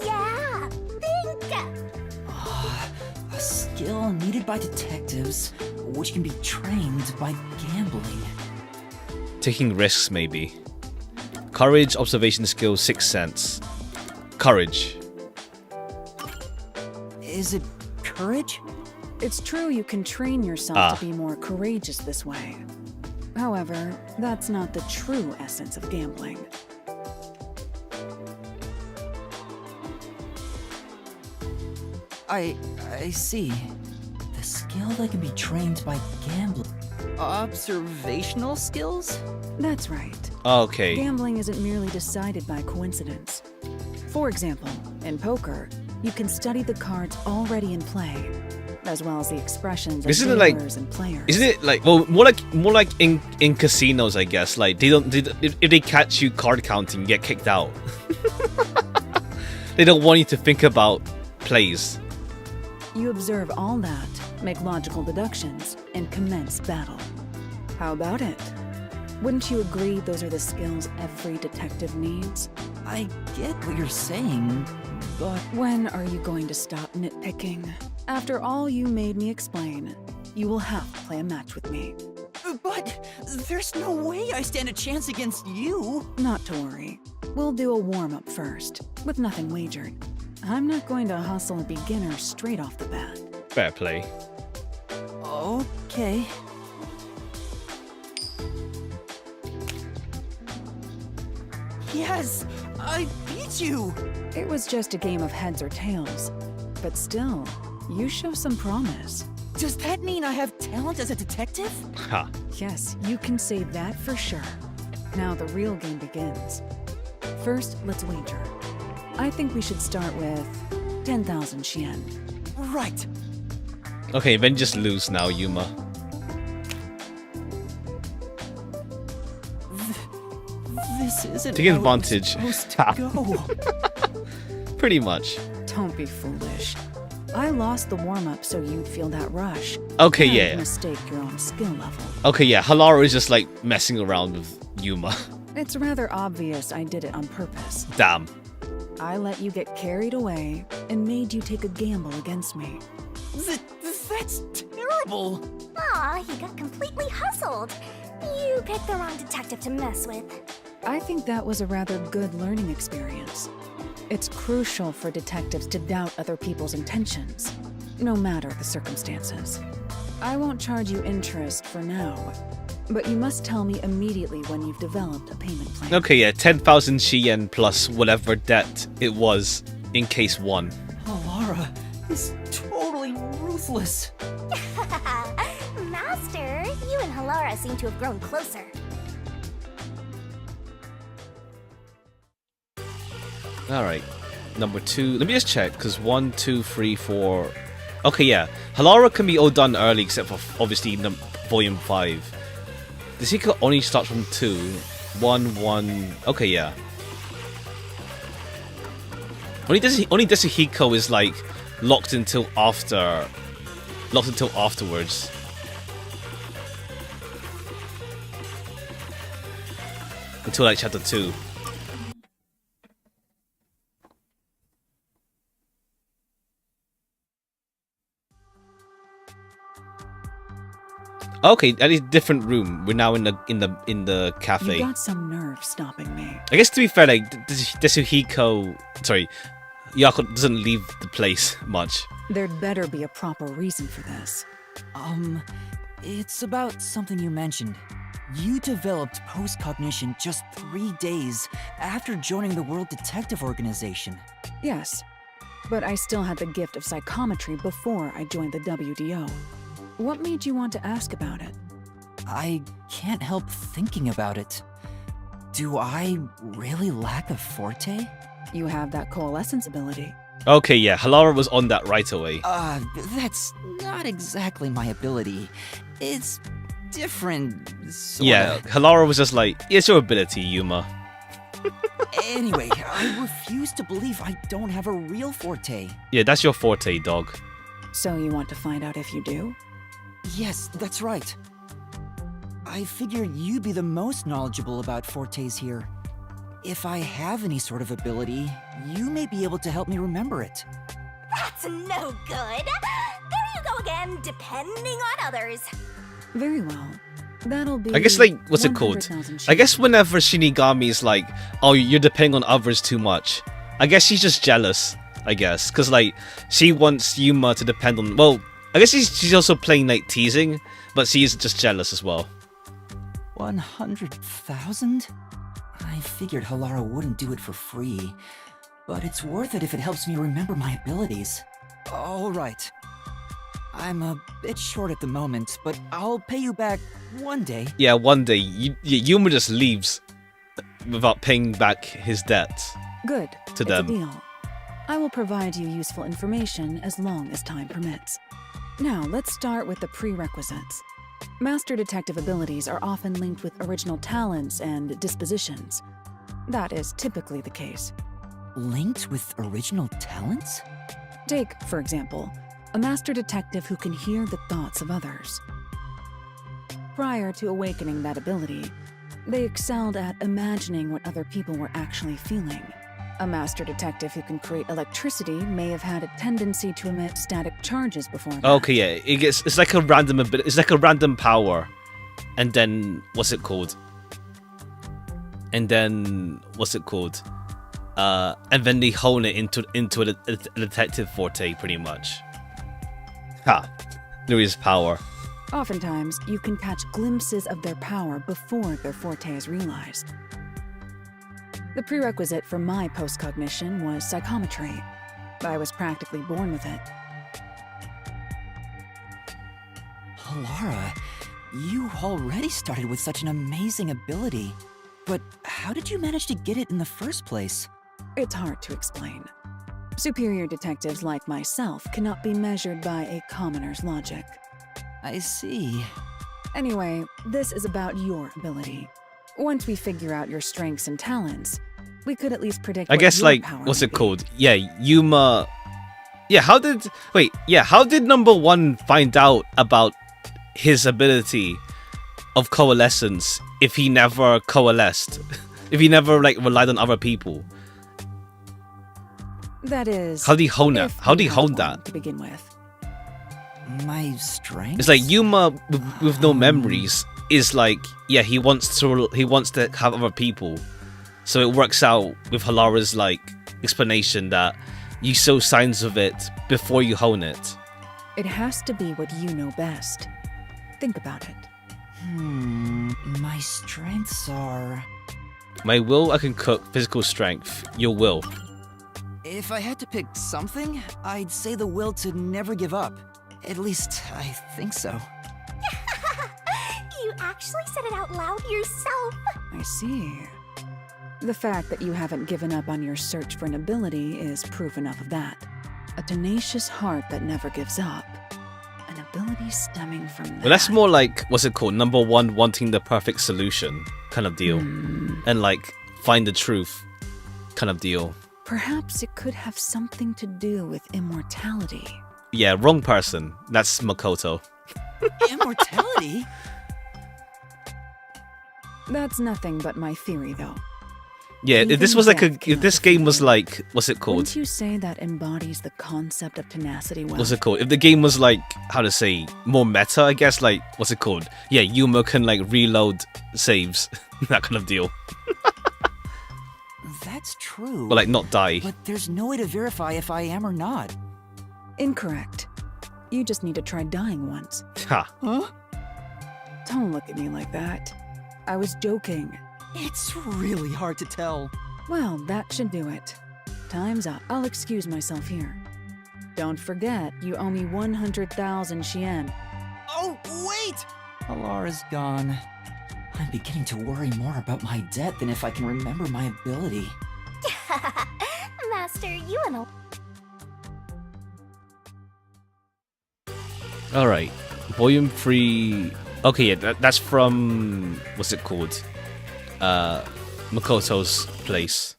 Yeah, think. A skill needed by detectives, which can be trained by gambling. Taking risks, maybe. Courage, observation skill, 6 cents. Courage. Is it courage? It's true you can train yourself to Ah. be more courageous this way. However, that's not the true essence of gambling. I see. The skill that can be trained by gambling. Observational skills? That's right. Okay. Gambling isn't merely decided by coincidence. For example, in poker, you can study the cards already in play, as well as the expressions of Isn't it like- dealers and players. Isn't it more like in casinos? I guess if they catch you card counting, you get kicked out. They don't want you to think about plays. You observe all that, make logical deductions, and commence battle. How about it? Wouldn't you agree those are the skills every detective needs? I get what you're saying, but When are you going to stop nitpicking? After all you made me explain, you will have to play a match with me. there's no way I stand a chance against you. Not to worry. We'll do a warm-up first, with nothing wagered. I'm not going to hustle a beginner straight off the bat. Fair play. Okay. Yes! I beat you! It was just a game of heads or tails. But still, you show some promise. Does that mean I have talent as a detective? Ha. Yes, you can say that for sure. Now the real game begins. First, let's wager. I think we should start with 10,000 Yen. Right. Okay, then just lose now, Yuma. This isn't Take how advantage. it was supposed to go. Pretty much. Don't be foolish. I lost the warm-up so you'd feel that rush. Okay, and yeah. mistake your own skill level. Okay, yeah. Halara is just like messing around with Yuma. It's rather obvious I did it on purpose. Damn. I let you get carried away and made you take a gamble against me. That's terrible. Aw, he got completely hustled. You picked the wrong detective to mess with. I think that was a rather good learning experience. It's crucial for detectives to doubt other people's intentions, no matter the circumstances. I won't charge you interest for now, but you must tell me immediately when you've developed a payment plan. Okay, yeah. 10,000 Yen plus whatever debt it was in case 1. Alara is totally ruthless. Master, you and Halara seem to have grown closer. Alright. Number 2. Let me just check, because 1, 2, 3, 4... Okay, yeah. Halara can be all done early, except for, obviously, Volume 5. The secret only starts from 2. 1, 1... Okay, yeah. Only Desahiko is, like, locked until afterwards. Until, like, Chapter 2. Okay, that is a different room. We're now in the cafe. You got some nerve stopping me. I guess to be fair, like Desahiko, sorry, Yako doesn't leave the place much. There'd better be a proper reason for this. It's about something you mentioned. You developed post-cognition just 3 days after joining the World Detective Organization. Yes, but I still had the gift of psychometry before I joined the WDO. What made you want to ask about it? I can't help thinking about it. Do I really lack a forte? You have that coalescence ability. Okay, yeah, Halara was on that right away. That's not exactly my ability. It's different, sorta. Yeah, Halara was just like, it's your ability, Yuma. Anyway, I refuse to believe I don't have a real forte. Yeah, that's your forte, dog. So you want to find out if you do? Yes, that's right. I figured you'd be the most knowledgeable about fortes here. If I have any sort of ability, you may be able to help me remember it. That's no good. There you go again, depending on others. Very well. That'll be... I guess, like, what's it called? I guess whenever Shinigami is like, oh, you're depending on others too much. I guess she's just jealous, I guess. Because, like, she wants Yuma to depend on... Well, I guess she's also playing, like, teasing. But she is just jealous as well. 100,000? I figured Halara wouldn't do it for free. But it's worth it if it helps me remember my abilities. Alright. I'm a bit short at the moment, but I'll pay you back one day. Yeah, one day. Yuma just leaves without paying back his debt. Good. To them. It's a deal. I will provide you useful information as long as time permits. Now, let's start with the prerequisites. Master detective abilities are often linked with original talents and dispositions. That is typically the case. Linked with original talents? Take, for example, a master detective who can hear the thoughts of others. Prior to awakening that ability, they excelled at imagining what other people were actually feeling. A master detective who can create electricity may have had a tendency to emit static charges before that. Okay, yeah, it's like a random ability. It's like a random power, and then what's it called? and then what's it called? And then they hone it into a detective forte, pretty much. Ha! There is power. Oftentimes, you can catch glimpses of their power before their forte is realized. The prerequisite for my postcognition was psychometry. I was practically born with it. Lara, you already started with such an amazing ability. But how did you manage to get it in the first place? It's hard to explain. Superior detectives like myself cannot be measured by a commoner's logic. I see. Anyway, this is about your ability. Once we figure out your strengths and talents, we could at least predict I guess, like, power what's might it be. called? Yeah, Yuma. Yeah, how did number one find out about his ability of coalescence if he never coalesced? If he never, like, relied on other people? That is. How did he hone it? if How did he you hone had that? one to begin with. My strength? It's like Yuma with no memories is like, yeah, he wants to have other people. So it works out with Halara's like explanation that you show signs of it before you hone it. It has to be what you know best. Think about it. My strengths are... My will, I can cook. Physical strength, your will. If I had to pick something, I'd say the will to never give up. At least, I think so. You actually said it out loud yourself. I see. The fact that you haven't given up on your search for an ability is proof enough of that. A tenacious heart that never gives up. An ability stemming from that. Well, that's more like, what's it called? Number one wanting the perfect solution kind of deal. And like, find the truth kind of deal. Perhaps it could have something to do with immortality. Yeah, wrong person. That's Makoto. Immortality? That's nothing but my theory, though. Yeah, if this Even was like a, death if cannot this game was like, what's it called? Wouldn't you say that embodies the concept of tenacity well? What's it called? If the game was like, how to say, more meta, I guess, like, what's it called? Yeah, Yuma can like reload saves, that kind of deal. That's true. But like not die. But there's no way to verify if I am or not. Incorrect. You just need to try dying once. Ha. Huh? Don't look at me like that. I was joking. It's really hard to tell. Well, that should do it. Time's up. I'll excuse myself here. Don't forget, you owe me 100,000 Shien. Oh, wait! Alara's gone. I'm beginning to worry more about my debt than if I can remember my ability. Master, you and a... Alright. Volume 3. Okay, yeah, that's from. What's it called? Makoto's place.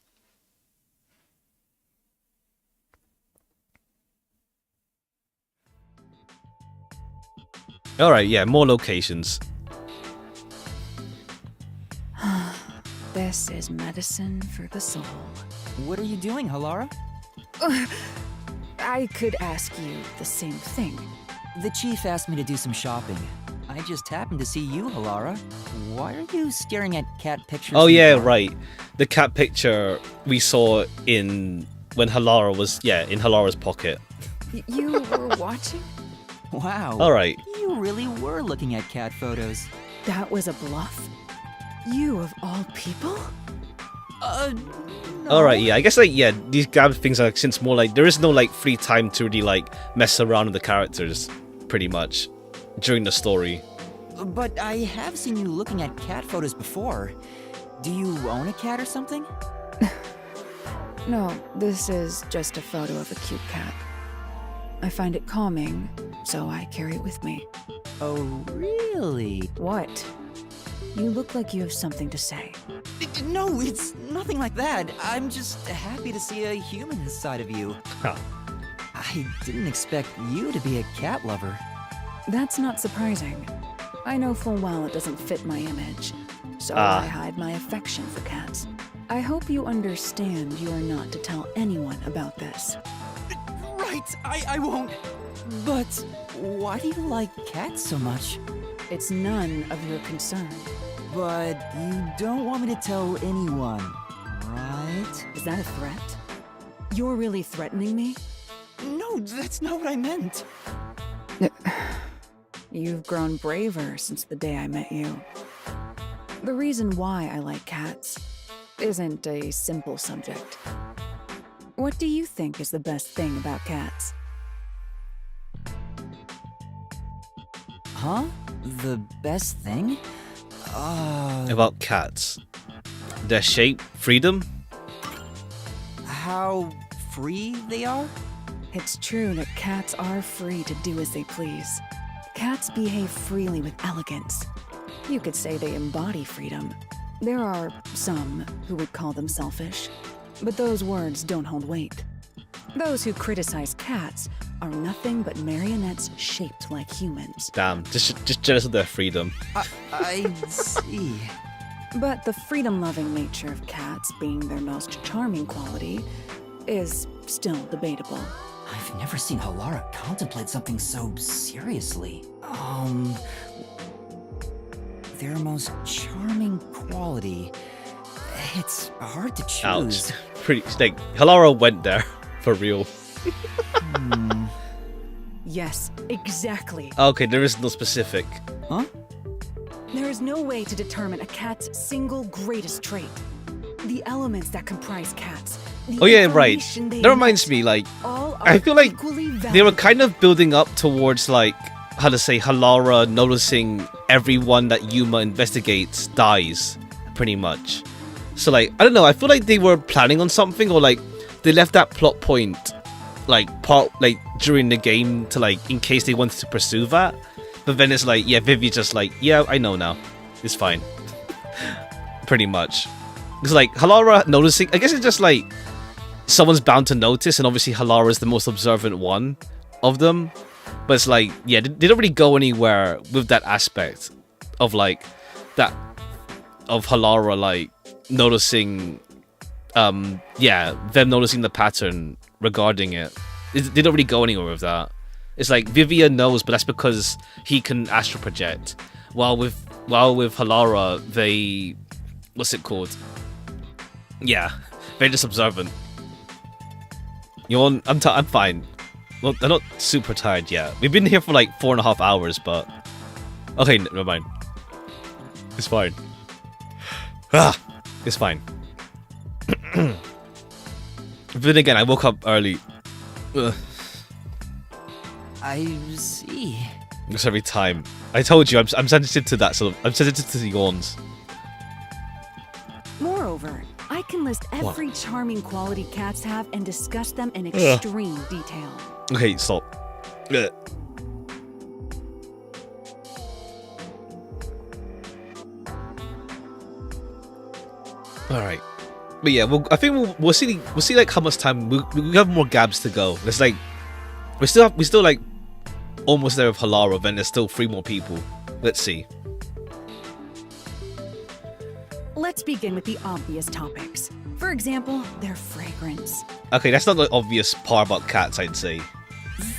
Alright, yeah, more locations. This is medicine for the soul. What are you doing, Halara? I could ask you the same thing. The chief asked me to do some shopping. I just happened to see you, Halara. Why are you staring at cat pictures? Oh in the yeah, dark? right. The cat picture we saw in when Halara was in Halara's pocket. You were watching? Wow. Alright. You really were looking at cat photos. That was a bluff? You of all people? No. Alright, yeah, I guess like these gab things are since more like there is no like free time to really like mess around with the characters, pretty much, during the story. But I have seen you looking at cat photos before. Do you own a cat or something? No, this is just a photo of a cute cat. I find it calming, so I carry it with me. Oh, really? What? You look like you have something to say. No, it's nothing like that. I'm just happy to see a human inside of you. Huh. I didn't expect you to be a cat lover. That's not surprising. I know full well it doesn't fit my image, so I hide my affection for cats. I hope you understand you are not to tell anyone about this. Right, I won't. But why do you like cats so much? It's none of your concern. But you don't want me to tell anyone, right? Is that a threat? You're really threatening me? No, that's not what I meant. You've grown braver since the day I met you. The reason why I like cats isn't a simple subject. What do you think is the best thing about cats? Huh? The best thing? About cats. Their shape, freedom? How free they are? It's true that cats are free to do as they please. Cats behave freely with elegance. You could say they embody freedom. There are some who would call them selfish, but those words don't hold weight. Those who criticize cats are nothing but marionettes shaped like humans. Damn, just jealous of their freedom. I see. But the freedom-loving nature of cats being their most charming quality is still debatable. I've never seen Halara contemplate something so seriously. Their most charming quality. It's hard to choose. Ouch. Pretty like Halara went there for real. Yes, exactly. Okay, there is no specific. Huh? There is no way to determine a cat's single greatest trait. The elements that comprise cats. Oh yeah, right. That reminds me, like, I feel like they were kind of building up towards, like, how to say, Halara noticing everyone that Yuma investigates dies, pretty much. So, like, I don't know, I feel like they were planning on something, or, like, they left that plot point, like, during the game to, like, in case they wanted to pursue that. But then it's like, yeah, Vivi's just like, yeah, I know now. It's fine. Pretty much. It's like, Halara noticing, I guess it's just like, someone's bound to notice, and obviously Halara is the most observant one of them. But it's like, yeah, they don't really go anywhere with that aspect of, like, that, of Halara, like, noticing, yeah, them noticing the pattern regarding it. They don't really go anywhere with that. It's like, Vivia knows, but that's because he can astral project. While with Halara, they, what's it called? Yeah, they're just observant. I'm fine. Well, they're not super tired yet. We've been here for like 4.5 hours, but okay, never mind. It's fine. It's fine. But then again, I woke up early. Ugh. I see. Just every time. I told you, I'm sensitive to that, so I'm sensitive to the yawns. Moreover, I can list every charming quality cats have and discuss them in extreme detail. Okay, stop. Ugh. Alright. But yeah, I think we'll see like how much time we have more gabs to go. It's like we still like almost there with Halara, then there's still 3 more people. Let's see. Let's begin with the obvious topics. For example, their fragrance. Okay, that's not the obvious part about cats, I'd say.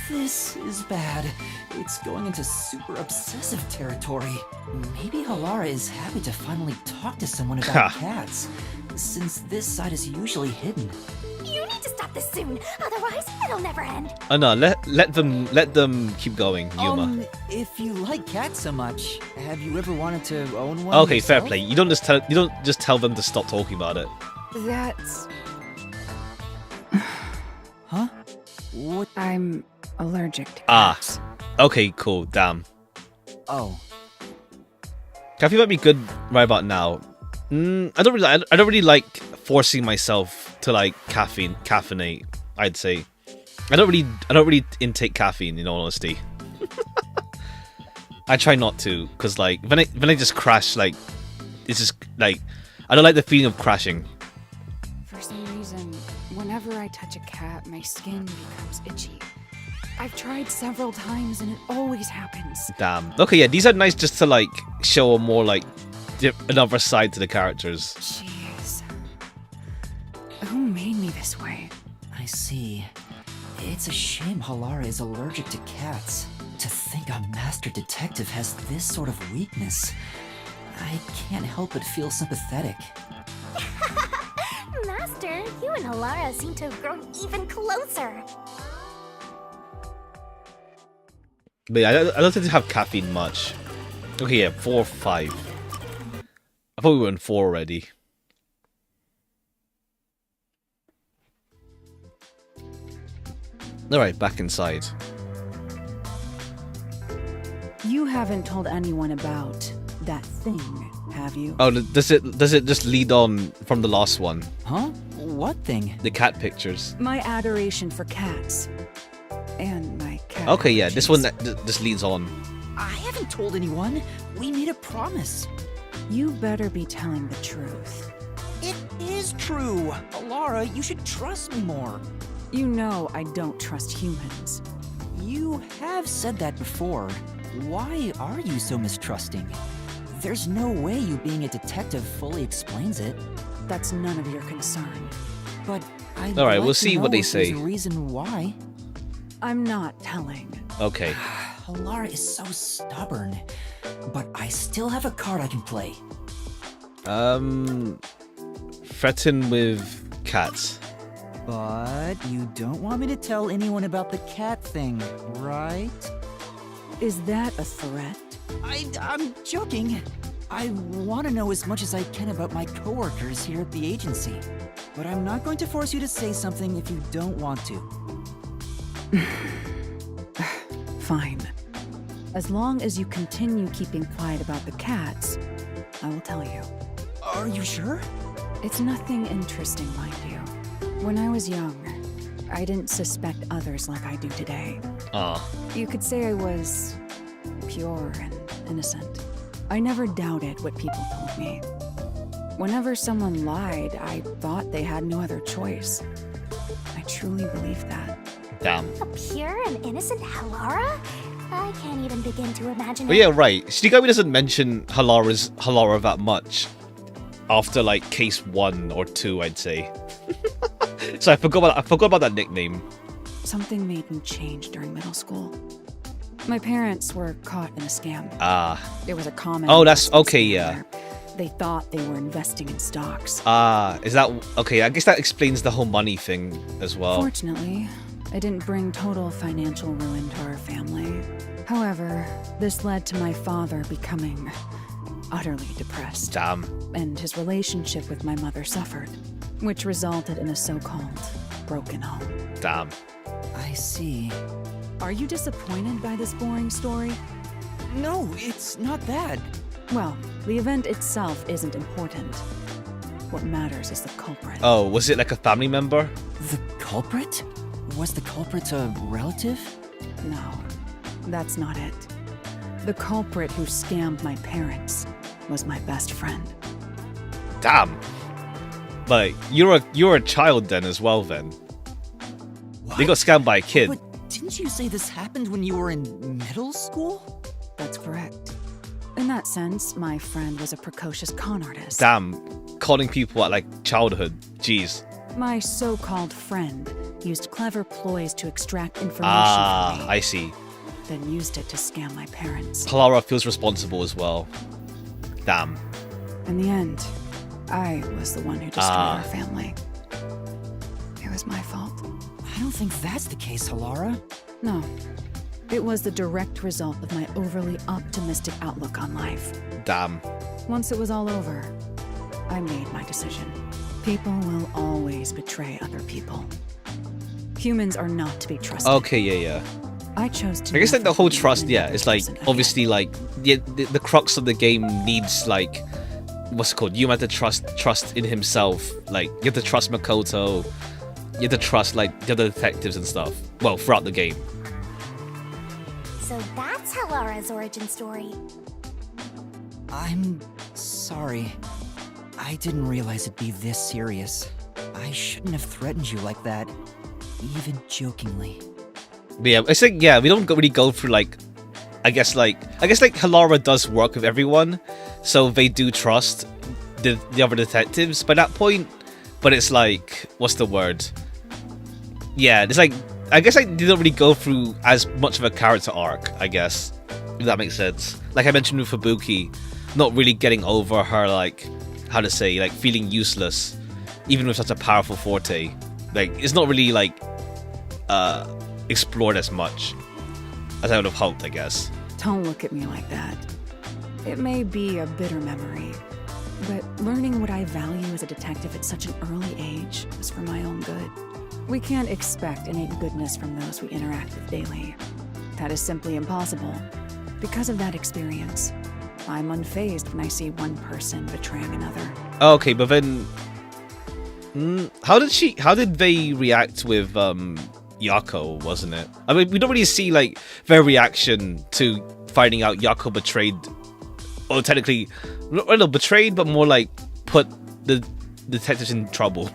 This is bad. It's going into super obsessive territory. Maybe Halara is happy to finally talk to someone about cats, since this side is usually hidden. You need to stop this soon, otherwise it'll never end. Oh no, let them keep going, Yuma. If you like cats so much, have you ever wanted to own one? Okay, yourself? fair play. You don't just tell them to stop talking about it. That's... Huh? What? I'm allergic to cats. Okay, cool. Damn. Oh. Caffeine might be good right about now. I don't really like forcing myself to like caffeinate. I'd say. I don't really intake caffeine, in all honesty. I try not to, cause like when I just crash, like it's just like I don't like the feeling of crashing. For some reason, whenever I touch a cat, my skin becomes itchy. I've tried several times and it always happens. Damn. Okay, yeah, these are nice just to like show a more like another side to the characters. Jeez. Who made me this way? I see. It's a shame Halara is allergic to cats. To think a master detective has this sort of weakness. I can't help but feel sympathetic. Master, you and Halara seem to have grown even closer. But yeah, I don't think they have caffeine much. Okay, yeah, 4 or 5. I thought we were in 4 already. Alright, back inside. You haven't told anyone about that thing, have you? Oh, does it just lead on from the last one? Huh? What thing? The cat pictures. My adoration for cats. And my cat. Okay, yeah, this one allergies. just leads on. I haven't told anyone. We made a promise. You better be telling the truth. It is true. Alara, you should trust me more. You know I don't trust humans. You have said that before. Why are you so mistrusting? There's no way you being a detective fully explains it. That's none of your concern. But I'd All right, like we'll to see know what they if there's say. a reason why. I'm not telling. Okay. Alara is so stubborn. But I still have a card I can play. Threaten with cats. But you don't want me to tell anyone about the cat thing, right? Is that a threat? I'm joking. I want to know as much as I can about my coworkers here at the agency. But I'm not going to force you to say something if you don't want to. Fine. As long as you continue keeping quiet about the cats, I will tell you. Are you sure? It's nothing interesting, mind you. When I was young, I didn't suspect others like I do today. You could say I was pure and innocent. I never doubted what people told me. Whenever someone lied, I thought they had no other choice. I truly believed that. Damn. A pure and innocent Halara? I can't even begin to imagine But it. yeah, right. Shinigami doesn't mention Halara that much after like case 1 or 2, I'd say. So I forgot about that nickname. Something made me change during middle school. My parents were caught in a scam. There was a common. Oh, that's investment okay, scam yeah. where They thought they were investing in stocks. Is that okay? I guess that explains the whole money thing as well. Fortunately, it didn't bring total financial ruin to our family. However, this led to my father becoming utterly depressed. Damn. And his relationship with my mother suffered, which resulted in a so-called broken home. Damn. I see. Are you disappointed by this boring story? No, it's not that. Well, the event itself isn't important. What matters is the culprit. Oh, was it like a family member? The culprit? Was the culprit a relative? No, that's not it. The culprit who scammed my parents was my best friend. Damn. But you're a child then as well then. What? They got scammed by a kid. But didn't you say this happened when you were in middle school? That's correct. In that sense, my friend was a precocious con artist. Damn. Calling people at like childhood. Jeez. My so-called friend used clever ploys to extract information from me, I see. then used it to scam my parents. Halara feels responsible as well. Damn. In the end, I was the one who destroyed our family. It was my fault. I don't think that's the case, Halara. No. It was the direct result of my overly optimistic outlook on life. Damn. Once it was all over, I made my decision. People will always betray other people. Humans are not to be trusted. Okay, yeah. I chose to. I guess like the never whole be trust, an yeah, it's like innocent obviously like the crux of the game needs like what's it called? You have to trust in himself. Like you have to trust Makoto. You have to trust like the other detectives and stuff. Well, throughout the game. So that's Halara's origin story. I'm sorry. I didn't realize it'd be this serious. I shouldn't have threatened you like that, even jokingly. But yeah, I think we don't really go through like I guess like Halara does work with everyone, so they do trust the other detectives by that point. But it's like, what's the word? Yeah, it's like I guess I didn't really go through as much of a character arc, I guess, if that makes sense. Like I mentioned with Fubuki, not really getting over her, like, how to say, like, feeling useless, even with such a powerful forte. Like, it's not really, like, explored as much as I would have hoped, I guess. Don't look at me like that. It may be a bitter memory, but learning what I value as a detective at such an early age was for my own good. We can't expect innate goodness from those we interact with daily. That is simply impossible. Because of that experience, I'm unfazed when I see one person betraying another. Okay, but then how did they react with Yako, wasn't it? I mean, we don't really see like their reaction to finding out Yako betrayed, or technically not betrayed, but more like put the detectives in trouble.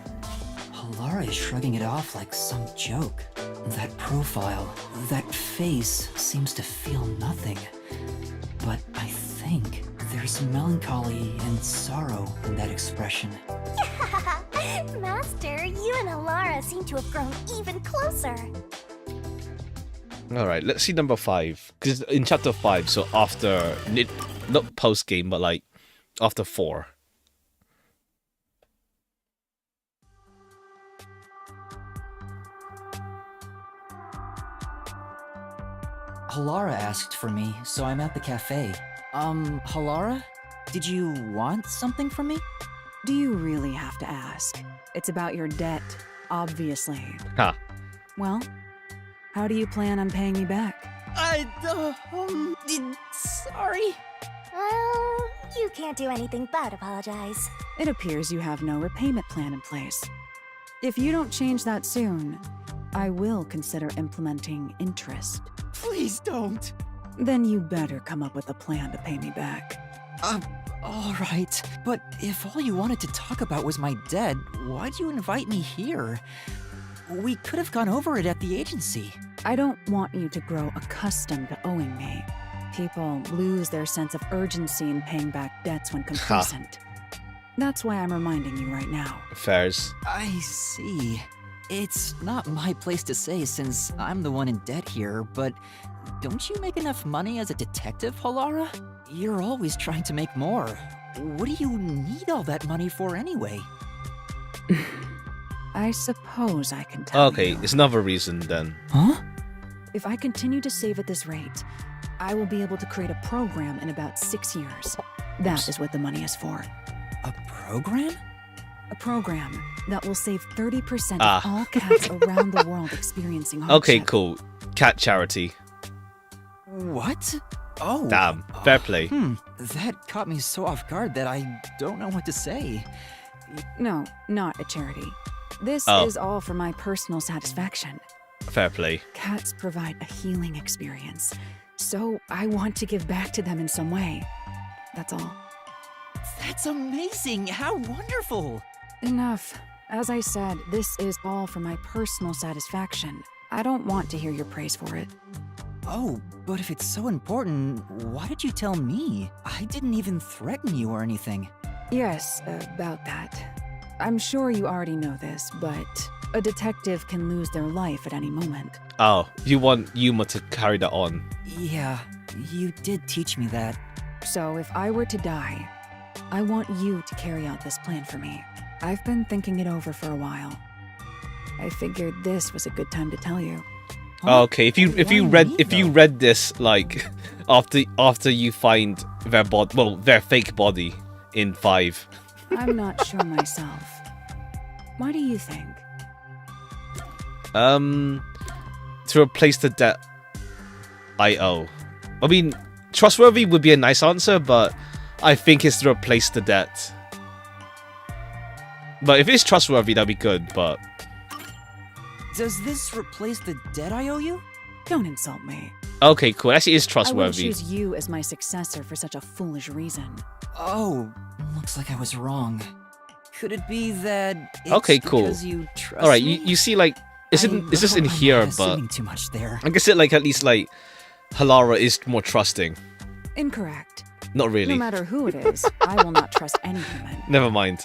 Halara is shrugging it off like some joke. That profile, that face seems to feel nothing. But I think there's melancholy and sorrow in that expression. Master, you and Alara seem to have grown even closer. All right, let's see number 5. Because in chapter 5, so after, not post game, but like after 4. Halara asked for me, so I'm at the cafe. Halara? Did you want something from me? Do you really have to ask? It's about your debt, obviously. Huh. Well, how do you plan on paying me back? Sorry. Well, you can't do anything but apologize. It appears you have no repayment plan in place. If you don't change that soon, I will consider implementing interest. Please don't. Then you better come up with a plan to pay me back. Alright. But if all you wanted to talk about was my debt, why'd you invite me here? We could have gone over it at the agency. I don't want you to grow accustomed to owing me. People lose their sense of urgency in paying back debts when complacent. That's why I'm reminding you right now. Fairs. I see. It's not my place to say since I'm the one in debt here, but don't you make enough money as a detective, Halara? You're always trying to make more. What do you need all that money for anyway? I suppose I can tell you. Okay, it's another reason then. Huh? If I continue to save at this rate, I will be able to create a program in about 6 years. That is what the money is for. A program? A program that will save 30% of all cats around the world experiencing hardship. Okay, cool. Cat charity. What? Oh. Damn. Fair play. That caught me so off guard that I don't know what to say. No, not a charity. This is all for my personal satisfaction. Fair play. Cats provide a healing experience, so I want to give back to them in some way. That's all. That's amazing! How wonderful! Enough. As I said, this is all for my personal satisfaction. I don't want to hear your praise for it. Oh, but if it's so important, why did you tell me? I didn't even threaten you or anything. Yes, about that. I'm sure you already know this, but a detective can lose their life at any moment. Oh, you want Yuma to carry that on? Yeah, you did teach me that. So if I were to die, I want you to carry out this plan for me. I've been thinking it over for a while. I figured this was a good time to tell you. Oh, okay, if you read this like after you find their fake body in 5. I'm not sure myself. What do you think? To replace the debt I owe. I mean, trustworthy would be a nice answer, but I think it's to replace the debt. But if it's trustworthy, that'd be good, but... Does this replace the debt I owe you? Don't insult me. Okay, cool. Actually, it's I trustworthy. wouldn't choose you as my successor for such a foolish reason. Oh, looks like I was wrong. Could it be that it's okay, cool. because you trust All right, me? you see, like, it's just in here, but too much there. I guess it like at least like Halara is more trusting. Incorrect. Not really. No matter who it is, I will not trust any human. Never mind.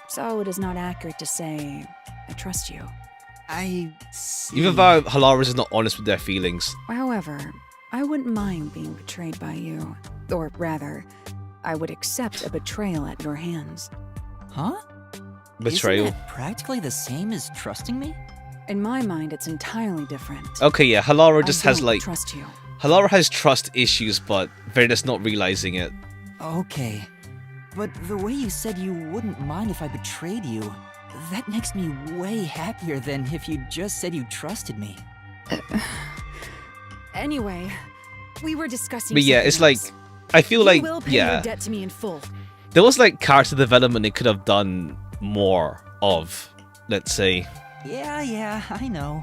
So it is not accurate to say I trust you. I see. Even though Halara is not honest with their feelings. However, I wouldn't mind being betrayed by you. Or rather, I would accept a betrayal at your hands. Huh? Betrayal. Isn't that practically the same as trusting me? In my mind, it's entirely different. Okay, yeah, Halara just I has don't like trust you. Halara has trust issues, but Veritas not realizing it. Okay. But the way you said you wouldn't mind if I betrayed you, that makes me way happier than if you just said you trusted me. Anyway, we were discussing. But yeah, it's something like else. I feel You like will pay yeah, your debt to me in full. there was like character development they could have done more of. Let's say. Yeah, I know.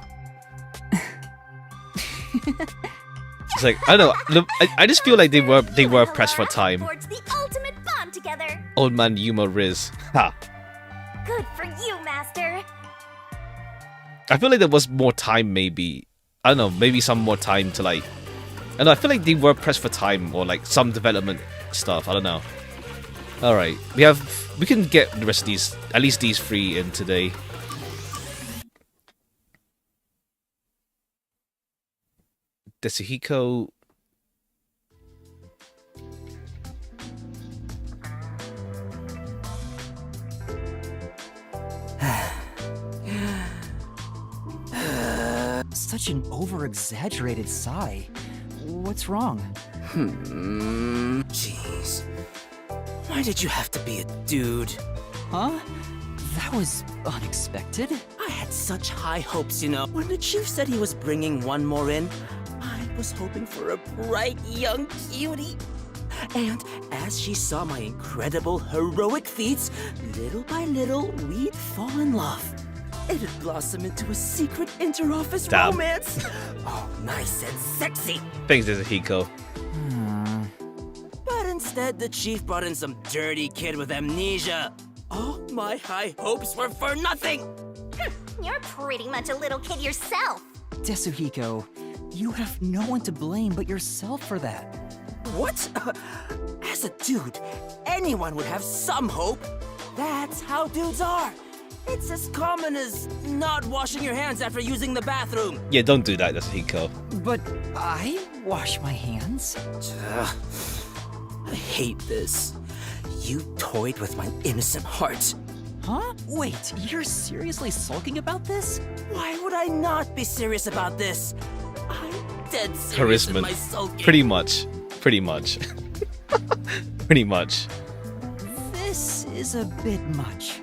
It's like I don't know. I just feel like they were pressed for time. Forged the ultimate bond together. Old man Yuma Riz. Ha. Good for you, Master. I feel like there was more time. Maybe I don't know. Maybe some more time to like. I don't know. I feel like they were pressed for time or like some development stuff. I don't know. All right, we can get the rest of these, at least these 3 in today. Tetsuhiko. Such an over-exaggerated sigh. What's wrong? Jeez. Why did you have to be a dude? Huh? That was unexpected. I had such high hopes, you know. When the chief said he was bringing one more in, I was hoping for a bright young cutie. And as she saw my incredible heroic feats, little by little, we'd fall in love. It'd blossom into a secret inter-office Damn. romance. Oh, nice and sexy. Thanks, Tetsuhiko. But instead, the chief brought in some dirty kid with amnesia. All my high hopes were for nothing. You're pretty much a little kid yourself. Tetsuhiko, you have no one to blame but yourself for that. What? As a dude, anyone would have some hope. That's how dudes are. It's as common as not washing your hands after using the bathroom. Yeah, don't do that, Tetsuhiko. But I wash my hands. Ugh. I hate this. You toyed with my innocent heart. Huh? Wait, you're seriously sulking about this? Why would I not be serious about this? I'm dead serious in my Charisma. sulking. Pretty much. Pretty much. Pretty much. This is a bit much.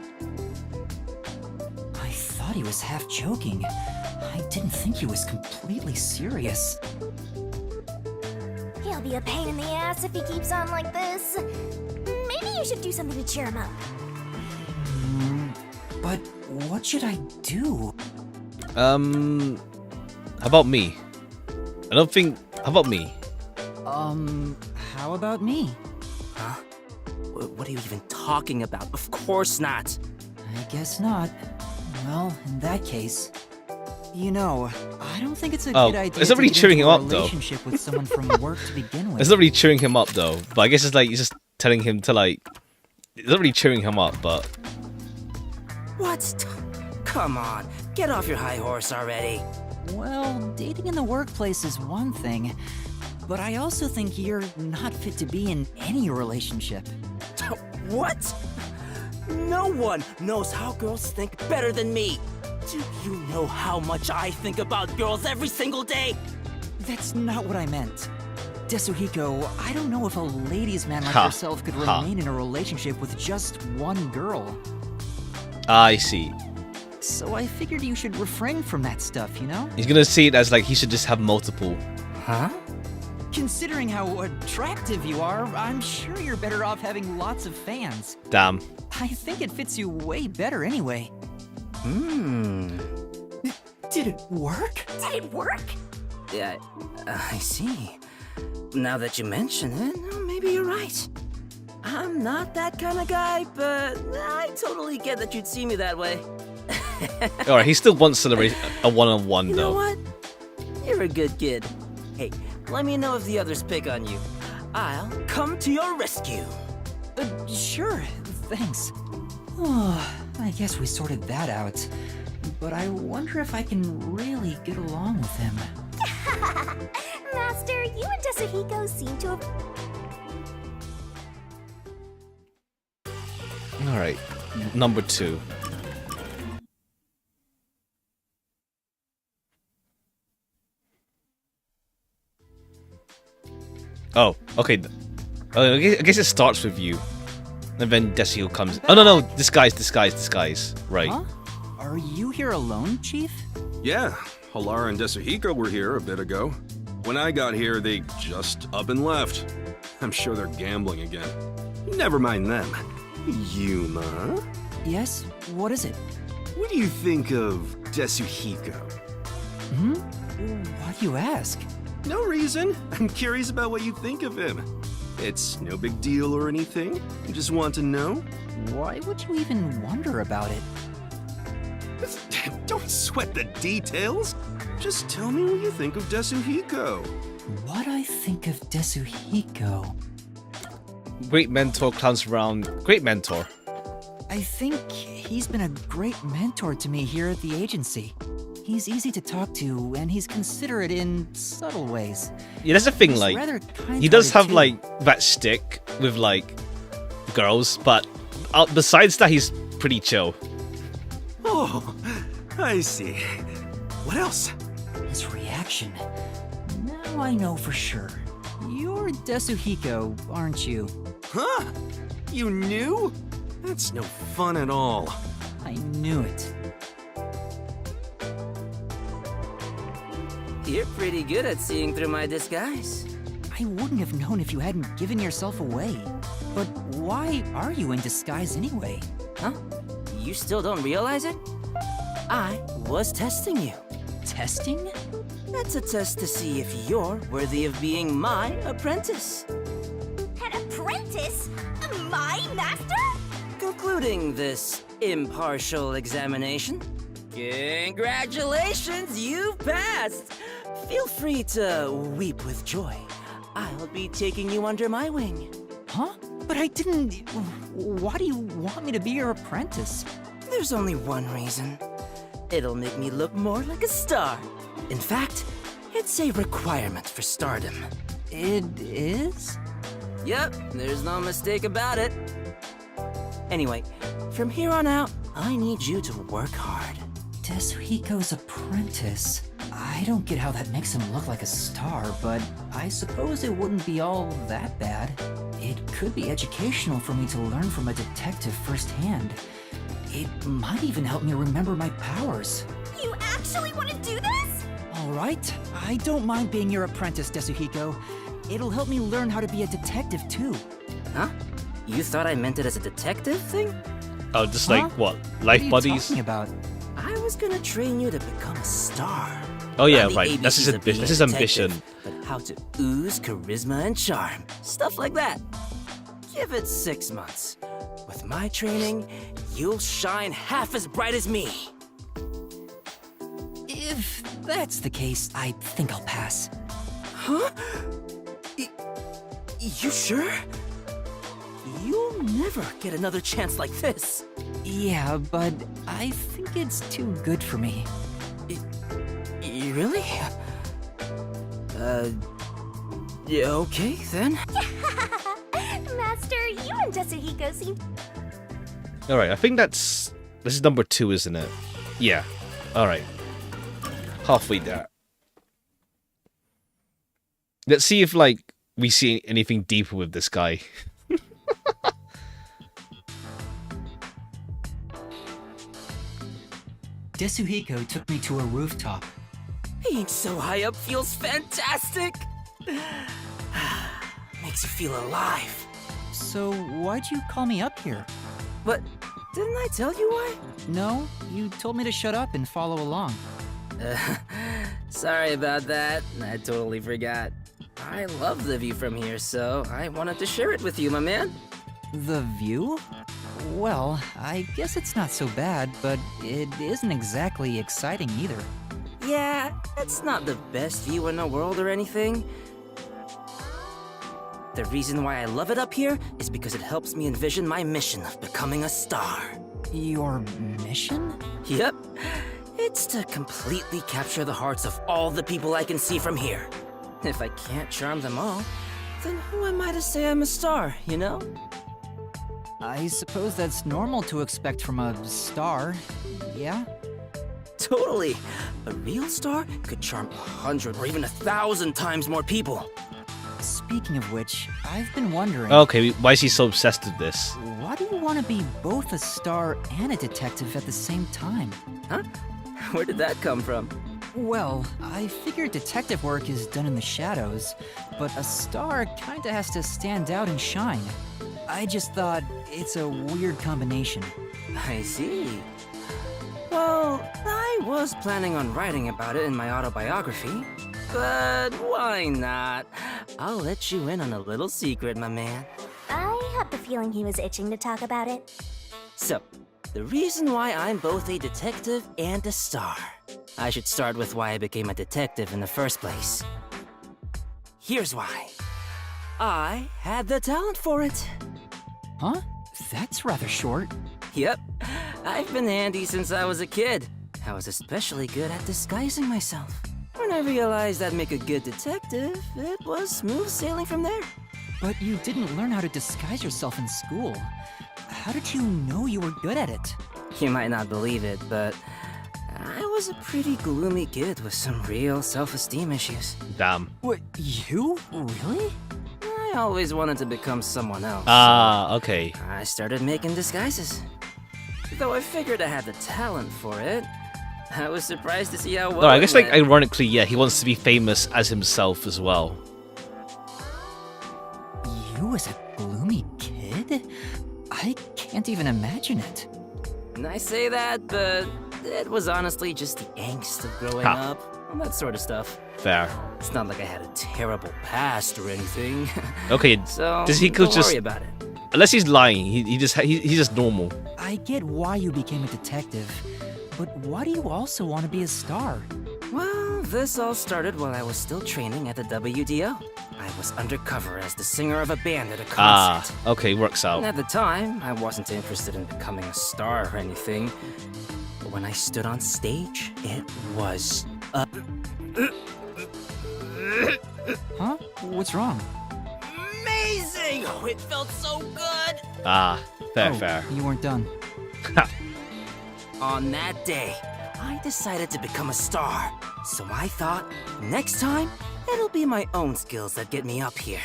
I thought he was half joking. I didn't think he was completely serious. He'll be a pain in the ass if he keeps on like this. Maybe you should do something to cheer him up. But what should I do? How about me? I don't think. How about me? How about me? Huh? What are you even talking about? Of course not. I guess not. Well, in that case, you know, I don't think it's a Oh, good idea it's not really to get cheering into him a up, though. relationship with someone from work to begin with. It's not really cheering him up though. But I guess it's like he's just telling him to like. It's not really cheering him up, but What? Come on, get off your high horse already. Well, dating in the workplace is one thing, but I also think you're not fit to be in any relationship. What? No one knows how girls think better than me. Do you know how much I think about girls every single day? That's not what I meant. Tetsuhiko, I don't know if a ladies' man like Ha. yourself could Ha. remain in a relationship with just one girl. I see. So I figured you should refrain from that stuff, you know? He's gonna see it as like he should just have multiple. Huh? Considering how attractive you are, I'm sure you're better off having lots of fans. Damn. I think it fits you way better anyway. Did it work? Did it work? Yeah, I see. Now that you mention it, maybe you're right. I'm not that kind of guy, but I totally get that you'd see me that way. Alright, he still wants to celebrate a one-on-one You though. know what? You're a good kid. Hey, let me know if the others pick on you. I'll come to your rescue. Sure, thanks. Oh, I guess we sorted that out. But I wonder if I can really get along with him. Master, you and Tetsuhiko seem to have... Alright, number 2. Oh, okay. I guess it starts with you. And then Desio comes. Oh, no, disguise. Right. Huh? Are you here alone, Chief? Yeah, Halara and Desuhiko were here a bit ago. When I got here, they just up and left. I'm sure they're gambling again. Never mind them. Yuma? Yes? What is it? What do you think of Desuhiko? Why do you ask? No reason. I'm curious about what you think of him. It's no big deal or anything. I just want to know. Why would you even wonder about it? Don't sweat the details. Just tell me what you think of Desuhiko. What I think of Desuhiko? Great mentor, clowns around. Great mentor. I think he's been a great mentor to me here at the agency. He's easy to talk to, and he's considerate in subtle ways. Yeah, that's the thing, He's like, rather he does have, kind-hearted, like, that stick with, like, girls, but besides that, he's pretty chill. Oh, I see. What else? His reaction. Now I know for sure. You're Desuhiko, aren't you? Huh? You knew? That's no fun at all. I knew it. You're pretty good at seeing through my disguise. I wouldn't have known if you hadn't given yourself away. But why are you in disguise anyway? Huh? You still don't realize it? I was testing you. Testing? That's a test to see if you're worthy of being my apprentice. An apprentice? My master? Concluding this impartial examination. Congratulations, you've passed! Feel free to weep with joy. I'll be taking you under my wing. Huh? But I didn't... Why do you want me to be your apprentice? There's only one reason. It'll make me look more like a star. In fact, it's a requirement for stardom. It is? Yep, there's no mistake about it. Anyway, from here on out, I need you to work hard. Desuhiko's apprentice. I don't get how that makes him look like a star, but I suppose it wouldn't be all that bad. It could be educational for me to learn from a detective firsthand. It might even help me remember my powers. You actually want to do this? All right, I don't mind being your apprentice, Desuhiko. It'll help me learn how to be a detective too. Huh? You thought I meant it as a detective thing? Oh, just Huh? like, what? Life What are buddies? you talking about? I was gonna train you to become a star. Oh, yeah, Not the right. That's his ABCs of being ambition. a That's his detective, ambition. But how to ooze charisma and charm. Stuff like that. Give it 6 months. With my training, you'll shine half as bright as me. If that's the case, I think I'll pass. Huh? You sure? You'll never get another chance like this. Yeah, but I think it's too good for me. Really? Yeah, okay then. Master, you and Desuhiko seem... Alright, I think this is number 2, isn't it? Yeah. Alright. Halfway there. Let's see if, like, we see anything deeper with this guy. Desuhiko took me to a rooftop. Being so high up feels fantastic. Makes you feel alive. So why'd you call me up here? But didn't I tell you why? No, you told me to shut up and follow along. Sorry about that. I totally forgot. I love the view from here, so I wanted to share it with you, my man. The view? Well, I guess it's not so bad, but it isn't exactly exciting either. Yeah, it's not the best view in the world or anything. The reason why I love it up here is because it helps me envision my mission of becoming a star. Your mission? Yep. It's to completely capture the hearts of all the people I can see from here. If I can't charm them all, then who am I to say I'm a star, you know? I suppose that's normal to expect from a star, yeah? Totally. A real star could charm 100 or even 1,000 times more people. Speaking of which, I've been wondering... Okay, why is he so obsessed with this? Why do you want to be both a star and a detective at the same time? Huh? Where did that come from? Well, I figure detective work is done in the shadows, but a star kinda has to stand out and shine. I just thought it's a weird combination. I see. Well, I was planning on writing about it in my autobiography, but why not? I'll let you in on a little secret, my man. I had the feeling he was itching to talk about it. So, the reason why I'm both a detective and a star. I should start with why I became a detective in the first place. Here's why. I had the talent for it. Huh? That's rather short. Yep. I've been handy since I was a kid. I was especially good at disguising myself. When I realized I'd make a good detective, it was smooth sailing from there. But you didn't learn how to disguise yourself in school. How did you know you were good at it? You might not believe it, but I was a pretty gloomy kid with some real self-esteem issues. Damn. What, you? Really? I always wanted to become someone else. Ah, okay. I started making disguises. Though I figured I had the talent for it, I was surprised to see how well No, I guess, it like, went. ironically, yeah, he wants to be famous as himself as well. You as a gloomy kid? I can't even imagine it. And I say that, but it was honestly just the angst of growing Ha. up, and that sort of stuff. Fair. It's not like I had a terrible past or anything. Okay, So does he don't just... worry about it. Unless he's lying, he's just normal. I get why you became a detective, but why do you also want to be a star? Well, this all started while I was still training at the WDO. I was undercover as the singer of a band at a concert. Ah, okay, works out. And at the time, I wasn't interested in becoming a star or anything. But when I stood on stage, it was Huh? What's wrong? amazing! Oh, it felt so good! Ah, fair. You weren't done. On that day, I decided to become a star. So I thought, next time, it'll be my own skills that get me up here.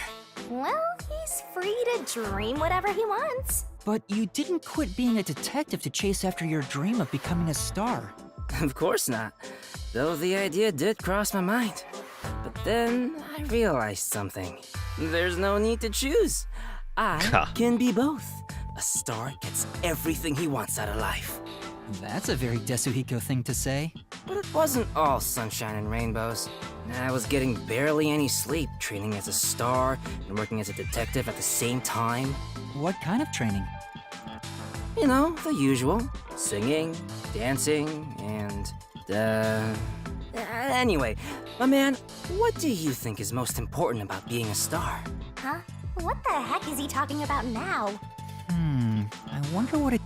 Well, he's free to dream whatever he wants. But you didn't quit being a detective to chase after your dream of becoming a star. Of course not. Though the idea did cross my mind. But then I realized something. There's no need to choose. I can be both. A star gets everything he wants out of life. That's a very Desuhiko thing to say. But it wasn't all sunshine and rainbows. I was getting barely any sleep, training as a star and working as a detective at the same time. What kind of training? You know, the usual. Singing, dancing, and... Anyway, my man, what do you think is most important about being a star? Huh? What the heck is he talking about now? I wonder what it...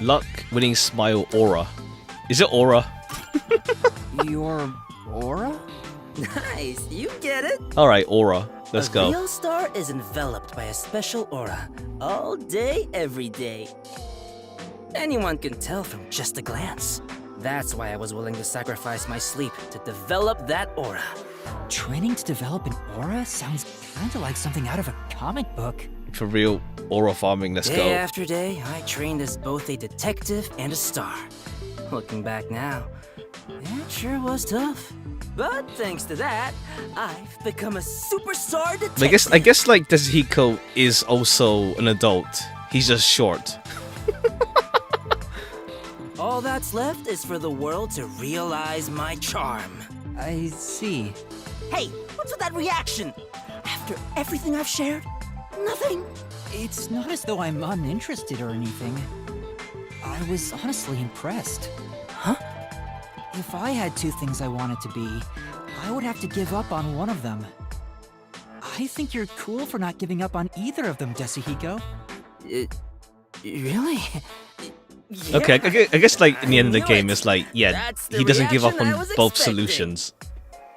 Luck, winning, smile, aura. Is it aura? Your aura? Nice, you get it. Alright, aura. Let's A go. real star is enveloped by a special aura. All day, every day. Anyone can tell from just a glance. That's why I was willing to sacrifice my sleep to develop that aura. Training to develop an aura sounds kinda like something out of a comic book. For real, aura farming, let's Day go. after day, I trained as both a detective and a star. Looking back now, it sure was tough. But thanks to that, I've become a superstar detective. I guess like Desuhiko is also an adult. He's just short. All that's left is for the world to realize my charm. I see. Hey, what's with that reaction? After everything I've shared, nothing. It's not as though I'm uninterested or anything. I was honestly impressed. Huh? If I had two things I wanted to be, I would have to give up on one of them. I think you're cool for not giving up on either of them, Desuhiko. Really? Yeah, Okay, I guess like in the end of the knew game, it. it's like, yeah, That's the he doesn't give up reaction I on was both expecting. solutions.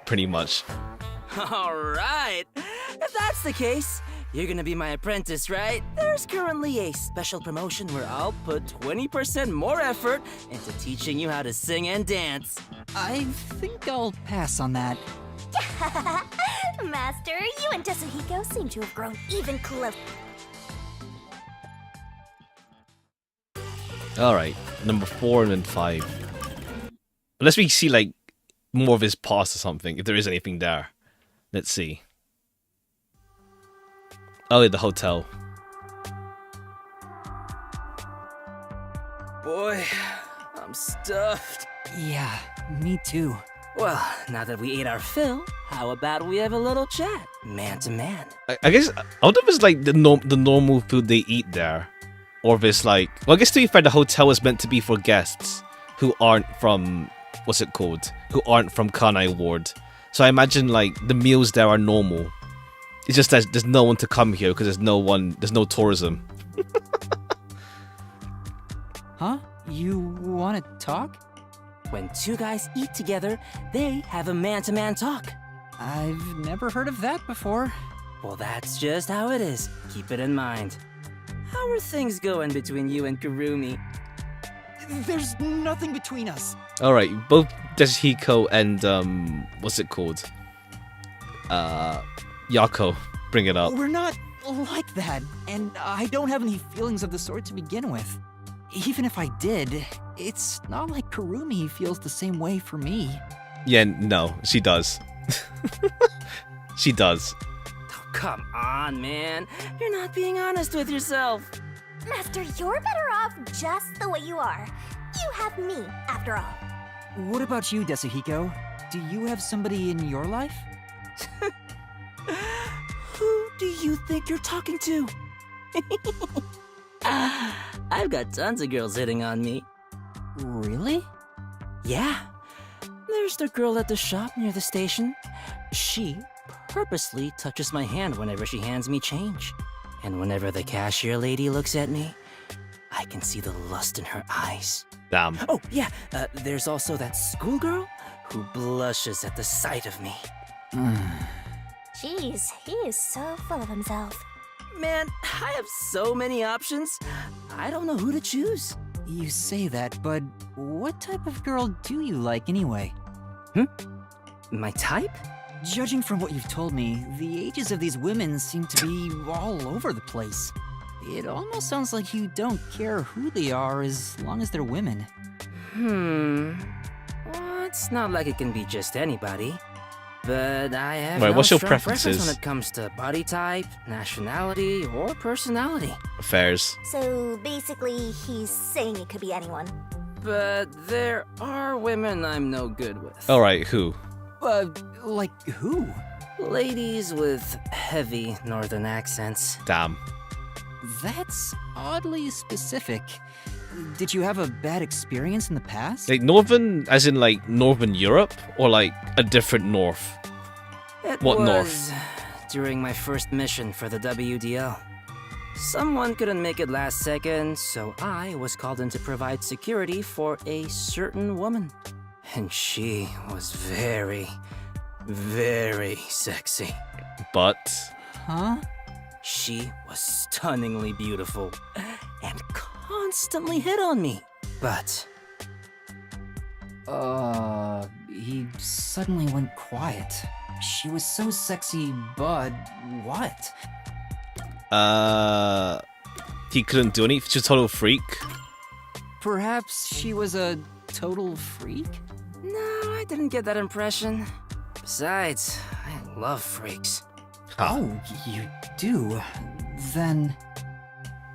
Pretty much. All right. If that's the case, You're gonna be my apprentice, right? There's currently a special promotion where I'll put 20% more effort into teaching you how to sing and dance. I think I'll pass on that. Master, you and Tetsuhiko seem to have grown even closer. Alright, number 4 and then 5. Unless we see, like, more of his past or something, if there is anything there. Let's see. Oh, yeah, the hotel. Boy, I'm stuffed. Yeah, me too. Well, now that we ate our fill, how about we have a little chat, man to man? I guess, I wonder if it's like the normal food they eat there. Or if it's like, well, I guess to be fair, the hotel is meant to be for guests who aren't from, what's it called? Who aren't from Kanai Ward. So I imagine like the meals there are normal. It's just that there's no one to come here because there's no tourism. Huh? You want to talk? When two guys eat together, they have a man-to-man talk. I've never heard of that before. Well, that's just how it is. Keep it in mind. How are things going between you and Kurumi? There's nothing between us. Alright, both Tetsuhiko and, what's it called? Yako bring it up. We're not like that, and I don't have any feelings of the sort to begin with. Even if I did, it's not like Kurumi feels the same way for me. Yeah, no, she does. She does. Oh, come on, man. You're not being honest with yourself. Master, you're better off just the way you are. You have me, after all. What about you, Tetsuhiko? Do you have somebody in your life? Who do you think you're talking to? I've got tons of girls hitting on me. Really? Yeah. There's the girl at the shop near the station. She purposely touches my hand whenever she hands me change. And whenever the cashier lady looks at me, I can see the lust in her eyes. Damn. Oh, yeah. There's also that schoolgirl who blushes at the sight of me. Jeez, he is so full of himself. Man, I have so many options. I don't know who to choose. You say that, but what type of girl do you like anyway? My type? Judging from what you've told me, the ages of these women seem to be all over the place. It almost sounds like you don't care who they are as long as they're women. Well, it's not like it can be just anybody. But I have Right, no what's your strong preferences? preference when it comes to body type, nationality, or personality. Affairs. So basically, he's saying it could be anyone. But there are women I'm no good with. Alright, who? Like who? Ladies with heavy northern accents. Damn. That's oddly specific. Did you have a bad experience in the past? Like northern, as in like Northern Europe? Or like a different north? It What was north? during my first mission for the WDO. Someone couldn't make it last second, so I was called in to provide security for a certain woman. And she was very, very sexy. But Huh? She was stunningly beautiful and constantly hit on me. But He suddenly went quiet. She was so sexy, but what? he couldn't do anything. She's a total freak. Perhaps she was a total freak? no, I didn't get that impression. Besides, I love freaks. Oh, you do? Then,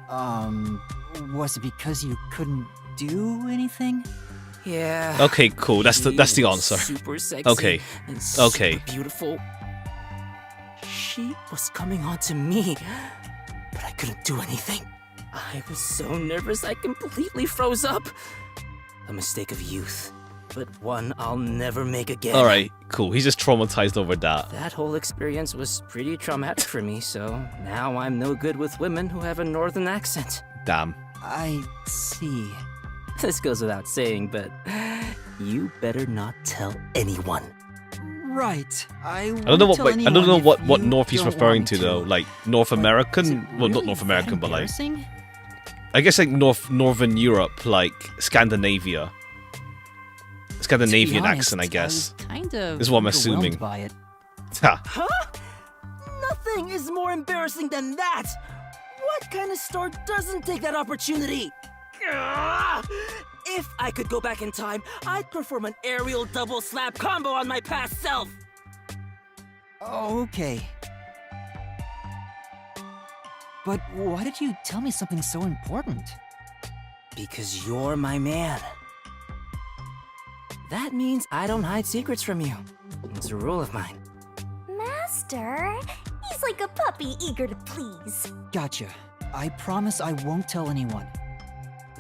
was it because you couldn't do anything? Yeah. Okay, cool. That's the she was answer. Super sexy. Okay. And super Okay. Beautiful. She was coming on to me, but I couldn't do anything. I was so nervous I completely froze up. A mistake of youth, but one I'll never make again. Alright, cool. He's just traumatized over that. That whole experience was pretty traumatic for me, so now I'm no good with women who have a northern accent. Damn. I see. This goes without saying, but you better not tell anyone. Right. I don't know what. won't tell Wait, I don't know anyone what if you North he's don't referring want to me though. Like North American. Well, not really North American, that but like embarrassing? I guess like Northern Europe, like Scandinavia. Scandinavian To be honest, accent, I guess. was kind of Is what I'm underwhelmed assuming. by it. Ha. Huh? Nothing is more embarrassing than that! What kind of store doesn't take that opportunity? Ugh! If I could go back in time, I'd perform an aerial double slap combo on my past self! Okay. But why did you tell me something so important? Because you're my man. That means I don't hide secrets from you. It's a rule of mine. Master, he's like a puppy eager to please. Gotcha. I promise I won't tell anyone.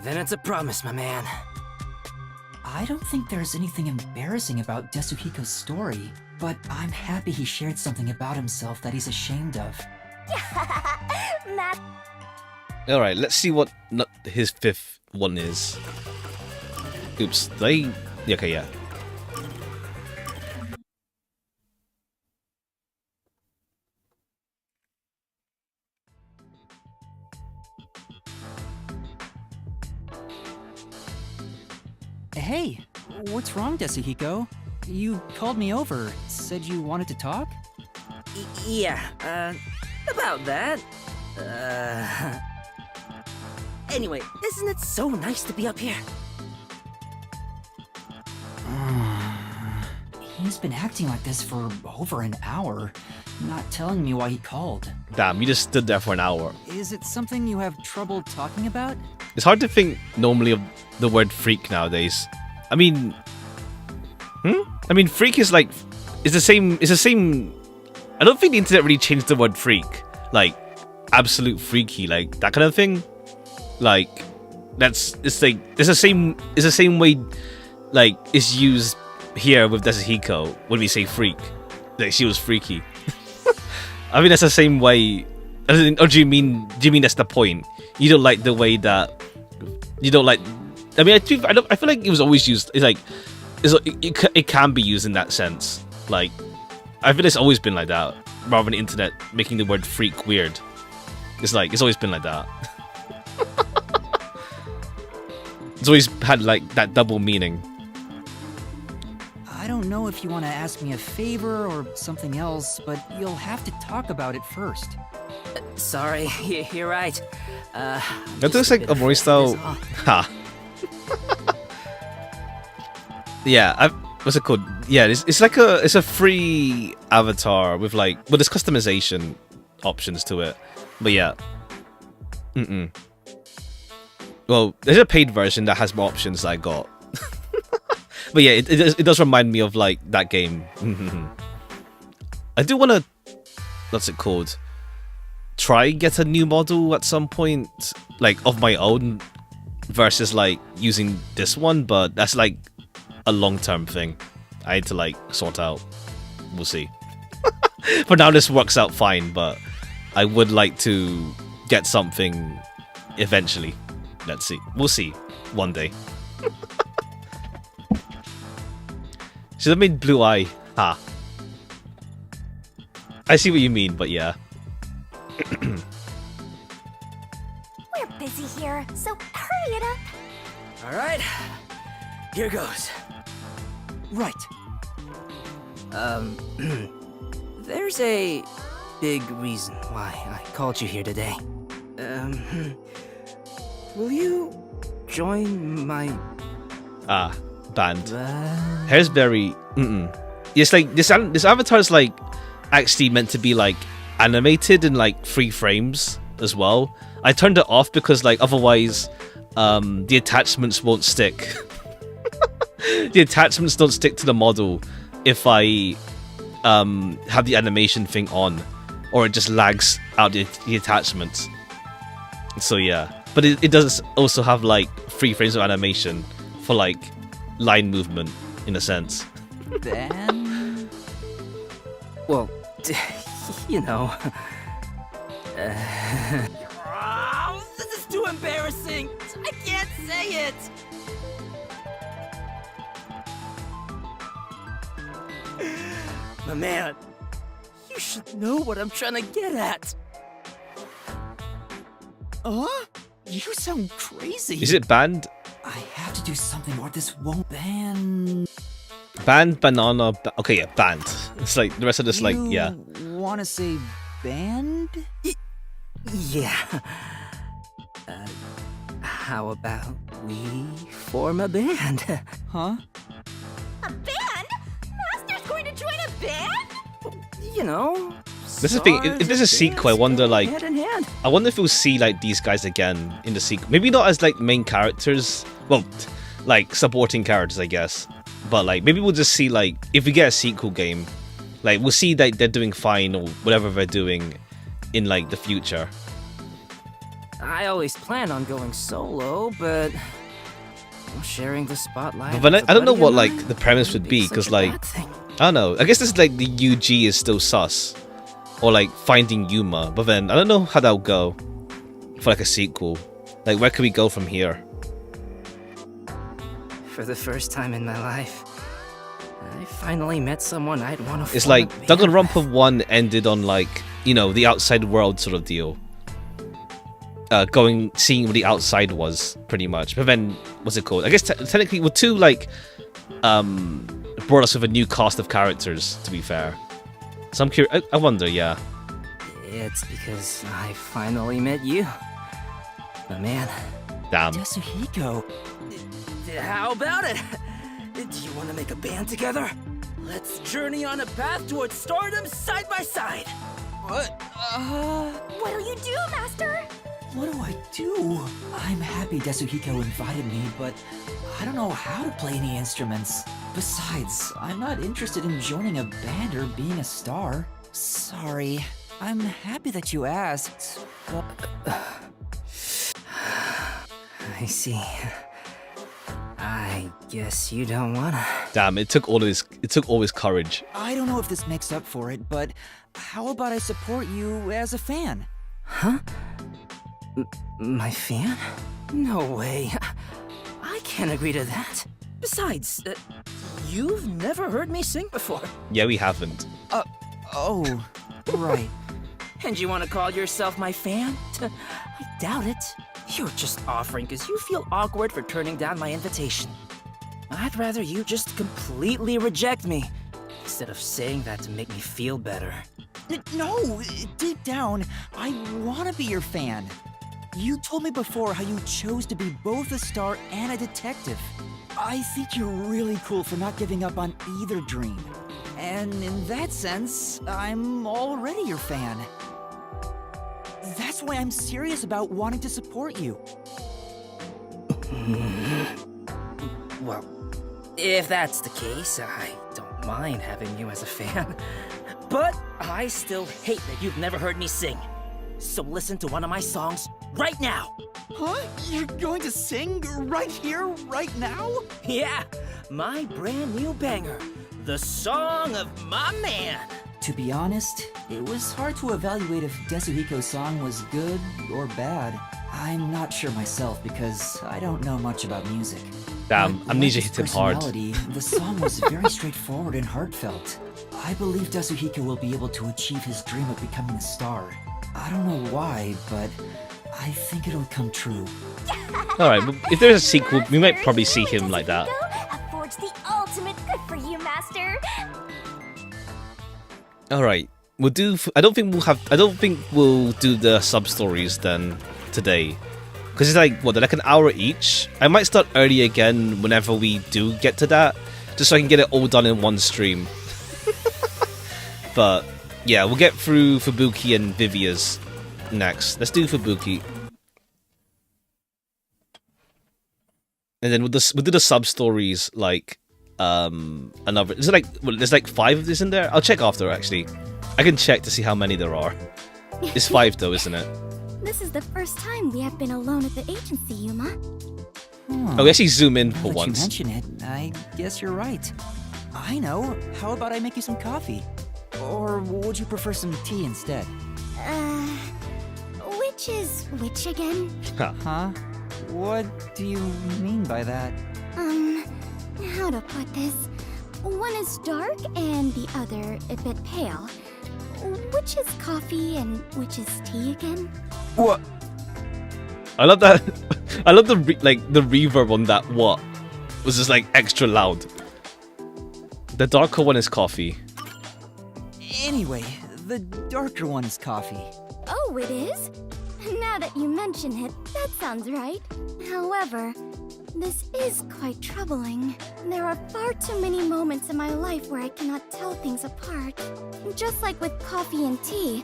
Then it's a promise, my man. I don't think there's anything embarrassing about Desuhiko's story, but I'm happy he shared something about himself that he's ashamed of. Matt. All right, let's see what his fifth one is. Oops, they. Okay, yeah. Hey, what's wrong, Desuhiko? You called me over, said you wanted to talk? Yeah, about that. Anyway, isn't it so nice to be up here? He's been acting like this for over an hour, not telling me why he called. Damn, you just stood there for an hour. Is it something you have trouble talking about? It's hard to think normally of the word freak nowadays. I mean, freak is like, it's the same. I don't think the internet really changed the word freak, like absolute freaky, like that kind of thing. Like it's the same way, like it's used here with Desuhiko when we say freak, like she was freaky. I mean that's the same way. Or do you mean that's the point? You don't like the way that you don't like. I mean, I feel like it was always used. It's like it can be used in that sense. Like I feel it's always been like that, rather than the internet making the word freak weird. It's like it's always been like that. It's always had like that double meaning. I don't know if you want to ask me a favor or something else, but you'll have to talk about it first. Sorry, you're right. That looks like a Mori style. Ha. Yeah, what's it called? Yeah, it's like it's a free avatar with like, well, there's customization options to it, but yeah. Well, there's a paid version that has more options that I got. But yeah, it does remind me of like that game. I do want to, what's it called? Try get a new model at some point, like of my own, versus like using this one, but that's like a long-term thing. I need to like sort out. We'll see. For now, this works out fine, but I would like to get something eventually. Let's see. We'll see. One day. Should have made blue eye. Ha. I see what you mean, but yeah. We're busy here, so hurry it up. Alright, here goes. Right. There's a big reason why I called you here today. Will you join my... band. Hair's very... It's like, this avatar is like actually meant to be like animated in like 3 frames as well. I turned it off because like otherwise the attachments won't stick. The attachments don't stick to the model if I have the animation thing on, or it just lags out the attachments. So yeah, but it does also have like 3 frames of animation for like line movement in a sense. Then... Well, you know... this is too embarrassing! I can't say it! My man, you should know what I'm trying to get at. You sound crazy. Is it banned? I have to do something or this won't ban. Banned, banana. Okay, yeah, banned. It's like the rest of this, like, yeah. Wanna say band? Yeah. How about we form a band? Huh? A band? Master's going to join a band? You know. This is the thing. If there's a sequel, I wonder, like, Hand in hand. I wonder if we'll see like these guys again in the sequel. Maybe not as like main characters. Well, like supporting characters, I guess. But like maybe we'll just see like if we get a sequel game, like we'll see that they're doing fine or whatever they're doing in like the future. I always plan on going solo, but sharing the spotlight. But then I don't know what like the premise would be because like I don't know. I guess this is like the UG is still sus, or like finding Yuma. But then I don't know how that'll go for like a sequel. Like where can we go from here? For the first time in my life, I finally met someone I'd want to. It's like Danganronpa 1 ended on like, you know, the outside world sort of deal. Seeing what the outside was, pretty much. But then, what's it called? I guess technically, well, 2 like, brought us with a new cast of characters, to be fair. So I'm curious, I wonder, yeah. It's because I finally met you, my man. Damn. Yasuhiko. How about it? Do you want to make a band together? Let's journey on a path towards stardom side by side. What? What'll you do, Master? What do I do? I'm happy Desuhiko invited me, but I don't know how to play any instruments. Besides, I'm not interested in joining a band or being a star. Sorry. I'm happy that you asked. I see. I guess you don't wanna. Damn, it took all his courage. I don't know if this makes up for it, but how about I support you as a fan? Huh? My fan? No way. I can't agree to that. Besides, you've never heard me sing before. Yeah, we haven't. Oh, right. And you want to call yourself my fan? I doubt it. You're just offering because you feel awkward for turning down my invitation. I'd rather you just completely reject me, instead of saying that to make me feel better. No, deep down, I want to be your fan. You told me before how you chose to be both a star and a detective. I think you're really cool for not giving up on either dream. And in that sense, I'm already your fan. That's why I'm serious about wanting to support you. Well, if that's the case, I don't mind having you as a fan. But I still hate that you've never heard me sing. So listen to one of my songs right now. Huh? You're going to sing right here, right now? Yeah, my brand new banger, the song of my man. To be honest, it was hard to evaluate if Desuhiko's song was good or bad. I'm not sure myself because I don't know much about music. Damn, But amnesia like hit his him hard. personality, the song was very straightforward and heartfelt. I believe Desuhiko will be able to achieve his dream of becoming a star. I don't know why, but I think it'll come true. Alright, if there's a sequel, we might probably see him like that. Have forged the ultimate good for you, Master. Alright, we'll do. I don't think we'll do the sub stories then today, because it's like what, they're like an hour each. I might start early again whenever we do get to that, just so I can get it all done in one stream. But yeah, we'll get through Fubuki and Vivia's next. Let's do Fubuki, and then we'll do the sub stories like another. Is it like, well, there's like 5 of this in there? I'll check after actually. I can check to see how many there are. It's 5 though, isn't it? This is the first time we have been alone at the agency, Yuma. Oh, we actually zoom in Now for that once. you mention it, I guess you're right. I know. How about I make you some coffee? Or would you prefer some tea instead? Which is which again? Huh? What do you mean by that? How to put this? One is dark and the other a bit pale. Which is coffee and which is tea again? What? I love that. I love the the reverb on that. What was just like extra loud. The darker one is coffee. Anyway, the darker one is coffee. Oh, it is? Now that you mention it, that sounds right. However, this is quite troubling. There are far too many moments in my life where I cannot tell things apart. Just like with coffee and tea,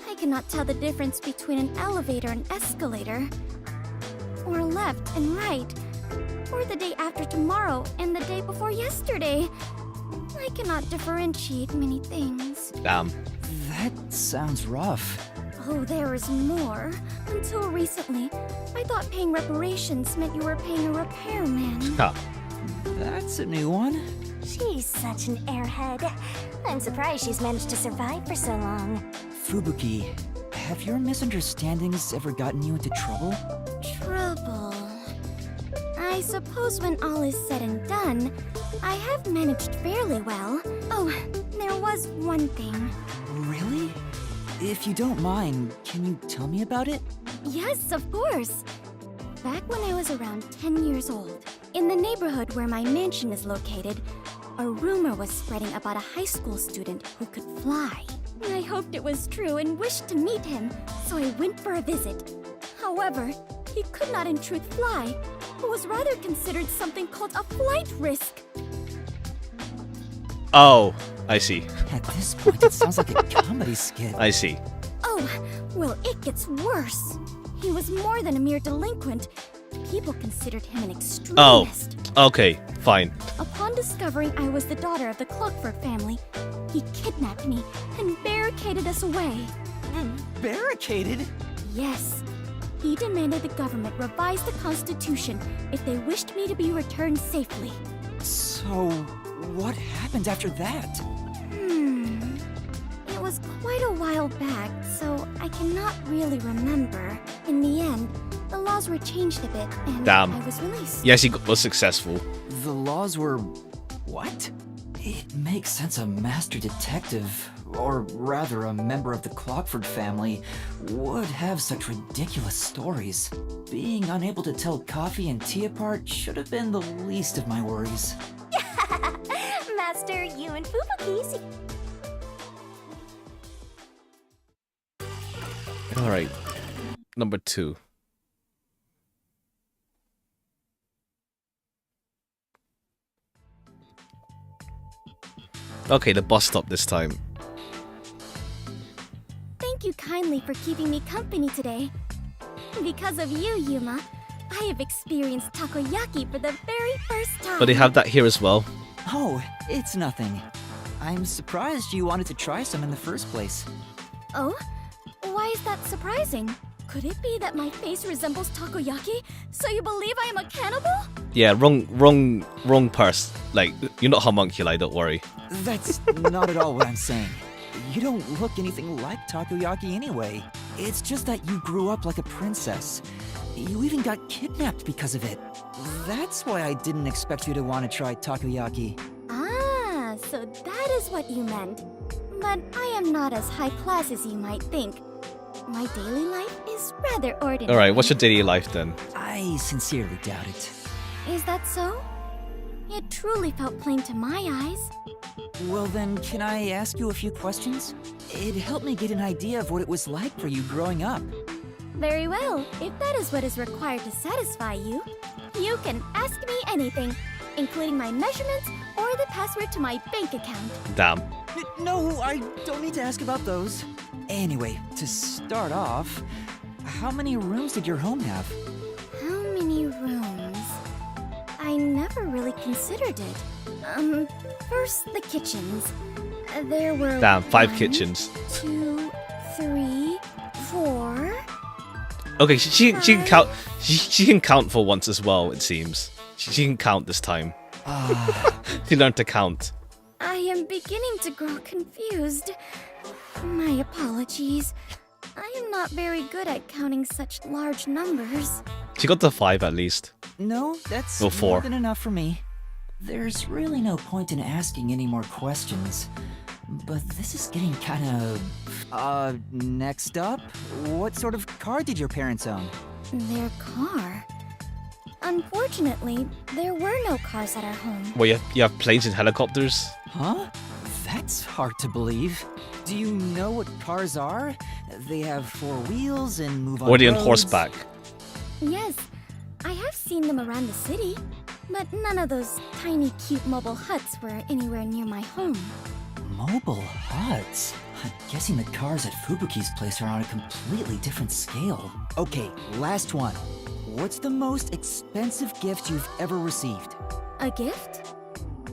I cannot tell the difference between an elevator and escalator, or left and right, or the day after tomorrow and the day before yesterday. I cannot differentiate many things. Damn. That sounds rough. Oh, there is more. Until recently, I thought paying reparations meant you were paying a repairman. Huh. That's a new one. She's such an airhead. I'm surprised she's managed to survive for so long. Fubuki, have your misunderstandings ever gotten you into trouble? Trouble. I suppose when all is said and done, I have managed fairly well. Oh, there was one thing. Really? If you don't mind, can you tell me about it? Yes, of course. Back when I was around 10 years old, in the neighborhood where my mansion is located, a rumor was spreading about a high school student who could fly. I hoped it was true and wished to meet him, so I went for a visit. However, he could not in truth fly, but was rather considered something called a flight risk. Oh, I see. At this point, it sounds like a comedy skit. I see. Oh, well, it gets worse. He was more than a mere delinquent. People considered him an extremist. Oh, okay, fine. Upon discovering I was the daughter of the Clockford family, he kidnapped me and barricaded us away. Barricaded? Yes. He demanded the government revise the Constitution if they wished me to be returned safely. So, what happened after that? It was quite a while back, so I cannot really remember. In the end, the laws were changed a bit, and Damn. I was released. Yes, he was successful. The laws were... what? It makes sense a master detective, or rather a member of the Clockford family, would have such ridiculous stories. Being unable to tell coffee and tea apart should have been the least of my worries. Master, you and Fubuki. Alright. Number 2. Okay, the bus stop this time. Thank you kindly for keeping me company today. Because of you, Yuma, I have experienced takoyaki for the very first time. But they have that here as well. Oh, it's nothing. I'm surprised you wanted to try some in the first place. Oh? Why is that surprising? Could it be that my face resembles takoyaki, so you believe I am a cannibal? Yeah, wrong person. Like, you're not homunculi, don't worry. That's not at all what I'm saying. You don't look anything like takoyaki anyway. It's just that you grew up like a princess. You even got kidnapped because of it. That's why I didn't expect you to want to try takoyaki. Ah, so that is what you meant. But I am not as high class as you might think. My daily life is rather ordinary. Alright, what's your daily life then? I sincerely doubt it. Is that so? It truly felt plain to my eyes. Well then, can I ask you a few questions? It'd help me get an idea of what it was like for you growing up. Very well. If that is what is required to satisfy you, you can ask me anything, including my measurements or the password to my bank account. Damn. No, I don't need to ask about those. Anyway, to start off, how many rooms did your home have? How many rooms? I never really considered it. First the kitchens. There were Damn, 5 1, kitchens. 2, 3, 4. Okay, she can count. She can count for once as well. It seems she can count this time. She learned to count. I am beginning to grow confused. My apologies. I am not very good at counting such large numbers. She got to 5 at least. No, that's Or 4. more than enough for me. There's really no point in asking any more questions. But this is getting kinda... next up? What sort of car did your parents own? Their car? Unfortunately, there were no cars at our home. Well, you have planes and helicopters? Huh? That's hard to believe. Do you know what cars are? They have 4 wheels and move on Or they on roads. horseback? Yes, I have seen them around the city, but none of those tiny, cute mobile huts were anywhere near my home. Mobile huts? I'm guessing the cars at Fubuki's place are on a completely different scale. Okay, last one. What's the most expensive gift you've ever received? A gift?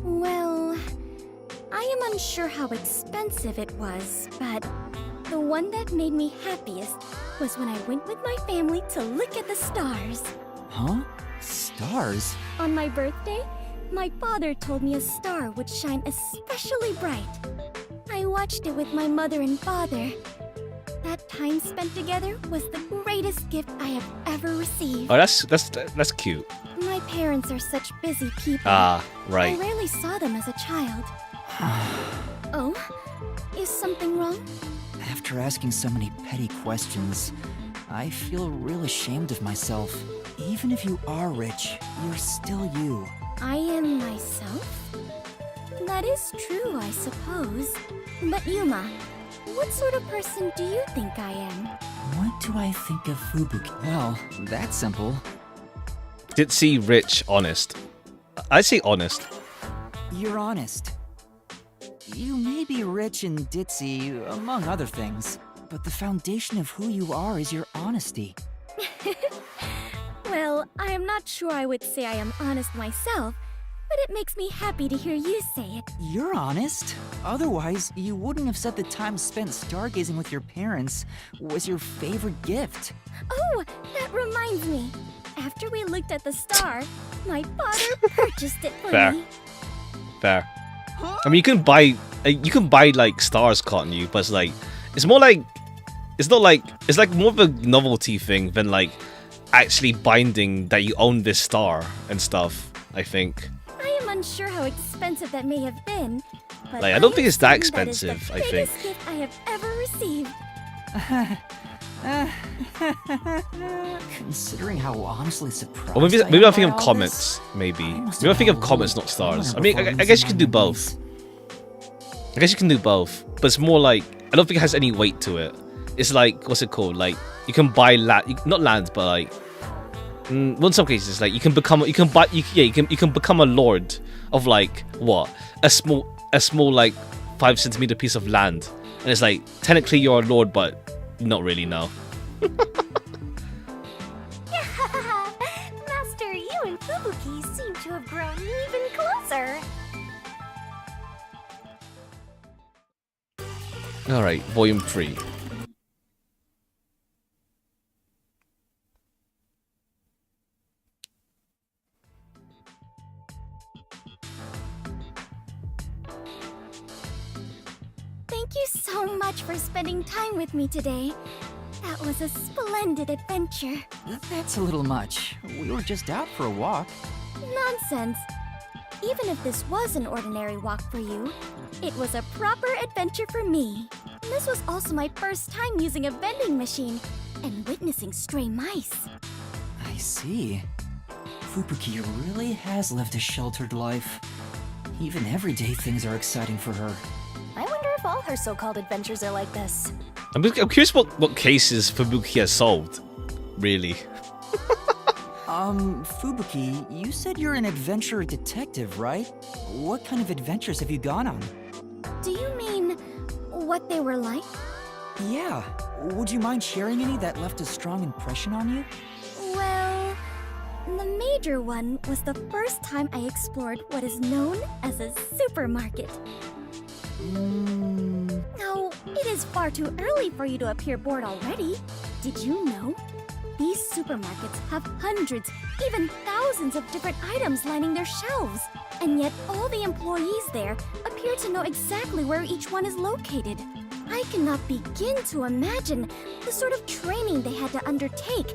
Well, I am unsure how expensive it was, but the one that made me happiest was when I went with my family to look at the stars. Huh? Stars? On my birthday, my father told me a star would shine especially bright. I watched it with my mother and father. That time spent together was the greatest gift I have ever received. Oh, that's cute. My parents are such busy people. Ah, right. I rarely saw them as a child. Oh? Is something wrong? After asking so many petty questions, I feel real ashamed of myself. Even if you are rich, you're still you. I am myself? That is true, I suppose. But Yuma, what sort of person do you think I am? What do I think of Fubuki? Well, that's simple. Ditzy, rich, honest. I'd say honest. You're honest. You may be rich and ditzy, among other things, but the foundation of who you are is your honesty. Well, I am not sure I would say I am honest myself, but it makes me happy to hear you say it. You're honest. Otherwise, you wouldn't have said the time spent stargazing with your parents was your favorite gift. Oh, that reminds me. After we looked at the star, my father purchased it for Fair. me. Fair. I mean, you can buy like stars, can't you? But it's like, it's more like, it's not like, it's like more of a novelty thing than like actually binding that you own this star and stuff, I think. I am unsure how expensive that may have been, but Like, I don't think it's that assume that is the expensive, I think. biggest gift I have ever received. Considering how honestly surprised Or maybe I maybe am I think by of all comments, maybe. must Maybe I have think been of a comments, little not stars. boner I mean, before I guess you can do losing both. memories. I guess you can do both, but it's more like, I don't think it has any weight to it. It's like, what's it called? Like, you can buy not land, but like, well, in some cases, like you can become a lord of like what, a small like 5 centimeter piece of land, and it's like technically you're a lord, but not really. No. Master, you and Fubuki seem to have grown even closer. All right, volume 3. Thank you so much for spending time with me today. That was a splendid adventure. That's a little much. We were just out for a walk. Nonsense. Even if this was an ordinary walk for you, it was a proper adventure for me. This was also my first time using a vending machine and witnessing stray mice. I see. Fubuki really has lived a sheltered life. Even everyday things are exciting for her. I wonder if all her so-called adventures are like this. I'm curious what cases Fubuki has solved, really. Fubuki, you said you're an adventure detective, right? What kind of adventures have you gone on? Do you mean what they were like? Yeah. Would you mind sharing any that left a strong impression on you? Well, the major one was the first time I explored what is known as a supermarket. Now, it is far too early for you to appear bored already. Did you know? These supermarkets have hundreds, even thousands of different items lining their shelves. And yet all the employees there appear to know exactly where each one is located. I cannot begin to imagine the sort of training they had to undertake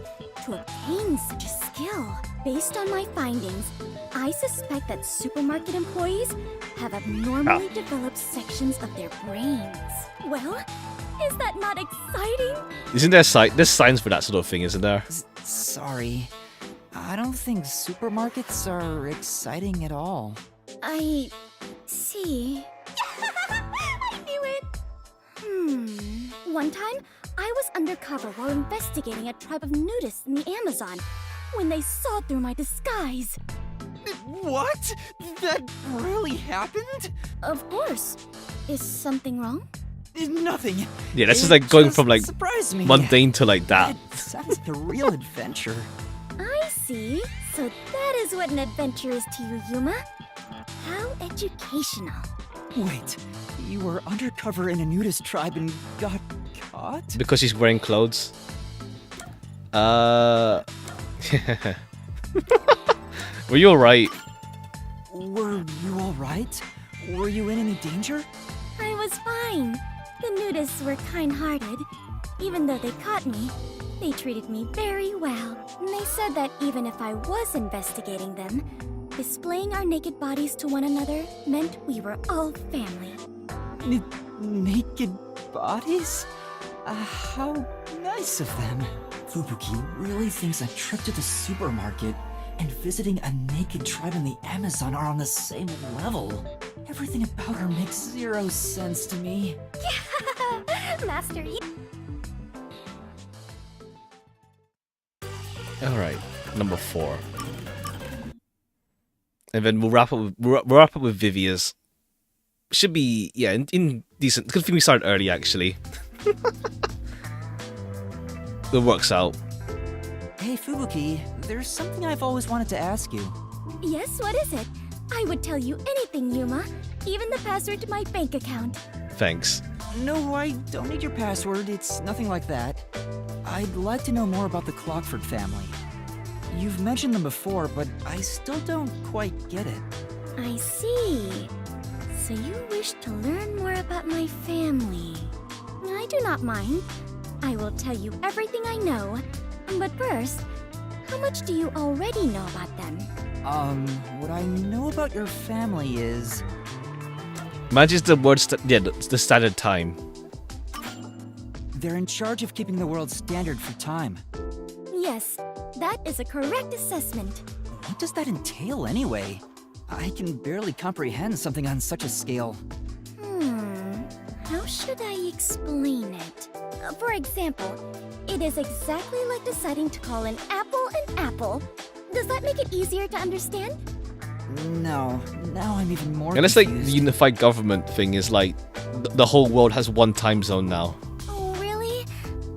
to obtain such a skill. Based on my findings, I suspect that supermarket employees have abnormally developed sections of their brains. Well, is that not exciting? Isn't there there's signs for that sort of thing, isn't there? Sorry. I don't think supermarkets are exciting at all. I see. I knew it! One time, I was undercover while investigating a tribe of nudists in the Amazon when they saw through my disguise. What? That really happened? Of course. Is something wrong? Nothing. Yeah, that's just like going from like surprised me. mundane to like that. It sounds like a real adventure. I see. So that is what an adventure is to you, Yuma. How educational. Wait, you were undercover in a nudist tribe and got caught? Because she's wearing clothes. Were you alright? Were you alright? Were you in any danger? I was fine. The nudists were kind-hearted. Even though they caught me, they treated me very well. And they said that even if I was investigating them, displaying our naked bodies to one another meant we were all family. Naked bodies? How nice of them. Fubuki really thinks a trip to the supermarket and visiting a naked tribe in the Amazon are on the same level. Everything about her makes zero sense to me. Master Yi. Alright, number 4. And then we'll wrap up with Vivia's. Should be, yeah, in decent. Good thing we started early, actually. It works out. Hey Fubuki, there's something I've always wanted to ask you. Yes, what is it? I would tell you anything, Yuma. Even the password to my bank account. Thanks. No, I don't need your password. It's nothing like that. I'd like to know more about the Clockford family. You've mentioned them before, but I still don't quite get it. I see. So you wish to learn more about my family. I do not mind. I will tell you everything I know. But first, how much do you already know about them? What I know about your family is... Manages the word, the standard time. They're in charge of keeping the world standard for time. Yes, that is a correct assessment. What does that entail anyway? I can barely comprehend something on such a scale. How should I explain it? For example, it is exactly like deciding to call an apple an apple. Does that make it easier to understand? No, now I'm even more And it's like confused. the unified government thing is like the whole world has one time zone now. Oh, really?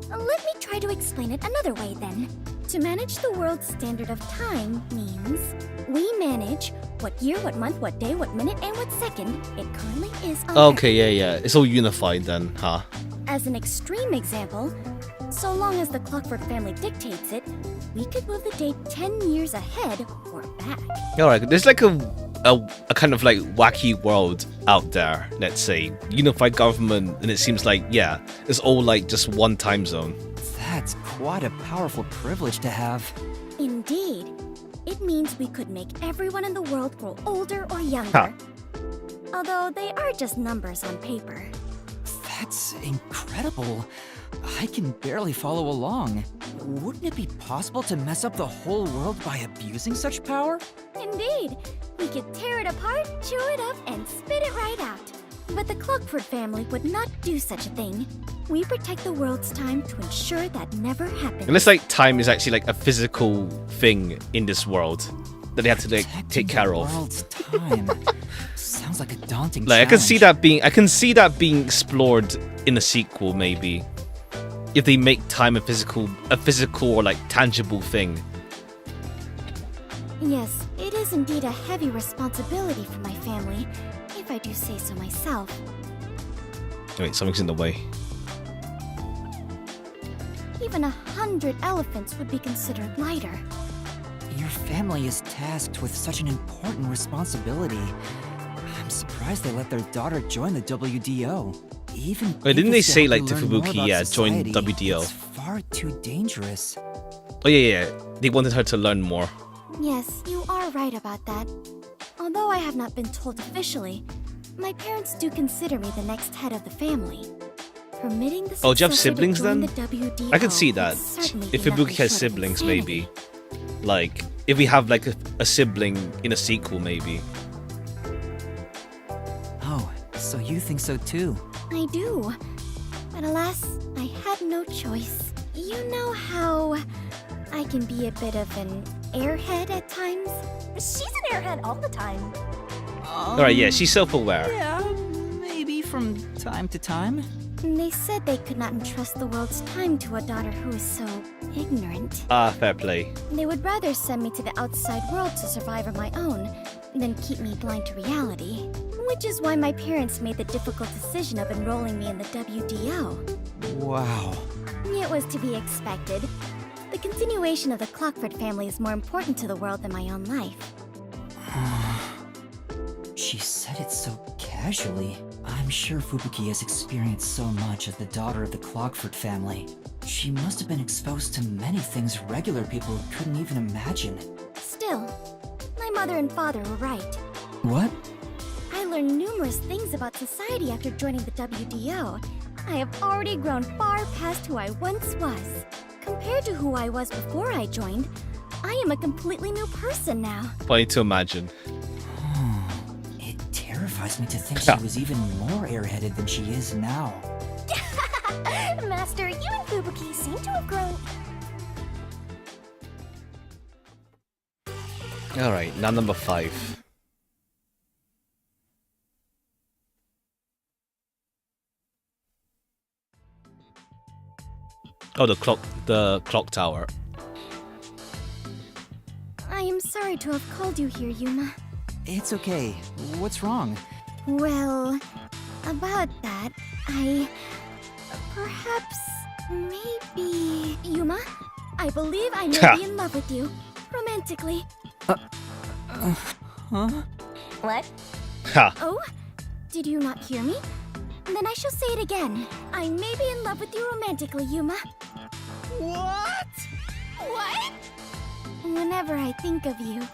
Let me try to explain it another way then. To manage the world's standard of time means we manage what year, what month, what day, what minute, and what second it currently is on Okay, yeah. It's all unified then, huh? As an extreme example, so long as the Clockford family dictates it, we could move the date 10 years ahead or back. Alright, there's like a kind of like wacky world out there, let's say. Unified government, and it seems like, yeah, it's all like just one time zone. That's quite a powerful privilege to have. Indeed. It means we could make everyone in the world grow older or younger. Huh. Although they are just numbers on paper. That's incredible. I can barely follow along. Wouldn't it be possible to mess up the whole world by abusing such power? Indeed. We could tear it apart, chew it up, and spit it right out. But the Clockford family would not do such a thing. We protect the world's time to ensure that never happens. And it's like time is actually like a physical thing in this world that they have to like take care of. World's time. Sounds like a daunting Like challenge. I can see that being explored in a sequel maybe. If they make time a physical or like tangible thing. Yes, it is indeed a heavy responsibility for my family, if I do say so myself. Wait, something's in the way. Even 100 elephants would be considered lighter. Your family is tasked with such an important responsibility. I'm surprised they let their daughter join the WDO. Even Wait, didn't if they it's to say help like you to learn more Fubuki, about yeah, join society, WDO? It's far too dangerous. Oh yeah, they wanted her to learn more. Yes, you are right about that. Although I have not been told officially, my parents do consider me the next head of the family. Permitting the Oh, do you have successor to siblings join then? the WDO I can see that. would certainly If be nothing Ibuki has short of siblings, insanity. maybe. Like, if we have like a sibling in a sequel, maybe. Oh, so you think so too? I do. But alas, I had no choice. You know how I can be a bit of an airhead at times? She's an airhead all the time. Alright, yeah, she's self-aware. Yeah, maybe from time to time. They said they could not entrust the world's time to a daughter who is so ignorant. Ah, fair play. They would rather send me to the outside world to survive on my own than keep me blind to reality. Which is why my parents made the difficult decision of enrolling me in the WDO. Wow. It was to be expected. The continuation of the Clockford family is more important to the world than my own life. She said it so casually. I'm sure Fubuki has experienced so much as the daughter of the Clockford family. She must have been exposed to many things regular people couldn't even imagine. Still, my mother and father were right. What? I learned numerous things about society after joining the WDO. I have already grown far past who I once was. Compared to who I was before I joined, I am a completely new person now. Funny to imagine. It terrifies me to think she was even more airheaded than she is now. Master, you and Fubuki seem to have grown. Alright, now number 5. Oh, the clock tower. I am sorry to have called you here, Yuma. It's okay. What's wrong? Well, about that, perhaps, maybe... Yuma, I believe I may be in love with you, romantically. Huh? What? Ha! Oh? Did you not hear me? Then I shall say it again. I may be in love with you romantically, Yuma. What? What? Whenever I think of you,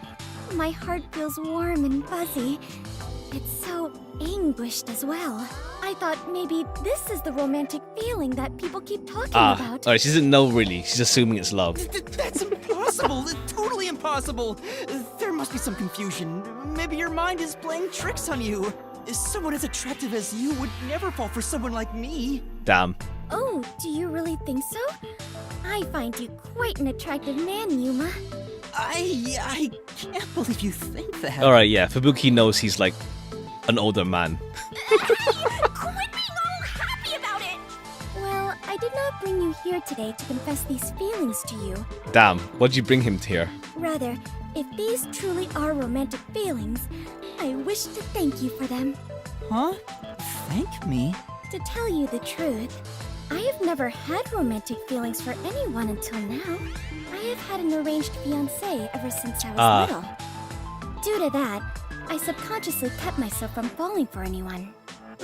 my heart feels warm and fuzzy. It's so anguished as well. I thought maybe this is the romantic feeling that people keep talking about. Alright, she doesn't know really. She's assuming it's love. That's impossible! Totally impossible! There must be some confusion. Maybe your mind is playing tricks on you. Someone as attractive as you would never fall for someone like me. Damn. Oh, do you really think so? I find you quite an attractive man, Yuma. I can't believe you think that. Alright, yeah, Fubuki knows he's like an older man. Quit being all happy about it! Well, I did not bring you here today to confess these feelings to you. Damn, what'd you bring him here? Rather, if these truly are romantic feelings, I wish to thank you for them. Huh? Thank me? To tell you the truth, I have never had romantic feelings for anyone until now. I have had an arranged fiancé ever since I was little. Due to that, I subconsciously kept myself from falling for anyone.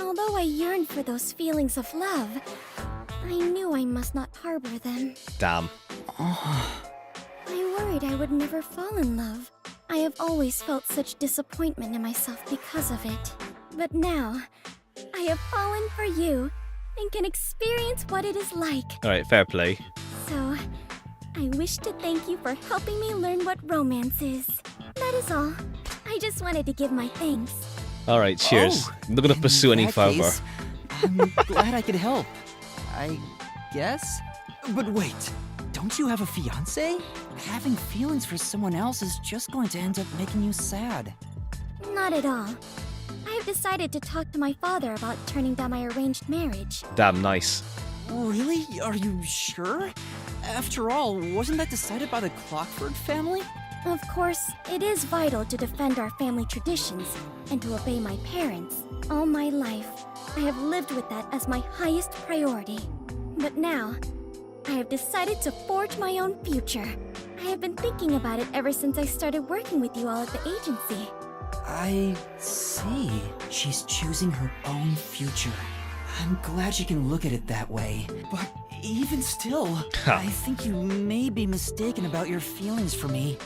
Although I yearned for those feelings of love, I knew I must not harbor them. Damn. I worried I would never fall in love. I have always felt such disappointment in myself because of it. But now, I have fallen for you and can experience what it is like. Alright, fair play. So, I wish to thank you for helping me learn what romance is. That is all. I just wanted to give my thanks. Alright, cheers. I'm not gonna pursue any that further. case, I'm glad I could help. I guess? But wait, don't you have a fiance? Having feelings for someone else is just going to end up making you sad. Not at all. I have decided to talk to my father about turning down my arranged marriage. Damn, nice. Really? Are you sure? After all, wasn't that decided by the Clockford family? Of course, it is vital to defend our family traditions and to obey my parents. All my life, I have lived with that as my highest priority. But now, I have decided to forge my own future. I have been thinking about it ever since I started working with you all at the agency. I see. She's choosing her own future. I'm glad she can look at it that way. But even still, I think you may be mistaken about your feelings for me.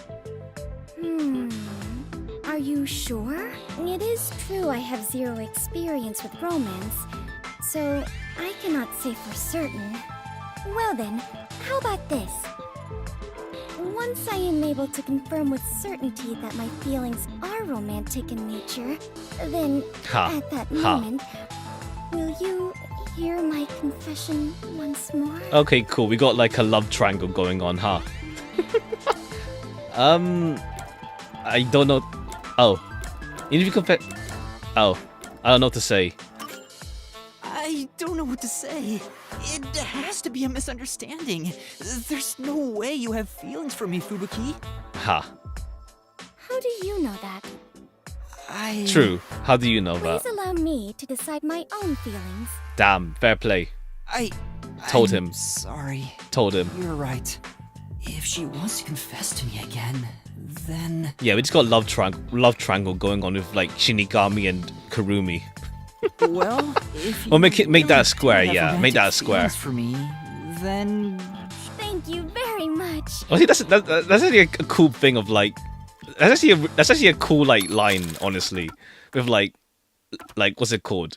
Are you sure? It is true I have zero experience with romance, so I cannot say for certain. Well then, how about this? Once I am able to confirm with certainty that my feelings are romantic in nature, then at that moment, will you hear my confession once more? Okay, cool. We got like a love triangle going on, huh? I don't know. Oh, if you confess. Oh, I don't know what to say. I don't know what to say. It has to be a misunderstanding. There's no way you have feelings for me, Fubuki. Ha. How do you know that? True. How do you know Please that? allow me to decide my own feelings. Damn, fair play. Told him. Sorry. Told him. You're right. If she wants to confess to me again, then... Yeah, we just got love triangle going on with like Shinigami and Kurumi. Well, if you Well, make that a really square. do have Yeah, make that a romantic square. feelings for me, then... Thank you very much. I think that's actually a cool thing of like. That's actually a cool like line, honestly, with like what's it called?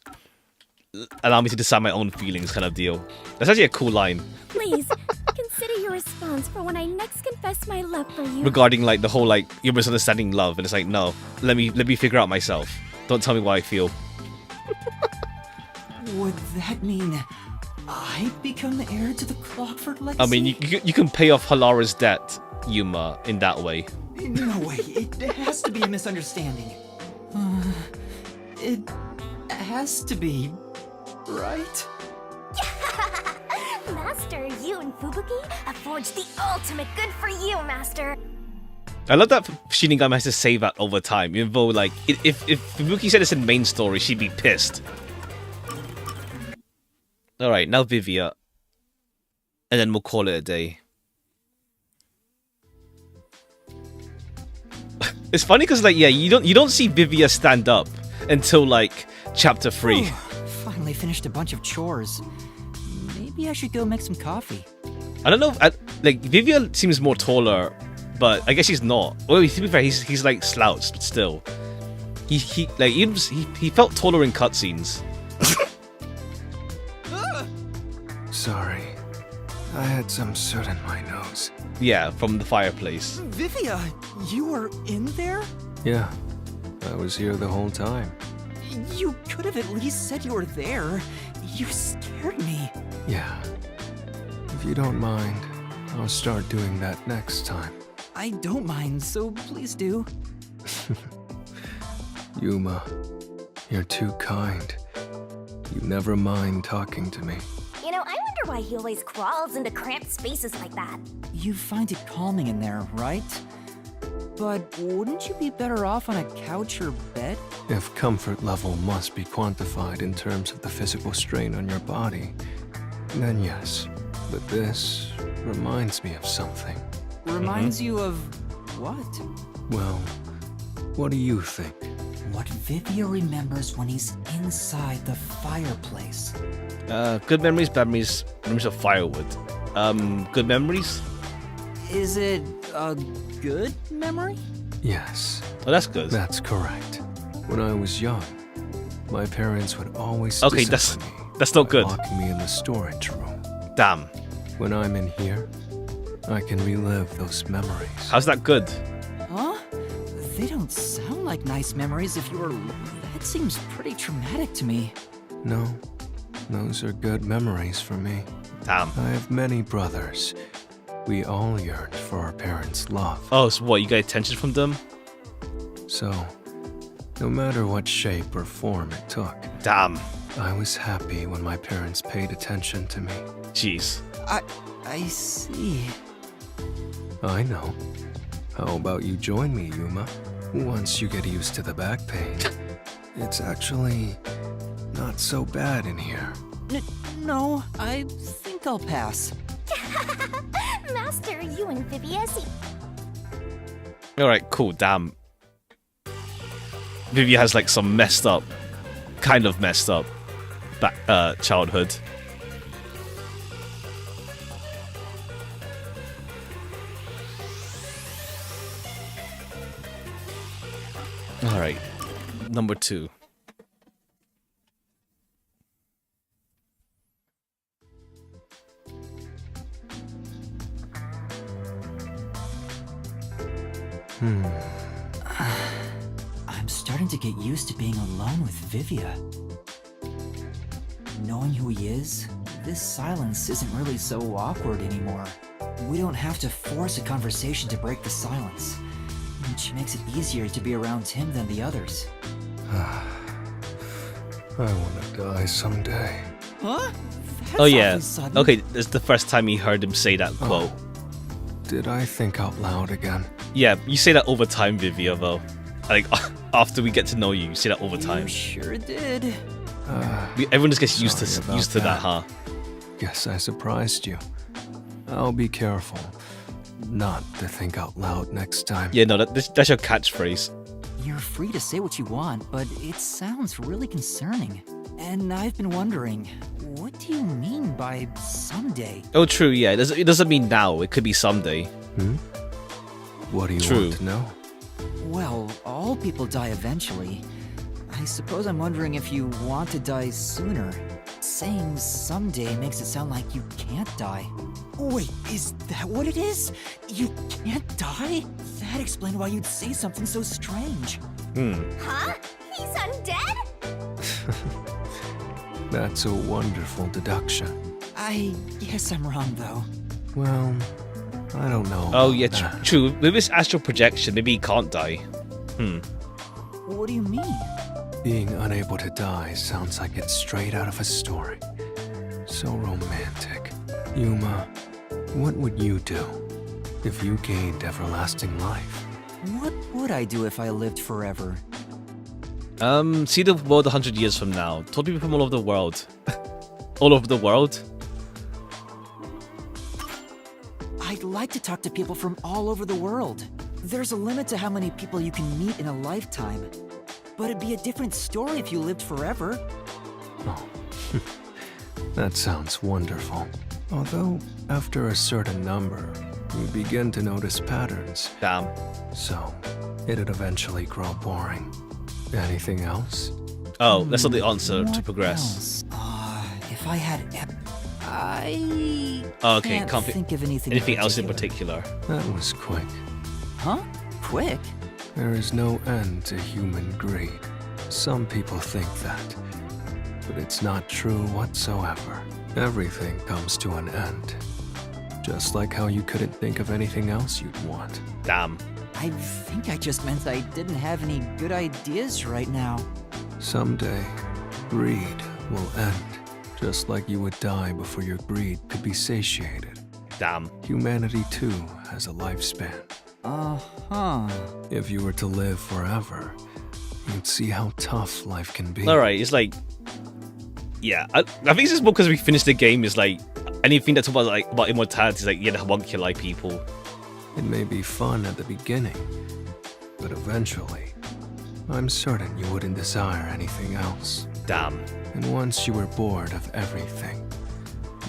Allow me to decide my own feelings, kind of deal. That's actually a cool line. Please, consider your response for when I next confess my love for you. Regarding like the whole like you're misunderstanding love, and it's like no, let me figure out myself. Don't tell me what I feel. Would that mean I become the heir to the Clockford legacy? I mean, you can pay off Halara's debt, Yuma, in that way. No way, it has to be a misunderstanding. It has to be, right? Master, you and Fubuki have forged the ultimate good for you, Master. I love that Shinigami has to say that over time, even though like if Fubuki said this in main story, she'd be pissed. All right, now Vivia, and then we'll call it a day. It's funny because like you don't see Vivia stand up until like chapter 3. Finally finished a bunch of chores. Maybe I should go make some coffee. I don't know. Like Vivia seems more taller, but I guess he's not. Well, to be fair, he's like slouched, but still, he felt taller in cutscenes. Sorry. I had some soot in my nose. Yeah, from the fireplace. Vivia, you were in there? Yeah, I was here the whole time. You could have at least said you were there. You scared me. Yeah. If you don't mind, I'll start doing that next time. I don't mind, so please do. Yuma, you're too kind. You never mind talking to me. You know, I wonder why he always crawls into cramped spaces like that. You find it calming in there, right? But wouldn't you be better off on a couch or bed? If comfort level must be quantified in terms of the physical strain on your body, then yes. But this reminds me of something. Reminds you of what? Well, what do you think? What Vivia remembers when he's inside the fireplace. Good memories, bad memories, memories of firewood. Good memories? Is it a good memory? Yes. Oh, that's good. That's correct. When I was young, my parents would always Okay, discipline that's not by good. locking me in the storage room. Damn. When I'm in here, I can relive those memories. How's that good? Huh? They don't sound like nice memories if you're... That seems pretty traumatic to me. No, those are good memories for me. Damn. I have many brothers. We all yearned for our parents' love. Oh, so what, you got attention from them? So, no matter what shape or form it took. Damn. I was happy when my parents paid attention to me. Jeez. I see. I know. How about you join me, Yuma? Once you get used to the back pain. It's actually not so bad in here. No, I think I'll pass. Master, you and Vivia see. Alright, cool, damn. Vivia has like some messed up, kind of messed up childhood. All right, number 2. I'm starting to get used to being alone with Vivia. Knowing who he is, this silence isn't really so awkward anymore. We don't have to force a conversation to break the silence, which makes it easier to be around him than the others. I want to die someday. Huh? Oh yeah. Okay, this is the first time he heard him say that quote. Did I think out loud again? Yeah, you say that over time, Vivia, though. Like, after we get to know you, you say that over time. You sure did. Everyone just gets used sorry to that, huh? Guess I surprised you. I'll be careful not to think out loud next time. Yeah, no, that's your catchphrase. You're free to say what you want, but it sounds really concerning. And I've been wondering, what do you mean by someday? Oh, true, yeah. It doesn't mean now. It could be someday. What do you True. want to know? Well, all people die eventually. I suppose I'm wondering if you want to die sooner. Saying someday makes it sound like you can't die. Wait, is that what it is? You can't die? That explains why you'd say something so strange. Huh? He's undead? That's a wonderful deduction. I guess I'm wrong, though. Well, I don't know. Oh, yeah, about that. true. With his astral projection, maybe he can't die. What do you mean? Being unable to die sounds like it's straight out of a story. So romantic. Yuma, what would you do if you gained everlasting life? What would I do if I lived forever? See the world 100 years from now. Told people from all over the world. All over the world? I'd like to talk to people from all over the world. There's a limit to how many people you can meet in a lifetime. But it'd be a different story if you lived forever. Oh, that sounds wonderful. Although, after a certain number, you begin to notice patterns. Damn. So, it'd eventually grow boring. Anything else? Oh, that's not the answer to What progress. else? If I had I Oh, okay, can't think of anything else in particular. That was quick. Huh? Quick? There is no end to human greed. Some people think that, but it's not true whatsoever. Everything comes to an end. Just like how you couldn't think of anything else you'd want. Damn. I think I just meant I didn't have any good ideas right now. Someday, greed will end. Just like you would die before your greed could be satiated. Damn. Humanity too has a lifespan. Uh-huh. If you were to live forever, you'd see how tough life can be. Alright, it's like... Yeah, I think it's just more because we finished the game is like... Anything that's about immortality is like, yeah, the homunculi people. It may be fun at the beginning, but eventually, I'm certain you wouldn't desire anything else. Damn. And once you were bored of everything,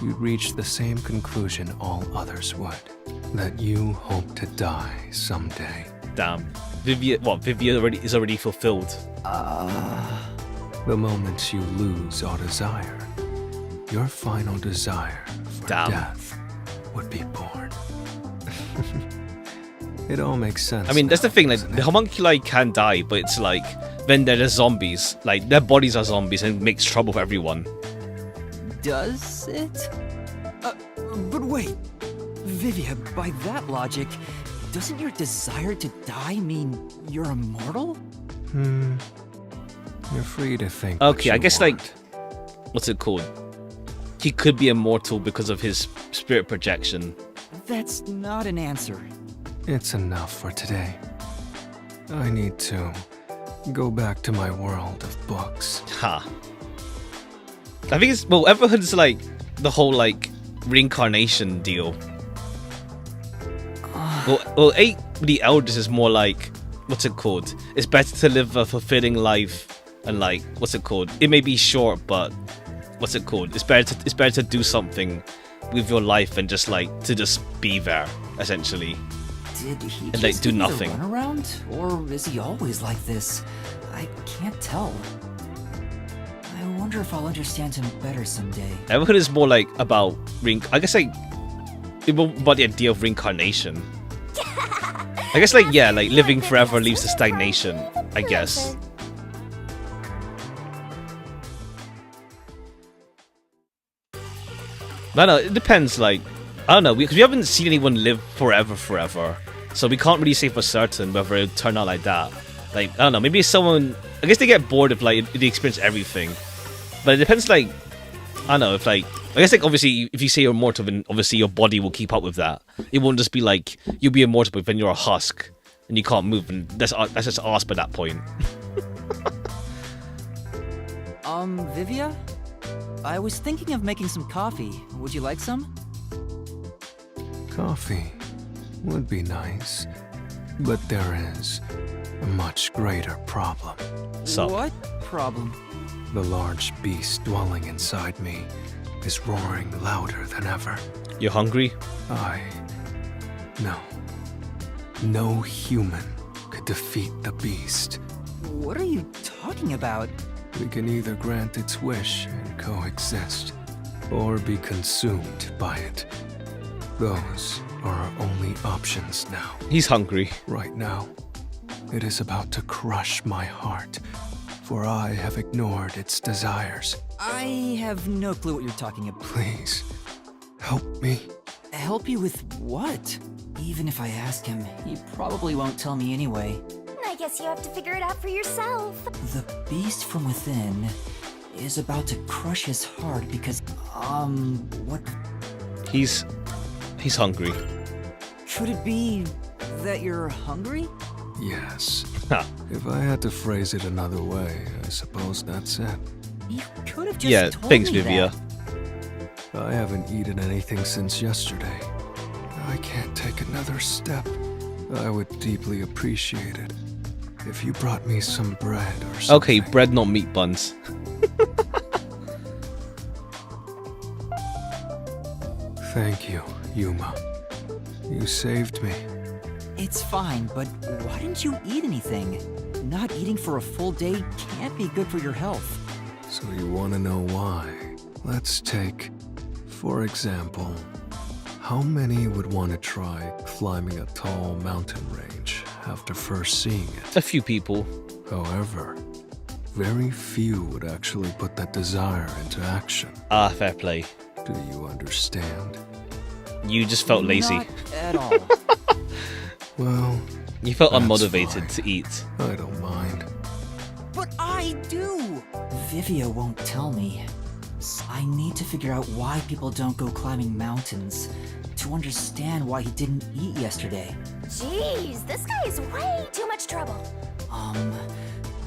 you'd reach the same conclusion all others would. That you hope to die someday. Damn. Vivia is already fulfilled. The moment you lose all desire, your final desire for death would be born. It all makes sense. I mean, that's the thing, like, doesn't the it? homunculi can die, but it's like, then they're just zombies. Like, their bodies are zombies and it makes trouble for everyone. Does it? But wait. Vivia, by that logic, doesn't your desire to die mean you're immortal? You're free to think. what Okay, I you guess, want. like, what's it called? He could be immortal because of his spirit projection. That's not an answer. It's enough for today. I need to go back to my world of books. Ha. I think it's, well, ever heard it's like, the whole, like, reincarnation deal? Well, 8 the Elders is more like, what's it called? It's better to live a fulfilling life and like, what's it called? It may be short, but what's it called? It's better to do something with your life and just like to just be there, essentially. Did he and like just do give you the nothing. runaround, or is he always like this? I can't tell. I wonder if I'll understand him better someday. Everything is more like about I guess like about the idea of reincarnation. I guess like yeah, like living forever leads to stagnation. I guess. No, it depends. Like I don't know, because we haven't seen anyone live forever, so we can't really say for certain whether it'll turn out like that. Like I don't know, maybe someone. I guess they get bored if like they experience everything, but it depends. Like I don't know if like I guess like obviously if you say you're immortal, then obviously your body will keep up with that. It won't just be like you'll be immortal, but then you're a husk and you can't move, and that's just arse by that point. Vivia? I was thinking of making some coffee. Would you like some? Coffee would be nice, but there is a much greater problem. So, what problem? The large beast dwelling inside me is roaring louder than ever. You're hungry? No human could defeat the beast. What are you talking about? We can either grant its wish and coexist, or be consumed by it. Those are our only options now. He's hungry. Right now, it is about to crush my heart, for I have ignored its desires. I have no clue what you're talking about. Please, help me. Help you with what? Even if I ask him, he probably won't tell me anyway. I guess you have to figure it out for yourself. The beast from within is about to crush his heart because, what? He's hungry. Could it be that you're hungry? Yes. Huh. If I had to phrase it another way, I suppose that's it. You could have just told thanks, me Vivia. That. I haven't eaten anything since yesterday. I can't take another step. I would deeply appreciate it if you brought me some bread or something. Okay, bread, not meat buns. Thank you, Yuma. You saved me. It's fine, but why didn't you eat anything? Not eating for a full day can't be good for your health. So you want to know why? Let's take, for example, how many would want to try climbing a tall mountain range after first seeing it? A few people. However, very few would actually put that desire into action. Ah, fair play. Do you understand? You just felt lazy. Not at all. Well, you felt that's unmotivated fine. to eat. I don't mind. But I do! Vivia won't tell me. I need to figure out why people don't go climbing mountains, to understand why he didn't eat yesterday. Jeez, this guy is way too much trouble.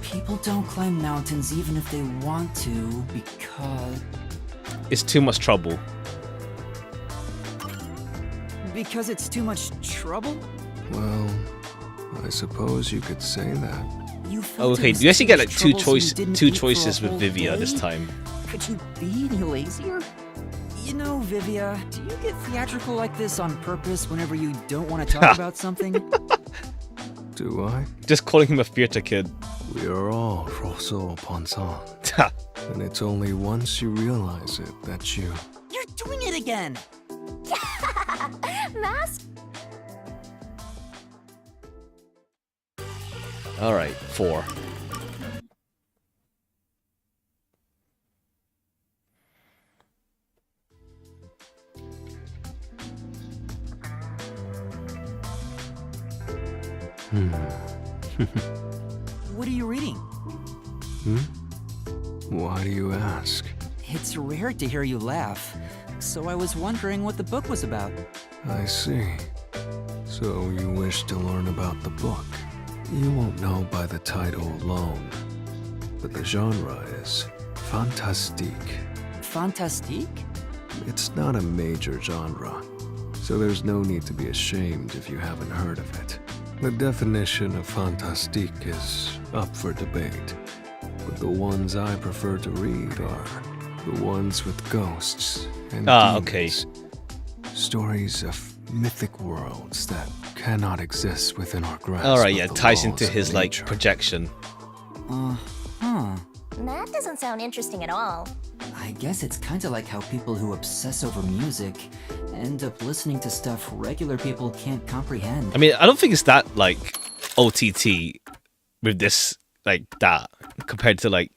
People don't climb mountains even if they want to, because... It's too much trouble. Because it's too much trouble? Well, I suppose you could say that. You felt Okay, it was you actually too get much like two trouble, so you didn't eat for a choices with whole Vivia day? this time. Could you be any lazier? You know, Vivia, do you get theatrical like this on purpose whenever you don't want to talk about something? Do I? Just calling him a theater kid. We are all Rosso Ponson. And it's only once you realize it that you... You're doing it again! Mask? Alright, 4. What are you reading? Why do you ask? It's rare to hear you laugh, so I was wondering what the book was about. I see. So you wish to learn about the book. You won't know by the title alone, but the genre is fantastique. Fantastique? It's not a major genre, so there's no need to be ashamed if you haven't heard of it. The definition of fantastique is up for debate, but the ones I prefer to read are the ones with ghosts and demons. Okay. Stories of mythic worlds that cannot exist within our grasp. Alright, yeah, of the ties laws into of his, like, nature. projection. That doesn't sound interesting at all. I guess it's kinda like how people who obsess over music end up listening to stuff regular people can't comprehend. I mean, I don't think it's that, like, OTT with this, like, that, compared to, like,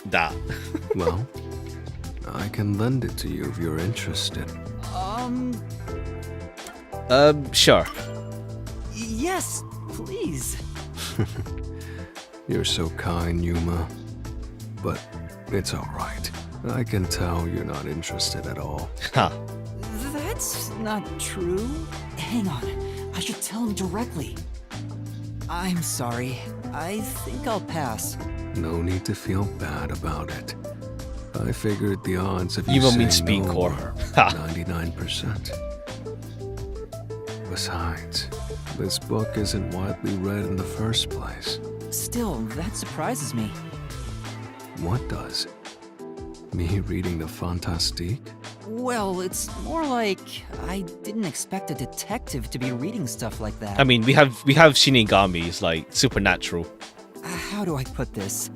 that. Well, I can lend it to you if you're interested. Sure. Yes, please. You're so kind, Yuma. But it's alright. I can tell you're not interested at all. Huh. That's not true. Hang on, I should tell him directly. I'm sorry. I think I'll pass. No need to feel bad about it. I figured the odds of you Yuma saying means speed no core. were Ha. 99%. Besides, this book isn't widely read in the first place. Still, that surprises me. What does? Me reading the Fantastique? Well, it's more like I didn't expect a detective to be reading stuff like that. I mean, we have Shinigamis, like, supernatural. How do I put this?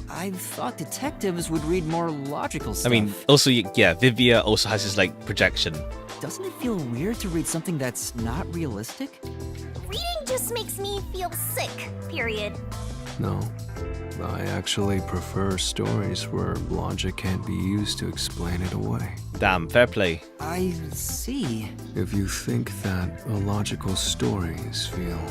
I thought detectives would read more logical stuff. I mean, also, yeah, Vivia also has his, like, projection. Doesn't it feel weird to read something that's not realistic? Reading just makes me feel sick, period. No. I actually prefer stories where logic can't be used to explain it away. Damn, fair play. I see. If you think that illogical stories feel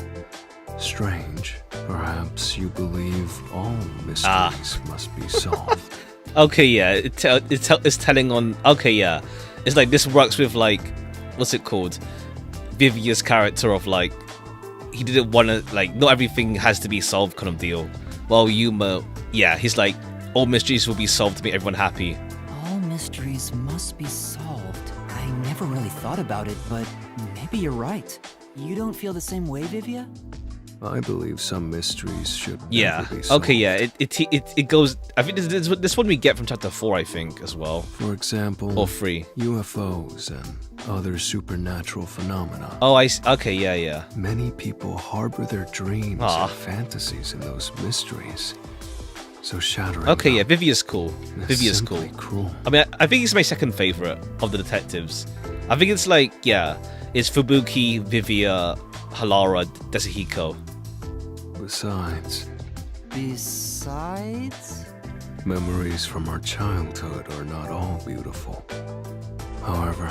strange, perhaps you believe all mysteries must be solved. Okay, yeah, it's telling on... Okay, yeah. It's like, this works with, like... What's it called? Vivia's character of, like... He didn't want to... Like, not everything has to be solved kind of deal. Well, Yuma... Yeah, he's like... All mysteries will be solved to make everyone happy. All mysteries must be solved. I never really thought about it, but maybe you're right. You don't feel the same way, Vivia? I believe some mysteries should Yeah. never be solved. Okay, yeah. It goes... I think this one we get from chapter 4, I think, as well. For example... Or 3. UFOs and other supernatural phenomena. Oh, okay, yeah. Many people harbor their dreams and fantasies in those mysteries. So shattering. Okay, yeah, them Vivia's cool. is Vivia's cool. simply cruel. I mean, I think it's my second favorite of the detectives. I think it's like, yeah, it's Fubuki, Vivia, Halara, Desahiko. Besides, memories from our childhood are not all beautiful. However,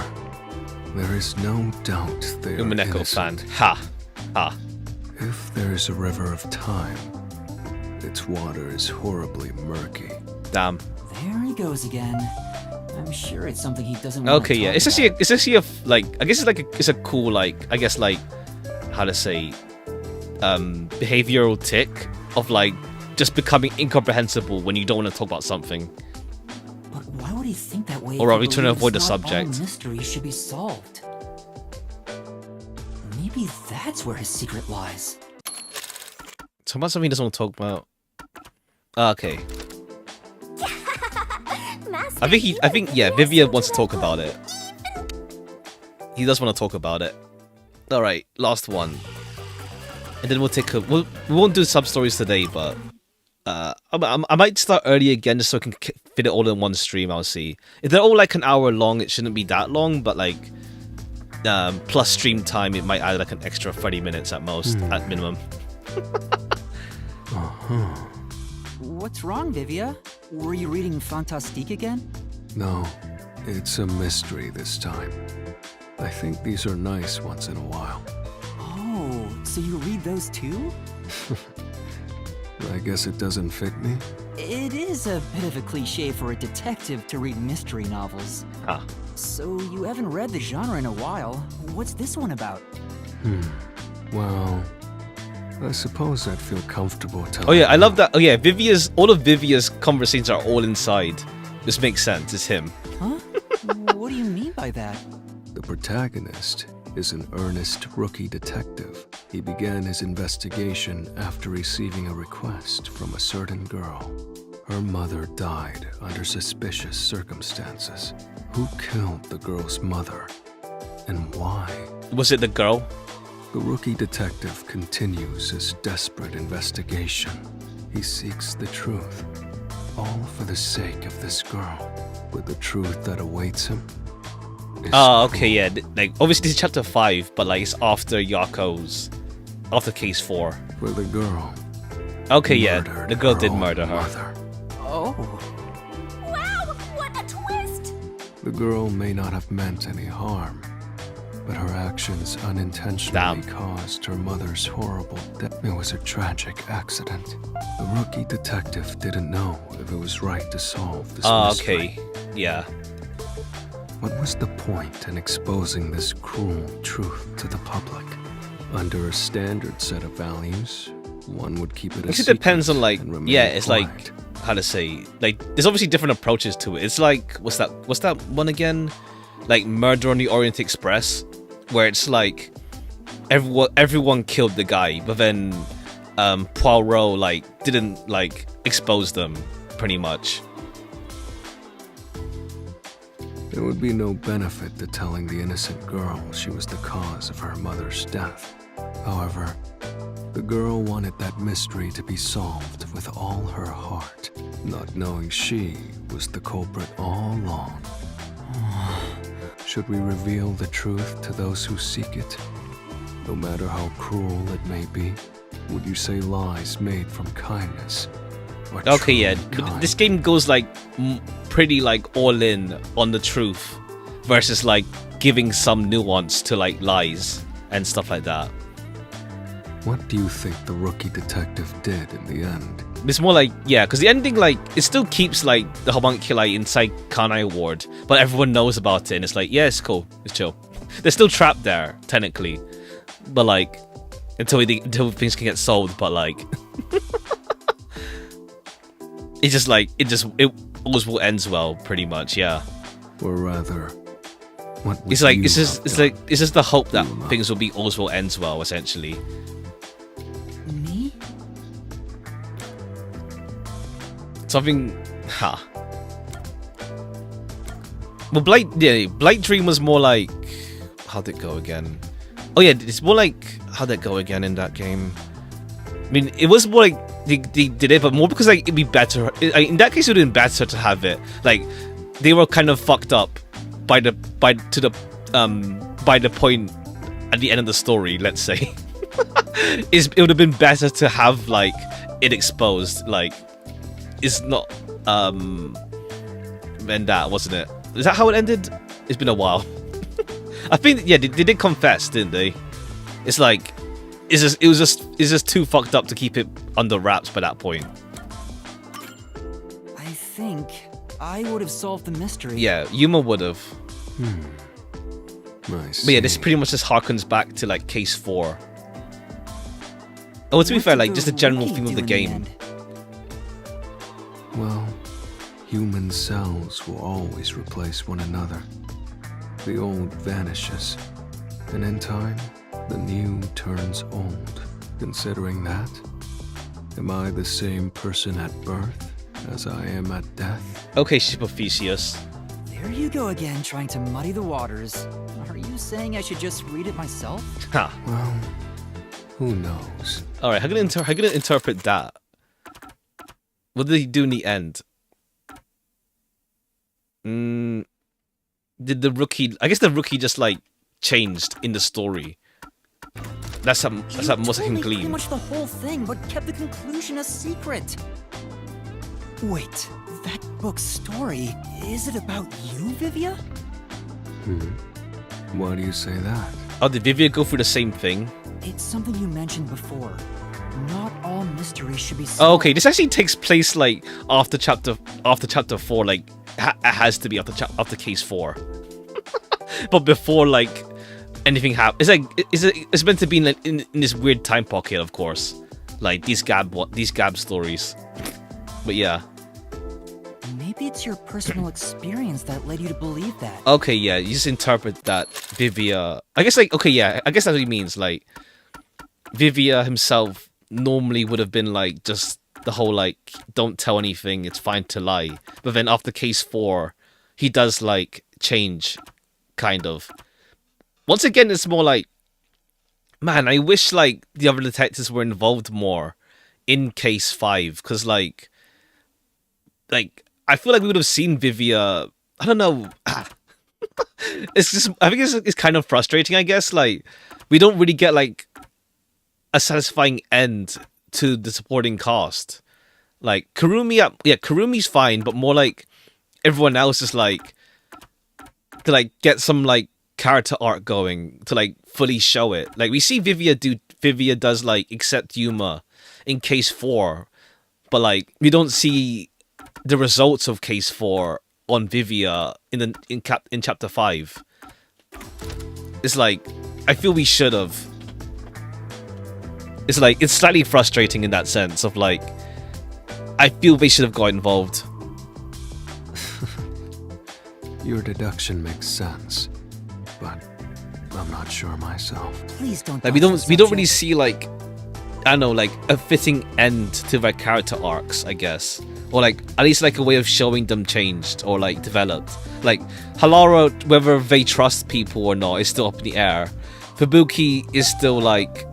there is no doubt they are Umaneko fan. innocent. Ha. If there is a river of time, its water is horribly murky. Damn. There he goes again. I'm sure it's something he doesn't want Okay, to yeah. talk It's actually a like. I guess it's a cool, like, I guess, like, how to say, behavioral tick of, like, just becoming incomprehensible when you don't want to talk about something. But why would he think that way? Or if are he we trying to believes avoid the not subject? All mysteries should be solved. Maybe that's where his secret lies. Talk about something he doesn't want to talk about. Okay. I think yeah, Vivia wants to talk about it. He does want to talk about it. All right, last one, and then we'll take a. We won't do sub stories today, but I might start early again just so I can fit it all in one stream. I'll see. If they're all like an hour long, it shouldn't be that long, but like plus stream time, it might add like an extra 30 minutes at most, at minimum. What's wrong, Vivia? Were you reading Fantastique again? No, it's a mystery this time. I think these are nice once in a while. Oh, so you read those too? I guess it doesn't fit me. It is a bit of a cliche for a detective to read mystery novels. So you haven't read the genre in a while. What's this one about? Well, I suppose I'd feel comfortable telling Oh yeah, I you. love that. Oh yeah, all of Vivia's conversations are all inside. This makes sense. It's him. Huh? What do you mean by that? The protagonist is an earnest rookie detective. He began his investigation after receiving a request from a certain girl. Her mother died under suspicious circumstances. Who killed the girl's mother? And why? Was it the girl? The rookie detective continues his desperate investigation. He seeks the truth, all for the sake of this girl. But the truth that awaits him is okay, yeah. Like, obviously this is chapter 5, but like it's after Yako's, after case 4. for the girl. Okay, yeah, murdered the girl her did own murder her. mother. Oh. Wow, what a twist! The girl may not have meant any harm, but her actions unintentionally caused her mother's horrible death. It was a tragic accident. The rookie detective didn't know if it was right to solve this mystery. Okay, yeah. What was the point in exposing this cruel truth to the public? Under a standard set of values, one would keep it a It secret. depends on like, and remain yeah, it's quiet. like, how to say, like, there's obviously different approaches to it. It's like, what's that one again? Like Murder on the Orient Express, where it's like everyone killed the guy, but then Poirot like didn't like expose them, pretty much. There would be no benefit to telling the innocent girl she was the cause of her mother's death. However, the girl wanted that mystery to be solved with all her heart, not knowing she was the culprit all along. Should we reveal the truth to those who seek it? No matter how cruel it may be, would you say lies made from kindness? Or Okay, yeah, truly kind? this game goes like pretty like all in on the truth versus like giving some nuance to like lies and stuff like that. What do you think the rookie detective did in the end? It's more like, yeah, because the ending, like, it still keeps, like, the homunculi inside Kanai Ward, but everyone knows about it, and it's like, yeah, it's cool, it's chill. They're still trapped there, technically, but, like, until things can get solved, but, like, it's just, like, it always will ends well, pretty much, yeah. Or rather, what would It's like, you it's have just done? the hope that things will be always will ends well, essentially. Me? Something, well, Blight Dream was more like, how'd it go again? Oh yeah, it's more like, how'd it go again in that game? I mean, it was more like they did it, but more because like it'd be better. In that case, it would have been better to have it. Like they were kind of fucked up by the point at the end of the story. Let's say, it would have been better to have like it exposed. Like it's not and that wasn't it. Is that how it ended? It's been a while. I think yeah, they did confess, didn't they? It's like it's just too fucked up to keep it under wraps by that point. I think I would have solved the mystery. Yeah, Yuma would have. Nice. But yeah, this pretty much just harkens back to like case 4. Oh, to be fair, like just the general theme of the game. Well, human cells will always replace one another. The old vanishes, and in time, the new turns old. Considering that, am I the same person at birth as I am at death? Okay, Superficius. There you go again, trying to muddy the waters. Are you saying I should just read it myself? Ha. Well, who knows? All right, how gonna interpret that? What did he do in the end? Did the rookie? I guess the rookie just like changed in the story. That's how most I can Pretty glean. much the whole thing, but kept the conclusion a secret. Wait, that book's story, is it about you, Vivia? Why do you say that? Oh, did Vivia go through the same thing? It's something you mentioned before. Not all mysteries should be Oh, solved. okay, this actually takes place like after chapter 4. Like it has to be after case 4. But before like anything happens, it's like it's meant to be like in this weird time pocket, of course. Like these Gab stories. But yeah. Maybe it's your personal experience that led you to believe that. Okay, yeah, you just interpret that Vivia. I guess like okay, yeah, I guess that's what he means. Like Vivia himself normally would have been like just the whole like don't tell anything, it's fine to lie. But then after case 4, he does like change, kind of. Once again, it's more like Man, I wish like the other detectives were involved more in case 5, because like I feel like we would have seen Vivia. I don't know. It's just, I think it's kind of frustrating, I guess. Like, we don't really get like a satisfying end to the supporting cast. Like Kurumi, yeah, Kurumi's fine, but more like everyone else is like to like get some like character arc going to like fully show it. Like we see Vivia does like accept Yuma in case 4, but like we don't see the results of case 4 on Vivia in chapter 5. It's like I feel we should have. It's like it's slightly frustrating in that sense of like I feel they should have got involved. Your deduction makes sense, but I'm not sure myself. Please don't. Like we don't really see like I don't know, like a fitting end to their character arcs, I guess, or like at least like a way of showing them changed or like developed. Like Halara, whether they trust people or not is still up in the air. Fubuki is still like,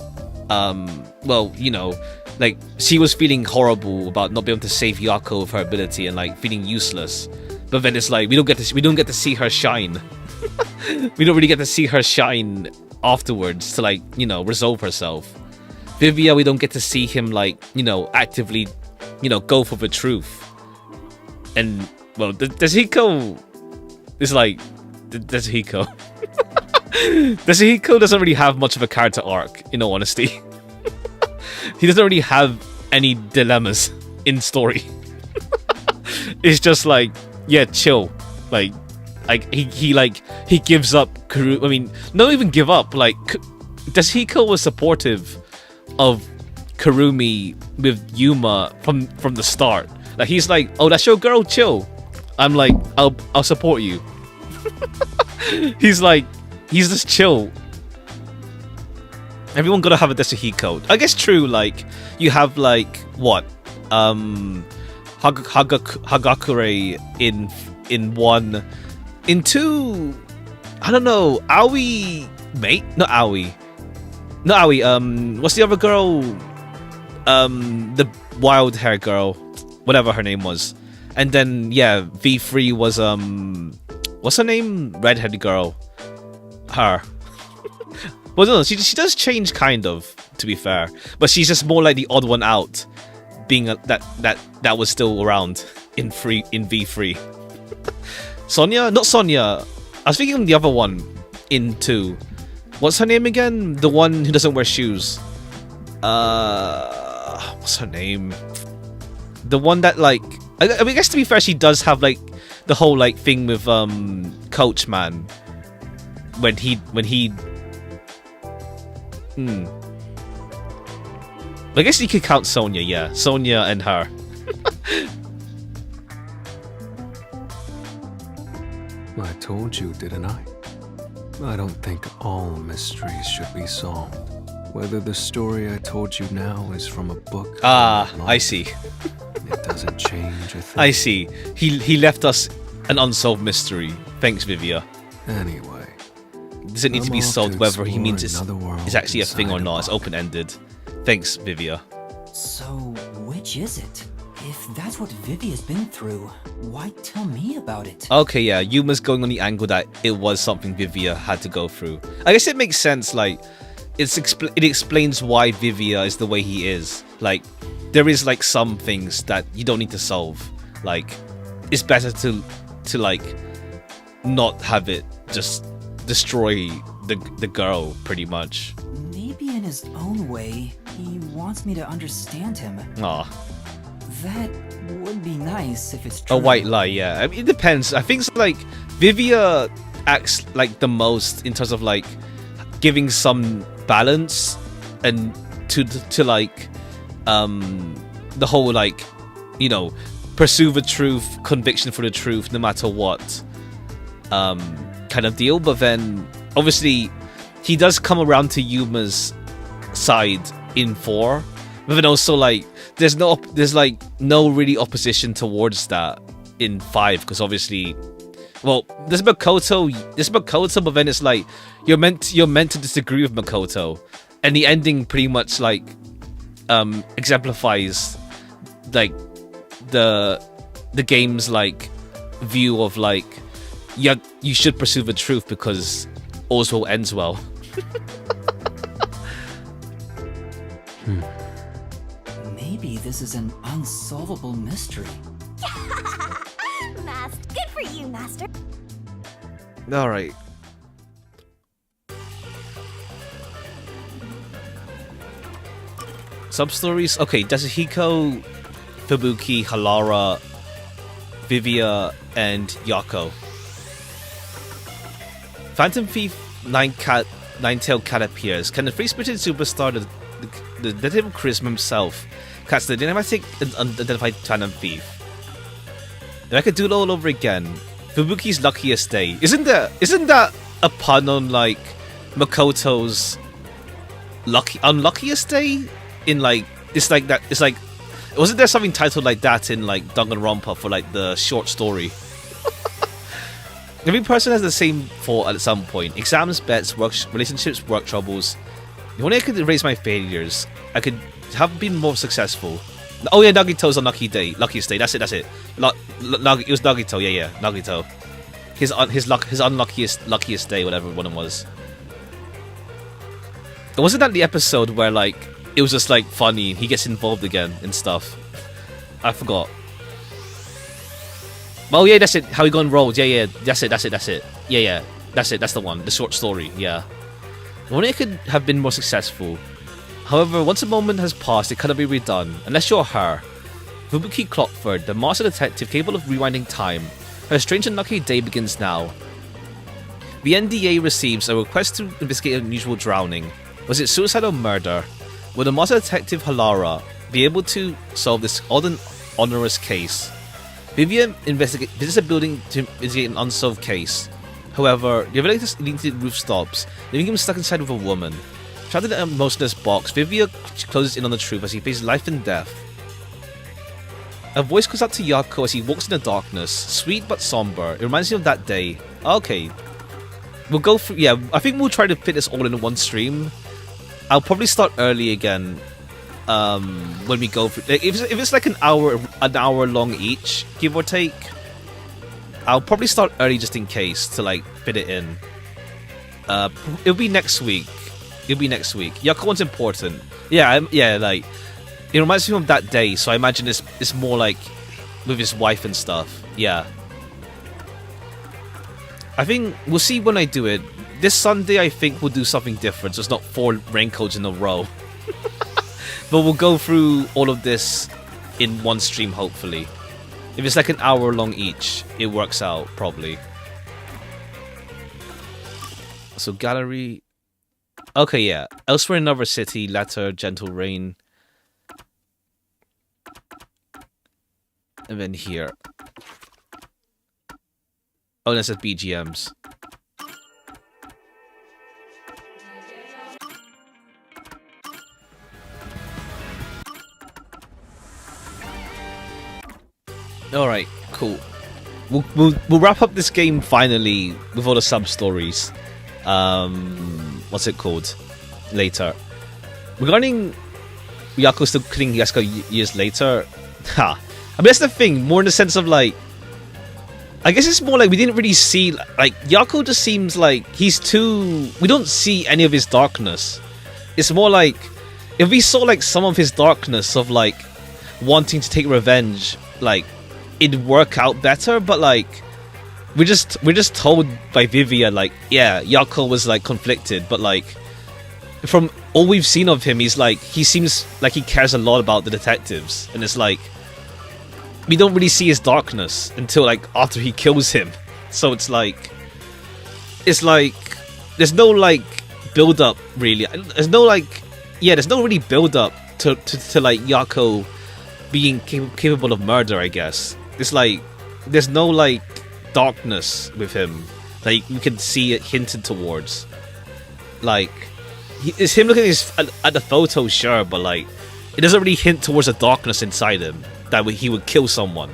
well, you know, like she was feeling horrible about not being able to save Yako with her ability and like feeling useless. But then it's like we don't get to see her shine. We don't really get to see her shine afterwards to like, you know, resolve herself. Vivia, we don't get to see him like, you know, actively, you know, go for the truth. And well, Hiko is like Hiko. Hiko doesn't really have much of a character arc, in all honesty. He doesn't really have any dilemmas in story. It's just like, yeah, chill. Like he gives up. I mean, not even give up. Like, Hiko was supportive of Kurumi with Yuma from the start. Like he's like, oh, that's your girl, chill. I'm like, I'll support you. He's just chill. Everyone gotta have a Hiko. I guess true. Like you have like what, Hagakure in 1, in 2. I don't know. Aoi, mate, not Aoi. What's the other girl? The wild hair girl, whatever her name was. And then yeah, V3 was what's her name? Redheaded girl. Her. Well, no, she does change kind of, to be fair, but she's just more like the odd one out, being that was still around in V3. Sonia, not Sonia. I was thinking of the other one in 2. What's her name again? The one who doesn't wear shoes. What's her name? The one that like, I mean, I guess to be fair, she does have like the whole like thing with Coach Man. When he. I guess you could count Sonia, yeah. Sonia and her. I told you, didn't I? I don't think all mysteries should be solved. Whether the story I told you now is from a book. I see. It doesn't change a thing. I see. He left us an unsolved mystery. Thanks, Vivia. Anyway. Does it need to be solved whether he means it's actually a thing or not? It's open-ended. Thanks, Vivia. So, which is it? If that's what Vivia's been through, why tell me about it? Okay, yeah, Yuma's going on the angle that it was something Vivia had to go through. I guess it makes sense, like, it explains why Vivia is the way he is. Like, there is, like, some things that you don't need to solve. Like, it's better to like, not have it just destroy the girl, pretty much. Maybe in his own way, he wants me to understand him. Aw. That would be nice if it's true. A white lie, yeah. I mean, it depends. I think like Vivia acts like the most in terms of like giving some balance and to like the whole like, you know, pursue the truth, conviction for the truth, no matter what kind of deal. But then obviously he does come around to Yuma's side in 4, but then also like there's like no really opposition towards that in 5, because obviously, well, there's Makoto, but then it's like you're meant to disagree with Makoto, and the ending pretty much like exemplifies like the game's like view of like, yeah, you should pursue the truth because all's well ends well. Maybe this is an unsolvable mystery. Good for you, Master. All right. Sub-stories? Okay, Yasuhiko, Fubuki, Halara, Vivia, and Yako. Phantom Thief, Nine-Tailed Cat appears. Can the free-spirited superstar, the detective Charisma himself, catch the dynamic and unidentified Phantom Thief? If I could do it all over again, Fubuki's luckiest day. Isn't that a pun on like Makoto's unluckiest day? In like it's like that. It's like, wasn't there something titled like that in like Danganronpa for like the short story? Every person has the same fault at some point. Exams, bets, relationships, work troubles. If only I could erase my failures, I could have been more successful. Oh yeah, Nagito's unlucky day, luckiest day. That's it. It was Nagito. Yeah, Nagito. His unluckiest day, whatever one it was. Wasn't that the episode where like it was just like funny? He gets involved again and stuff. I forgot. Oh yeah, that's it. How he got enrolled. Yeah, that's it. Yeah, that's it. That's the one. The short story. Yeah. If only I could have been more successful. However, once a moment has passed, it cannot be redone, unless you're her. Fubuki Clockford, the master detective capable of rewinding time. Her strange and lucky day begins now. The NDA receives a request to investigate an unusual drowning. Was it suicide or murder? Will the master detective Halara be able to solve this odd and onerous case? Vivian visits a building to investigate an unsolved case. However, the elevator's roof stops, leaving him stuck inside with a woman. Trapped in a motionless box, Vivia closes in on the truth as he faces life and death. A voice calls out to Yako as he walks in the darkness, sweet but somber. It reminds me of that day. Okay. We'll go through, yeah, I think we'll try to fit this all in one stream. I'll probably start early again when we go through. If it's like an hour long each, give or take, I'll probably start early just in case to like fit it in. It'll be next week. Yako one's important. Yeah, like it reminds me of that day, so I imagine it's more like with his wife and stuff. Yeah. I think we'll see when I do it. This Sunday, I think we'll do something different, so it's not 4 raincoats in a row. But we'll go through all of this in one stream, hopefully. If it's like an hour long each, it works out, probably. So, gallery. Okay, yeah. Elsewhere in another city, letter, gentle rain. And then here. Oh, that's at BGMs. Alright, cool. We'll wrap up this game finally with all the sub-stories. What's it called? Later. Regarding Yako still killing Yasuko years later, I mean, that's the thing, more in the sense of like, I guess it's more like we didn't really see, like, Yako just seems like he's too, we don't see any of his darkness. It's more like, if we saw like some of his darkness of like wanting to take revenge, like, it'd work out better, but like, we're just told by Vivia, like, yeah, Yako was like conflicted, but like, from all we've seen of him, he's like, he seems like he cares a lot about the detectives, and it's like, we don't really see his darkness until like after he kills him. So it's like there's no like build up really. There's no like, yeah, there's no really build up to like Yako being capable of murder, I guess. It's like there's no like darkness with him. Like you can see it hinted towards. Like it's him looking at the photo, sure, but like it doesn't really hint towards the darkness inside him that he would kill someone.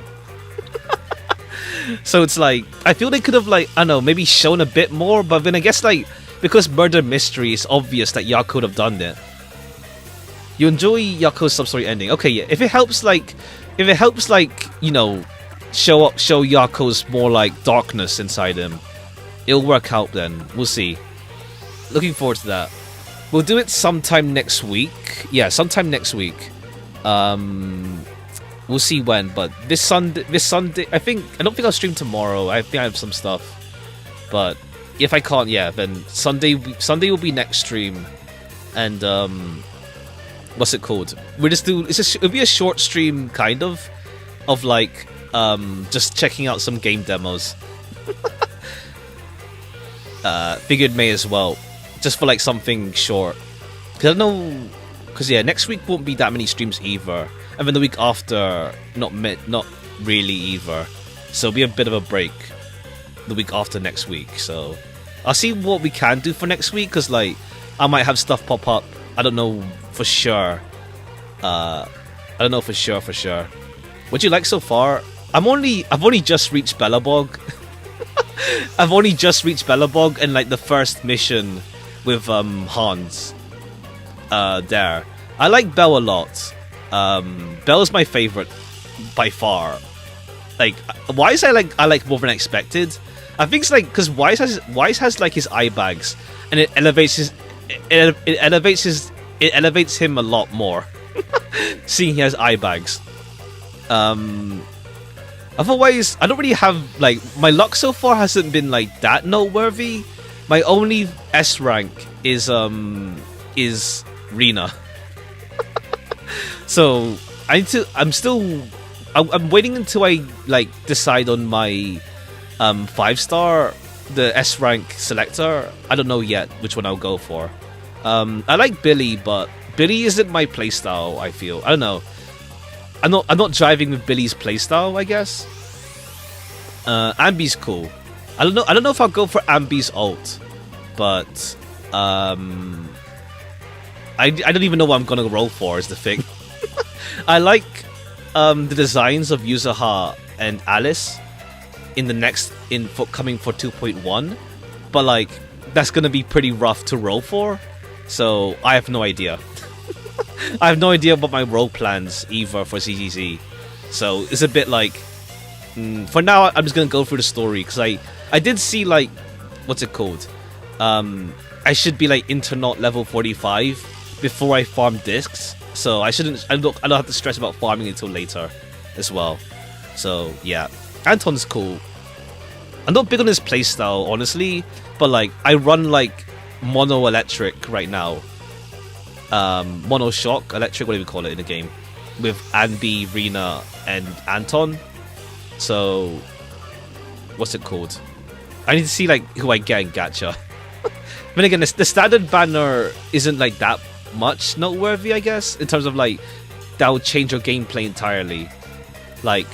So it's like, I feel they could have like, I don't know, maybe shown a bit more, but then I guess like because murder mystery is obvious that Yako would have done it. You enjoy Yako's sub-story ending. Okay, yeah. If it helps, like, you know, show Yako's more like darkness inside him, it'll work out. Then we'll see. Looking forward to that. We'll do it sometime next week. Yeah, sometime next week. We'll see when, but this Sunday, I don't think I'll stream tomorrow. I think I have some stuff, but if I can't, yeah, then Sunday will be next stream, and what's it called? It'll be a short stream, kind of like just checking out some game demos. Figured may as well, just for like something short. Cause I don't know, cause yeah, next week won't be that many streams either, and then the week after, not really either. So it'll be a bit of a break the week after next week. So I'll see what we can do for next week, cause like I might have stuff pop up. I don't know for sure. I don't know for sure. What do you like so far? I've only just reached Bellabog. I've only just reached Bellabog and like the first mission with Hans. There. I like Bell a lot. Bell is my favorite by far. Like Wise I like more than expected. I think it's like because Wise has like his eye bags, and it elevates him a lot more. Seeing he has eye bags. Otherwise, I don't really have like my luck so far hasn't been like that noteworthy. My only S rank is Rena. So I'm waiting until I like decide on my 5-star, the S rank selector. I don't know yet which one I'll go for. I like Billy, but Billy isn't my playstyle. I feel, I don't know. I'm not driving with Billy's playstyle, I guess. Ambi's cool. I don't know if I'll go for Ambi's ult, but I don't even know what I'm gonna roll for is the thing. I like the designs of Yuzuha and Alice in the next coming for 2.1, but like that's gonna be pretty rough to roll for, so I have no idea. I have no idea about my role plans either for CGZ, so it's a bit like for now I'm just gonna go through the story, because I did see like what's it called, I should be like Internaut level 45 before I farm discs, so I don't have to stress about farming until later as well. So yeah, Anton's cool. I'm not big on his playstyle honestly, but like I run like mono electric right now. Mono shock electric, whatever you call it in the game, with Anbi, Rena, and Anton. So what's it called? I need to see like who I get in gacha. But again, the standard banner isn't like that much noteworthy, I guess, in terms of like that will change your gameplay entirely. Like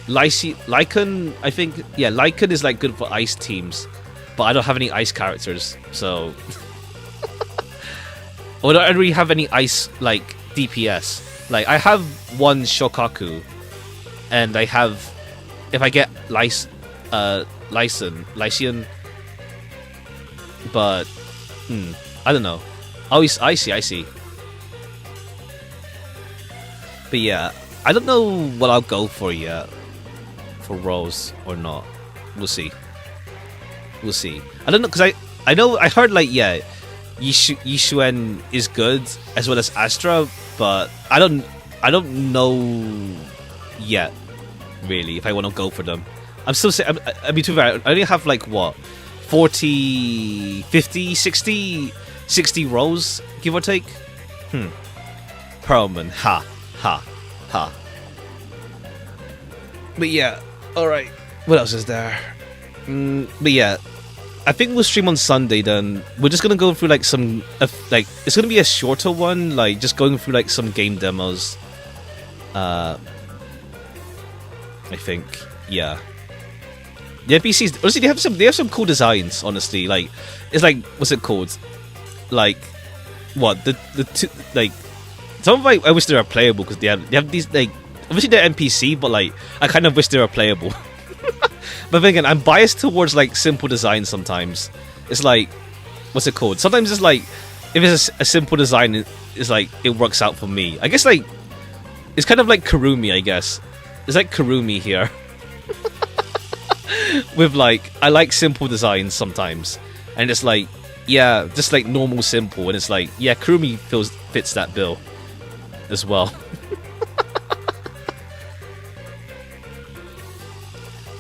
Lycan, I think, yeah, Lycan is like good for ice teams, but I don't have any ice characters, so or I don't really have any ice like DPS. Like I have one Shokaku, and I have, if I get Lycian, but I don't know. Oh, I see. But yeah, I don't know what I'll go for yet, for roles or not. We'll see. I don't know, because I heard like, yeah, Yishuen is good as well as Astra, but I don't know yet really if I want to go for them. I'm still saying, I mean, to be fair, I only have like what, 40, 50, 60 rows, give or take. Perlman, ha. But yeah, alright. What else is there? But yeah, I think we'll stream on Sunday then. We're just gonna go through like some, like, it's gonna be a shorter one, like just going through like some game demos. I think, yeah. The NPCs, honestly, they have some cool designs, honestly. Like, it's like, what's it called? Like, what, the two, like, some of I wish they were playable, because they have these, like, obviously they're NPC, but like, I kind of wish they were playable. But then again, I'm biased towards like simple designs sometimes. It's like, what's it called? Sometimes it's like, if it's a simple design, it's like, it works out for me. I guess like, it's kind of like Kurumi, I guess. It's like Kurumi here. With like, I like simple designs sometimes. And it's like, yeah, just like normal simple. And it's like, yeah, Kurumi fits that bill as well.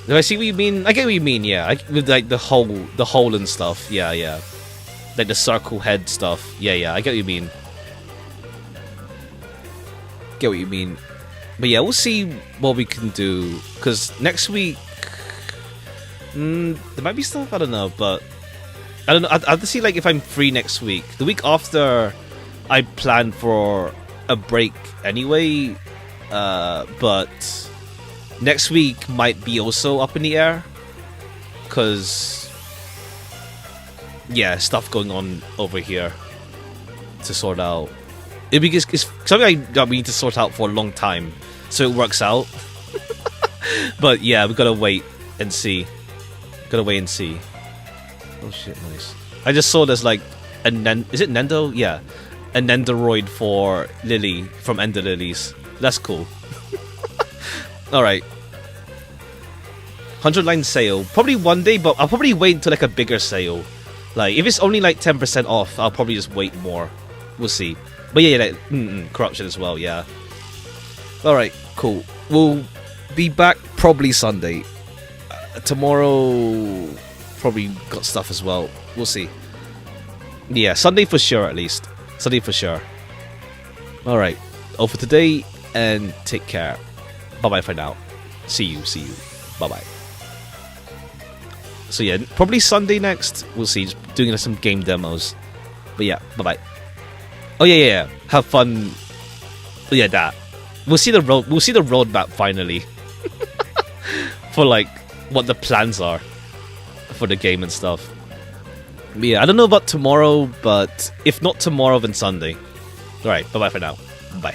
Do I see what you mean? I get what you mean, yeah. With like the hole and stuff. Yeah, yeah. Like the circle head stuff. Yeah, yeah, I get what you mean. Get what you mean. But yeah, we'll see what we can do. Because next week... there might be stuff, I don't know, but... I don't know, I'll have to see like if I'm free next week. The week after, I plan for a break anyway. But... next week might be also up in the air. Because... yeah, stuff going on over here to sort out. It's something we need to sort out for a long time, so it works out. But yeah, we gotta wait and see. Gotta wait and see. Oh shit, nice. I just saw there's like a is it Nendo? Yeah, a Nendoroid for Lily from Ender Lilies. That's cool. All right. 100-line sale. Probably one day, but I'll probably wait until like a bigger sale. Like, if it's only like 10% off, I'll probably just wait more. We'll see. But yeah, like, corruption as well, yeah. Alright, cool. We'll be back probably Sunday. Tomorrow, probably got stuff as well. We'll see. Yeah, Sunday for sure, at least. Sunday for sure. Alright, all for today, and take care. Bye-bye for now. See you. Bye-bye. So yeah, probably Sunday next. We'll see. Just doing some game demos. But yeah, bye-bye. Oh yeah. Have fun. Oh, yeah, that. We'll see the roadmap finally. For like what the plans are for the game and stuff. But yeah, I don't know about tomorrow, but if not tomorrow, then Sunday. Alright, bye-bye for now. Bye.